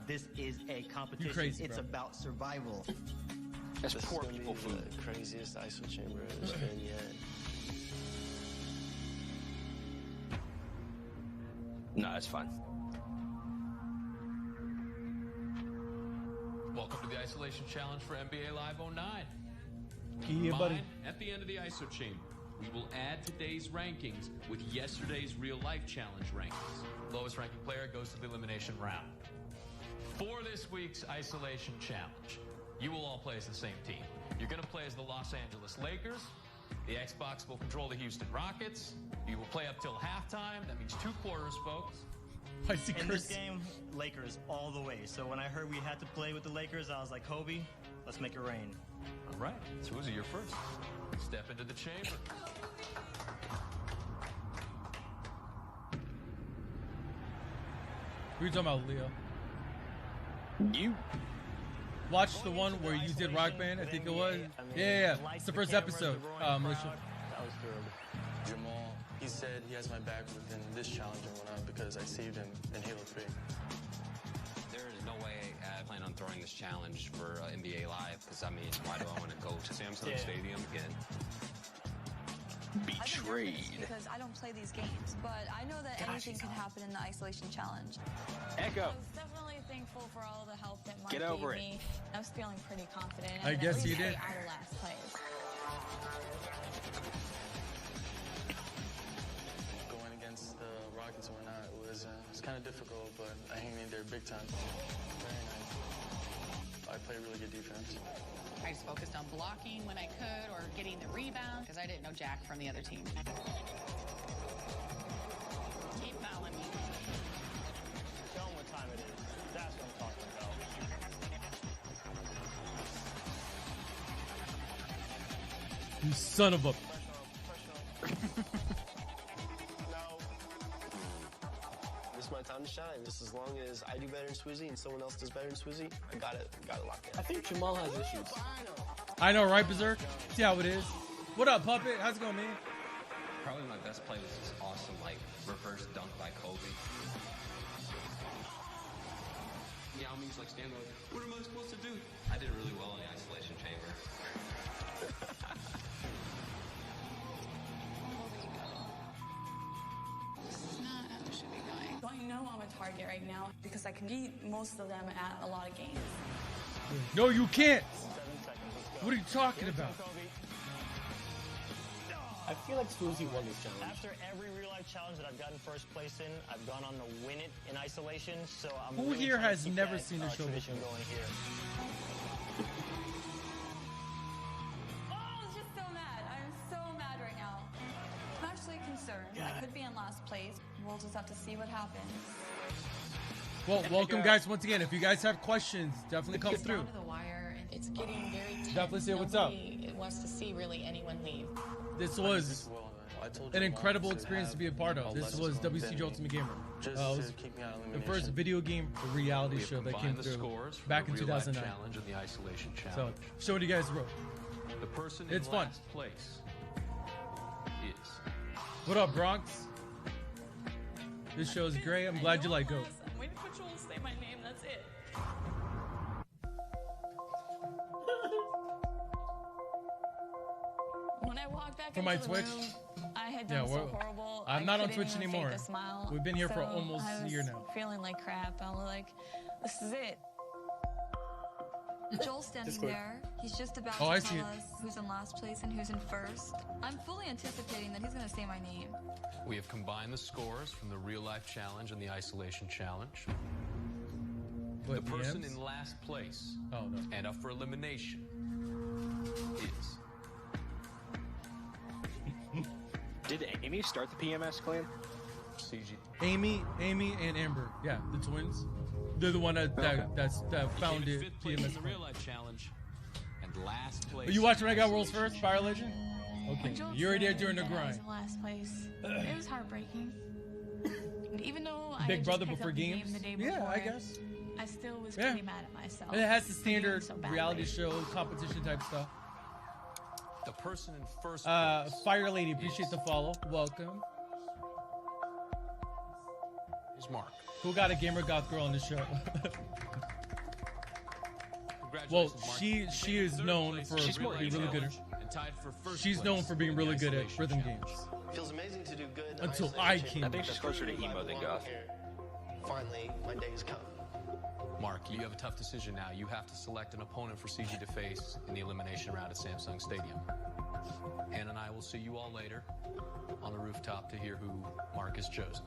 This is a competition. crazy, it's bro. about survival. That's This poor is gonna people be food. the craziest ISO chamber there's been yet. No, that's fine. Welcome to the Isolation Challenge for NBA Live 09. Yeah, buddy. At the end of the ISO chamber, we will add today's rankings with yesterday's real-life challenge rankings. Lowest ranking player goes to the elimination round. For this week's Isolation Challenge, you will all play as the same team. You're going to play as the Los Angeles Lakers. The Xbox will control the Houston Rockets. You will play up till halftime. That means 2 quarters, folks. In this game, Lakers all the way. So when I heard we had to play with the Lakers, I was like, Kobe, let's make it rain. All right, Susie, you're first. Step into the chamber. Who are you talking about, Leo? You. Watch the one where you did Rock Band, I think it was. Yeah. It's the first episode. Militia. That was thrilled. Jamal, he said he has my back within this challenge and whatnot because I saved him in Halo 3. There is no way I plan on throwing this challenge for NBA Live, because, I mean, why do I want to go to Samsung Stadium again? Betrayed. Because I don't play these games, but I know that anything could happen in the isolation challenge. Echo. I was definitely thankful for all the help that Mark Get over gave me. I was feeling pretty confident. I would guess at you least did. stay out of last place. Going against the Rockets or not was kind of difficult, but I hung in there big time. Very nice. I played really good defense. I just focused on blocking when I could or getting the rebound because I didn't know Jack from the other team. Keep fouling me. Tell them what time it is. That's what I'm talking about. You son of a... This is my time to shine. Just as long as I do better than Swizzy and someone else does better than Swizzy, I got it locked in. I think Jamal has issues. I know, right, Berserk? See how it is. What up, Puppet? How's it going, man? Probably my best play was this awesome, like, reverse dunk by Kobe. Yao Ming's like standing there, what am I supposed to do? I did really well in the isolation chamber. This is not how it should be going. So I know I'm a target right now because I can beat most of them at a lot of games. No, you can't. What are you talking about? I feel like Susie won this challenge. After every real life challenge that I've gotten first place in, I've gone on to win it in isolation. So I'm Who really here trying to has keep never that, seen the show tradition before? going here. Oh, I'm just so mad. I'm so mad right now. I'm actually concerned. I could be in last place. We'll just have to see what happens. Well, welcome, guys, once again. If you guys have questions, definitely come It's through. down to the wire, and it's getting very tense. Definitely say what's up. Nobody wants to see really anyone leave. This was an incredible experience to be a part of. This was WCG Ultimate Gamer. It was the first video game reality show that came the through scores for back the in real life 2009. challenge and the isolation So, challenge. showing you guys the road. The person It's in fun. last place is What up, Bronx? This show is great. I'm glad you like Goat. I'm waiting for Joel to say my name. That's it. When I walked back For into my the Twitch? room, I had Yeah, done so we're- horrible. I'm I not on couldn't Twitch even anymore. fake a smile. We've been here for So almost I a was year now. Feeling like crap. I'm like, this is it. Joel's standing Discord. there. He's just about Oh, I to see tell it. us who's in last place and who's in first. I'm fully anticipating that he's going to say my name. we have combined the scores from the real life challenge and the isolation challenge. What, the person BMs? in last place Oh, no. and up for elimination is... Did Amy start the PMS clan? CG. Amy, and Amber. Yeah, the twins. They're the one that founded Fifth place in PMS. the real life challenge and last place. Are you watching I Got World's First, Fire Legend? Okay, When Joel you were there said during the that I was grind. in last place. It was heartbreaking. But even though I Big had Brother just picked before up the game games? the day Yeah, before, I guess. I still was Yeah. pretty mad at myself. And it has the for doing standard so badly. reality show, competition type stuff. The person in first Fire Lady, appreciate the follow. Welcome. is Mark. Who got a gamer goth girl on the show? Well, she is known for being really good. She's known for being really good at rhythm games. Feels amazing to do good. Until I came. I think she's closer to emo than goth. Finally, my day's come. Mark, you have a tough decision now. You have to select an opponent for CG to face in the elimination round at Samsung Stadium. Ann and I will see you all later on the rooftop to hear who Mark has chosen.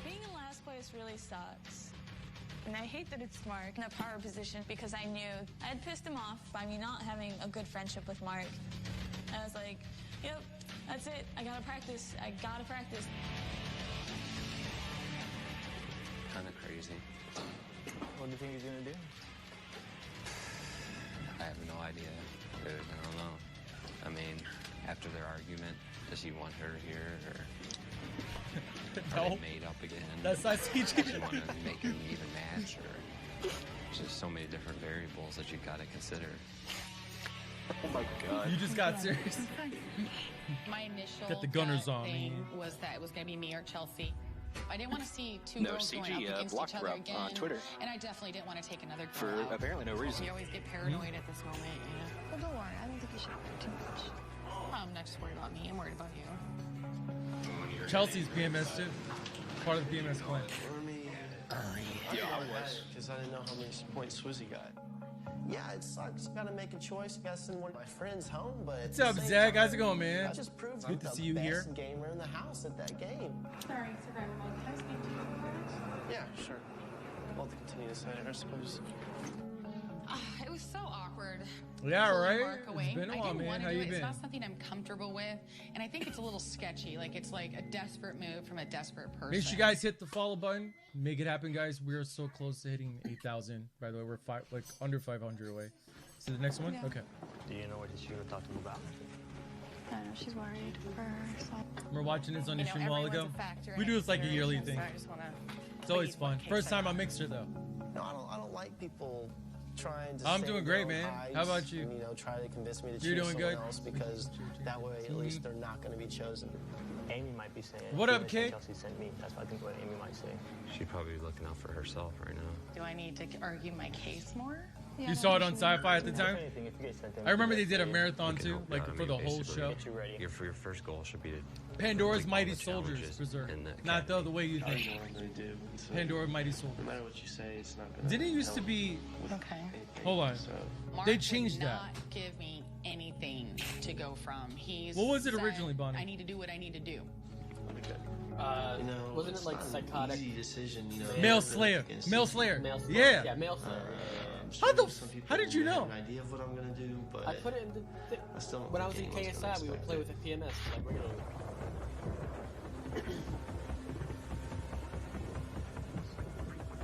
Being in last place really sucks. And I hate that it's Mark in a power position because I knew I had pissed him off by me not having a good friendship with Mark. I was like, yep, that's it. I gotta practice. Kind of crazy. What do you think he's gonna do? I have no idea, dude. I don't know. I mean, after their argument, does he want her here, or are they made up again? That's not CG. Does he want to make an even match, or there's just so many different variables that you've got to consider. Oh my god. You just got serious. My initial Got the gunners gut on, thing man. was that it was going to be me or Chelsea. I didn't want to see two No, girls going CG, up against blocked each other Rob again. on Twitter. And I definitely didn't want to take another girl For out. apparently no reason. You always get paranoid at this moment, you know? Well, don't worry. I don't think you should too much. I'm not just worried about me. I'm worried about you. Chelsea's PMS too. Part of the PMS clan. Yeah, I was. Because I didn't know how many points Swizzy got. Yeah, it sucks. You gotta make a choice. You gotta send one of my friends home, but... What's up, Zach? How's it going, man? I just proved Good I'm to the see you here. best gamer in the house at that game. Sorry, Survivor Mode. Can I speak to you first? Yeah, sure. We'll have to continue this later, I suppose. It was so awkward. Yeah, pulling right? Mark away. It's been a I while, didn't man. want to How do you it. It's been? not something I'm comfortable with, and I think it's a little sketchy. Like it's like a desperate move from a desperate person. Make sure you guys hit the follow button. Make it happen, guys. We are so close to hitting 8,000. By the way, we're under 500 away. So the next one? Yeah. Okay. Do you know what she would talk to him about? I don't know. She's worried for herself. We're watching this on You the know, stream a while ago. everyone's a factor We in do this like a yearly consideration, thing. so I just wanna It's always raise one fun. case First I time got. on Mixer though. No, I don't like people trying to I'm save doing their great, own man. hides How about you? And, try to convince me to You're choose doing someone good? else because that way at least they're not going to be chosen. Amy might be saying. What up, Kate? Chelsea sent me. That's what I think what Amy might say. She'd probably be looking out for herself right now. Do I need to argue my case more? You saw it on Sci-Fi at the time? If anything, if you get sent in, I remember they you did a guys marathon You can too, help like out. I for mean, the whole basically, show. get you ready. Your first goal should be to Pandora's complete all Mighty the Soldiers, challenges Berserk. in the Not the way you I think. know what they do. So Pandora Mighty Soldiers. no matter what you say, it's not going to Didn't it used to be? Okay. Hold on. So, Mark They changed would that. not give me anything to go from. He's What was it said, originally, Bonnie? I need to do what I need to do. Wasn't it like it's not an psychotic? easy decision, Male Slayer. Male Slayer. Male Slayer. Yeah. Yeah, male Slayer. How did you know? I have an idea of what I'm going to do, but I put it in I still don't when I was think in anyone's gonna KSI, we would expect play it. with a PMS like regularly.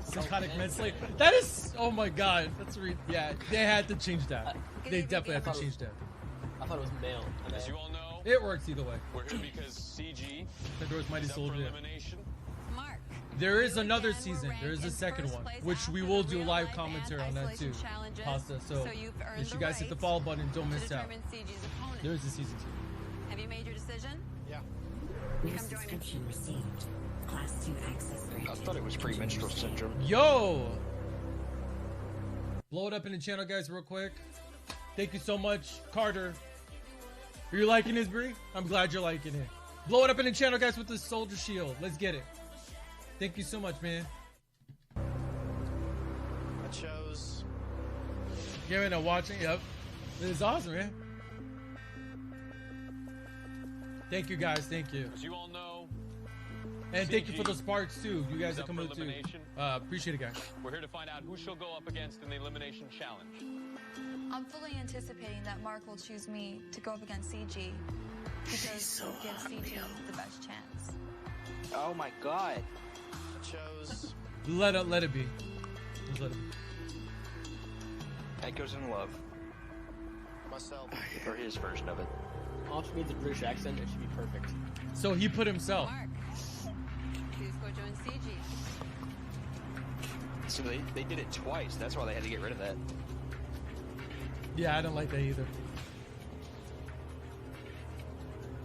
Psychotic Men Slayer. That is. Oh my god. That's yeah. They had to change that. They definitely had to change that. I thought it was male. As you all know, It works either way. we're here because CG Pandora's Mighty is up for Soldier. elimination. Mark. There is you another again were season. ranked There is a in second first one, place which we after will the do real live life commentary on and that too. isolation challenges. Pasta. So you've earned if you the guys hit the right follow button, don't to miss out. determine CG's opponent. There is a season 2. Have you made your decision? Yeah. Come join me. Received. Class 2 access granted. I thought it was premenstrual syndrome. Yo! Blow it up in the channel, guys, real quick. Thank you so much, Carter. Are you liking this, Bree? I'm glad you're liking it. Blow it up in the channel, guys, with the soldier shield. Let's get it. Thank you so much, man. I chose. Giving and watching. Yep. This is awesome, man. Thank you guys. Thank you. As you all know, And thank you for those sparks too. You guys is are up for coming too. elimination. Appreciate it, guys. We're here to find out who she'll go up against in the elimination challenge. I'm fully anticipating that Mark will choose me to go up against CG because it gives CG the best chance. Oh my god. Chose Let it be. Just let it be. Echoes in love. myself. Or his version of it. All she needs a British accent, it should be perfect. So he put himself. Mark, please go join CG. So they did it twice. That's why they had to get rid of that. Yeah, I don't like that either.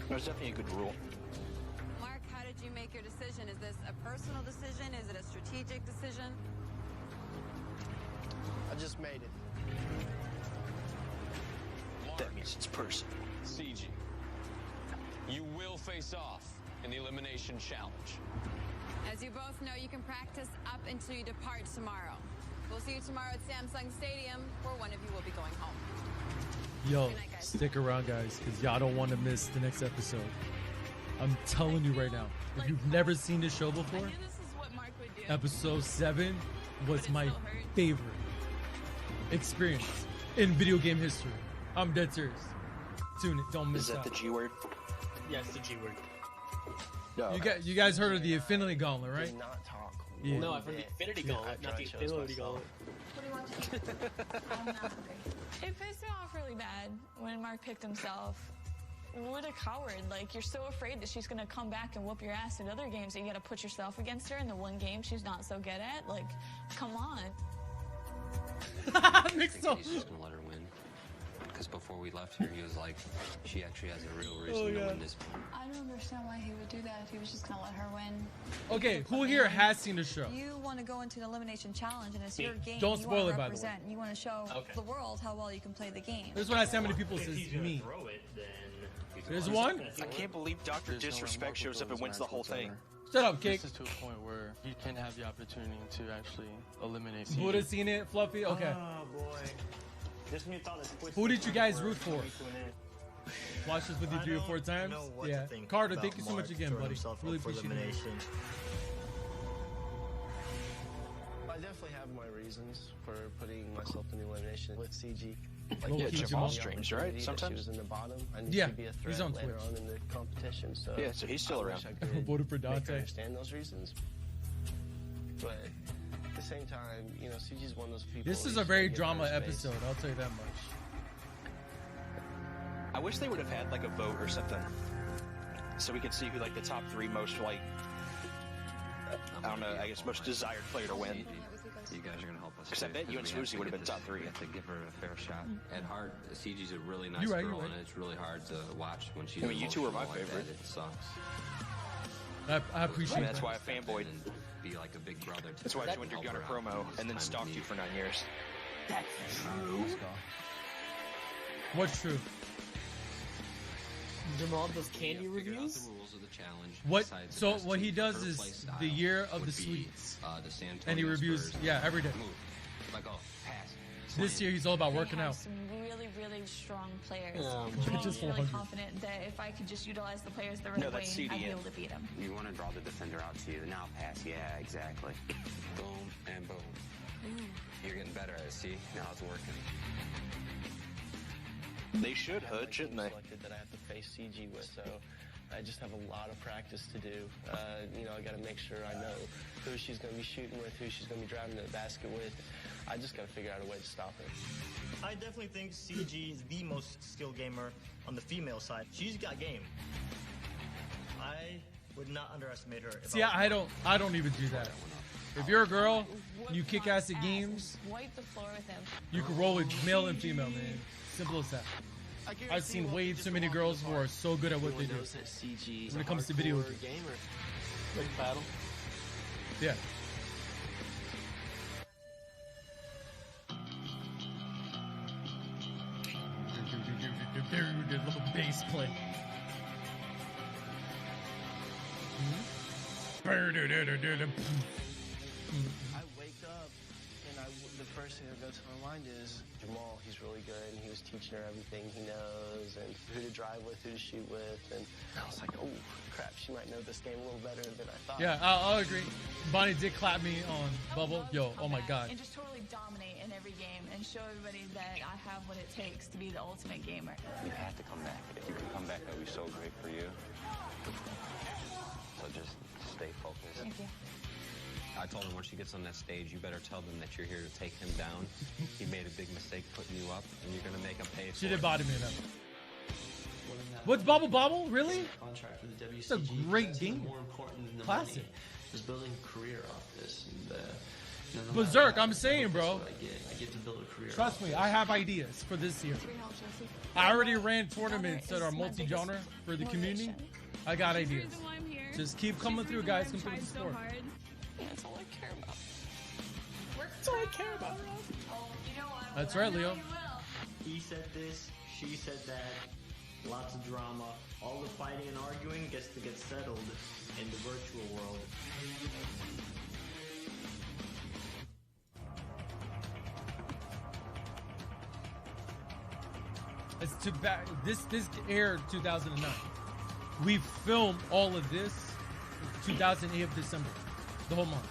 There's definitely a good rule. Mark, how did you make your decision? Is this a personal decision? Is it a strategic decision? I just made it. That means it's personal. CG, you will face off in the elimination challenge. As you both know, you can practice up until you depart tomorrow. We'll see you tomorrow at Samsung Stadium, where one of you will be going home. Yo, Good night, guys. stick around, guys, because y'all don't want to miss the next episode. I'm telling you right now, if you've never seen this show before, episode 7 was my favorite experience in video game history. I'm dead serious. Tune it, don't miss Is that out. the G word? Yes, the G word. No. You guys heard of the Infinity Gauntlet, right? Did not talk. Yeah. No, I've heard the Infinity Gauntlet, not the Infinity Gauntlet. What do you want to eat? I'm not hungry. It pissed me off really bad when Mark picked himself. What a coward. Like, you're so afraid that she's going to come back and whoop your ass in other games that you got to put yourself against her in the one game she's not so good at. Like, come on. I think he's just gonna let her win. Because before we left here, he was like, she actually has a real reason to win this. I don't understand why he would do that if he was just going to let her win. Okay, who here has seen the show? You want to go into an elimination challenge, and it's your game. Don't you spoil want it, by to the way. represent. You want to show the world how well you can play the game. This is when I see how many people says me. There's one? I can't believe Dr. Disrespect shows up and wins the whole thing. Shut up, Cake. This is to a point where you can have the opportunity to actually eliminate CG. Who would have seen it, Fluffy? Okay. Oh boy. This new thought is Who did you guys root for? Watch this with you 3 or 4 times? Yeah. Carter, thank you so much again, buddy. Really appreciate it. I definitely have my reasons for putting myself in the elimination with CG. Low yeah, key, Jamal Jamal. streams, right? She Sometimes. was in the bottom. I need Yeah, to be a he's threat on later Twitch. on in the competition. So Yeah, so he's still I around. wish I could Voted for make her Dante. understand those reasons. But at the same time, you know, CG's one of those people. This is you a just very gotta give her drama space. episode, I'll tell you that much. I wish they would have had like a vote or something, so we could see who like the top 3 most like I don't know, I guess most desired player to win. You guys are gonna help us. Because I bet you and Swoozy would have been top 3. We have to give her a fair shot. At heart, CG's a really nice You're right, girl, you're right. and it's really hard to watch when she's. I mean, you two are my emotional like favorite. that. It sucks. I appreciate I mean, that's that. why I fanboyed. And be like a big brother. To That's why I joined your help Gunner her out promo when and then it's time stalked to you leave. for 9 years. That's true. What's true? Jamal does We candy have figured out reviews? the rules of the challenge. What? Decides the So best what he team does for her is play the style year of would the be, sweets, the San and he Antonio reviews Spurs. every day. Move. Like, oh, pass. This year he's all about working They have out. some really, really strong players. Oh, Jamal's just really 400. confident that if I could just utilize the players the No, right way, that's I'd be CDN. able to beat them. You want to draw the defender out to you. Now pass. Yeah, exactly. Boom and boom. You're getting better at it, see? Now it's working. They should, Hood, shouldn't they? Selected that I have to face CG with, so I just have a lot of practice to do. You know, I got to make sure I know who she's going to be shooting with, who she's going to be driving the basket with. I just got to figure out a way to stop her. I definitely think CG is the most skilled gamer on the female side. She's got game. I would not underestimate her. See, I don't even do that. If you're a girl, you kick ass at games, Wipe the floor with him. you can roll with male and female, man. Simple as that. I've seen way too many girls who are so good at what they do when it comes to video games. Like battle. Yeah. Little bass play. I wake up and the first thing that goes to my mind is Jamal. He's really good, and he was teaching her everything he knows, and who to drive with, who to shoot with, and I was like, oh, crap, she might know this game a little better than I thought. Yeah, I'll agree. Bonnie did clap me on Bubble. Yo, oh my God. And just totally dominate in every game and show everybody that I have what it takes to be the ultimate gamer. You have to come back. If you can come back, that'll be so great for you. So just stay focused. Thank you. I told him once she gets on that stage, you better tell them that you're here to take him down. He made a big mistake putting you up, and you're going to make him pay for it. She did body me up. What's Bobble Bobble? Really? Contract with the WCG. It's a great game. More important than the Classic. money is building a career off this. And, no Berserk, matter I'm saying, bro. what I get to build a career. Trust me, I have ideas for this year. I already ran tournaments that are multi-genre for the community. I got ideas. Just keep coming through, guys. Come through the store. That's all I care about. That's all I care about, Rob. That's right, Leo. He said this, she said that, lots of drama. All the fighting and arguing gets to get settled in the virtual world. It's too bad. This aired 2009. We filmed all of this 2008 of December, the whole month.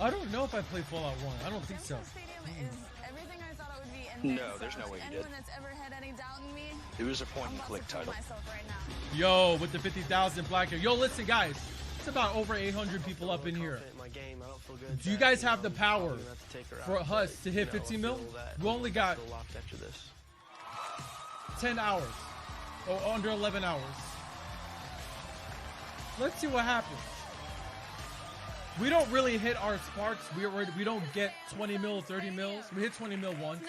I don't know if I played Fallout 1. I don't think so. Everything I thought it would be. No, there's no way you did. Anyone that's ever had any doubt in me, It was a point-and-click title. Yo, with the 50,000 black hair. Yo, listen, guys. It's about over 800 people up in here. Do you guys have the power for us to hit 15 mil? We only got 10 hours. Or under 11 hours. Let's see what happens. We don't really hit our sparks. We don't get 20 mil, 30 mils. We hit 20 mil once.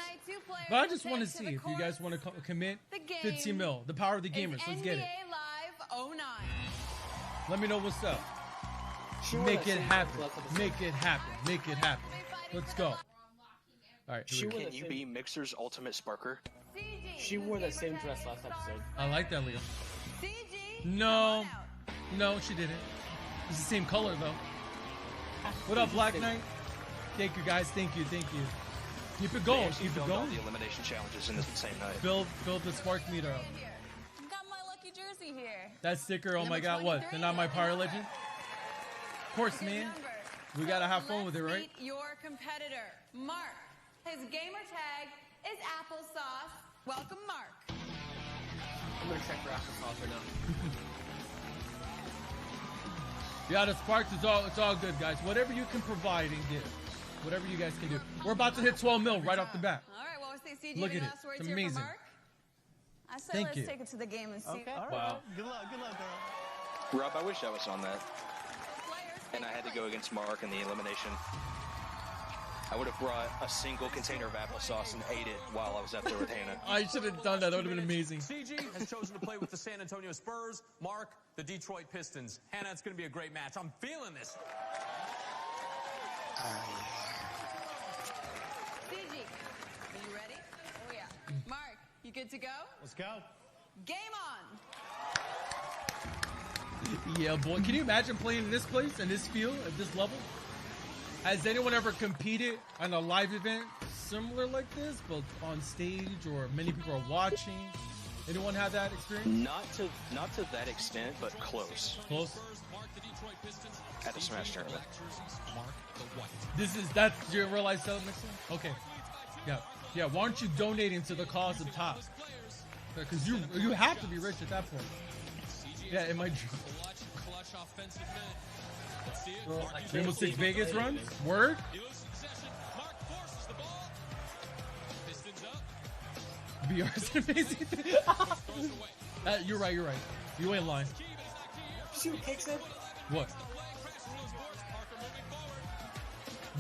But I just want to see if you guys want to commit 15 mil. The power of the gamers. Let's get it. Live 09. Let me know what's up. Make it happen. Make it happen. Make it happen. Let's go. All right. Can you be Mixer's ultimate sparker? She wore that same dress last episode. I like that, Leo. No. No, she didn't. It's the same color, though. What up, Black Knight? Thank you, guys. Thank you. Thank you. Keep it going. Keep it All going. the elimination challenges in the same night. Build the spark meter up. Got my lucky jersey here. That sticker, oh my God, what? They're not my Power Legend? Of course, man. We gotta have fun with it, right? Meet your competitor, Mark. His gamer tag is applesauce. Welcome, Mark. I'm gonna check for applesauce right now. Yeah, the sparks, it's all good, guys. Whatever you can provide and give. Whatever you guys can do. We're about to hit 12 mil right off the bat. All right, well, let's see. CG, Look any at it. last words It's here amazing. for Mark? I said Thank let's you. take it to the game and see. Okay, all right. Wow. Good luck, girl. Rob, I wish I was on that. And I had to go against Mark in the elimination. I would have brought a single container of applesauce and ate it while I was up there with Hannah. I should have done that. That would have been amazing. CG has chosen to play with the San Antonio Spurs. Mark, the Detroit Pistons. Hannah, it's going to be a great match. I'm feeling this. CG, are you ready? Oh, yeah. Mark, you good to go? Let's go. Game on. Yeah, boy. Can you imagine playing in this place, in this field, at this level? Has anyone ever competed on a live event similar like this, but on stage or many people are watching? Anyone have that experience? Not to that extent, but close. Close? At the Smash tournament. That's your real life setup mixer? Okay. Yeah, why aren't you donating to the cause of Top? Because you have to be rich at that point. Yeah, in my dream. Rainbow Six Vegas runs? Word? VR's an amazing thing. You're right. You ain't lying. See what Cake said? What?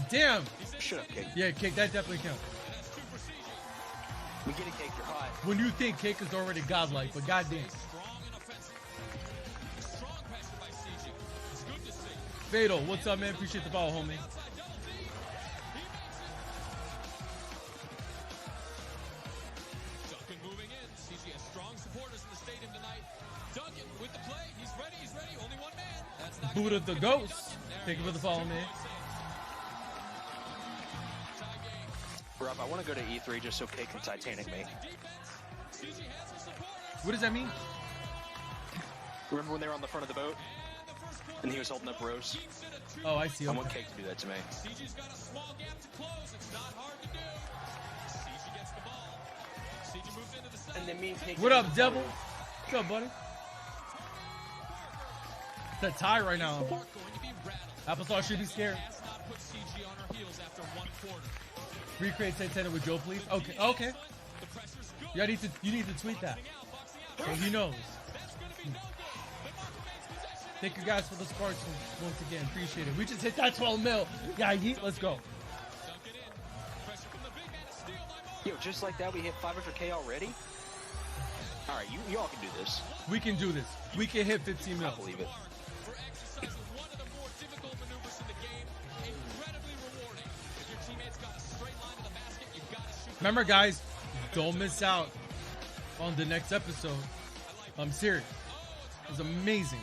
Damn! Shut up, Cake. Yeah, Cake, that definitely counts. We get it, Cake, you're hot. When you think Cake is already godlike, but goddamn. Fatal, what's up, man? Appreciate the follow, homie. Duncan moving in. CG has strong supporters in the stadium tonight. Duncan with the play. He's ready. Only one man. That's not Buddha the Ghost. Thank you for the follow, man. Rob, I want to go to E3 just so Kate can Titanic me. What does that mean? Remember when they were on the front of the boat? And he was holding up Rose? Oh, I see. I Okay. want Kate to do that to me. CG's got a small gap to close. It's not hard to do. CG gets the ball. CG moves into the center. And then me and Kate. What up, Devil? What's up, buddy? It's a tie right now. Applesauce should be scared. Recreate Titanic with Joe, please. Okay, okay. Yeah, you need to tweet that, so he knows. Thank you guys for the sparks once again. Appreciate it. We just hit that 12 mil. Yeah, yeet, let's go. Yo, just like that, we hit 500K already? All right, you all can do this. We can do this. We can hit 15 mil. I believe it. Remember, guys, don't miss out on the next episode. I'm serious. It was amazing.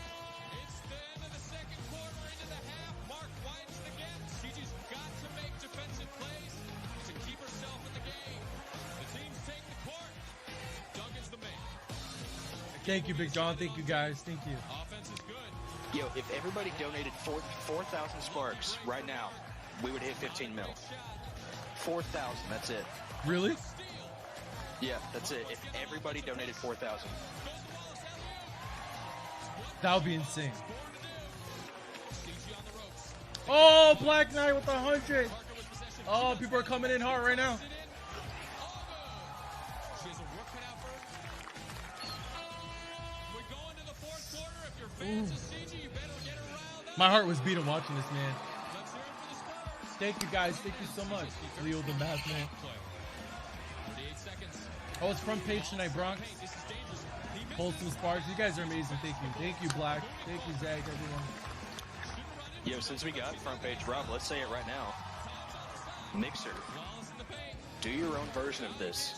Thank you, Big John. Thank you, guys. Thank you. Yo, if everybody donated 4,000 sparks right now, we would hit 15 mil. 4,000, that's it. Really? Yeah, that's it. If everybody donated 4,000. That would be insane. Oh, Black Knight with 100. Oh, people are coming in hard right now. Ooh. My heart was beating watching this, man. Thank you, guys. Thank you so much. Leo the Math Man. Oh, it's front page tonight, Bronx. Hold some sparks. You guys are amazing. Thank you. Thank you, Black. Thank you, Zach, everyone. Yo, since we got front page Rob, let's say it right now. Mixer, do your own version of this.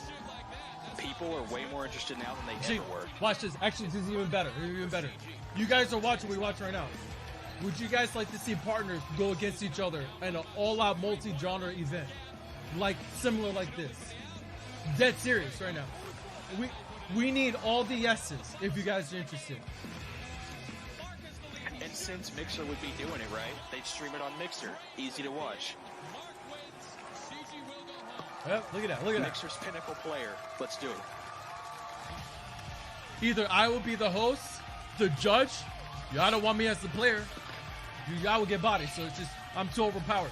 People are way more interested now than they ever were. Watch this. Actually, this is even better. Even better. You guys are watching what we watch right now. Would you guys like to see partners go against each other in an all-out multi-genre event? Like, similar like this. Dead serious right now. We need all the yeses if you guys are interested. And since Mixer would be doing it, right? They'd stream it on Mixer. Easy to watch. Yep, look at that. Look at Mixer's pinnacle player. Let's do it. Either I will be the host, the judge. Y'all don't want me as the player. Y'all will get bodied, so it's just I'm too overpowered.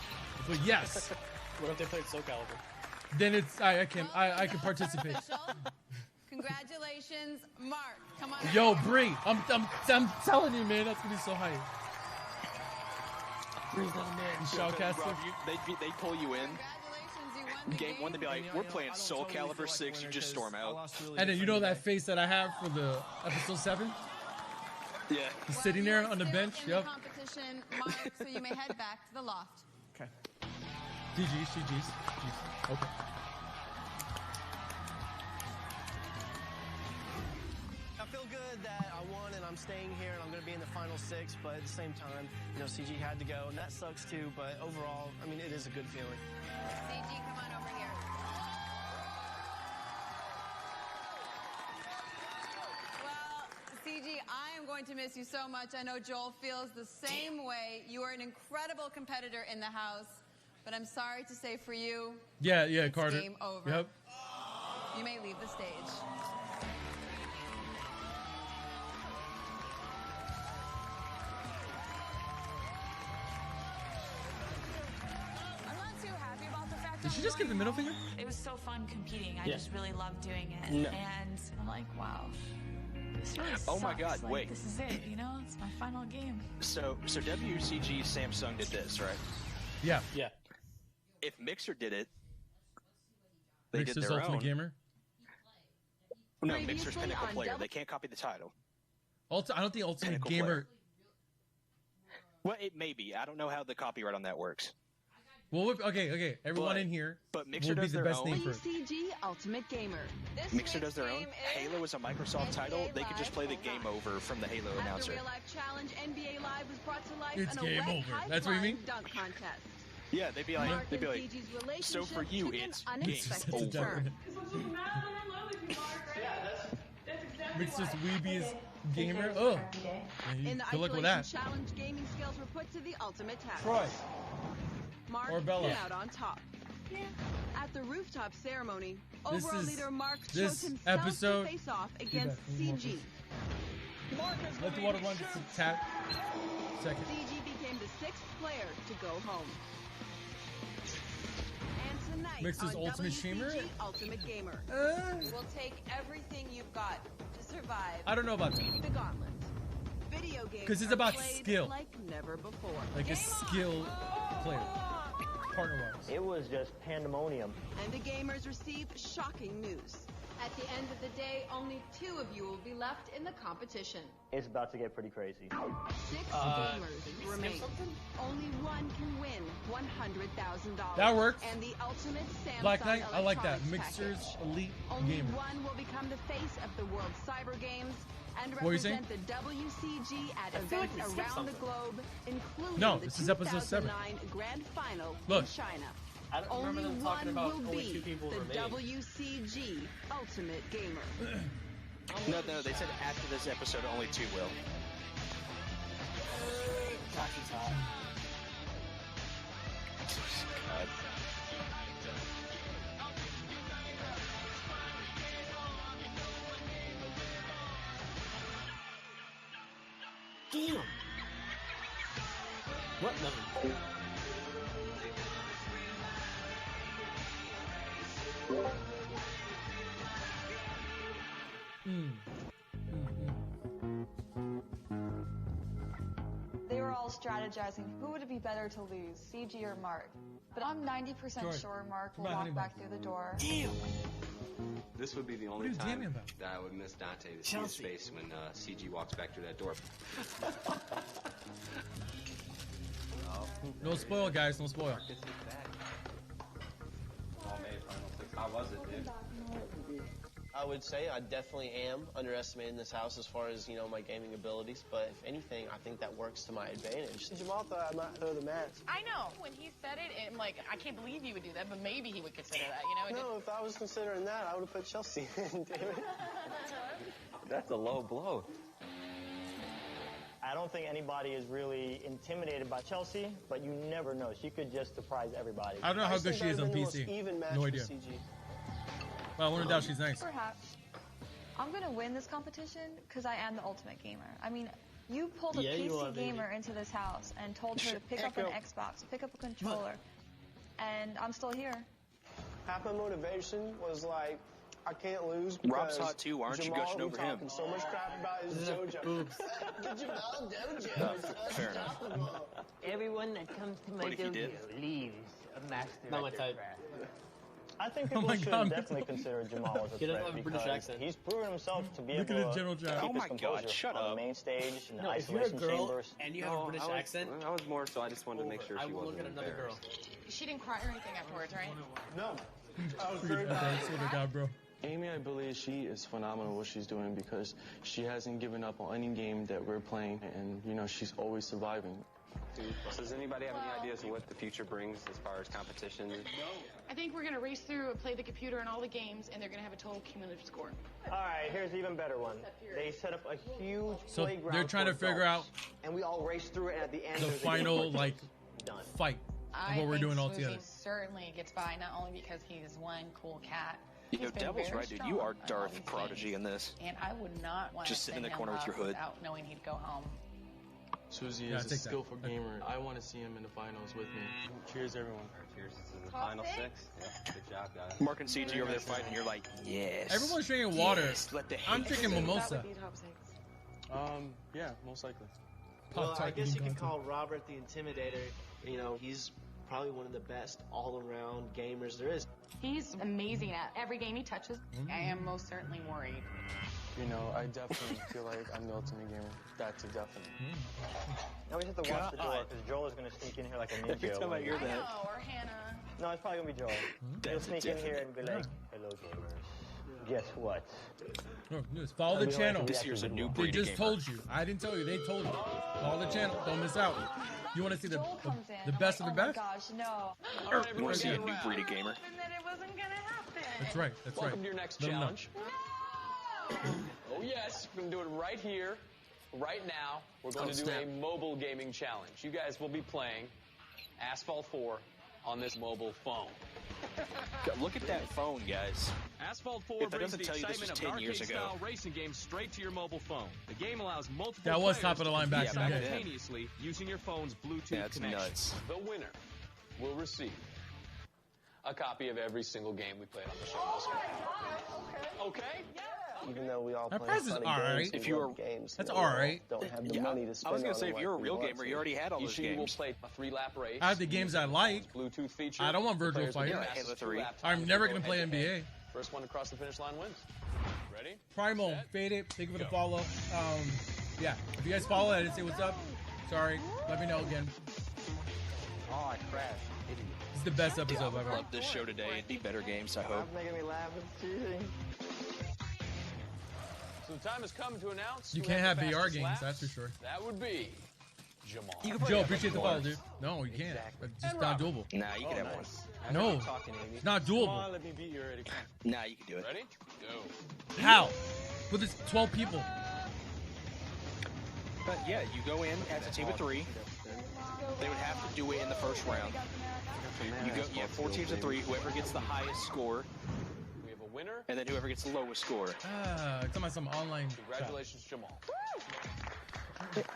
But yes. What if they played Soul Calibur? Then it's I can participate. Congratulations, Mark. Come on. Yo, Bree, I'm telling you, man, that's gonna be so hype. Bree's not a man. Shoutcaster. They pull you in. Game one, they'd be like, "We're playing Soul Calibur 6." You just storm out. And then you know that face that I have for the episode 7? Yeah. He's sitting there on the bench. Yep. Competition, Mark, so you may head back to the loft. Okay. GG's. Okay. I feel good that I won and I'm staying here and I'm going to be in the final 6, but at the same time, you know, CG had to go and that sucks too, but overall, I mean, it is a good feeling. CG, come on over here. Well, CG, I am going to miss you so much. I know Joel feels the same way. You are an incredible competitor in the house, but I'm sorry to say for you, Yeah, it's Carter. game over. Yep. You may leave the stage. I'm not too happy about the fact Did that she just give the middle finger? It was so fun competing. I Yeah. just really loved doing it. No. And I'm like, wow. This really Oh my sucks. God, Like, wait. This is it, you know? It's my final game. So WCG Samsung did this, right? Yeah. Yeah. If Mixer did it, they Mixer's did their Ultimate own. Gamer. No, Mixer's pinnacle player. They can't copy the title. I don't think Ultimate Pinnacle Gamer. player. Well, it may be. I don't know how the copyright on that works. Well, okay. Everyone But- in here but Mixer will be does the their best own. name for it. WCG Ultimate Gamer. This Mixer week's does their own. game is Halo is a Microsoft title. NBA They could just Live play the Live. game over from the Halo At the announcer. Real Life Challenge, NBA Live was brought to life It's in a game wet, over. high That's what you flying mean? dunk contest. Yeah, they'd be like, so for you, it's game over. Mixer's Weebies gamer. Oh, In the good luck with isolation that. challenge, gaming skills were put to the ultimate test. Troy. Mark Or Bella. came out on top. At the rooftop ceremony, This overall is- leader Mark chose this himself episode- to face off against CG. Let the water run. Tap. Second. CG became the 6th player to go home. And tonight Mixer's on Ultimate WCG Streamer? Ultimate Gamer, we'll take everything you've got to survive. I don't know about that. The gauntlet. Video games 'Cause it's are about played skill. like never before. Like a skill player. Partner-wise. It was just pandemonium. And the gamers receive shocking news. At the end of the day, only 2 of you will be left in the competition. It's about to get pretty crazy. 6 gamers remain. Only one can win $100,000. That works. And the ultimate Samsung Black Knight, I like that. electronics Mixer's package. Elite Only Gamer. one will become the face of the World Cyber Games and What were you saying? represent the WCG at I feel like events we skipped around the something. globe, including No, the this is episode 7. 2009 Grand Final Look. in China. I don't remember Only them talking one about will only be 2 people the remaining. WCG Ultimate Gamer. No, they said after this episode, only 2 will. Tasha's hot. God. Damn. What? Nothing. They were all strategizing. Who would it be better to lose, CG or Mark? But I'm 90% George, sure Mark will come on, walk honey back through the door. Damn. This would be the only are you time damning about? that I would miss Dante to see his Chelsea. face when CG walks back through that door. No spoil, guys. No spoil. How was it, dude? I would say I definitely am underestimating this house as far as, my gaming abilities, but if anything, I think that works to my advantage. Jamal thought I might throw the match. I know. When he said it, I'm like, I can't believe you would do that, but maybe he would consider that, you know? No, if I was considering that, I would have put Chelsea in, damn it. That's a low blow. I don't think anybody is really intimidated by Chelsea, but you never know. She could just surprise everybody. I don't know how good she is on PC. Even match No for idea. CG. Well, when in doubt, she's nice. Perhaps. I'm gonna win this competition because I am the ultimate gamer. I mean, you pulled a Yeah, you PC are, baby. gamer into this house and told her to pick up an Xbox, pick up a controller, and I'm still here. Half my motivation was like, I can't lose. Rob's because hot too, why aren't you Jamal gushing be over him? talking so much crap about his JoJo. The Jamal JoJo is Fair enough. unstoppable. Everyone that comes to my What if you dojo did? leaves a master Not my at their type. craft. I think Oh people my should God, definitely consider Jamal as a He doesn't threat have a British because accent. he's proven himself to be Look able at his to general job. keep Oh his my God, composure shut on up. the main stage in the No, if you're a isolation girl chambers. and you have a British accent, I was more so I just wanted to make sure I she will look wasn't at another girl. embarrassed. She didn't cry or anything afterwards, right? No. I was Swear very proud. to God, bro. Amy, I believe she is phenomenal what she's doing because she hasn't given up on any game that we're playing, and she's always surviving. Does anybody have any ideas of what the future brings as far as competition? I think we're going to race through and play the computer and all the games, and they're going to have a total cumulative score. All right, here's an even better one. They set up a huge So playground they're trying to for figure out adults, and we all race through it, and at the end, the there's a game final, for like, kids. Done. fight I of what we're think doing all Swoozie together. certainly gets by, not only because he's one cool cat. Yo, He's been Devil's very right, dude. strong You are on all Darth these Prodigy games. in this. And I would not want Just to sit in send the him corner with up your hood. without knowing he'd go home. Susie Yeah, is a take that. skillful gamer. I want to see him in the finals with me. Cheers, everyone. Cheers. This is the final 6. Yeah, good job, guys. Mark and CG over there fighting, you're like, yes. Everyone's drinking water. Yes, let the I'm hate drinking sing. mimosa. Yeah, most likely. Well, I Pop-Tart guess you eating could content. call Robert the Intimidator. He's probably one of the best all-around gamers there is. He's amazing at every game he touches. I am most certainly worried. I definitely feel like I'm the ultimate gamer. That's a definite. Now we just have to watch the door because Joel is going to sneak in here like a ninja. Every time I hear I that. know, or Hannah. No, it's probably going to be Joel. He'll That's a sneak in here definite. and be like, hello, gamers. Guess what? No, just follow the channel. This year's a new They breed of just gamer. told you. I didn't tell you. They told you. Follow the channel. Don't miss out. You want to see the best of the best? Gosh, no. You want to see a new breed of gamer? That's right. That's Welcome right. to your next Let 'em know. challenge. Oh yes, we're going to do it right here, right now. We're going to do a mobile gaming challenge. You guys will be playing Asphalt 4 on this mobile phone. Look at that phone, guys. Asphalt 4 If that brings doesn't the tell you this was excitement of 10 an years ago. arcade-style racing game straight to your mobile phone. The game allows multiple That was players top of the to line back compete in the day. simultaneously using your phone's Bluetooth That's connection. nuts. The winner will receive a copy of every single game we played on the show this week. Okay? Even though we all That play price is funny alright. games, If we you love were- games, That's you know, we all alright. Don't have the Yeah, money to I spend was gonna on say, them if like you're a we real want gamer, to. you already had all those Each of you will games. play a 3-lap race. I have the games I like. Bluetooth feature. I don't want The virtual players will fighting. get Yeah, fastest Halo 3. two-lap I'm times never to gonna go play head-to-head. NBA. First one across the finish line wins. Ready? Primal, Faded, thank you for the follow. Yeah, if you guys follow, I didn't say what's up. Sorry, let me know again. Oh, I crashed. Idiot. This is the best episode I I've ever. love this show today. It'd be better games, I hope. Stop making me laugh. It's cheating. So the time has come to announce You who can't had have the VR fastest games, laps. that's for sure. That would be Jamal. Joe, appreciate the follow, dude. No, you can't. It's just not doable. Nah, you can have one. No, it's not doable. Let me beat you already. Nah, you can do it. Ready? Go. How? With this 12 people. But yeah, you go in as a team of 3. They would have to do it in the first round. You go, you have 4 teams of 3. Whoever gets the highest score, We have a winner. and then whoever gets the lowest score. Talking about some online. Congratulations, Jamal.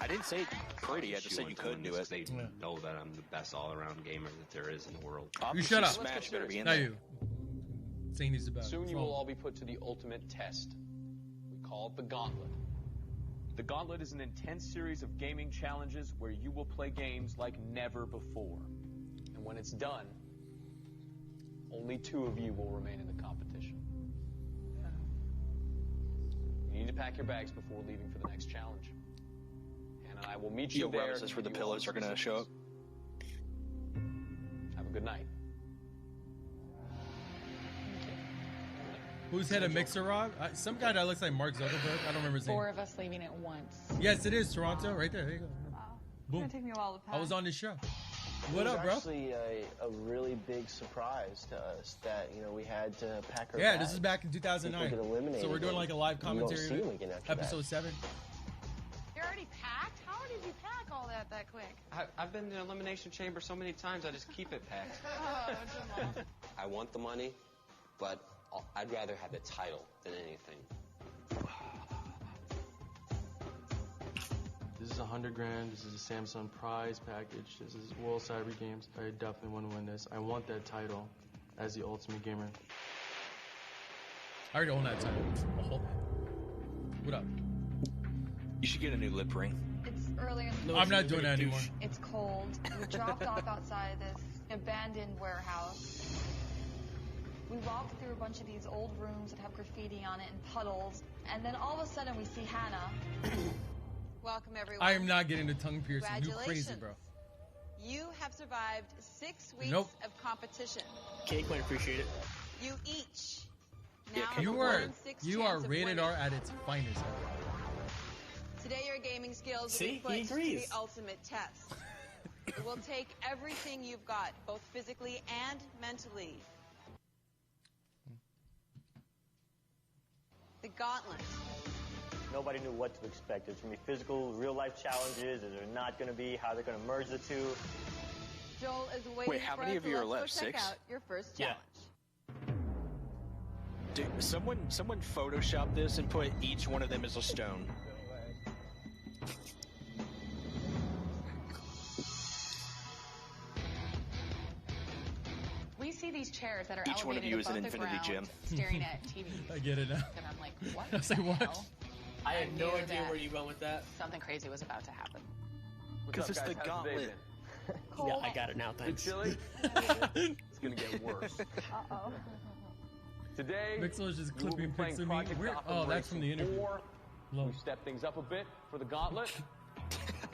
I didn't say pretty. I just said you could do it. They know that I'm the best all-around gamer that there is in the world. You shut up. Smash better be in Not there. you. Saying he's the best. Soon you will all be put to the ultimate test. We call it the Gauntlet. The Gauntlet is an intense series of gaming challenges where you will play games like never before. And when it's done, only 2 of you will remain in the competition. You need to pack your bags before leaving for the next challenge. Hannah and I will meet you Yo, there. Rob, is this where the and you all pillows are going to show up? Have a good night. Who's had a mixer, Rob? Some guy that looks like Mark Zuckerberg. I don't remember his name. 4 of us leaving at once. Yes, it is Toronto. Right there. There you go. Wow. It's Boom. gonna take me a while to pack. I was on this show. It What was up, bro? actually a really big surprise to us that we had to pack our Yeah, bags. this is back in 2009. People get eliminated, So we're doing like a live and you don't commentary. see them again after that. Episode 7. You're already packed? How did you pack all that quick? I've been in the elimination chamber so many times, I just keep it packed. Oh, Jamal. I want the money, but I'd rather have the title than anything. This is $100,000. This is a Samsung prize package. This is World Cyber Games. I definitely want to win this. I want that title as the Ultimate Gamer. I already own that title. I'll hold that. What up? You should get a new lip ring. It's early in the I'm not doing that anymore. It's cold. We dropped off outside this abandoned warehouse. We walked through a bunch of these old rooms that have graffiti on it and puddles, and then all of a sudden we see Hannah. Welcome, everyone. I am not getting the tongue piercing. You crazy, bro. You have survived 6 weeks Nope. of competition. Cake, might appreciate it. You each Yeah, now have you a are 1/6 you chance are of rated winning. R at its finest. Today, your gaming skills See? will be put He to agrees. the ultimate test. It will take everything you've got, both physically and mentally. The Gauntlet. Nobody knew what to expect. There's going to be physical, real-life challenges. Is there not going to be? How they're going to merge the two? Joel is waiting Wait, how for many us, of so you are let's left? go check 6? out your first Yeah. challenge. Dude, someone Photoshop this and put each one of them as a stone. We see these chairs that are Each one of elevated you is an above the infinity ground, gem. staring at TV. I get it now. And I'm like, what? I was like, the what? hell? I had no knew idea that where you went with that. Something crazy was about to happen. Because it's the gauntlet. Yeah, I got it now, thanks. Chilly? It's gonna get worse. Uh-oh. Today, Mixel is just you will be clipping playing pics of me. Project Where? Gotham Oh, that's from the Racing interview. 4. Low. We step things up a bit for the Gauntlet.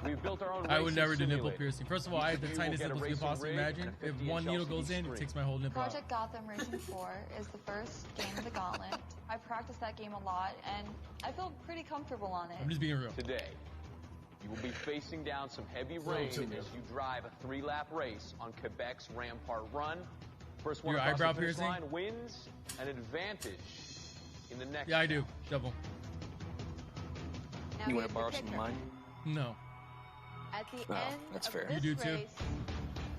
We've built our own I would racing never do nipple simulator. piercing. First of all, Each I have the you will tiniest get a nipples you racing possibly rig imagine. and a If 50-inch one needle LCD goes in, it screen. takes my whole nipple out. Project Gotham Racing 4 is the first game of the Gauntlet. I practiced that game a lot, and I feel pretty comfortable on it. I'm just being real. Today, you will be facing down some heavy Oh, rain as too you good. drive a 3-lap race on Quebec's Rampart Run. First one Your across eyebrow the finish piercing? line wins an advantage in the next. Yeah, I do. Double. Now You want here's to borrow the some of kicker. mine? No. At the Oh, end that's of fair. this You do too? race,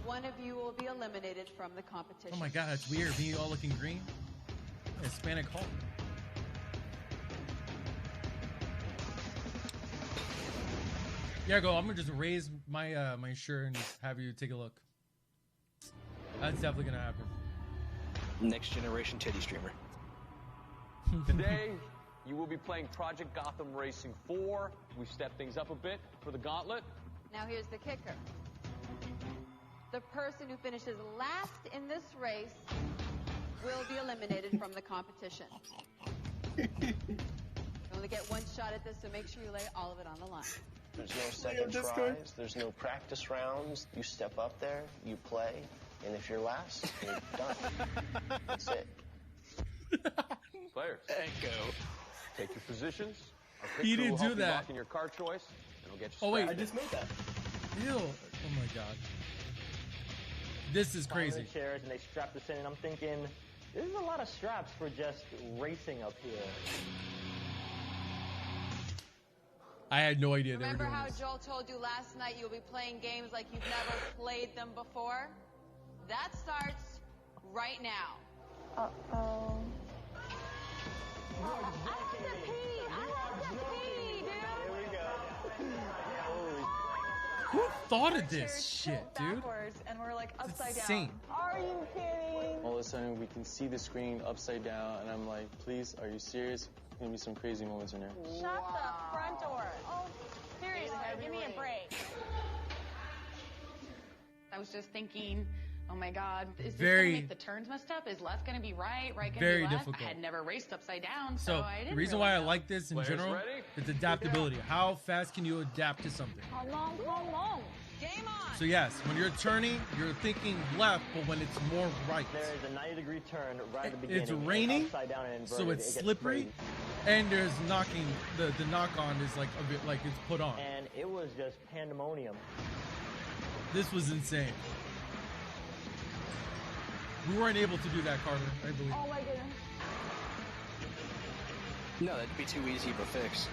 one of you will be eliminated from the competition. Oh my god, that's weird. Being all looking green. Hispanic Hulk. Yeah, go. I'm gonna just raise my my shirt and just have you take a look. That's definitely gonna happen. Next generation titty streamer. Today, you will be playing Project Gotham Racing 4. We've stepped things up a bit for the gauntlet. Now here's the kicker. The person who finishes last in this race will be eliminated from the competition. You only get one shot at this, so make sure you lay all of it on the line. There's no second tries. There's no practice rounds. You step up there, you play, and if you're last, you're done. That's it. Players, Echo. take your positions. Our He pit crew didn't will do help you that. lock in your car choice, and we'll get you Oh, wait. strapped I in. made that. Ew. Oh my god. This is crazy. The chairs and they strapped us in, and I'm thinking, this is a lot of straps for just racing up here. I had no idea they were Remember doing how this. Joel told you last night you'll be playing games like you've never played them before? That starts right now. Uh-oh. Who thought of this shit, dude? Backwards, and we're like upside insane. down. Are you kidding? All of a sudden, we can see the screen upside down, and I'm like, please, are you serious? There's gonna be some crazy moments in there. Shut the front door. Oh, seriously, give me a break. I was just thinking, oh my God, is this Very- gonna make the turns messed up? Is left gonna be right? Right gonna Very be left? difficult. I had never raced upside down, So I the didn't reason really why I know. like this in Players general ready? is adaptability. How fast can you adapt to something? Come on. Game on! So yes, when you're turning, you're thinking left, but when it's more right. There is a 90-degree turn right at the It's beginning. raining, upside down and inverted. so it's It gets slippery, crazy. and there's knocking. The knock on is like a bit like it's put on. And it was just pandemonium. This was insane. We weren't able to do that, Carter. I believe. Oh my goodness. No, that'd be too easy of a fix.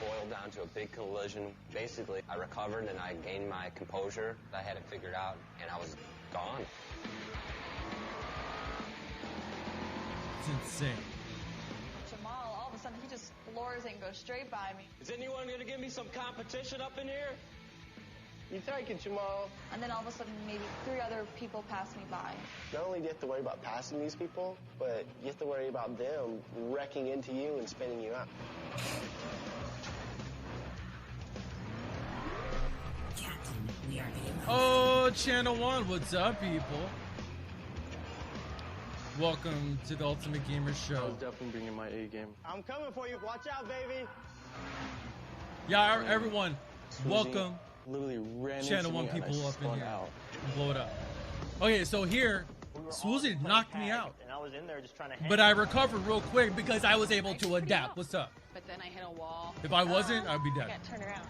Boiled down to a big collision. Basically, I recovered and I gained my composure. I had it figured out, and I was gone. It's insane. Jamal, all of a sudden, he just floors it and goes straight by me. Is anyone gonna give me some competition up in here? You take it, Jamal. And then all of a sudden, maybe 3 other people pass me by. Not only do you have to worry about passing these people, but you have to worry about them wrecking into you and spinning you out. Oh, Channel 1, what's up, people? Welcome to the Ultimate Gamer I Show. was definitely bringing my A game. I'm coming for you. Watch out, baby. Yeah, everyone, Susie welcome. Literally ran Channel into 1 me and I people up in spun here. out. Blow it up. Okay, so here, Swoozie knocked me out. And I was in there just trying to hang. But I recovered real quick because I was able to adapt. What's up? But then I hit a wall. If I wasn't, I'd be I dead. got turned around.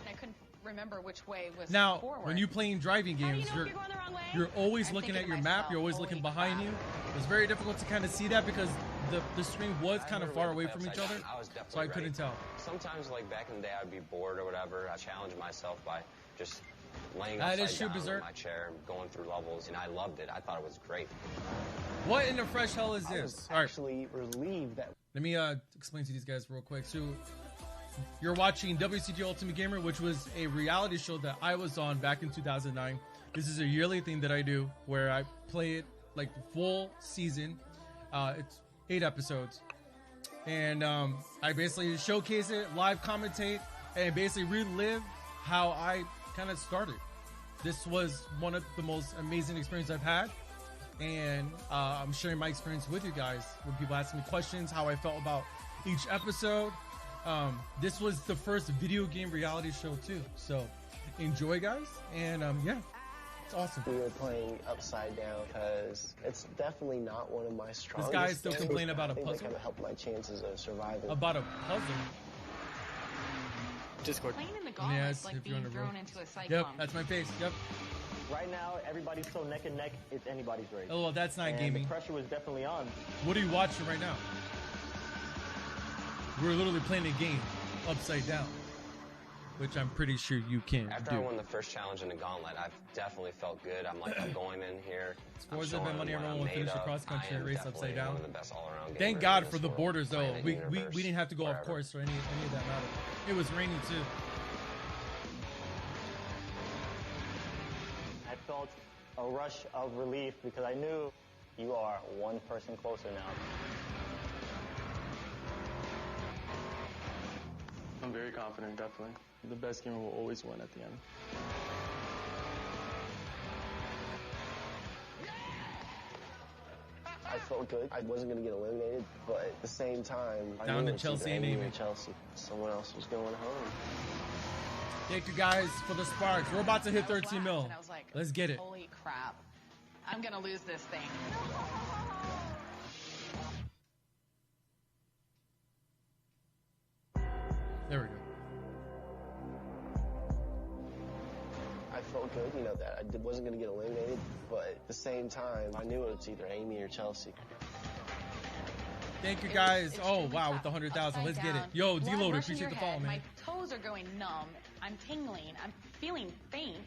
I couldn't remember which way was Now, forward. when you playing driving How do games, you know if you're going the wrong way? you're always I'm looking thinking at to your map. myself, You're always holy looking behind crap. you. It's very difficult to kind of see that because the screen was kind of far away from each other, I was definitely so I ready. couldn't tell. Sometimes, like back in the day, I'd be bored or whatever. I challenge myself by just laying That upside is true, down Berserk. in my chair and going through levels, and I loved it. I thought it was great. What in the fresh hell is I this? was All right, actually relieved that let me explain to these guys real quick. So, you're watching WCG Ultimate Gamer, which was a reality show that I was on back in 2009. This is a yearly thing that I do where I play it like the full season. It's 8 episodes. And I basically showcase it, live commentate, and basically relive how I kind of started. This was one of the most amazing experiences I've had, and I'm sharing my experience with you guys. When people ask me questions, how I felt about each episode. This was the first video game reality show too, so enjoy, guys, and yeah, it's awesome. We were playing Upside Down because it's definitely not one of my strongest. This guy still games. complaining about a I think puzzle? that kind of helped my chances of surviving. About a puzzle? Discord. Playing in the gauntlet Yes, is like if you're being on a roll. thrown into a cyclone. Yep, that's my face. Yep. Right now, everybody's so neck and neck, it's anybody's race. Oh, well, that's not and gaming. The pressure was definitely on. What are you watching right now? We're literally playing a game upside down, which I'm pretty sure you can After do. I won the first challenge in the gauntlet, I've definitely felt good. I'm like, I'm going in here. Scores have been money. Everyone will finish the cross country race upside down. One of the best all-around Thank gamers God in for this the world. borders, though. Planet We universe, didn't have to go off forever. course or any of that matter. It was raining too. I felt a rush of relief because I knew you are one person closer now. I'm very confident, definitely. The best gamer will always win at the end. I felt good. I wasn't going to get eliminated, but at the same time, I Down knew to it's either Chelsea and Amy or Amy. Chelsea. Someone else was going home. Thank you guys for the sparks. We're about to hit 13 mil. And I was like, Let's get it. holy crap. I'm gonna lose this thing. There we go. I felt good, you know, that I wasn't going to get eliminated, but at the same time, I knew it was either Amy or Chelsea. Thank you guys. Oh wow, with the 100,000. Let's get it. Yo, Blood D-Loader, rushing appreciate your the follow, head. man. My toes are going numb. I'm tingling. I'm feeling faint.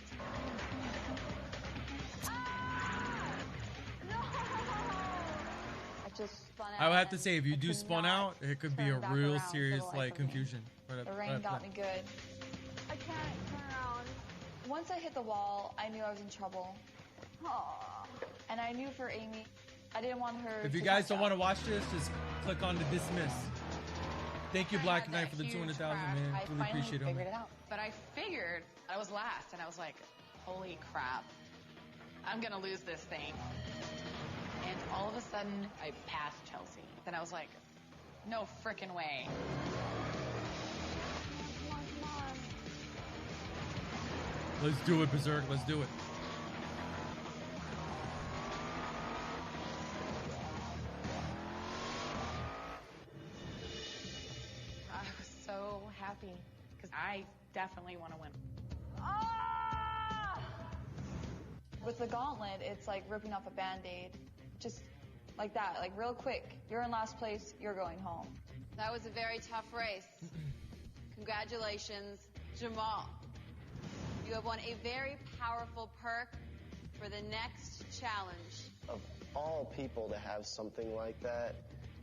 I just spun out. I would have to and say, if you I do could spawn not out, it could be a turn back real around for serious the life like of me. confusion. The rain got me good. I can't turn around. Once I hit the wall, I knew I was in trouble. And I knew for Amy, I didn't want her If you to guys catch don't up. want to watch this, just click on the dismiss. Thank you, Black Knight, for the 200,000, man. I Really finally appreciate it. figured homie. it out. But I figured I was last, and I was like, holy crap. I'm gonna lose this thing. And all of a sudden, I passed Chelsea. Then I was like, no frickin' way. Let's do it, Berserk. Let's do it. I was so happy because I definitely want to win. With the gauntlet, it's like ripping off a Band-Aid. Just like that, like real quick. You're in last place, you're going home. That was a very tough race. Congratulations, Jamal. You have won a very powerful perk for the next challenge. Of all people to have something like that,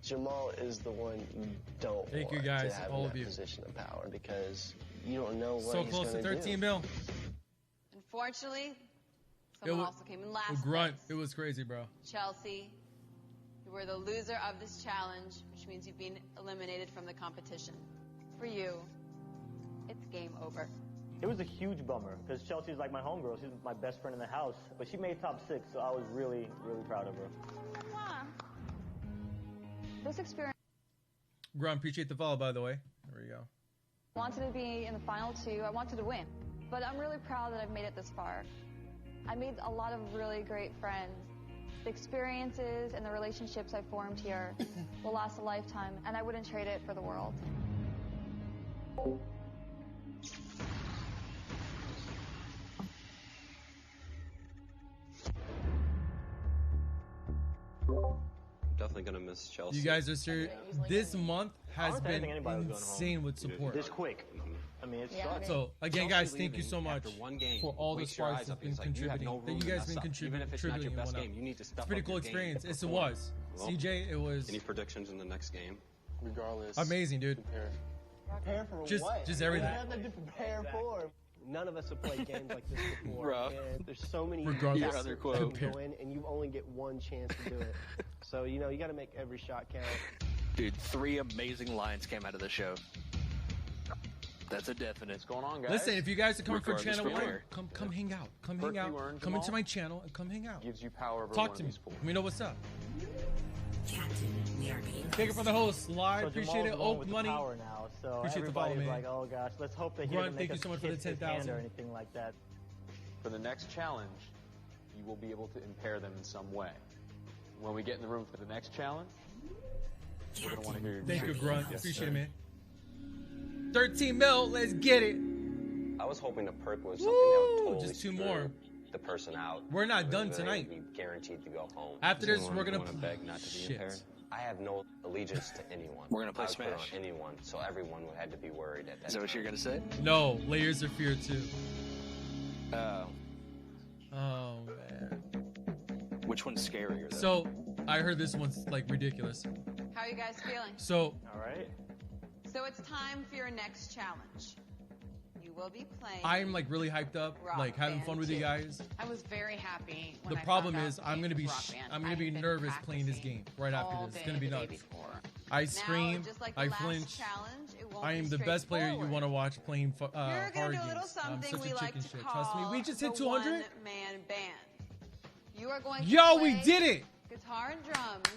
Jamal is the one you don't Thank you want guys, to have all in of that you. position of power because you don't know what So he's close to gonna 13 do. mil. Unfortunately, It someone was also came in last grunt. place. It was crazy, bro. Chelsea, you were the loser of this challenge, which means you've been eliminated from the competition. For you, it's game over. It was a huge bummer because Chelsea's like my homegirl. She's my best friend in the house. But she made top 6, so I was really, really proud of her. This experience, Grunt, appreciate the follow, by the way. There we go. I wanted to be in the final 2. I wanted to win. But I'm really proud that I've made it this far. I made a lot of really great friends. The experiences and the relationships I formed here will last a lifetime, and I wouldn't trade it for the world. Definitely gonna miss Chelsea. You guys are serious. This month has Honestly, I been didn't think anybody was going home. insane with support. This quick. I mean, it's So again, Chelsea guys, thank you leaving so much after one game for all the wakes your sparks eyes that's up. been It's like, you have contributing. no That room you to guys mess been up. Even if it's not your contributing best one game, up. you need to step It's a pretty up cool your game experience. to Yes, it perform. was. Well, CJ, it was Any predictions in the next game? Regardless. amazing, dude. Prepare for Just- what? just everything. What do you have to prepare for? None of us have played games like this before. Rough. And there's so many Regardless. guesses Other that quote. can go in, and you only get one chance to do it. So, you know, you got to make every shot count. Dude, 3 amazing lines came out of the show. That's a definite. What's going on, guys? Listen, if you guys are coming for Regardless channel for war, where. come hang out. Come Perk hang out. you earned, Come into Jamal? my channel and come hang out. Gives you power over Talk one to of me. these fools. Let me know what's up. Captain, we are being Thank you for the host. Live. So Appreciate Jamal's it. going Oak with the money. power now, so Appreciate the follow, everybody's man. like, oh gosh, let's hope they Grunt, don't thank make you us so much for the kiss his 10,000. hand or anything like that. For the next challenge, you will be able to impair them in some way. When we get in the room for the next challenge, we're going to want to hear your Thank you, decision. Grunt. Yes, Appreciate sir. it, man. 13 mil. Let's get it. I was hoping the perk was something that would totally Just two screw more. the person out. We're not done Where they tonight. would be guaranteed to go home. After this, So we're gonna wanna beg not to be Shit. impaired. I have no allegiance to anyone. We're gonna play I would put it Smash. on anyone, so everyone would have to be worried at that. Is that what time. you're gonna say? No, Layers of Fear 2. Oh. Oh, man. Which one's scarier, though? So, I heard this one's, like, ridiculous. How are you guys feeling? So, All right. So it's time for your next challenge. You will be playing. I'm, like, really hyped up, Rock like, having Band fun with you 2. guys. I was very happy when The I problem found out is, the I'm game gonna be was Rock Band. I'm gonna be I've been nervous playing this game right after all this. It's day gonna be the day nuts. before. I Now, scream, just like the I last flinch. challenge, it won't I am be the best player you straightforward. want to watch playing You're hard gonna do a games. little I'm something such we a like chicken to shit. call Trust me, we just hit the 200. one-man band. You are going to Yo, we play did it! guitar and drums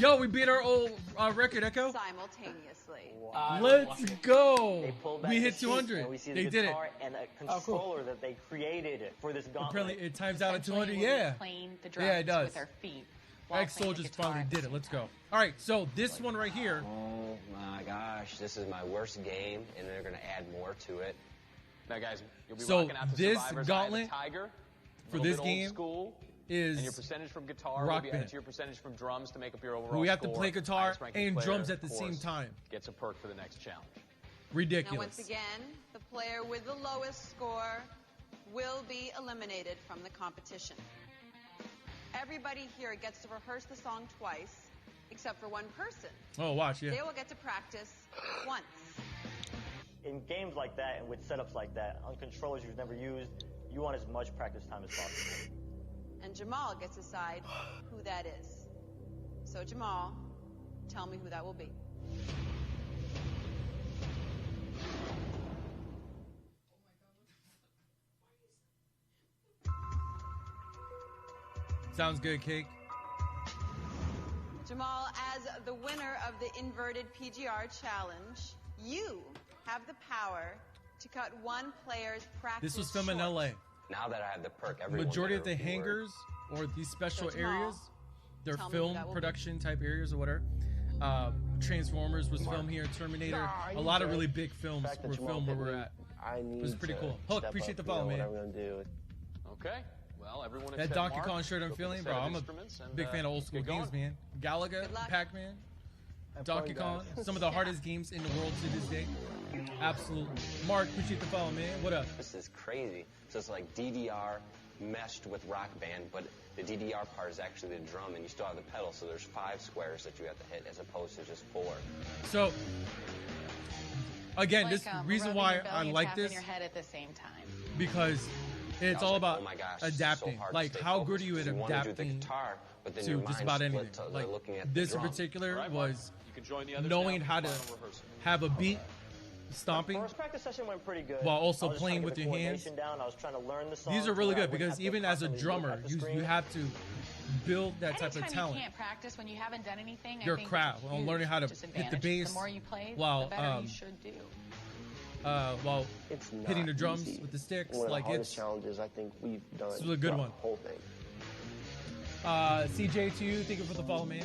Yo, we beat our old record, Echo. simultaneously. Let's go. They pulled back We the hit sheet, 200. and we see They the did it. guitar and a controller that they created for this gauntlet. Apparently, it times out at Essentially, 200. we'll be Yeah. playing the drums Yeah, it does. with our feet while Ex playing the Soldiers guitar finally at the did it. same Let's time. go. All right, so this one right here. Oh my gosh, this is my worst game, and they're gonna add more to it. Now, guys, you'll be So rocking out to this Survivor's gauntlet Eye of the Tiger, for little this bit old game school, is and your percentage from guitar Rock will be added Band. to your percentage from drums to make up your overall We have to score. play guitar Highest ranking and player, drums at the of same course, time. Gets a perk for the next challenge. Now, Ridiculous. once again, the player with the lowest score will be eliminated from the competition. Everybody here gets to rehearse the song twice, except for one person. Oh, watch, yeah. They will get to practice once. In games like that and with setups like that, on controllers you've never used, you want as much practice time as possible. And Jamal gets to decide who that is. So Jamal, tell me who that will be. Sounds good, Cake. Jamal, as the winner of the inverted PGR challenge, you have the power to cut one player's practice This was filmed in short. LA. Now that I have the perk, everyone Majority of better the be worried. hangars or these special So, Jamal, areas, they're tell me who film that will be. production type areas or whatever. Transformers was filmed here, Terminator. Nah, A lot of you really good. big films Fact that were Jamal filmed where picked we're me, at. I need It was pretty to cool. Hook, step appreciate up, the you know, follow, what man. I'm gonna do. Okay. Well, everyone That except Donkey Mark, Kong shirt I'm go for the feeling, set bro. of I'm a instruments and, big fan of old school get going. games, man. Galaga, Good luck. Pac-Man, Have Donkey fun, Kong, guys. some of the hardest games in the world to this day. Absolutely. Mark, appreciate the follow, man. What up? This is crazy. So it's like DDR meshed with Rock Band, but the DDR part is actually the drum, and you still have the pedal, so there's 5 squares that you have to hit as opposed to just 4. So, again, Like, this reason rubbing why your belly I and like tapping this your head at the same time. because I it's was all like, about oh my gosh, it's adapting. so hard to Like, stay how focused good are you at because wanna do the adapting guitar, but then to your just mind about split anything? to Like, looking at the this in drum. particular All right, Mark, was you can join the others knowing now how for to final rehearsal. have a beat, stomping. First practice session went pretty good. While also I was just playing trying to with get your the hands. coordination down. I was trying to learn the song. These are really where I good wouldn't because have to even as a constantly look drummer, at the you screen. have to build that type Anytime of talent. you can't practice when you haven't done anything, Your I think craft, it's a while huge learning how to hit the disadvantage. bass, The more you play, while, the better you should do. While It's hitting not the drums easy. with the sticks, One of like the hardest it's challenges I think we've done. This was a good throughout one. The whole thing. CJ to you. Thank you for the follow, man.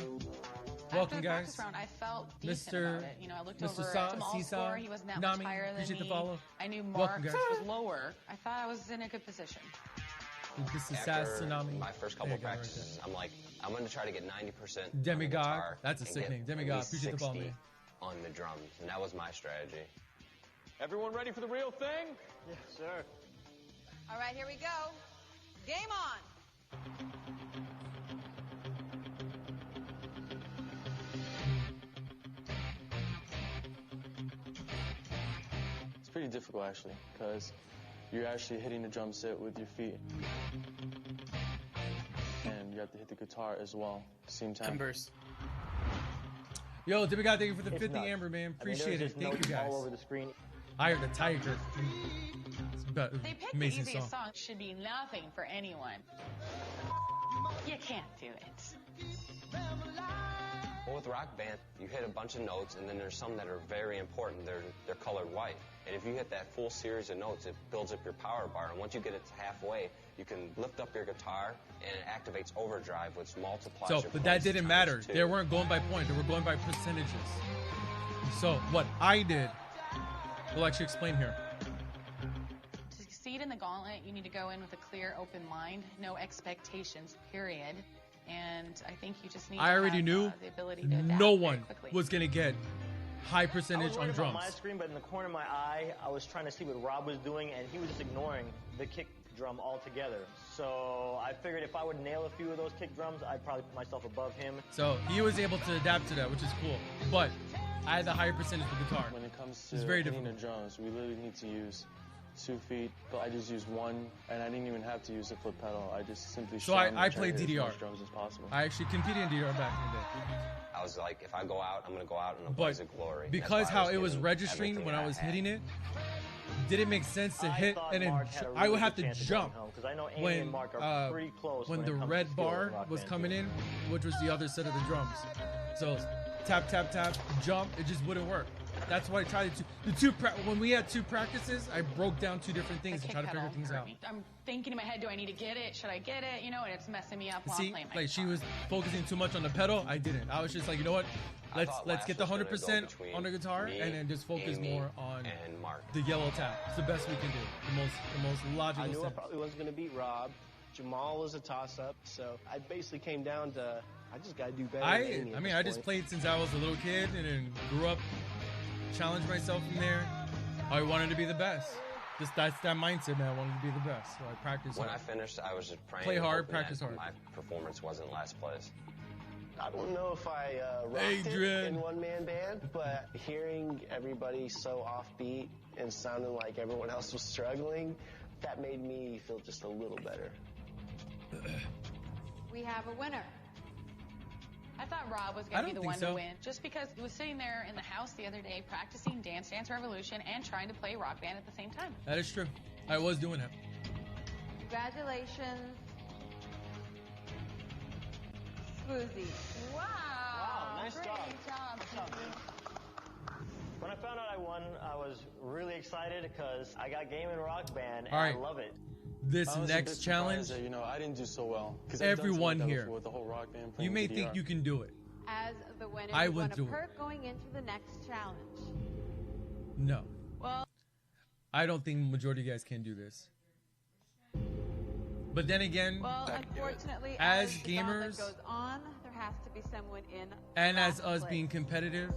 Welcome, After the guys. practice round, I felt decent Mr. about it. You know, I looked Mr. over Sa- Jamal's Seesaw, score. He wasn't that Nami, much higher than appreciate the me. follow. I knew Welcome, Mark's guys. was lower. I thought I was in a good position. This is After Sass Tsunami. my first couple There you go, right practices, I'm like, I'm going to try to get 90% on the Demigod. guitar That's a and sick get name. at Demigod. least Appreciate the follow, 60 man. on the drums, and that was my strategy. Everyone ready for the real thing? Yes, sir. All right, here we go. Game on. It's pretty difficult actually, because you're actually hitting the drum set with your feet. And you have to hit the guitar as well, same time. Converse. Yo, Demigod, thank you for the It's 50 nuts. Amber, man. I mean, Appreciate there's it. just Thank notes you, guys. all over the screen. Eye of the Tiger. They picked the Amazing easiest song. song. Should be nothing for anyone. You can't do it. Well, with Rock Band, you hit a bunch of notes, and then there's some that are very important. They're colored white. And if you hit that full series of notes, it builds up your power bar. And once you get it to halfway, you can lift up your guitar, and it activates overdrive, which multiplies your But that points didn't times matter. 2. They weren't going by point. They were going by percentages. So what I did, we'll actually explain here. To succeed in the gauntlet, you need to go in with a clear, open mind, no expectations, period. And I think you just need I to already have, knew the ability to adapt no very one quickly. was going to get high I was percentage on worried about drums. my screen, but in the corner of my eye, I was trying to see what Rob was doing, and he was just ignoring the kick drum altogether. So I figured if I would nail a few of those kick drums, I'd probably put myself above him. So he was able to adapt to that, which is cool. But I had the higher percentage of guitar. When it comes to It's very hitting difficult. the drums, we literally need to use 2 feet, but I just used 1, and I didn't even have to use the foot pedal. I just simply So strummed I and tried played to hit as DDR. much drums as possible. I actually competed in DDR back in the day. I was like, if I go out, I'm going to go out in a But blaze of glory. That's because why I how it was giving registering everything when that I was had. hitting it, didn't make sense to I hit thought and then Mark had a I would really have good to chance of jump going home, 'cause I know Amy when and Mark are pretty close when when the it comes to red skill bar in Rock was Band coming too. in, which was the other set of the drums. So tap tap tap jump, it just wouldn't work. That's why I tried to. When we had 2 practices, I broke down 2 different things to The try to kick figure pedal things hurt out. me. I'm thinking in my head, do I need to get it? Should I get it? You know, and it's messing me up while I'm See, playing my like she was focusing too much on the pedal. I didn't. I was just like, you know what? I Let's thought let's last get the was gonna 100% go between on the guitar me, and then just focus Amy, more on and Mark. the yellow tap. It's the best we can do. The most logical. I knew I step. probably wasn't going to beat Rob. Jamal was a toss-up, so I basically came down to I just got to do better. than Amy at I mean, this I just point. played since I was a little kid and then grew up, challenged myself from there. I wanted to be the best. Just that's that mindset, man. I wanted to be the best, so I practiced When hard. I finished, I was just praying. Play and hard, hoping practice that hard. My performance wasn't last place. I don't know if I rocked Adrian. it in one-man band, but hearing everybody so offbeat and sounding like everyone else was struggling, that made me feel just a little better. We have a winner. I thought Rob was I going to be don't the think one so. to win, just because he was sitting there in the house the other day practicing Dance Dance Revolution and trying to play Rock Band at the same time. That is true. I was doing it. Congratulations, Swoozy. Wow. Nice Great job. job. When I found out I won, I was really excited because I got Game and Rock Band, and All right. I love it. This I was a next bit challenge, surprised that, you know, I didn't do so well. 'Cause everyone I've done something like that here, before with the whole Rock Band you playing may DDR. think you can do it. As the winner, I you went won a through it. perk going into the next challenge. No. Well, I don't think the majority of you guys can do this. But then again, well, unfortunately, as the gauntlet gamers goes on, there has to be someone in. and as last us place. being competitive,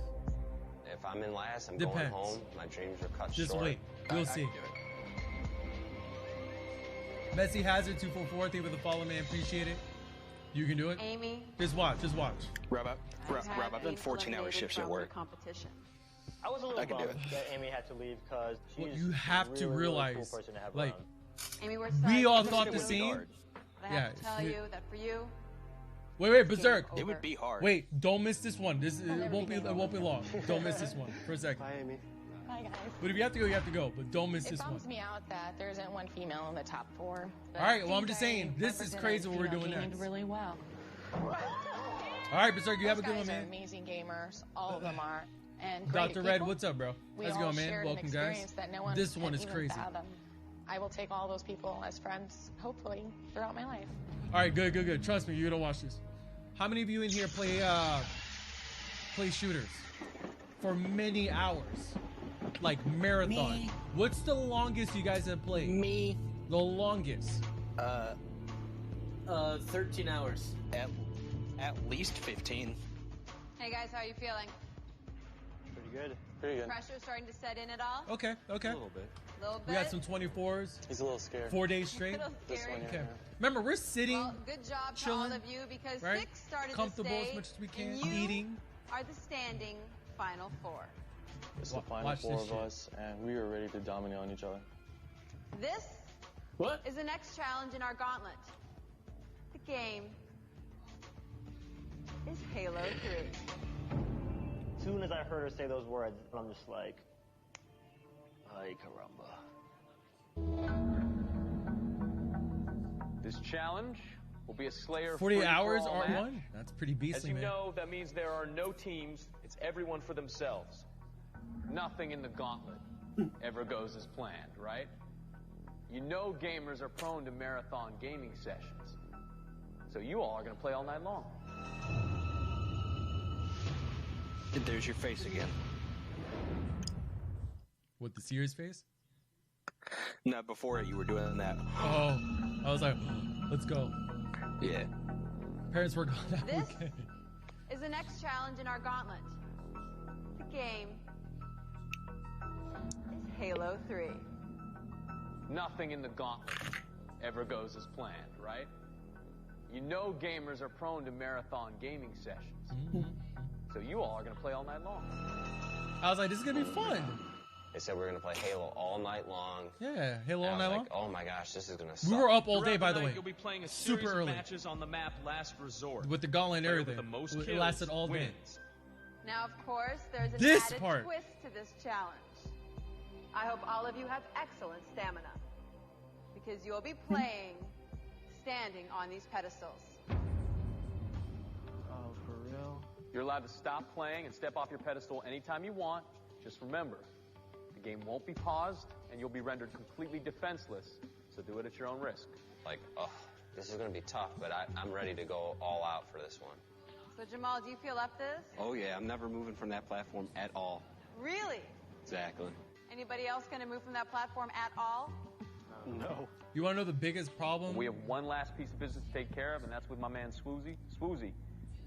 If I'm in last, I'm Depends. going home. My dreams are cut just short. wait. We'll I see. can do it. Messi Hazard 244, thank you for the follow, man. Appreciate it. You can do it. Amy, Just watch. Just watch. Rob, has I've done been 14-hour eliminated shifts at from the work. competition. I was a little I can do bummed that Amy had to leave because she's Well, you have to really, realize, really cool person to have like, around. Amy, we're we sorry all for thought you. the same. But I have to tell you that for you, Wait, Berserk. It would be hard. Wait, don't miss this one. It never won't be be. It won't be long. Don't miss this one for a second. Bye, Amy. Hi, guys. But if you have to go, you have to go. But don't miss It this one. bums me out that there isn't one female in the top 4. All right. Well, I'm just saying this is crazy what we're doing next. next. Really well. All right, Berserk, you have a Those good one, guys are man. amazing gamers. All of them are. And great Dr. Red, people. what's up, bro? We How's it all going, man? shared Welcome, an guys. experience that no one This one can is even crazy. fathom. I will take all those people as friends, hopefully, throughout my life. All right, good. Trust me, you're gonna watch this. How many of you in here play shooters for many hours, like marathon? Me. What's the longest you guys have played? Me. The longest. 13 hours. At least 15. hey guys, how are you feeling? Pretty good. Pretty good. Pressure starting to set in at all? Okay. A little bit. A little bit. We got some 24s. He's a little scared. 4 days straight. A little This scary. one, Okay. yeah. Remember, we're sitting, Well, good job to chilling, all of you because right? 6 started Comfortable this day, as much as we can, and you eating. are the standing final 4. It's the final Watch 4 this of shit. us, and we are ready to dominate on each other. This What? is the next challenge in our gauntlet. The game is Halo 3. As soon as I heard her say those words, I'm just like, Ay, caramba. This challenge will be a Slayer 48 hours free-for-all R1? match. That's pretty beastly, As you man. know, that means there are no teams. It's everyone for themselves. Nothing in the gauntlet ever goes as planned, right? You know gamers are prone to marathon gaming sessions. So you all are going to play all night long. There's your face again. With the serious face? No, before it, you were doing that. Oh, I was like, let's go. Yeah. Parents were gone that This weekend. is the next challenge in our gauntlet. The game is Halo 3. Nothing in the gauntlet ever goes as planned, right? You know gamers are prone to marathon gaming sessions. So you all are going to play all night long. I was like, this is going to be fun. They said we're going to play Halo all night long. Yeah, Halo all And I night was long. like, oh my gosh, this is going to suck. We were up all day, Throughout by the the night, way. You'll be playing a Super series early. of matches on the map Last Resort. With the gauntlet and Player everything. with the most It kills lasted all day. wins. Now, of course, there's an This added part. twist to this challenge. I hope all of you have excellent stamina, because you'll be playing standing on these pedestals. Oh, for real? You're allowed to stop playing and step off your pedestal anytime you want. Just remember, the game won't be paused, and you'll be rendered completely defenseless. So do it at your own risk. Like, oh, this is going to be tough, but I'm ready to go all out for this one. So, Jamal, do you feel up this? Oh yeah, I'm never moving from that platform at all. Really? Exactly. Anybody else going to move from that platform at all? No. You want to know the biggest problem? We have one last piece of business to take care of, and that's with my man Swoozy. Swoozy,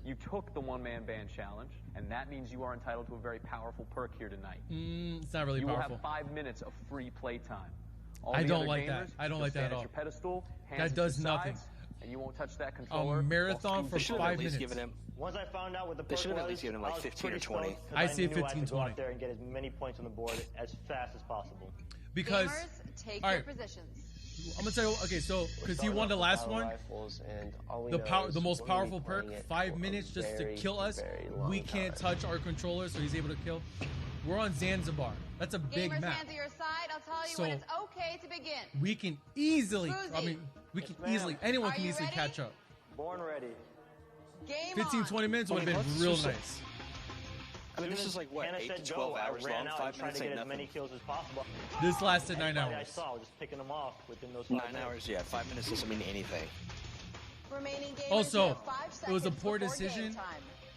you took the one-man band challenge, and that means you are entitled to a very powerful perk here tonight. It's not really You powerful. will have 5 minutes of free playtime. I the don't other like that. gamers I don't just like that stand at all. Your pedestal, hands That at does your nothing. sides, and you won't touch that controller. A marathon for while Scooby 5 does. minutes. Once I found out what the They perk should have at was, least given him like I was 15 or pretty 20. stoked 'cause I say knew I 15, had to go 20. out there and get as many points on the board as fast as possible. Because Gamers, take all your right, positions. I'm gonna tell you. Okay, so because he Starting won the off with last auto one, rifles, and all we the know is the most we're gonna be powerful perk, playing it 5 for a minutes just to very, kill us. very long We can't time. touch our controller, so he's able to kill. We're on Zanzibar. That's a big Gamers, map. hands at your side. I'll tell you So- when it's okay to begin. We can easily. I Susie. mean, we can ma'am. easily. Anyone Are can you easily ready? catch up. Born ready. Game 15, on. 20 minutes would have let's been real just say- nice. I mean, this is like what, Hannah 8 said to 12 go. hours I ran long. out 5 and tried minutes to get ain't as many nothing. kills as possible. This lasted 9 Anybody I hours. saw, I was just picking them off within those 9 5 minutes. hours, yeah. 5 minutes doesn't mean anything. Remaining gamers Also, have 5 it was a seconds poor before game decision time.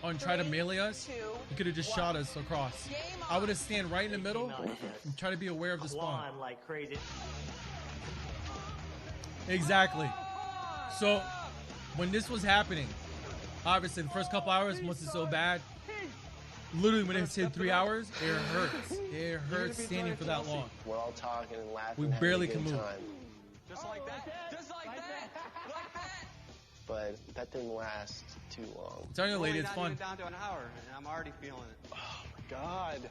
on trying to 3, melee us. 2, He could have just 1. shot us across. Game I on. would have stand right in the middle Game on, yes. and try to be aware of the spawn. Clawing like crazy. Exactly. So, when this was happening, obviously the first couple hours wasn't so bad. Literally, when it hit 3 hours, it hurts. It hurts standing for that long. We're all talking and laughing. We having barely a good can move. time. Just like that. Just like that. Like that. But that didn't last too long. I'm telling you, lady, it's Not fun. even down to an hour, and I'm already feeling it. Oh my god.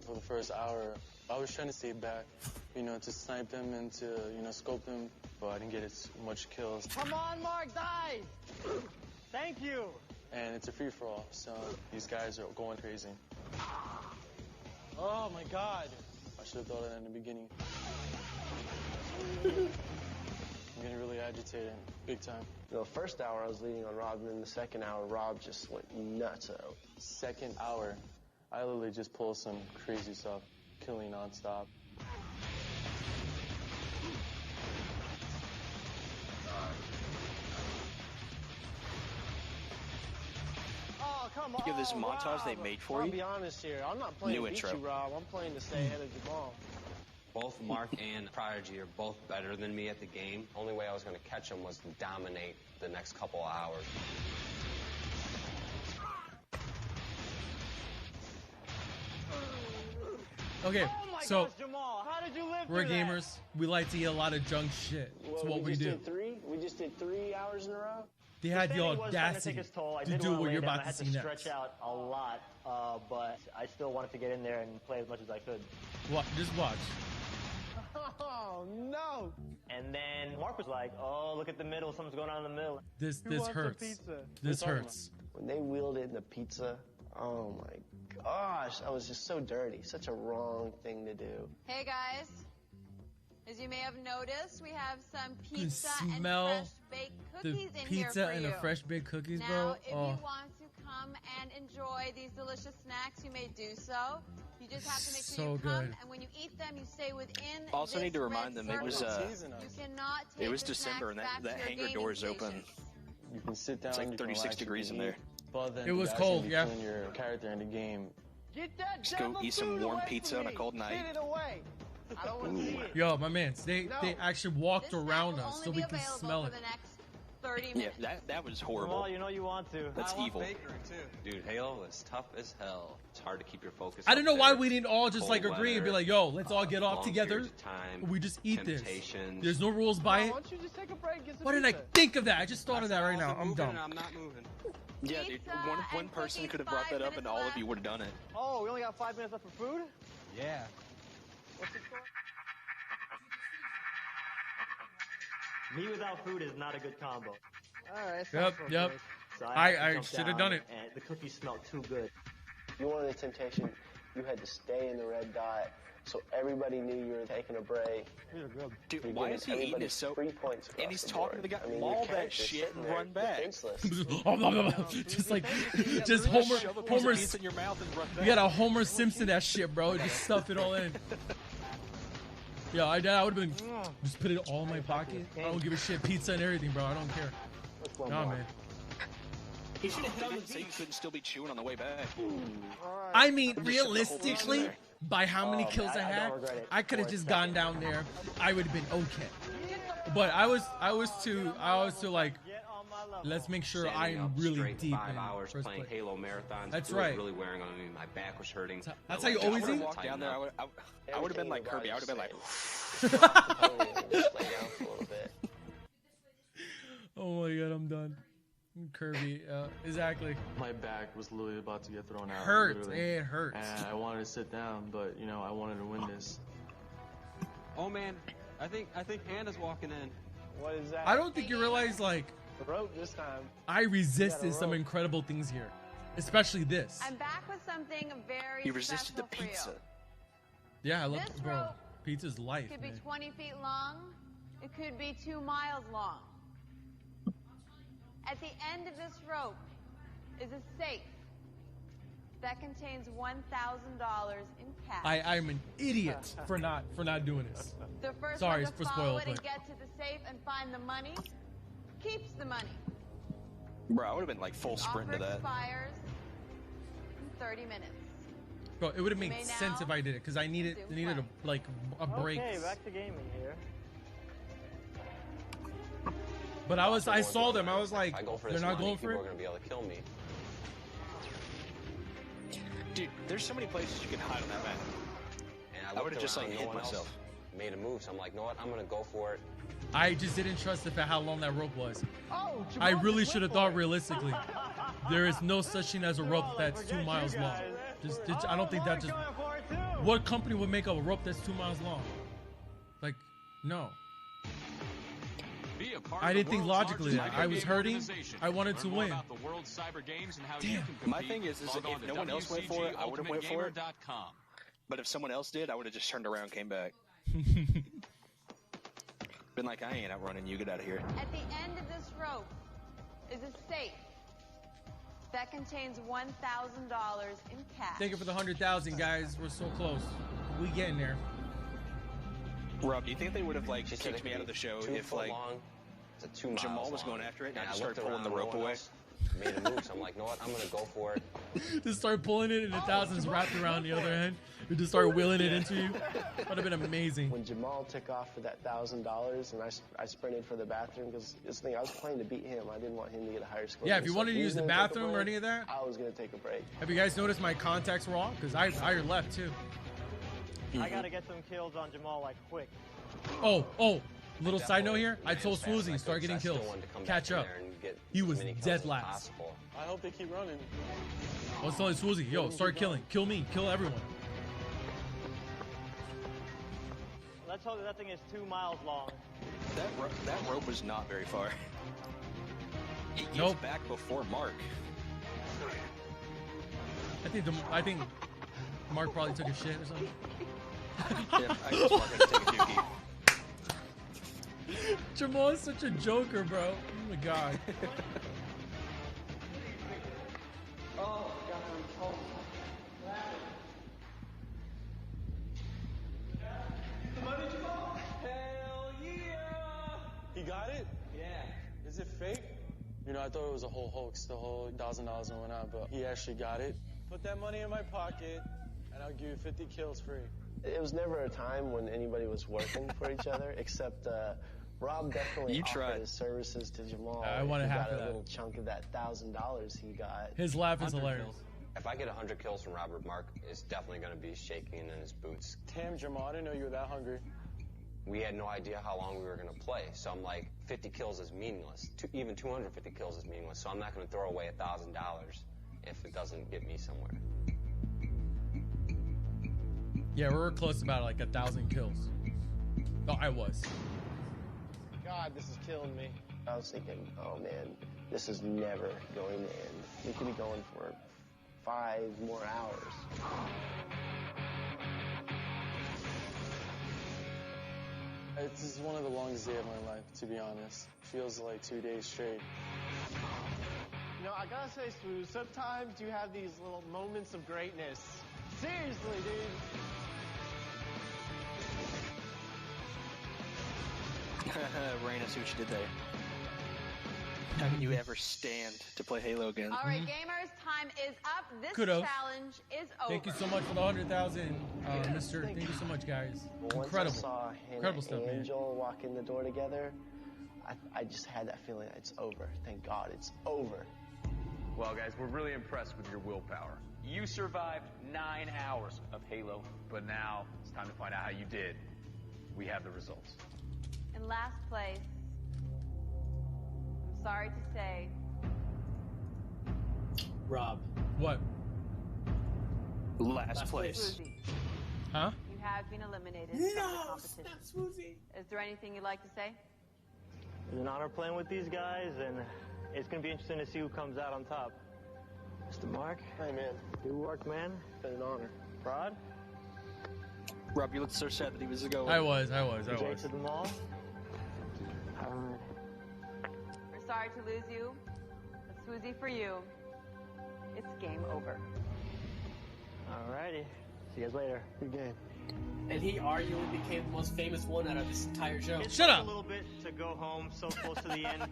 For the first hour, I was trying to stay back, to snipe them and to, scope them, but I didn't get as much kills. Come on, Mark, die! Thank you! And it's a free-for-all, so these guys are going crazy. Oh my god. I should have thought of that in the beginning. I'm getting really agitated, big time. The first hour I was leading on Rob, and then the second hour Rob just went nuts out. Second hour, I literally just pulled some crazy stuff, killing nonstop. Oh, come on. Give this montage they Rob. made for I'll you. be honest here. I'm not playing New to beat intro. you, Rob. I'm playing to stay ahead of Jamal. Both Mark and Prodigy are both better than me at the game. Only way I was going to catch them was to dominate the next couple of hours. Okay, Oh my so gosh, Jamal, how did you live we're through that? gamers. We like to eat a lot of junk shit. That's Well, what we just do. Did 3? We just did 3 hours in a row? They had the Standing was trying to audacity take its toll. I to did do wanna what lay you're down. about I had to to see stretch next. out a lot, but I still wanted to get in there and play as much as I could. Just watch. Oh, no. And then Mark was like, oh, look at the middle. Something's going on in the middle. This wants a hurts. pizza? This hurts. When they wheeled in the pizza, oh my gosh, I was just so dirty. Such a wrong thing to do. Hey guys, as you may have noticed, we have some You can pizza and smell fresh baked the cookies in here pizza for and you. the fresh baked cookies, Now, bro. if Oh, you want to come and enjoy these delicious snacks, you may do so. You just have to make sure So you come, good. and when you eat them, you stay within. Also this need to remind red them it was circle. You cannot take it was the December and snacks that back to your hangar gaming door is station. open. You can sit down. It's like you can 36 relax, degrees you in can there. eat, But then It was you guys cold, can be yeah. killing your character in the game. Get that Just go devil eat some food warm away pizza from on a me. cold night. Get it away. I don't want to see it. yo, my man, they actually walked This snack around will us only so be we can available smell for it. the next 30 Yeah, minutes. that was Jamal, horrible. you know you want to. That's I want evil. bakery too. Dude, Halo is tough as hell. It's hard to keep your focus. I don't know up why there. we didn't all just Cold like agree and be weather, like, yo, let's all get off long together. periods of time, We just eat this. temptations. There's no rules by Why it. don't you just take a break and get some Why didn't I pizza? think of that? I just thought of that right now. I'm moving dumb. and I'm not moving. Yeah, dude. Pizza One and person cookies, could have brought 5 that up and minutes all of left. you would have done it. Oh, we only got 5 minutes left for food? Yeah. What's it called? Me without food is not a good combo. Alright. Yep. So I jumped should have down, done it. And the cookies smelled too good. If you wanted a temptation, you had to stay in the red dot so everybody knew you were taking a break. These are good. Dude, You're why giving is he eating everybody it so? 3 points across And he's the talking to board. the guy. I mean, Maul your that character's shit sitting and there run back. defenseless. just like, just Just Homer, shove a piece of Homer. pizza in your mouth and run back. You got a Homer Simpson that shit, bro. Just stuff it all in. Yeah, I would have been just put it all in my pocket. I don't give a shit. Pizza and everything, bro. I don't care. Nah, man. He should have done it so you couldn't still be chewing on the way back. I mean, Just shove the whole piece in realistically, there. by how many Oh, kills man, I I had, don't regret it I could have for a just gone down there. I would have been okay. But I was too like, Get on my level. let's make sure Standing I'm up really straight deep 5 in hours first playing place. Halo marathons. That's it right. was really wearing on me. My back was hurting. That's My how you legs always were eat? Walk down there. I would have been like Kirby. I would have been like. Just lay down for a little bit. Oh my god, I'm done. Kirby, exactly. My back was literally about to get thrown out. Hurts. literally. It hurts. And I wanted to sit down, but you know, I wanted to win this. Oh man, I think Hannah's walking in. What is that? I don't think you realize, like, The rope this time. I resisted You got a some rope. incredible things here, especially this. I'm back with something very You resisted the special for pizza. you. Yeah, I love, This bro. rope Pizza's life, It could be man. 20 feet long. It could be 2 miles long. At the end of this rope is a safe that contains $1,000 in cash. I'm an idiot for not doing this. The first Sorry one to for follow spoil, it and but get to the safe and find the money keeps the money. Bro, I would have been like full sprint Offer to that. expires in 30 minutes. bro, it would have You made may sense now if I did it because I needed resume a break. Okay, back to gaming here. But I saw them. I was like, If I go for they're this not money, going for people it. are gonna be able to kill me. Dude, there's so many places you can hide on that map. And I looked would've just, around, like, no hid one else myself. Made a move, so I'm like, you know what? I'm gonna go for it. I just didn't trust the fact how long that rope was. Oh, I Jamal really just should have went for thought it. realistically. There is no such thing as a rope that's 2 forget miles you long. guys. Just I don't think that just. Going for it too. What company would make a rope that's 2 miles long? Like, no. Be a part I of the didn't think world's logically largest that. I was cyber hurting. organization. I wanted Learn to more win. about the World Cyber Games and how Damn. you can compete. My thing is Log if on to no one else went for it, I would've went for it. WCGUltimateGamer.com. But if someone else did, I would have just turned around and came back. Been like, I ain't outrunning you. Get out of here. At the end of this rope is a safe that contains $1,000 in cash. Thank you for the 100,000, guys. We're so close. We getting there. Rob, do you think they would have like She said kicked it me could out of be the show 2 if foot like long. It's a 2 miles Jamal was long. going after it and I And just looked started pulling around, the no rope one away? else Made a move, so I'm like, you know what? I'm gonna go for it. Just start pulling it and the thousands wrapped around the other end. You just start wheeling it into you. That would have been amazing. When Jamal took off for that $1,000 and I sprinted for the bathroom because this thing I was playing to beat him. I didn't want him to get a higher score. Yeah, than if you me. So wanted to he use was the gonna take a bathroom or break, any of that, I was gonna take a break. have you guys noticed my contacts were off? Because I left too. I gotta get some kills on Jamal like quick. Oh, little side note here. I ran told as fast as I Swoozy, could, start getting because I still kills. wanted to come Catch back in up. there and get He as was many kills dead as last. possible. I hope they keep running. I was telling Swoozy, yo, start killing. Kill me. Kill everyone. Let's hope that thing is 2 miles long. That rope was not very far. It gets Nope. back before Mark. I think Mark probably took a shit or something. Yeah, I guess Mark had to take a dookie. Jamal is such a joker, bro. Oh my god. Oh, God. The money, Jamal? Hell yeah! He got it? Yeah. Is it fake? You know, I thought it was a whole hoax, the whole $1,000 and whatnot, but he actually got it. Put that money in my pocket, and I'll give you 50 kills free. It was never a time when anybody was working for each other, except Rob definitely offered his services to Jamal. I want He half got of a that. little chunk of that $1,000 he got. His laugh is hilarious. If I get 100 kills from Robert, Mark is definitely going to be shaking in his boots. Damn, Jamal, I didn't know you were that hungry. We had no idea how long we were going to play, so I'm like, 50 kills is meaningless. Even 250 kills is meaningless, so I'm not going to throw away $1,000 if it doesn't get me somewhere. Yeah, we were close to about like 1,000 kills. Oh, I was. God, this is killing me. I was thinking, oh man, this is never going to end. We could be going for 5 more hours. This is one of the longest days of my life, to be honest. Feels like 2 days straight. You know, I gotta say, Swoo, sometimes you have these little moments of greatness. Seriously, dude. Rain, I see what you did there. How can you ever stand to play Halo again? All right, gamers, time is up. This Kudos. challenge is over. Thank you so much for the 100,000, Mister. Thank you so much, guys. Once Incredible. I saw Hannah Incredible stuff, man. and Joel walk in the door together, I just had that feeling that it's over. Thank God it's over. Well, guys, we're really impressed with your willpower. You survived 9 hours of Halo, but now it's time to find out how you did. We have the results. In last place, I'm sorry to say, Rob. What? Last place. Swoozie, Huh? you have been eliminated from the competition. Is there anything you'd like to say? It's an honor playing with these guys, and it's going to be interesting to see who comes out on top. Mr. Mark? Hey, man. Good work, man. Been an honor. Prod? Rob, you looked so sad that he was going. I was. Jay to them all? All right. We're sorry to lose you, but Swoozie, for you, it's game over. Alrighty. See you guys later. Good game. And he arguably became the most famous one out of this entire show. It took a little bit to go home so close to the end.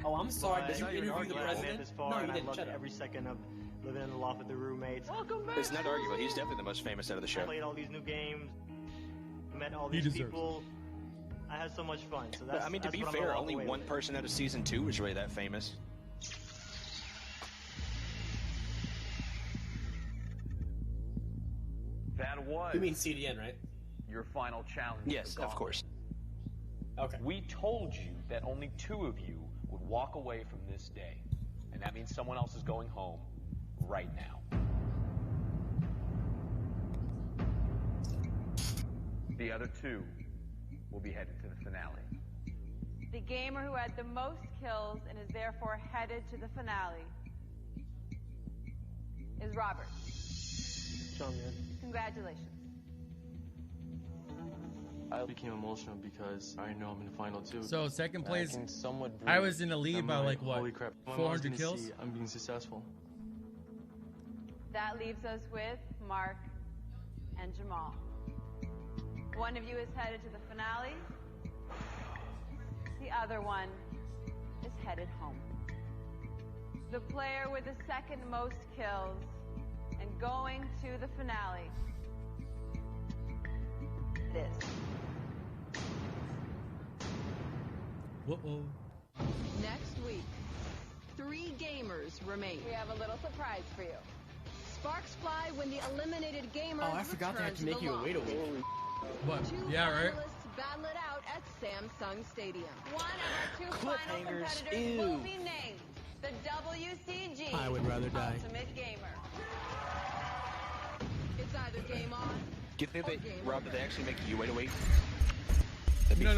Oh, I'm sorry. Did you But interview the I made president? this far, No, you and I didn't. loved Shut up. every second of living in the loft with the roommates. Welcome back. It's not arguable. He's definitely the most famous out of the show. I played all these new games, met all He these deserves people. I had so much fun. So But, that's, I mean, to that's be what I'm gonna fair, walk only away one with. person out of season 2 was really that famous. That was. You mean CDN, right? Your final challenge. Yes, of course. Okay. We told you that only 2 of you would walk away from this day, and that means someone else is going home right now. The other 2 will be headed to the finale. The gamer who had the most kills and is therefore headed to the finale is Robert. Congratulations. I became emotional because I know I'm in the final 2. So, second place, I can somewhat I breathe. was in the lead I'm by, like, like, what, holy crap. My 400 mom's gonna kills? see I'm being successful. That leaves us with Mark and Jamal. One of you is headed to the finale. The other one is headed home. The player with the second most kills and going to the finale is... Whoa. Next week, 3 gamers remain. We have a little surprise for you. Sparks fly when the eliminated gamer Oh, I forgot they had to make you wait a week. What? 2 Yeah, right? finalists battle it out at Samsung Stadium. One of our 2 final competitors will be named the WCG I would rather die. Ultimate Gamer. It's either game on. Do you think they, Rob, did they actually make you wait a week? No.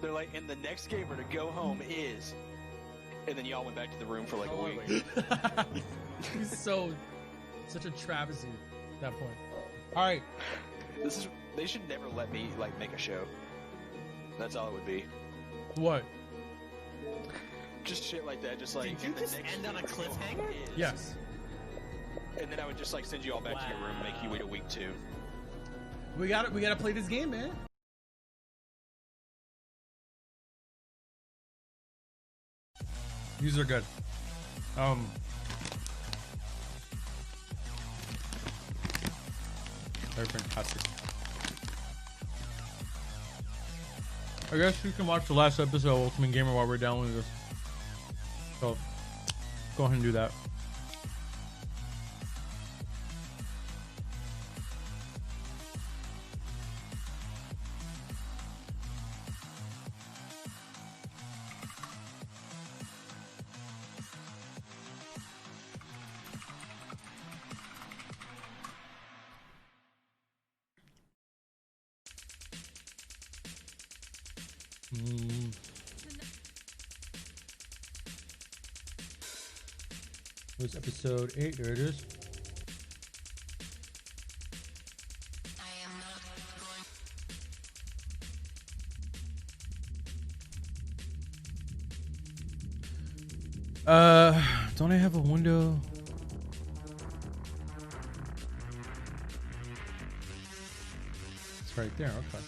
They're like, and the next gamer to go home is. And then y'all went back to the room for like a week. He's such a travesty at that point. All right. They should never let me like make a show. That's all it would be. What? Just shit like that. Just like. Did you just end on a cliffhanger? Yes. And then I would just like send you all back to your room, make you wait a week too. We gotta play this game, man. These are good. They're fantastic. I guess you can watch the last episode of Ultimate Gamer while we're downloading this. So, go ahead and do that. It was episode 8. There it is. Don't I have a window? It's right there. Okay.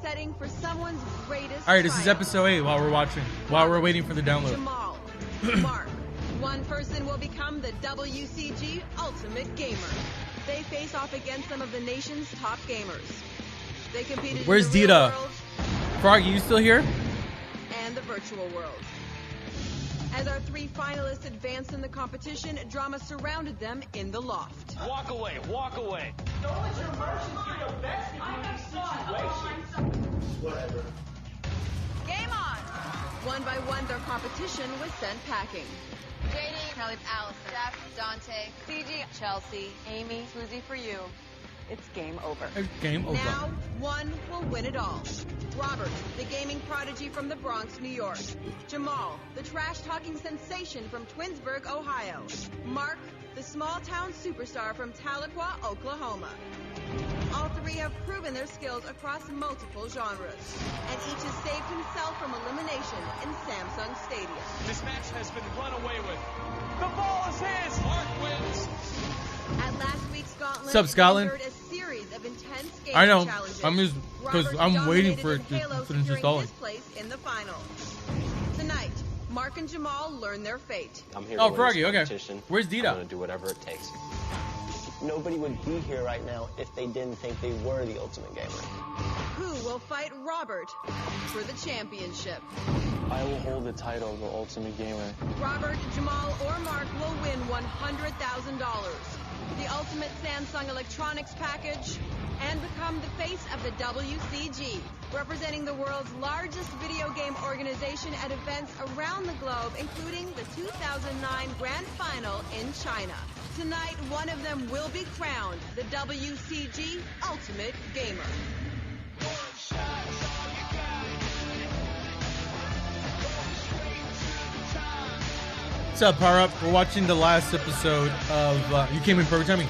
Setting for someone's greatest. All right, this is episode 8 while we're waiting for the download. Jamal, Mark, one person will become the WCG Ultimate Gamer. They face off against some of the nation's top gamers. They competed Where's in the real Dita? world Froggy, you still here? and the virtual world. As our 3 finalists advanced in the competition, drama surrounded them in the loft. Walk away, walk away. Don't let your emotions get the best of your situation. Whatever. Game on! One by one, their competition was sent packing. JD, Kelly, Allison, Jeff, Dante, CG, Chelsea, Amy, Susie for you. It's game over. Game over. Now, one will win it all. Robert, the gaming prodigy from the Bronx, New York. Jamal, the trash-talking sensation from Twinsburg, Ohio. Mark, the small-town superstar from Tahlequah, Oklahoma. All 3 have proven their skills across multiple genres, and each has saved himself from elimination in Samsung Stadium. This match has been run away with. The ball is his. Mark wins. At last week's Gauntlet, What's up, Scotland? endured a series of intense game I know. challenges. I'm just because Robert I'm waiting dominated for in it to Halo, finish securing installing. his place in the final. Tonight, Mark and Jamal learn their fate. I'm here Oh, to win Froggy, this okay. competition. Where's Dita? I'm going to do whatever it takes. Nobody would be here right now if they didn't think they were the Ultimate Gamer. Who will fight Robert for the championship? I will hold the title of the Ultimate Gamer. Robert, Jamal, or Mark will win $100,000, the ultimate Samsung electronics package, and become the face of the WCG, representing the world's largest video game organization at events around the globe, including the 2009 Grand Final in China. Tonight, one of them will be crowned the WCG Ultimate Gamer. What's up, Power Up? We're watching the last episode of. You came in perfect timing.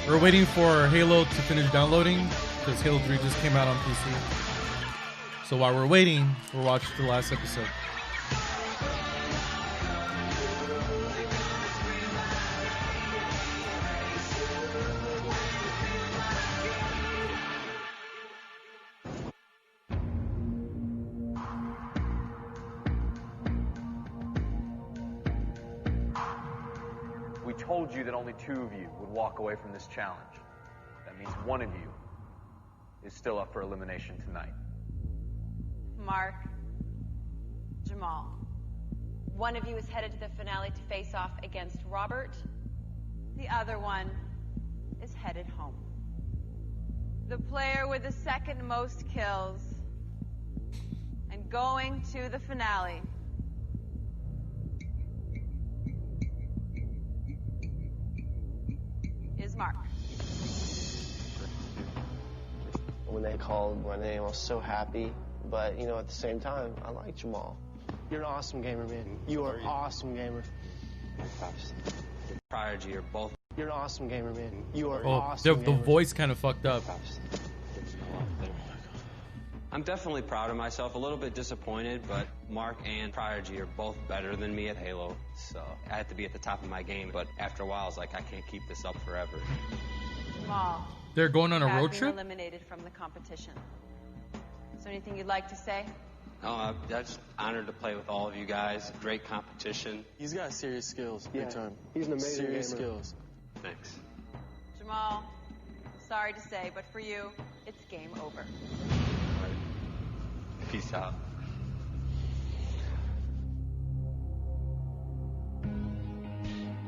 We're waiting for Halo to finish downloading because Halo 3 just came out on PC. So while we're waiting, we're watching the last episode. We told you that only 2 of you would walk away from this challenge. That means 1 of you is still up for elimination tonight. Mark, Jamal, one of you is headed to the finale to face off against Robert. The other one is headed home. The player with the second most kills going to the finale. Is Mark. When they called my name, I was so happy. But, you know, at the same time, I like Jamal. You're an awesome gamer, man. You are an awesome gamer. Prodigy, you're both. You're an awesome gamer, man. You are an Oh, awesome the gamer. voice kind of fucked up. I'm definitely proud of myself, a little bit disappointed, but Mark and Prodigy are both better than me at Halo, so I had to be at the top of my game, but after a while, I was like, I can't keep this up forever. Jamal. They're going on a you have road been trip? eliminated from the competition. Is there anything you'd like to say? No, I'm just honored to play with all of you guys. Great competition. He's got serious skills, Yeah, big time. he's an amazing serious gamer. skills. Thanks. Jamal, sorry to say, but for you, it's game over. Peace out.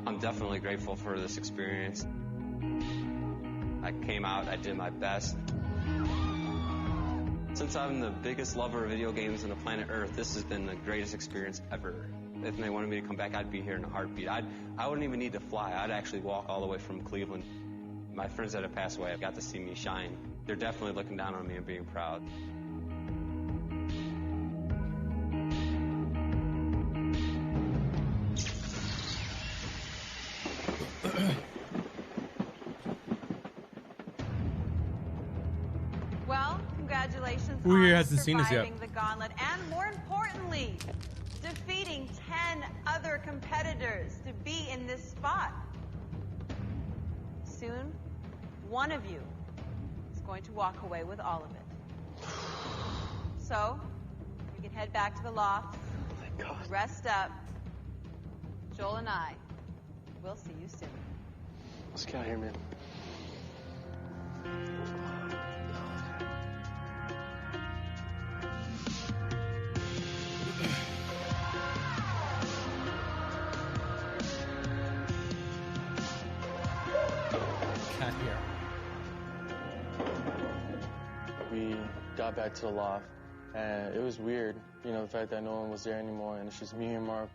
I'm definitely grateful for this experience. I came out, I did my best. Since I'm the biggest lover of video games on the planet Earth, this has been the greatest experience ever. If they wanted me to come back, I'd be here in a heartbeat. I wouldn't even need to fly. I'd actually walk all the way from Cleveland. My friends that have passed away have got to see me shine. They're definitely looking down on me and being proud. Well, congratulations Who here on hasn't seen this yet? surviving the gauntlet, and more importantly, defeating 10 other competitors to be in this spot. Soon, one of you is going to walk away with all of it. So, you can head back to the loft, rest up. Joel and I will see you soon. Let's get out of here, man. Cat here. We got back to the loft, and it was weird, you know, the fact that no one was there anymore, and it's just me and Mark.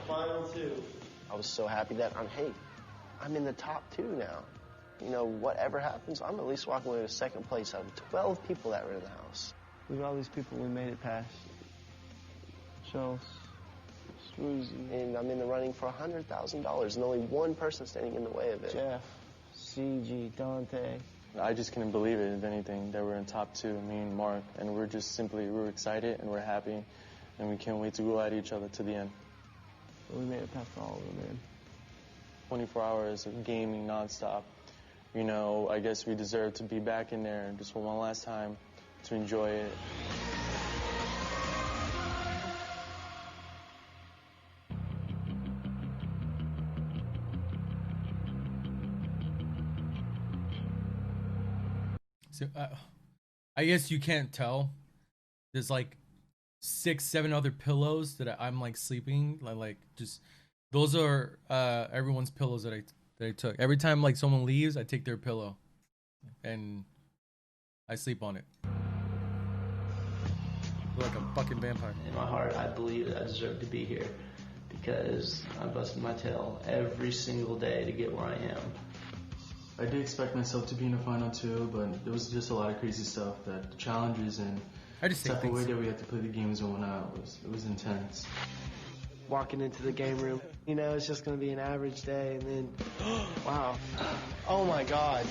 Final two. I was so happy that I'm in the top 2 now. You know, whatever happens, I'm at least walking away with second place out of 12 people that were in the house. Look at all these people we made it past. Chelsea, Swoozy. And I'm in the running for $100,000, and only one person standing in the way of it. Jeff, CG, Dante. I just couldn't believe it, if anything, that we're in top 2, me and Mark, and we're excited and we're happy, and we can't wait to go at each other to the end. We made it past all of them, man. 24 hours of gaming nonstop. You know, I guess we deserve to be back in there just for one last time to enjoy it. So, I guess you can't tell. There's like 6, 7 other pillows that I'm like sleeping. Like just those are everyone's pillows that I took. Every time like someone leaves, I take their pillow, and I sleep on it. Like a fucking vampire. In my heart, I believe that I deserve to be here because I busted my tail every single day to get where I am. I did expect myself to be in the final 2, but there was just a lot of crazy stuff. That the challenges and I just the type of way that we had to play the games and whatnot was intense. Walking into the game room, you know, it's just going to be an average day, and then, wow. Oh my God.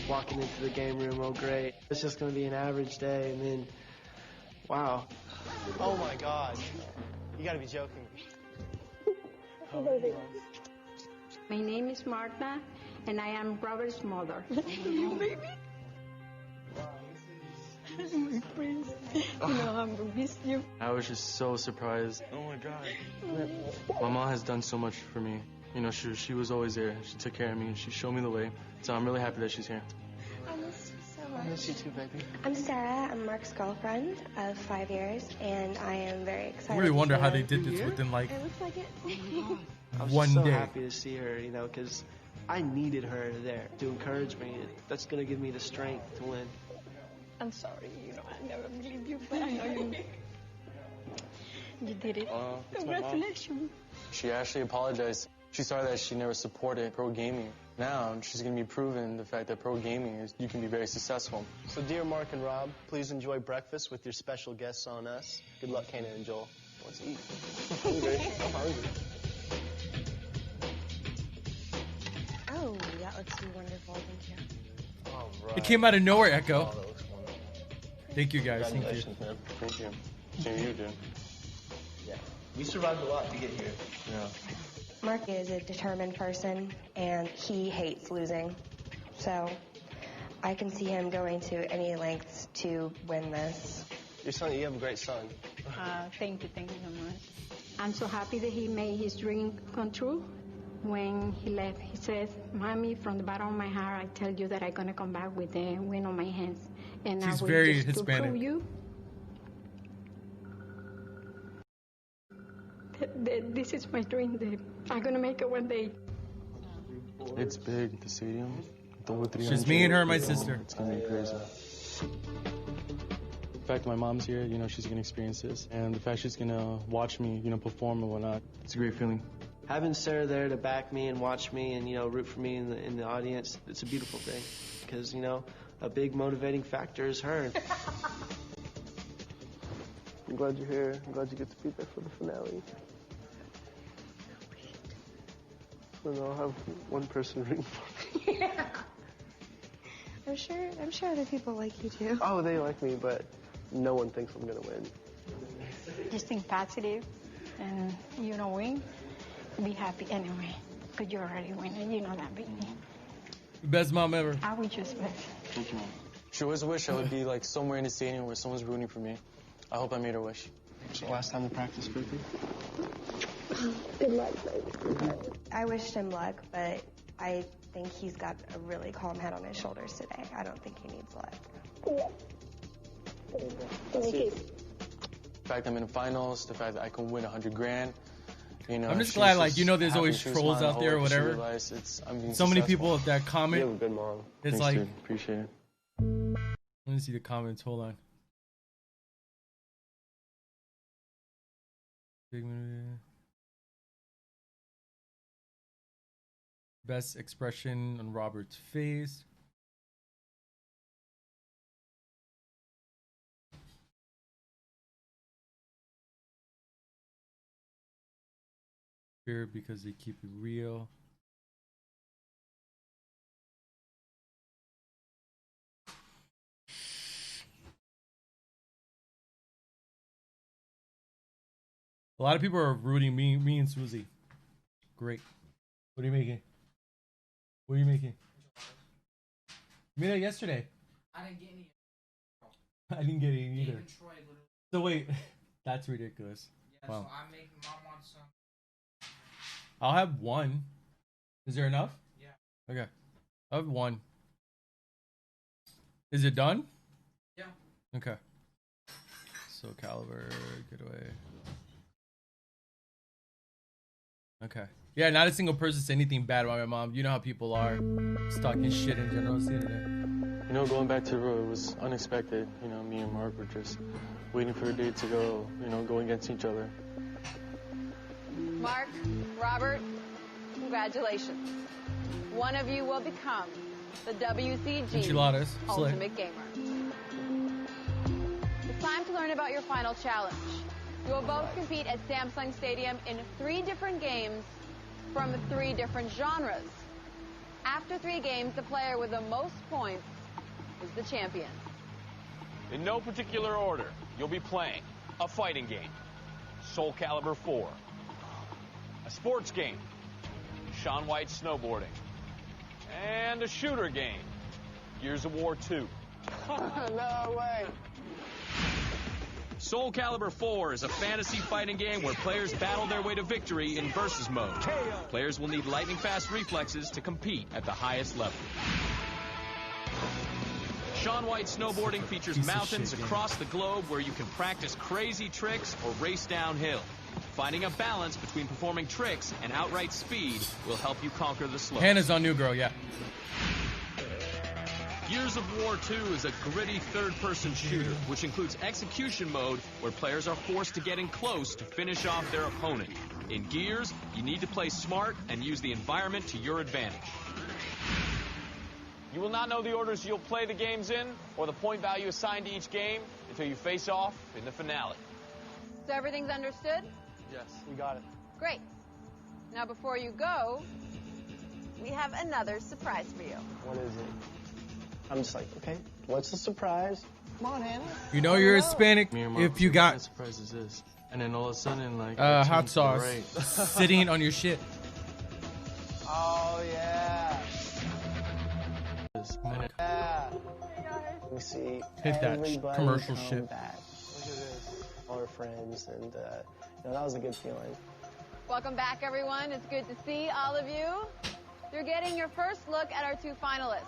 Walking into the game room, oh great. It's just going to be an average day, and then, wow. Oh my God. You got to be joking. My name is Marta, and I am Robert's mother. You baby. My prince. You know I'm gonna miss you. I was just so surprised. Oh my God. My mom has done so much for me. You know, she was always there. She took care of me, and she showed me the way. So I'm really happy that she's here. I miss you so much. miss you too, baby. I'm Sarah. I'm Mark's girlfriend of 5 years, and I am very excited. I really wonder to how see they him. did this within like It looks like it. I was one so day. happy to see her, you know, because I needed her there to encourage me. That's going to give me the strength to win. I'm sorry. You know, I never believed you, but I know you. You did it. It's my mom. Congratulations. She actually apologized. She's sorry that she never supported pro gaming. Now she's going to be proving the fact that pro gaming is you can be very successful. So, dear Mark and Rob, please enjoy breakfast with your special guests on us. Good luck, Kana and Joel. Let's eat. I'm hungry. I'm hungry. Oh, that looks wonderful. Thank you. All right. It came out of nowhere, Echo. Oh, that looks wonderful. Thank you guys. Thank you. Congratulations, man. Thank you. Same you, dude. Yeah. We survived a lot to get here. Yeah. Mark is a determined person, and he hates losing. So I can see him going to any lengths to win this. Your son, you have a great son. Thank you so much. I'm so happy that he made his dream come true. When he left, he says, Mommy, from the bottom of my heart, I tell you that I'm going to come back with the win on my hands. And She's I will very just to Hispanic. prove you that this is my dream, that I'm going to make it one day. It's big, the stadium. It's just me and her and my sister. It's going to be crazy. The fact that my mom's here, you know, she's going to experience this. And the fact she's going to watch me, you know, perform and whatnot. It's a great feeling. Having Sarah there to back me and watch me and, you know, root for me in the audience, it's a beautiful thing. Because, you know, a big motivating factor is her. I'm glad you're here. I'm glad you get to be there for the finale. And I'll have one person rooting for me. I'm sure other people like you too. Oh, they like me, but no one thinks I'm gonna win. Just think positive, and you know, win. Be happy anyway, because you already win, and you know that, baby. Best mom ever. I would just bet. Thank you, Mom. She always wished I would be like somewhere in the stadium where someone's rooting for me. I hope I made her wish. So last time we practiced, baby. Good luck, baby. I wished him luck, but I think he's got a really calm head on his shoulders today. I don't think he needs luck. The fact I'm in the finals, the fact that I can win 100 grand. You know, I'm just glad, like, you know, there's happy. always She was trolls smiling out there or all over. She whatever. realized I'm being So many successful. people that comment. You have a good mom. It's Thanks, like, dude. Appreciate it. let me see the comments. Hold on. Big movie. Best expression on Robert's face. Fear because they keep it real. A lot of people are rooting me and Susie. Great. What are you making? What are you making? You made that yesterday. I didn't get any. I didn't get any either. Even Troy literally. So wait, that's ridiculous. Yeah, Wow. so I'm making mom want some. I'll have one. Is there enough? Yeah. Okay. I'll have one. Is it done? Yeah. Okay. So caliber, get away. Okay. Yeah, not a single person said anything bad about my mom. You know how people are. Just talking shit in general. See it there. You know, going back to the road, it was unexpected. You know, me and Mark were just waiting for the day to go, you know, go against each other. Mark, Robert, congratulations. One of you will become the WCG Enchiladas. Ultimate Gamer. It's time to learn about your final challenge. You will both compete at Samsung Stadium in 3 different games from 3 different genres. After 3 games, the player with the most points is the champion. In no particular order, you'll be playing a fighting game, Soul Calibur 4, a sports game, Shaun White snowboarding, and a shooter game, Gears of War 2. No way. Soul Calibur 4 is a fantasy fighting game where players battle their way to victory in versus mode. Players will need lightning-fast reflexes to compete at the highest level. Shaun White Snowboarding features piece of mountains shit game. across the globe where you can practice crazy tricks or race downhill. Finding a balance between performing tricks and outright speed will help you conquer the slopes. Hannah's on New Girl, yeah. Gears of War 2 is a gritty third-person shooter, which includes execution mode, where players are forced to get in close to finish off their opponent. In Gears, you need to play smart and use the environment to your advantage. You will not know the orders you'll play the games in, or the point value assigned to each game, until you face off in the finale. So everything's understood? Yes, we got it. Great. Now before you go, we have another surprise for you. What is it? I'm just like, okay, what's the surprise? Come on, Hannah. You know you're Hispanic Me and Mark if was you like, got "What surprise is this?" And then all of a sudden, like, hot it turned to the sauce right. sitting on your shit. Oh, yeah. Yeah. We see Hit that everybody commercial come shit. back. Look at this. All our friends, and you know, that was a good feeling. Welcome back, everyone. It's good to see all of you. You're getting your first look at our two finalists.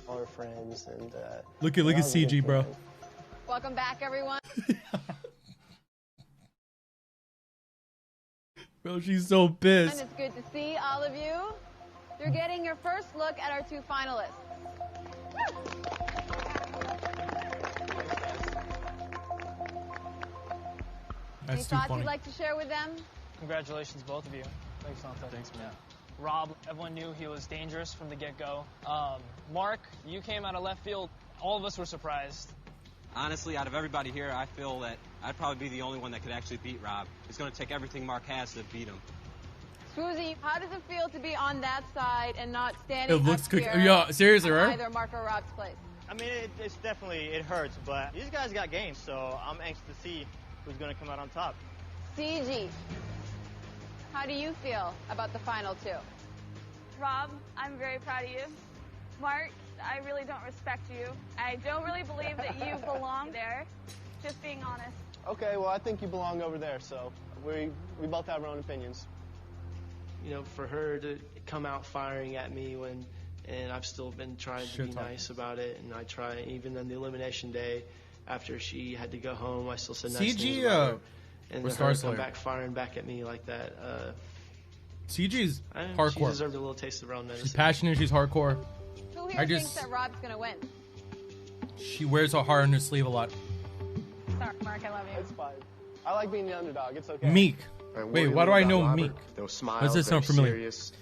All our friends, and Look that at was a good CG, bro. feeling. Welcome back, everyone. Bro, she's so And pissed. it's good to see all of you. You're getting your first look at our two finalists. Any That's too thoughts funny. you'd like to share with them? Congratulations, both of you. Thanks, Santa. Thanks, man. Rob, everyone knew he was dangerous from the get-go. Mark, you came out of left field. All of us were surprised. Honestly, out of everybody here, I feel that I'd probably be the only one that could actually beat Rob. It's going to take everything Mark has to beat him. Swoozie, how does it feel to be on that side and not standing It looks up good. here Yeah, seriously, on right? either Mark or Rob's place? I mean, it's definitely, it hurts, but these guys got game, so I'm anxious to see who's going to come out on top. CG, how do you feel about the final two? Rob, I'm very proud of you. Mark, I really don't respect you. I don't really believe that you belong there. Just being honest. Okay, well, I think you belong over there, so we both have our own opinions. You know, for her to come out firing at me and I've still been trying to be nice about it, and I try, even on the elimination day, after she had to go home, I still said nice things about her. And then her come back firing back at me like that. CG's She hardcore. deserved a little taste of her own medicine. She's passionate. She's hardcore. Who here thinks that Rob's going to win? She wears her heart on her sleeve a lot. Sorry, Mark, I love you. It's fine. I like being the underdog. It's okay. Meek. All right, Wait, what why do I know Robert? Meek? Those smiles, Does this sound very familiar? Serious.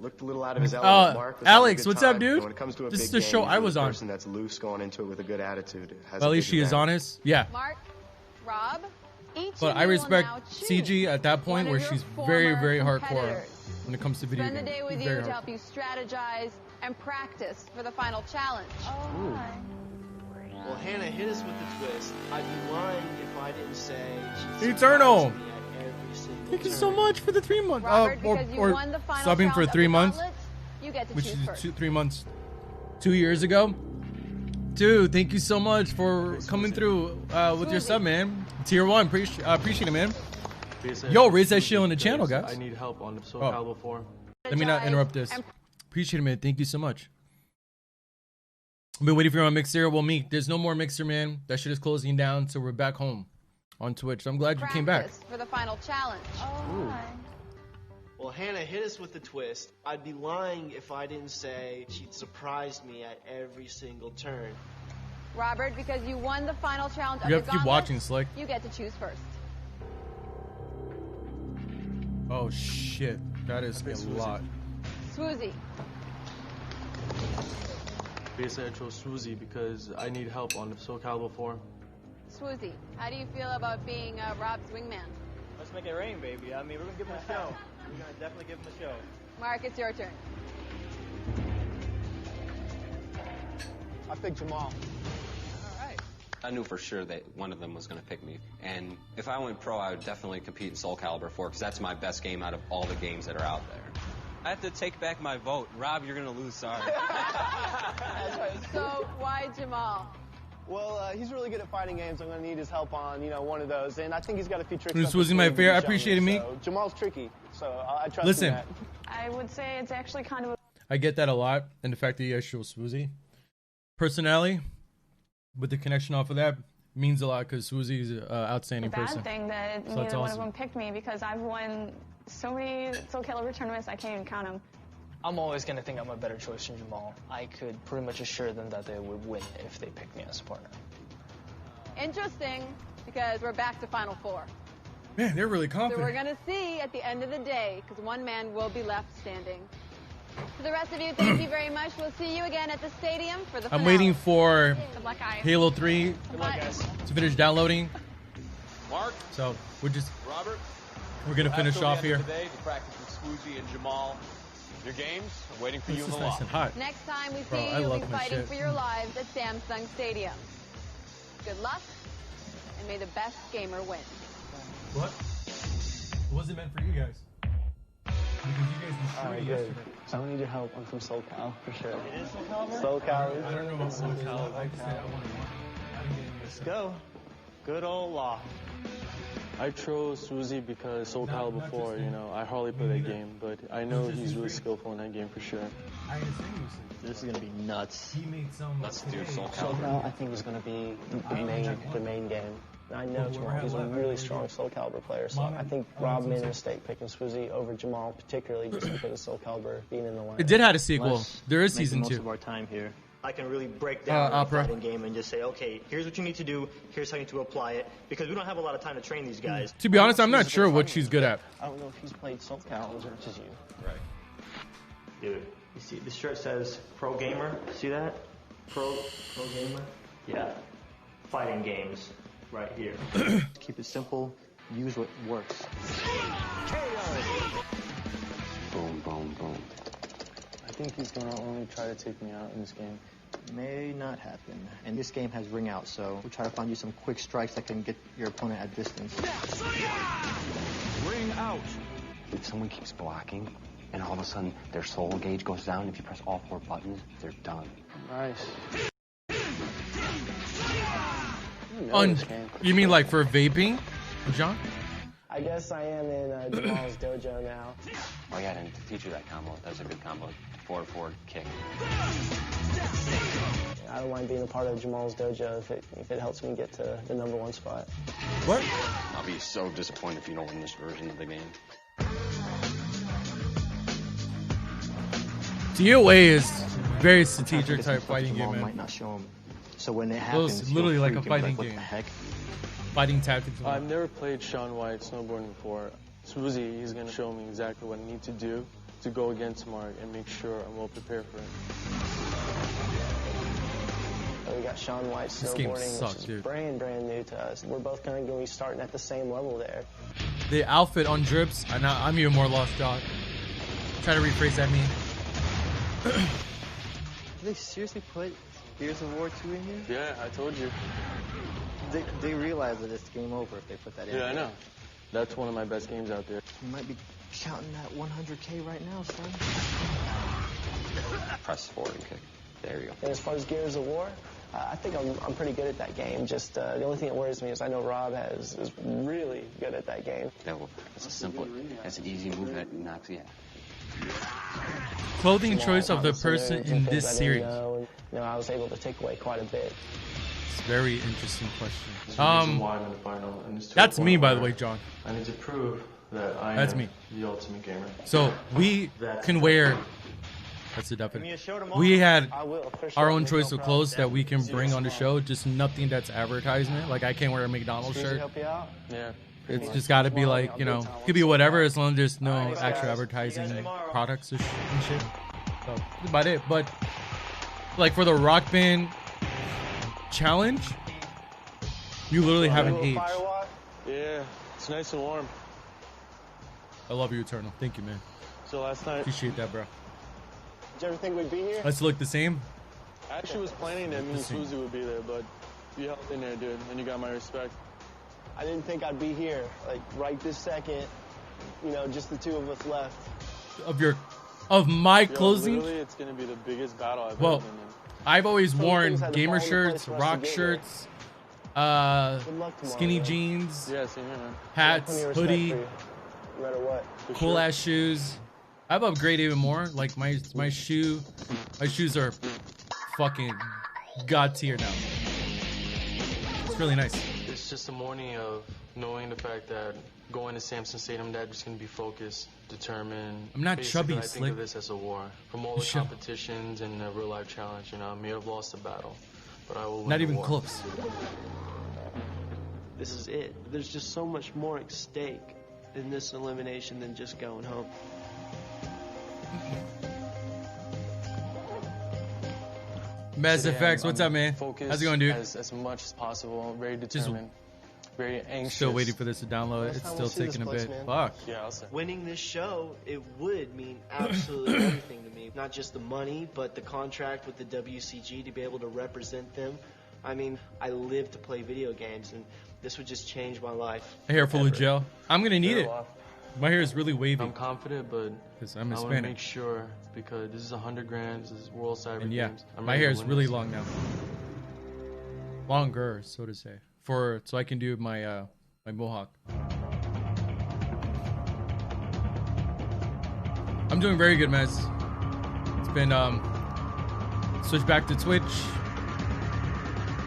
Looked a little out of his element. Mark was having a Alex, good what's time. up, dude? And when it comes to a This big is the game, show usually I was the on. person that's loose going into it with a good attitude has Well, at a least big she is advantage. honest. Yeah. Mark, Rob, each But of I you will respect now choose CG at that point one where of your she's very, former very hardcore competitors. when it comes to video Spend the games. day with She's you very to hardcore. help you strategize and practice for the final challenge. Well, Hannah hit us with the twist. I'd be lying if I didn't say she's Eternal. surprised me at every single Thank you turn. so much for the 3 months. Robert, because you or won the final subbing for challenge of 3 the months, gauntlet, you get to which choose is first. 3 months, 2 years ago. Dude, thank you so much for coming through with your sub, man. Tier 1, appreciate it, man. Yo, raise that shit on the channel, guys. I need help on the Soul Oh. Calibur 4. Let me not interrupt this. Appreciate it, man. Thank you so much. I've been waiting for you on Mixer. Well, Meek, there's no more Mixer, man. That shit is closing down, so we're back home on Twitch. So I'm glad you came back. Practice for the final challenge. Well, Hannah hit us with the twist. I'd be lying if I didn't say she'd surprised me at every single turn. Robert, because you won the final challenge of You the have to keep gauntlet, watching, Slick. you get to choose first. Oh, shit. That is a lot. Swoozie, Basically, I chose Susie because I need help on the Soul Calibur 4. Swoozie, how do you feel about being Rob's wingman? Let's make it rain, baby. I mean, we're going to give him a show. We're going to definitely give him a show. Mark, it's your turn. I picked Jamal. I knew for sure that one of them was going to pick me. And if I went pro, I would definitely compete in Soul Calibur 4 because that's my best game out of all the games that are out there. I have to take back my vote. Rob, you're going to lose, sorry. So, why Jamal? Well, he's really good at fighting games. I'm going to need his help on, one of those. And I think he's got a few tricks. This up was his my sleeve favorite. to I show appreciate me. it, So Jamal's tricky, so I trust Listen. in that. I would say it's actually kind of a I get that a lot, and the fact that you guys chose Swoozie. personality, with the connection off of that, means a lot because Swoozy's an outstanding The bad person. thing that So neither that's one awesome. of them picked me because I've won so many Soul Calibur tournaments I can't even count them. I'm always going to think I'm a better choice than Jamal. I could pretty much assure them that they would win if they picked me as a partner. Interesting, because we're back to Final Four. Man, they're really So confident. we're going to see at the end of the day, because one man will be left standing. To the rest of you, thank you very much. We'll see you again at the stadium for the I'm finale. waiting for Good luck, guys. Halo 3 Good luck, guys. to finish downloading. Mark, So we're Robert, gonna finish till the off end here. of today to practice with Swoozy and Jamal. Your games are waiting for you This in is the nice lobby. and hot. Next time we see Bro, you, I you'll be love my fighting shit. for your lives at Samsung Stadium. Good luck, and may the best gamer win. What? It wasn't meant for you guys. Because you guys Alright, good. I don't need your help. I'm from SoCal, for sure. It is SoCal? SoCal. I don't know about SoCal. I just said I want to win. Let's go. Good old law. I chose Swoozy because SoCal before, you know, I hardly play that game, but I know he's really skillful in that game for sure. I understand you. This is gonna be nuts. He made some. Let's do Soul SoCal, Calibur. I think, is going to be the main game. I know Well, Jamal. He's a really strong Soul Calibur player, so I think Rob made a mistake picking Swoozy over Jamal, particularly just because of Soul Calibur being in the line. It did have a sequel. Let's There is make the season most 2. of our time here. I can really break down the Opera. fighting game and just say, okay, here's what you need to do, here's how you need to apply it, because we don't have a lot of time to train these guys. To be honest, I'm not sure what she's good at. I don't know if he's played Soul Calibur as much as you. Right. Dude, you see, this shirt says Pro Gamer. See that? Pro Gamer? Yeah. Fighting games, right here. Keep it simple. Use what works. Boom, boom, boom. I think he's gonna only try to take me out in this game. May not happen. And this game has ring out, so we'll try to find you some quick strikes that can get your opponent at distance. Ring out. If someone keeps blocking, and all of a sudden their soul gauge goes down, if you press all 4 buttons, they're done. Nice. You mean like for vaping, John? I guess I am in Jamal's dojo now. Oh yeah, and to teach you that combo, that's a good combo. Forward kick. I don't mind being a part of Jamal's dojo if it helps me get to the #1 spot. What? I'll be so disappointed if you don't win this version of the game. DOA is very strategic type fighting game, Might man. not show him. So when it It happens, was literally he'll like a freak and be fighting what game. the heck? Fighting tactics. I've never played Shaun White snowboarding before. Swoozy, he's gonna show me exactly what I need to do to go against Mark and make sure I'm well prepared for it. So we got Shaun White This game snowboarding, sucks, which is dude. brand new to us. We're both going to be starting at the same level there. The outfit on drips. I'm even more lost, dog. Try to rephrase that mean. Did they seriously put Gears of War 2 in here? Yeah, I told you. They realize that it's game over if they put that in. Yeah, I know. That's one of my best games out there. You might be counting that 100K right now, son. Press forward and kick. There you go. And as far as Gears of War, I think I'm pretty good at that game. Just the only thing that worries me is I know Rob is really good at that game. That's a simple, that's an easy move that knocks you out. Clothing choice of the Obviously, there person are some in things this I didn't series. know, and, I was able to take away quite a bit. It's a very interesting question. There's a reason why I'm in the final, and it's to a That's point me, by the where way, John. I need to prove that I That's am me. the ultimate gamer. So we can wear. That's the definition. We had our own choice of clothes that we can bring on the show. Just nothing that's advertisement. Like I can't wear a McDonald's shirt. Help you out? Yeah. It's just got to be like, you know, it could be whatever as long as there's no actual advertising products and shit. So that's about it. But like for the Rock Band challenge, you literally have an age. Yeah, it's nice and warm. I love you, Eternal. Thank you, man. So last night, Appreciate that, bro. Did you ever think we'd be here? Let's look the same. I actually was planning that me and Susie would be there, but you helped in there, dude, and you got my respect. I didn't think I'd be here, like right this second. You know, just the two of us left. Of my closing. Literally, it's gonna be the biggest battle I've Well, ever been in. I've always Some worn things had to gamer fall into shirts, place for us to rock get shirts, Good luck tomorrow, skinny man. jeans, Yeah, same here, man. hats, Plenty of respect hoodie, for you, no matter what. cool ass shoes. I've upgraded even more. Like my shoes are fucking God tier now. It's really nice. It's just a morning of knowing the fact that going to Samson Stadium, that just going to be focused, determined. I'm not Basically, chubby, I think slick. of this as a war. From all the competitions and the real life challenge, I may have lost the battle, but I will win Not the even war. close. This is it. There's just so much more at stake in this elimination than just going home. Mass Effects, what's up, man? Focused How's it going, dude? As much as possible, very determined, very anxious. Still waiting for this to download. It's still taking a bit. Fuck. Yeah, I'll say. Winning this show, it would mean absolutely everything to me. Not just the money, but the contract with the WCG to be able to represent them. I mean, I live to play video games, and this would just change my life. A hair full of Ever. gel. I'm gonna need it. My hair is really wavy. I'm confident, but I'm I want to Hispanic. make sure because this is 100 grams. This is World Cyber And yeah, Games. I'm my ready hair to is win really this. long now. Longer, so to say. So I can do my my mohawk. I'm doing very good, Mez. It's been switched back to Twitch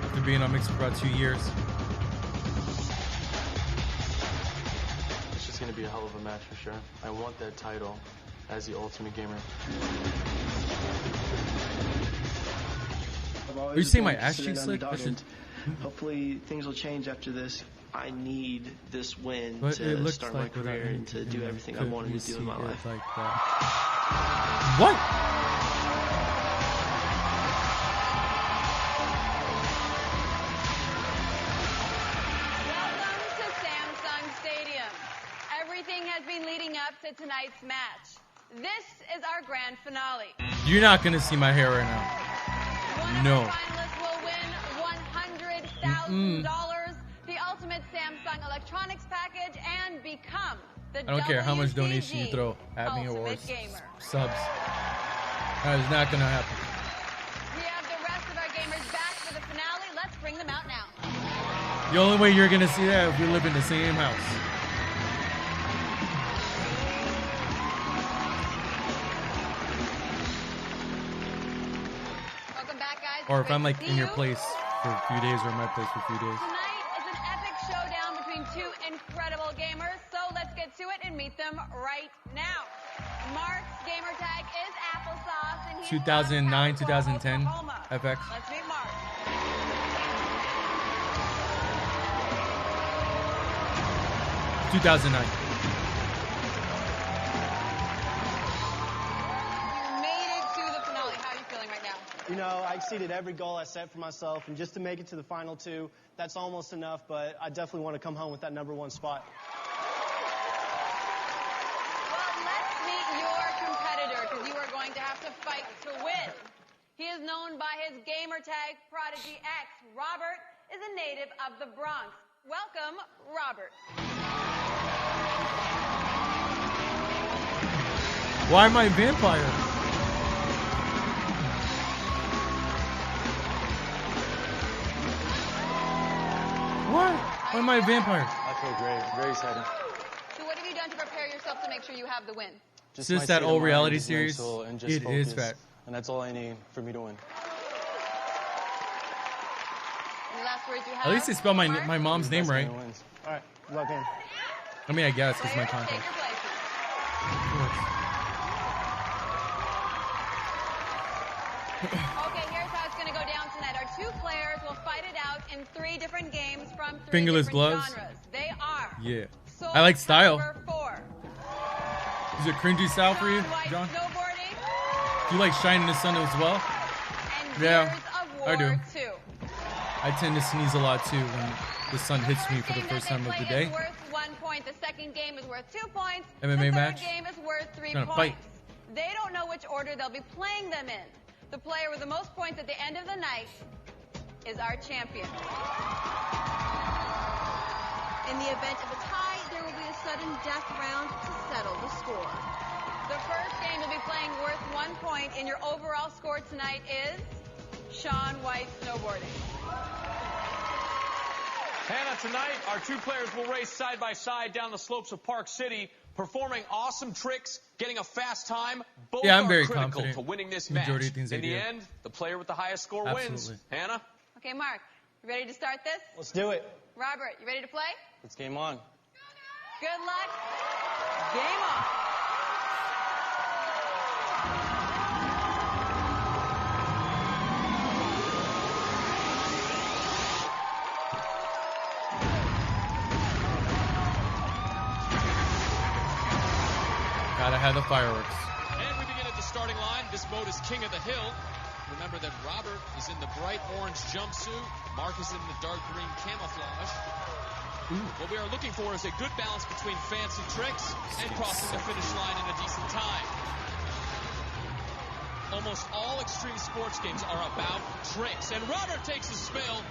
after being on Mixer for about 2 years. It's just going to be a hell of a match for sure. I want that title as the Ultimate Gamer. Are you seeing my ass cheeks slick? Hopefully things will change after this. I need this win But it to looks start like my career and to do everything I wanted to do in my life. Like that. What? Welcome to Samsung Stadium. Everything has been leading up to tonight's match. This is our grand finale. You're not gonna see my hair right now. No. Finalists will win $100,000, the ultimate Samsung electronics package, and become the I don't care how much WCG donation you throw at me or Ultimate Gamer. subs. That is not gonna happen. We have the rest of our gamers back for the finale. Let's bring them out now. The only way you're gonna see that if we live in the same house. Welcome back, guys. Or if Great I'm to like see in your you. place for a few days or in my place for a few days. Tonight is an epic showdown between two incredible gamers, so let's get to it and meet them right now. Mark's gamer tag is applesauce, and he's 2009, 2010 FX. Let's meet Mark. 2009. You made it to the finale. How are you feeling right now? You know, I exceeded every goal I set for myself, and just to make it to the final two, that's almost enough, but I definitely want to come home with that #1 spot. Well, let's meet your competitor, because you are going to have to fight to win. He is known by his gamer tag, Prodigy-X. Robert is a native of the Bronx. Welcome, Robert. Why am I a vampire? What? Why am I a vampire? I feel great. Very excited. So what have you done to prepare yourself to make sure you have the win? Is my this that state of old mind, reality just series? mental, and just It is focus. fat. And that's all I need for me to win. Any last words you have? At least they spell my Mark? mom's name right. All right, luck in. I mean, I guess it's my Players, contact. take your places. Okay, here's how it's going to go down tonight. Our two players will fight it out in 3 different games from 3 Fingerless different gloves? genres. They are Yeah. Soul I like style. Calibur 4, Is it cringy style for you, White John? snowboarding, Do you like Shine in the Sun as well? and Yeah, Gears of War I do. 2. I tend to sneeze a lot too when the sun hits me for the first time of the Play day. is worth 1 point. The second game is worth 2 points. MMA the third match? game is worth 3 Gonna points. fight. They don't know which order they'll be playing them in. The player with the most points at the end of the night is our champion. In the event of a tie, there will be a sudden death round to settle the score. The first game you'll be playing worth 1 point, and your overall score tonight is Sean White snowboarding. Hannah, tonight our two players will race side by side down the slopes of Park City. Performing awesome tricks, getting a fast time, both Yeah, I'm are very critical confident. to winning this Majority match. of things In I the do. end, the player with the highest score wins. Absolutely. Hannah? Okay, Mark, you ready to start this? Let's do it. Robert, you ready to play? It's game on. Good luck. Game on. Gotta have the fireworks. And we begin at the starting line. This mode is King of the Hill. Remember that Robert is in the bright orange jumpsuit. Mark is in the dark green camouflage. What we are looking for is a good balance between fancy tricks and crossing the finish line in a decent time. Almost all extreme sports games are about tricks, and Robert takes a spill.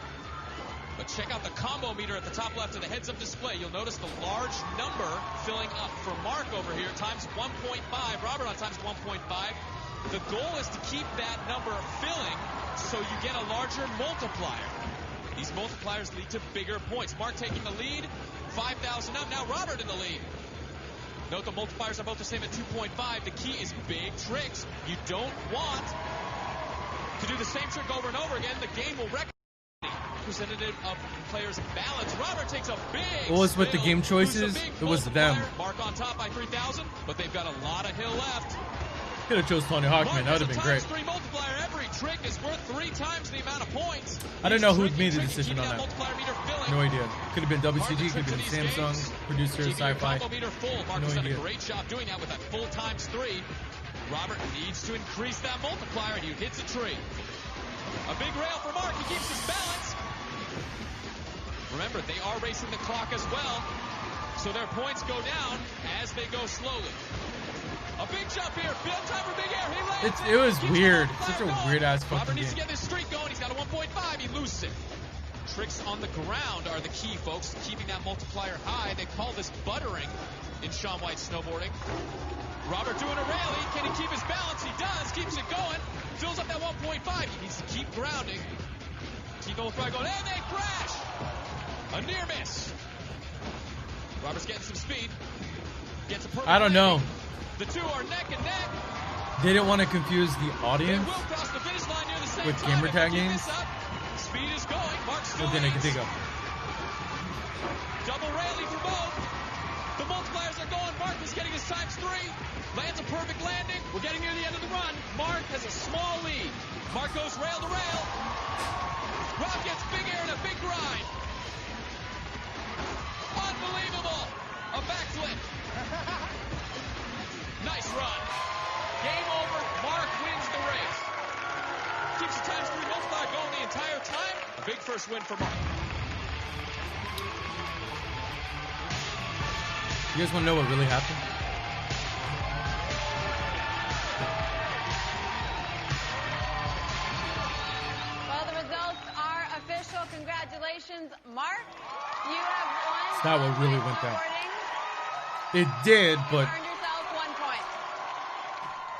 But check out the combo meter at the top left of the heads-up display. You'll notice the large number filling up for Mark over here, times 1.5. Robert on times 1.5. The goal is to keep that number filling so you get a larger multiplier. These multipliers lead to bigger points. Mark taking the lead, 5,000 up. Now Robert in the lead. Note the multipliers are both the same at 2.5. The key is big tricks. You don't want to do the same trick over and over again. The game will wreck. Representative of players' balance. Robert takes a big What was with the spill. game choices? It was them. Mark on top by 3,000, but they've got a lot of hill left. Could have chose Tony Hawk, man. That would have been great. Three multiplier. Every trick is worth 3 times the amount of points. I don't know who made the decision on that. Multiplier meter filling. No idea. Could have been WCG, could have been Samsung, producer, Keeping your Sci-Fi. combo meter full. Mark No has done idea. a great job doing that with that full times 3. Robert needs to increase that multiplier, and he hits a tree. A big rail for Mark. He keeps his balance. Remember, they are racing the clock as well, so their points go down as they go slowly. A big jump here. Bill time for big air. He lands It was Keeps weird. the Such a multiplier weird ass going. Robert fucking needs to game. get this streak going. He's got a 1.5. He loses it. Tricks on the ground are the key, folks. Keeping that multiplier high. They call this buttering in Shaun White snowboarding. Robert doing a rally. Can he keep his balance? He does. Keeps it going. Fills up that 1.5. He needs to keep grounding. T-Go will try going, and they crash. A near miss. Robert's getting some speed. Gets a perfect I don't know. landing. The two are neck and neck. They didn't want to confuse the audience Will cross the finish line near the same with time. gamer If tag they keep games. this up, speed is going. Mark still But then I could leads. think of. Double rally for both. The multipliers are going. Mark is getting his times 3. Lands a perfect landing. We're getting near the end of the run. Mark has a small lead. Mark goes rail to rail. Rob gets big air and a big grind. Unbelievable. A backflip. Nice run. Game over. Mark wins the race. Keeps the times 3 multiplier going the entire time. A big first win for Mark. You guys want to know what really happened? Well, the results are official. Congratulations, Mark. You have won. It's not what really went down. snowboarding. It did, but Earned yourself 1 point.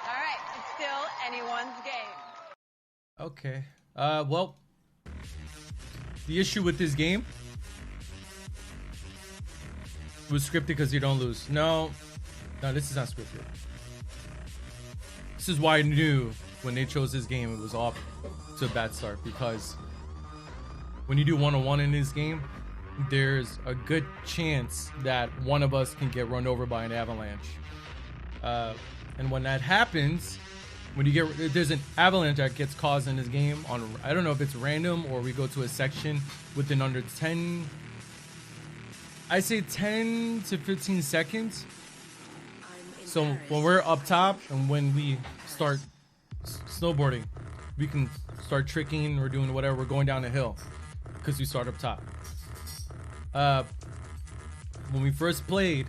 All right, it's still anyone's game. okay. Well, the issue with this game was scripted because you don't lose. No, this is not scripted. This is why I knew when they chose this game it was off to a bad start, because when you do 1-on-1 in this game, there's a good chance that one of us can get run over by an avalanche. And when that happens, when you get, there's an avalanche that gets caused in this game on, I don't know if it's random or we go to a section within under 10, I say 10 to 15 seconds. So when we're up top and when we start snowboarding, we can start tricking or doing whatever. We're going down the hill because we start up top. When we first played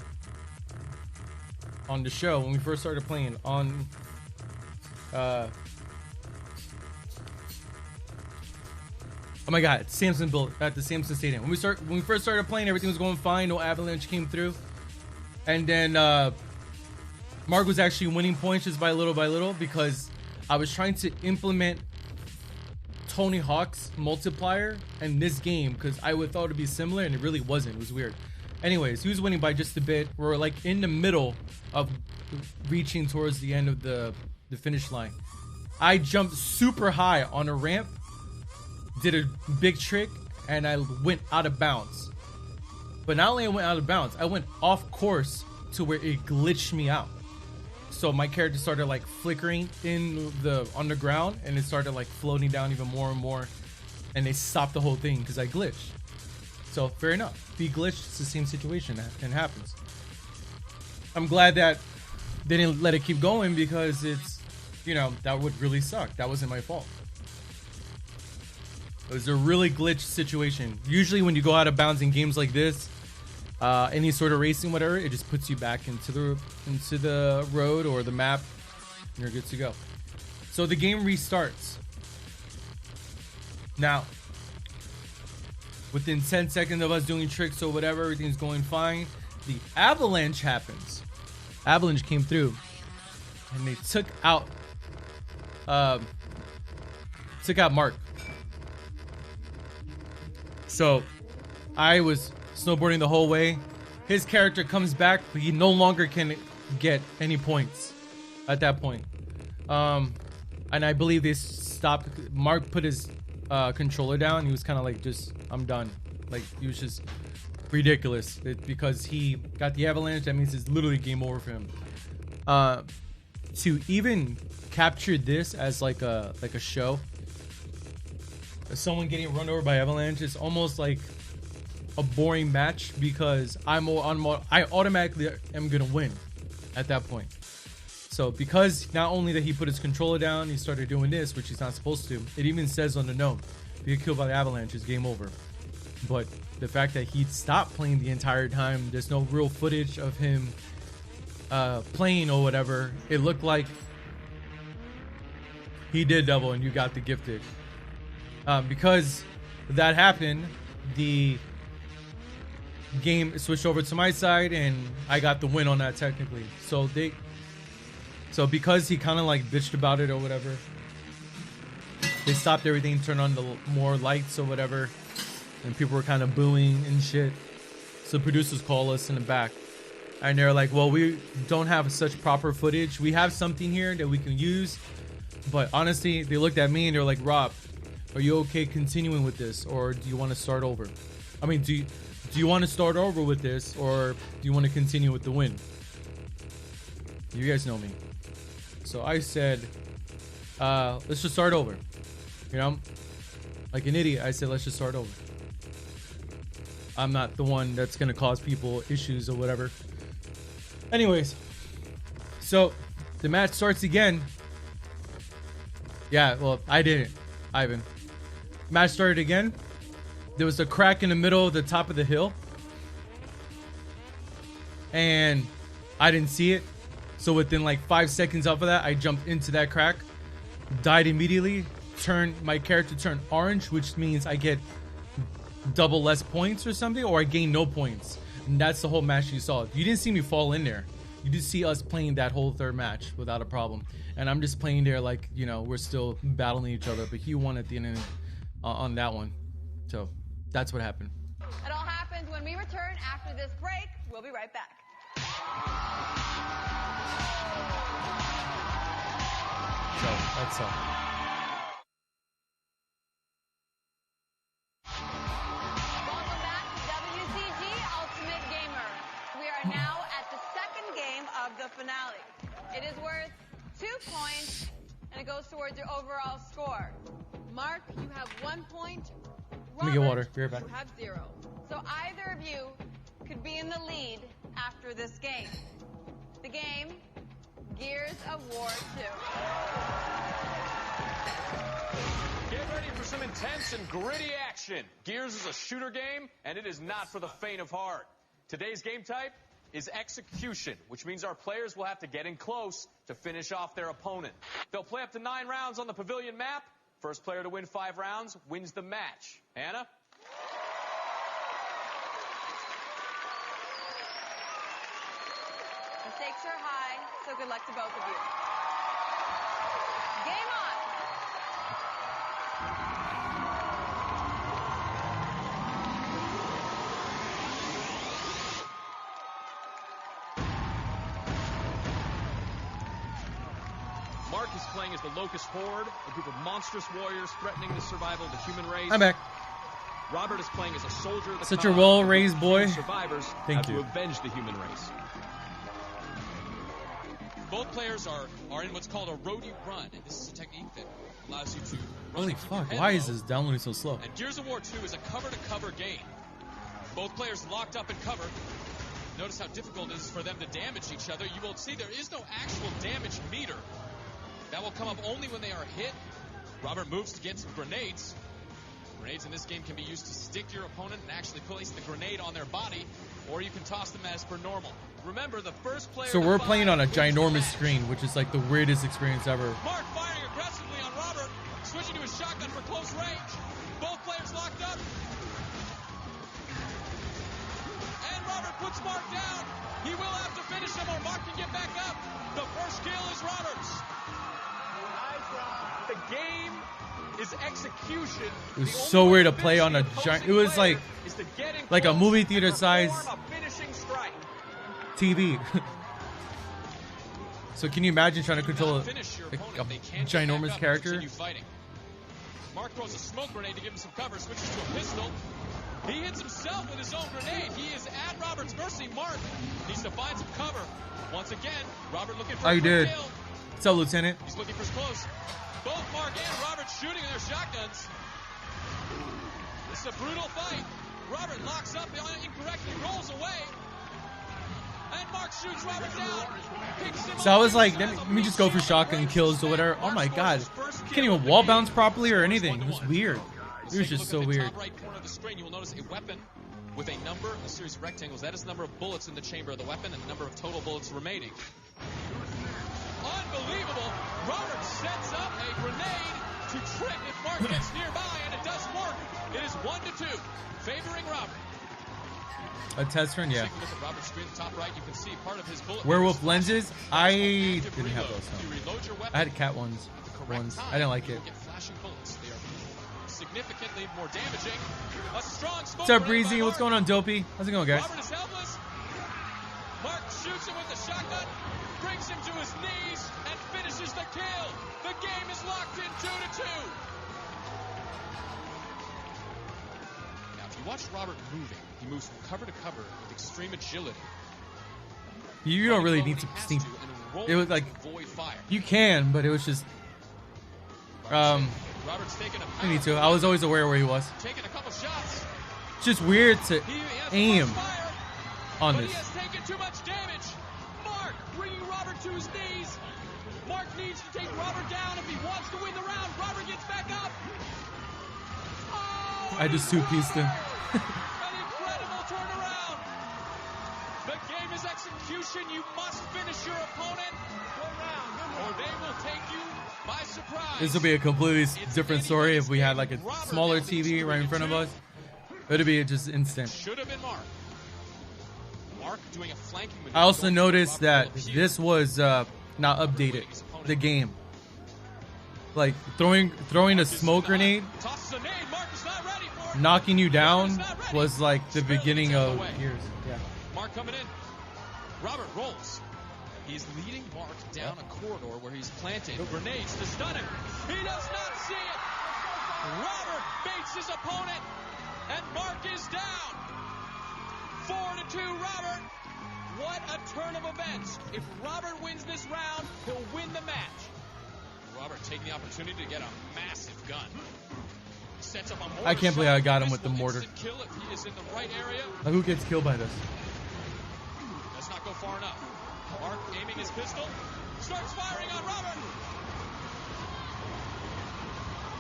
on the show, when we first started playing on oh my god, Samson built at the Samson Stadium. When we first started playing, everything was going fine. No avalanche came through, and then Mark was actually winning points just by little because I was trying to implement Tony Hawk's multiplier in this game because I would thought it'd be similar and it really wasn't. It was weird. Anyways, he was winning by just a bit. We're like in the middle of reaching towards the end of the finish line. I jumped super high on a ramp, did a big trick, and I went out of bounds. But not only I went out of bounds, I went off course to where it glitched me out. So my character started like flickering on the ground, and it started like floating down even more and more, and they stopped the whole thing because I glitched. So fair enough. If you glitched, it's the same situation and happens. I'm glad that they didn't let it keep going because it's, you know, that would really suck. That wasn't my fault. It was a really glitched situation. Usually when you go out of bounds in games like this, any sort of racing, whatever, it just puts you back into the road or the map, and you're good to go. So the game restarts. Now, within 10 seconds of us doing tricks or whatever, everything's going fine. The avalanche happens. Avalanche came through, and they took out Mark. So I was snowboarding the whole way. His character comes back, but he no longer can get any points at that point. And I believe they stopped. Mark put his controller down. He was kind of like, just, I'm done. Like, he was just ridiculous. Because he got the avalanche, that means it's literally game over for him. To even capture this as like a show, someone getting run over by avalanche is almost like a boring match, because I automatically am gonna win at that point. So because not only that he put his controller down, he started doing this, which he's not supposed to. It even says on the note, if you get killed by the avalanche, it's game over. But the fact that he stopped playing the entire time, there's no real footage of him playing or whatever. It looked like he did double and you got the gifted. Because that happened, the game switched over to my side and I got the win on that technically. So because he kind of like bitched about it or whatever, they stopped everything, turned on the more lights or whatever, and people were kind of booing and shit. So producers call us in the back and they're like, well, we don't have such proper footage. We have something here that we can use, but honestly, they looked at me and they're like, Rob, are you okay continuing with this, or do you want to start over? I mean, do you want to start over with this, or do you want to continue with the win? You guys know me. So I said, let's just start over. You know, like an idiot, I said, let's just start over. I'm not the one that's going to cause people issues or whatever. Anyways, so the match starts again. Yeah, well, I didn't, Ivan. Match started again. There was a crack in the middle of the top of the hill, and I didn't see it. So within like 5 seconds off of that, I jumped into that crack, died immediately. My character turned orange, which means I get double less points or something, or I gain no points. And that's the whole match you saw. You didn't see me fall in there. You did see us playing that whole third match without a problem. And I'm just playing there like, you know, we're still battling each other, but he won at the end on that one. So that's what happened. It all happens when we return after this break. We'll be right back. So that's all. Welcome back to WCG Ultimate Gamer. We are now at the second game of the finale. It is worth 2 points, and it goes towards your overall score. Mark, you have 1 point. Let me get water. Be right back. You have 0. So either of you could be in the lead after this game. The game, Gears of War 2. Get ready for some intense and gritty action. Gears is a shooter game, and it is not for the faint of heart. Today's game type is execution, which means our players will have to get in close to finish off their opponent. They'll play up to 9 rounds on the pavilion map. First player to win 5 rounds wins the match. Anna? The stakes are high, so good luck to both of you. Game on! Mark is playing as the Locust Horde, a group of monstrous warriors threatening the survival of the human race. I'm back. Robert is playing as a soldier of the Such a cause, well-raised boy. Survivors Thank have you. to avenge the human race. Both players are in what's called a roadie run, and this is a technique that allows you to run Holy and keep your fuck, head why is low. this downloading so slow? And Gears of War 2 is a cover-to-cover game. Both players locked up in cover. Notice how difficult it is for them to damage each other. You will see there is no actual damage meter. That will come up only when they are hit. Robert moves to get some grenades. Grenades in this game can be used to stick your opponent and actually place the grenade on their body, or you can toss them as per normal. Remember, the first player. So we're playing on a ginormous screen, which is like the weirdest experience ever. Mark firing aggressively on Robert, switching to his shotgun for close range. Both players locked up. And Robert puts Mark down. He will have to finish him or Mark can get back up. The first kill is Robert's. The game is execution. It was so weird to play on a giant. It was like a movie theater size TV. So can you imagine trying to control a ginormous character? Mark throws a smoke grenade to give him some cover, switches to a pistol. He hits himself with his own grenade. He is at Robert's mercy. Mark needs to find some cover. Once again, Robert looking for Oh, a you quick did. kill. What's up, Lieutenant? He's looking for his close. Both Mark and Robert shooting their shotguns. This is a brutal fight. Robert locks up incorrectly, rolls away. And Mark shoots Robert down. Picks him So I was like, let me just go for shotgun kills or whatever. Oh my god. You can't even wall bounce properly or anything. It was weird. It was just so weird. Top right corner of the screen, you will notice a weapon with a number, a series of rectangles. That is the number of bullets in the chamber of the weapon and the number of total bullets remaining. Unbelievable. Robert sets up a grenade to trip if Mark gets nearby, and it does work. It is 1-2, favoring Robert. A test run, yeah. Take a look at Robert's screen, top right, you can see part of his bullet. Werewolf lenses? I didn't have those. You reload your weapon. I had cat ones. I didn't like it. Get flashing bullets. They are significantly more damaging. A strong smoke What's up, grenade by Breezy? What's Mark. going on, Dopey? How's it going, guys? Robert is helpless. Mark shoots him with the shotgun, brings him to his knees, and finishes the kill. The game is locked in 2-2. Now, if you watch Robert moving, he moves from cover to cover with extreme agility. You don't really need to sneak. It was like you can, but it was just. Robert's taking a You need to. I was always aware where he was. taking a couple shots. It's just weird to aim on But this. he has taken too much damage. Mark bringing Robert to his knees. Mark needs to take Robert down if he wants to win the round. Robert gets back up. I just two-pieced him. An incredible turnaround. The game is execution. You must finish your opponent, or they will take you by surprise. This will be a completely different story if we had like a smaller TV right in front of us. It'd be just instant. Should have been Mark. Mark doing a flanking maneuver. I also noticed that this was not updated. The game, like throwing a smoke grenade, knocking you down was like the beginning of Gears. Yeah. Mark coming in. Robert rolls. He's leading Mark down a corridor where he's planted grenades to stun him. He does not see it. Robert baits his opponent, and Mark is down. 4-2, Robert. What a turn of events. If Robert wins this round, he'll win the match. Robert taking the opportunity to get a massive gun. Sets up a mortar I can't believe I shot. got him with the Will mortar. instant kill if he is in the right area. Who gets killed by this? Does not go far enough. Mark aiming his pistol. Starts firing on Robert.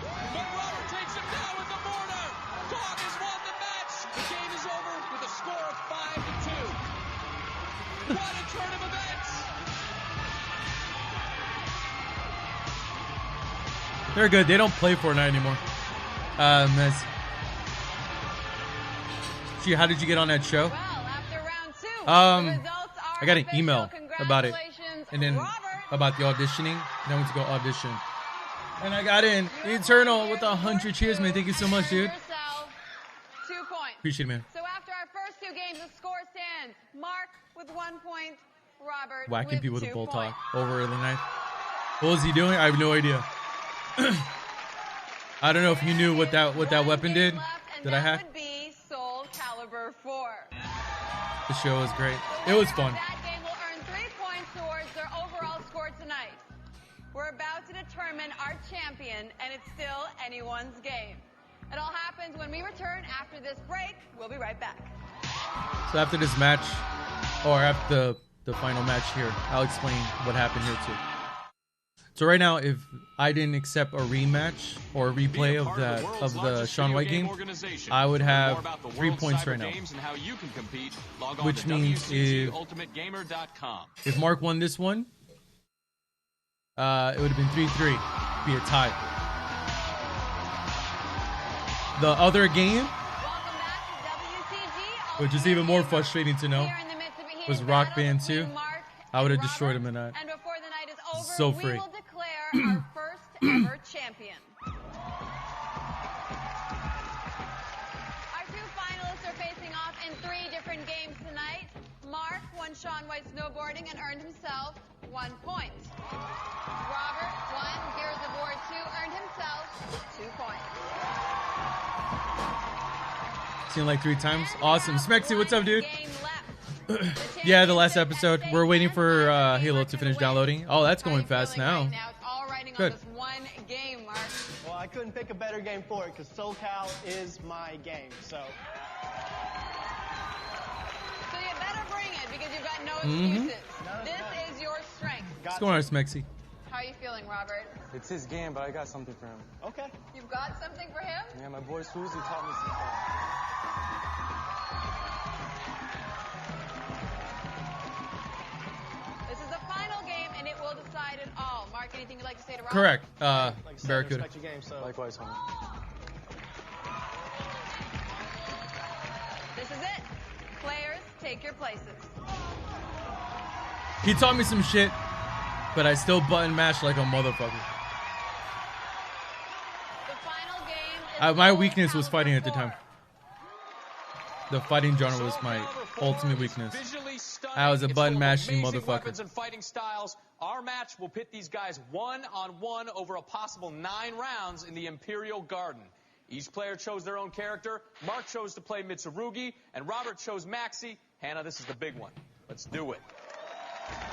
But Robert takes him down with the mortar. Dog has won the match. The game is over with a score of 5-2. What a turn of events. They're good. They don't play Fortnite anymore. Gee, how did you get on that show? I got an email about it, and then about the auditioning. And I went to go audition, and I got in. Eternal with 100 cheers, man. Thank you so much, dude. 2 points. Appreciate it, man. So after our first 2 games, the score stands. Mark with 1 point, Robert Whacking with people with 2 a bull points. talk over the night. What was he doing? I have no idea. I don't know if you knew what that weapon did that I had. Would be Soul Calibur 4. The show was great. It was fun. That game will earn 3 points towards their overall score tonight. We're about to determine our champion, and it's still anyone's game. It all happens when we return after this break. We'll be right back. So after this match, or after the final match here, I'll explain what happened here too. So right now, if I didn't accept a rematch or a replay of the Shaun White game, I would have 3 points right now. Which means if Mark won this one, it would have been 3-3, be a tie. The other game, which is even more frustrating to know, was Rock Band 2. I would have destroyed him in that. So free. We will declare our first ever champion. Our 2 finalists are facing off in 3 different games tonight. Mark won Shaun White snowboarding and earned himself 1 point. Robert won Gears of War 2, earned himself 2 points. Seen like 3 times. Awesome. Smexy, what's up, dude? Yeah, the last episode. We're waiting for Halo to finish downloading. Oh, that's going fast now. Good. Well, I couldn't pick a better game for it because SoCal is my game. So you better bring it because you've got no excuses. This is your strength. What's going on, Smexy? How are you feeling, Robert? It's his game, but I got something for him. Okay. You've got something for him? Yeah, my boy Susie taught me something. This is the final game, and it will decide it all. Mark, anything you'd like to say to Robert? Correct. like I said, Barracuda. respect your game, so. Likewise, homie. This is it. Players, take your places. He taught me some shit, but I still button mash like a motherfucker. The final game is My weakness was fighting at the time. The fighting genre was my ultimate weakness. I was a button mashing motherfucker. And fighting styles. Our match will pit these guys 1-on-1 over a possible 9 rounds in the Imperial Garden. Each player chose their own character. Mark chose to play Mitsurugi, and Robert chose Maxi. Hannah, this is the big one. Let's do it.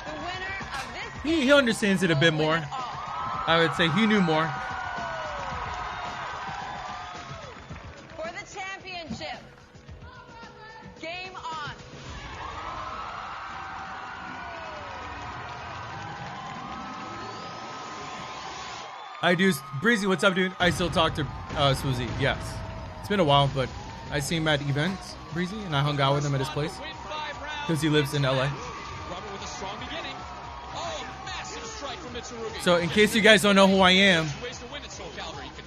The winner of this He understands it a bit more. I would say he knew more. for the championship. Game on. I do. Breezy, what's up, dude? I still talk to Swoozie. Yes. It's been a while, but I see him at events, Breezy, and I hung out with him at his place because he lives in LA. So in case you guys don't know who I am,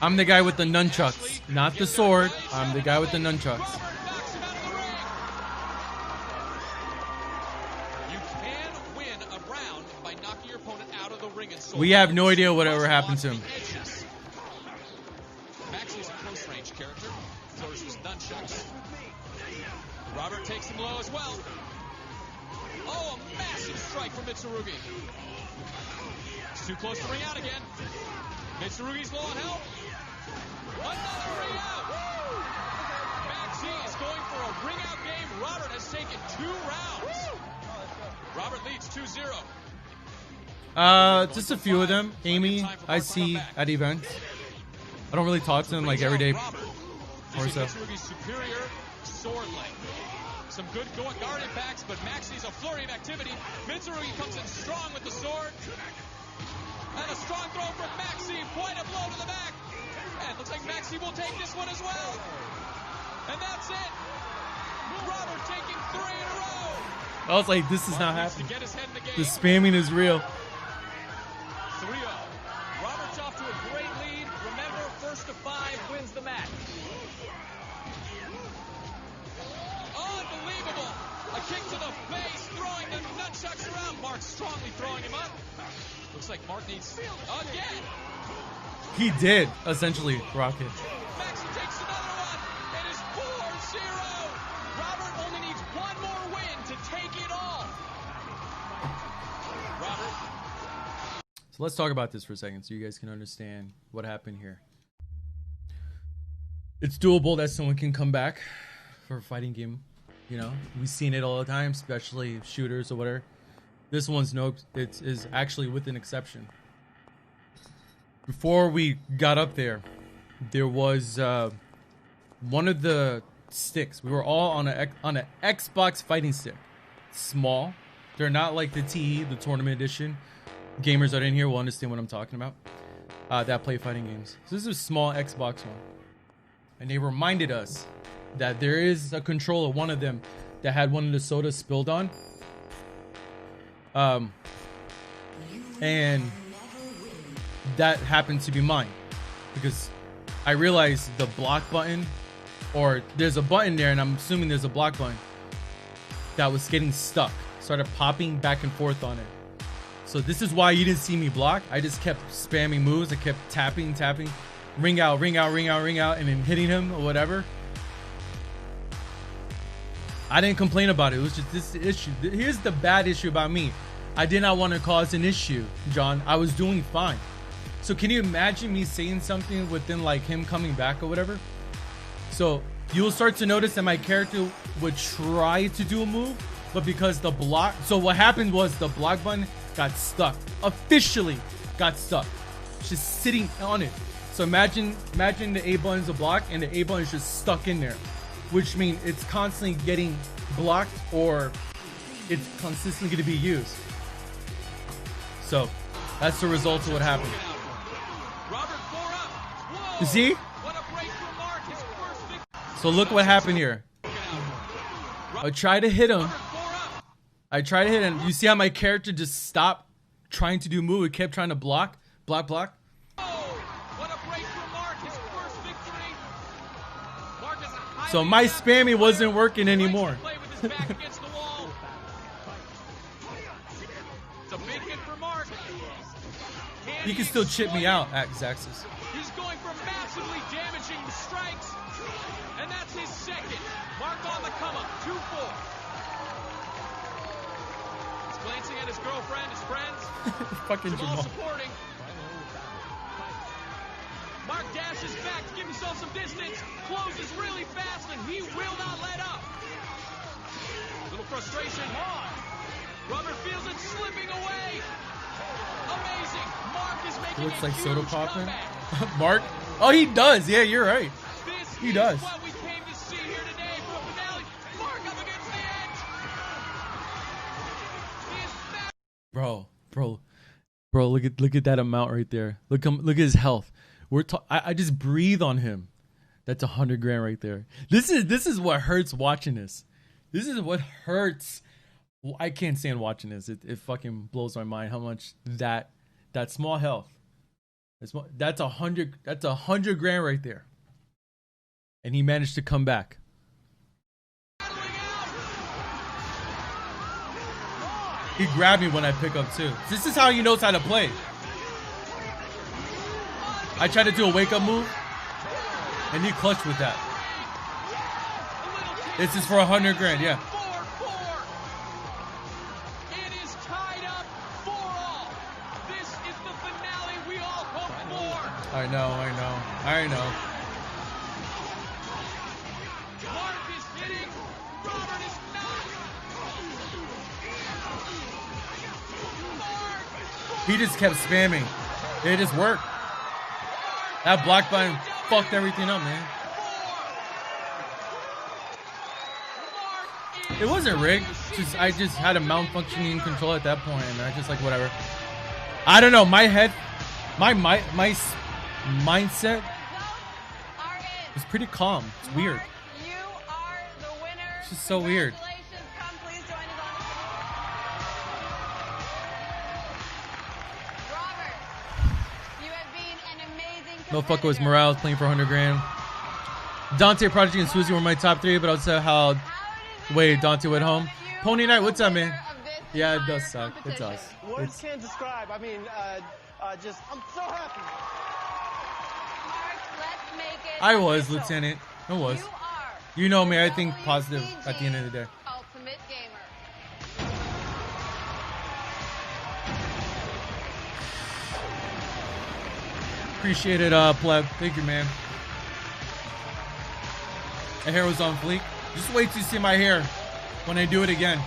I'm the guy with the nunchucks, not the sword. I'm the guy with the nunchucks. We have no idea whatever happened to him. Maxi's a close range character. Throws his nunchucks. Robert takes him low as well. Oh, a massive strike from Mitsurugi. It's too close to ring out again. Mitsurugi's low on health. Another ring out. Maxi is going for a ring out game. Robert has taken 2 rounds. Robert leads 2-0. Just a few of them. Amy, I see at events. I don't really talk to them like every day or so. Superior sword length. Some good guard impacts, but Maxi's a flurry of activity. Mitsurugi comes in strong with the sword. And a strong throw from Maxi. Quite a blow to the back. And looks like Maxi will take this one as well. And that's it. Robert taking 3 in a row. I was like, this is not happening. The spamming is real. 3-0. Robert's off to a great lead. Remember, first to 5 wins the match. Unbelievable. A kick to the face, throwing the nunchucks around. Mark strongly throwing him up. Looks like Mark needs again. He did, essentially, Rocket. Maxi takes another one. It is 4-0. Robert only needs 1 more win to take it all. Robert. So let's talk about this for a second so you guys can understand what happened here. It's doable that someone can come back for a fighting game. You know, we've seen it all the time, especially shooters or whatever. This one's it is actually with an exception. Before we got up there was one of the sticks. We were all on an Xbox fighting stick. Small. They're not like the TE, the tournament edition. Gamers that are in here will understand what I'm talking about. That play fighting games. So this is a small Xbox one. And they reminded us that there is a controller, one of them, that had one of the sodas spilled on. And that happened to be mine. Because I realized the block button, or there's a button there, and I'm assuming there's a block button, that was getting stuck. Started popping back and forth on it. So this is why you didn't see me block. I just kept spamming moves. I kept tapping. Ring out, and then hitting him or whatever. I didn't complain about it. It was just this issue. Here's the bad issue about me. I did not want to cause an issue, John. I was doing fine. So can you imagine me saying something within like him coming back or whatever? So you'll start to notice that my character would try to do a move, but because the block, so what happened was the block button got stuck. Officially got stuck. Just sitting on it. So imagine the A button's a block and the A button is just stuck in there, which means it's constantly getting blocked or it's consistently going to be used. So that's the result of what happened. You see? So look what happened here. I tried to hit him. You see how my character just stopped trying to do a move? It kept trying to block. So my spamming wasn't working anymore. He can still chip me out at Xaxis. He's going for massively damaging strikes, and that's his second. Mark on the come up, 2-4. He's glancing at his girlfriend, his friends. Fucking Jamal. Supporting. Mark dashes back to give himself some distance, closes really fast, and he will not let up. Little frustration. Rubber feels it slipping away. Amazing. Mark is making looks like soda popping. Mark? Oh, he does. Yeah, you're right. He does. What we came to see here today for a finale. Mark up against the edge. Bro, look at that amount right there. Look at his health. I just breathe on him. That's 100 grand right there. This is what hurts watching this. This is what hurts. I can't stand watching this. It fucking blows my mind how much that small health. That's 100 grand right there. And he managed to come back. He grabbed me when I pick up too. This is how he knows how to play. I tried to do a wake up move, and he clutched with that. This is for 100 grand, yeah. It is tied up 4-all. This is the finale we all hoped for. I know. Mark is hitting. Robert is not. He just kept spamming. It just worked. That block button fucked everything up, man. It wasn't rigged. I just had a malfunctioning control at that point, and I just like whatever. I don't know. My mindset was pretty calm. It's weird. It's just so weird. Motherfucker was Morales playing for 100 grand. Dante, Prodigy, and Swizzy were my top 3, but I'll tell how. Wait, Dante went home. Pony Knight, what's up, man? Yeah, it does suck. It does. Words can't describe. I mean, I'm so happy. I was, Lieutenant. I was. You know me. I think positive at the end of the day. Ultimate Gamer. Appreciate it, Pleb. Thank you, man. My hair was on fleek. Just wait till you see my hair when I do it again.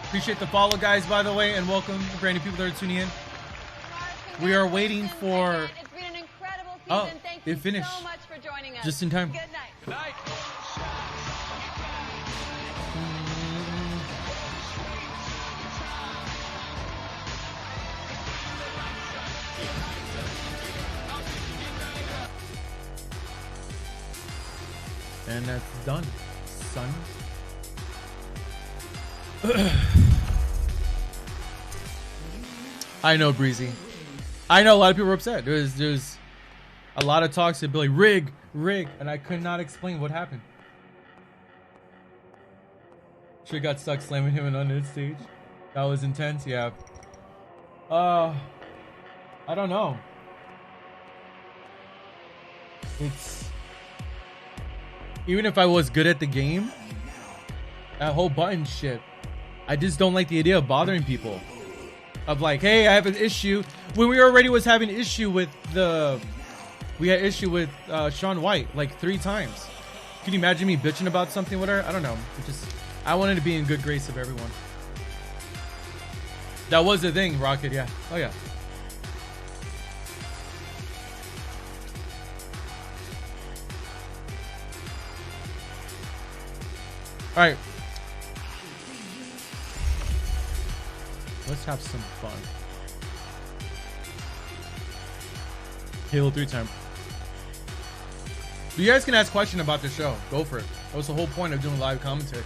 Appreciate the follow, guys, by the way, and welcome the brand new people that are tuning in. We are waiting for... It's been an incredible season. Oh, Thank it you finished. so much for joining us. Just in time. Good night. Good night. And that's done, son. I know, Breezy. I know a lot of people were upset. There's a lot of talks that be like, rig, and I could not explain what happened. Sure got stuck slamming him on his stage. That was intense, yeah. I don't know. It's... Even if I was good at the game, that whole button shit, I just don't like the idea of bothering people. Of like, hey, I have an issue. When we already was having issue with we had issue with Shaun White like 3 times. Can you imagine me bitching about something with her? I don't know. I wanted to be in good grace of everyone. That was the thing, Rocket, yeah. Oh yeah. All right, let's have some fun. Halo 3 time. You guys can ask questions about the show. Go for it. That was the whole point of doing live commentary.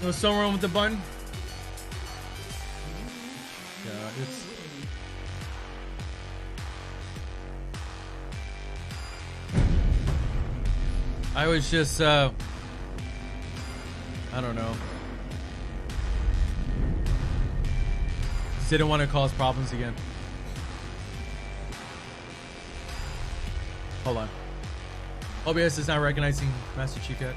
There's something wrong with the button. Yeah, it's... I was just, I don't know. Just didn't want to cause problems again. Hold on. OBS is not recognizing Master Chief yet.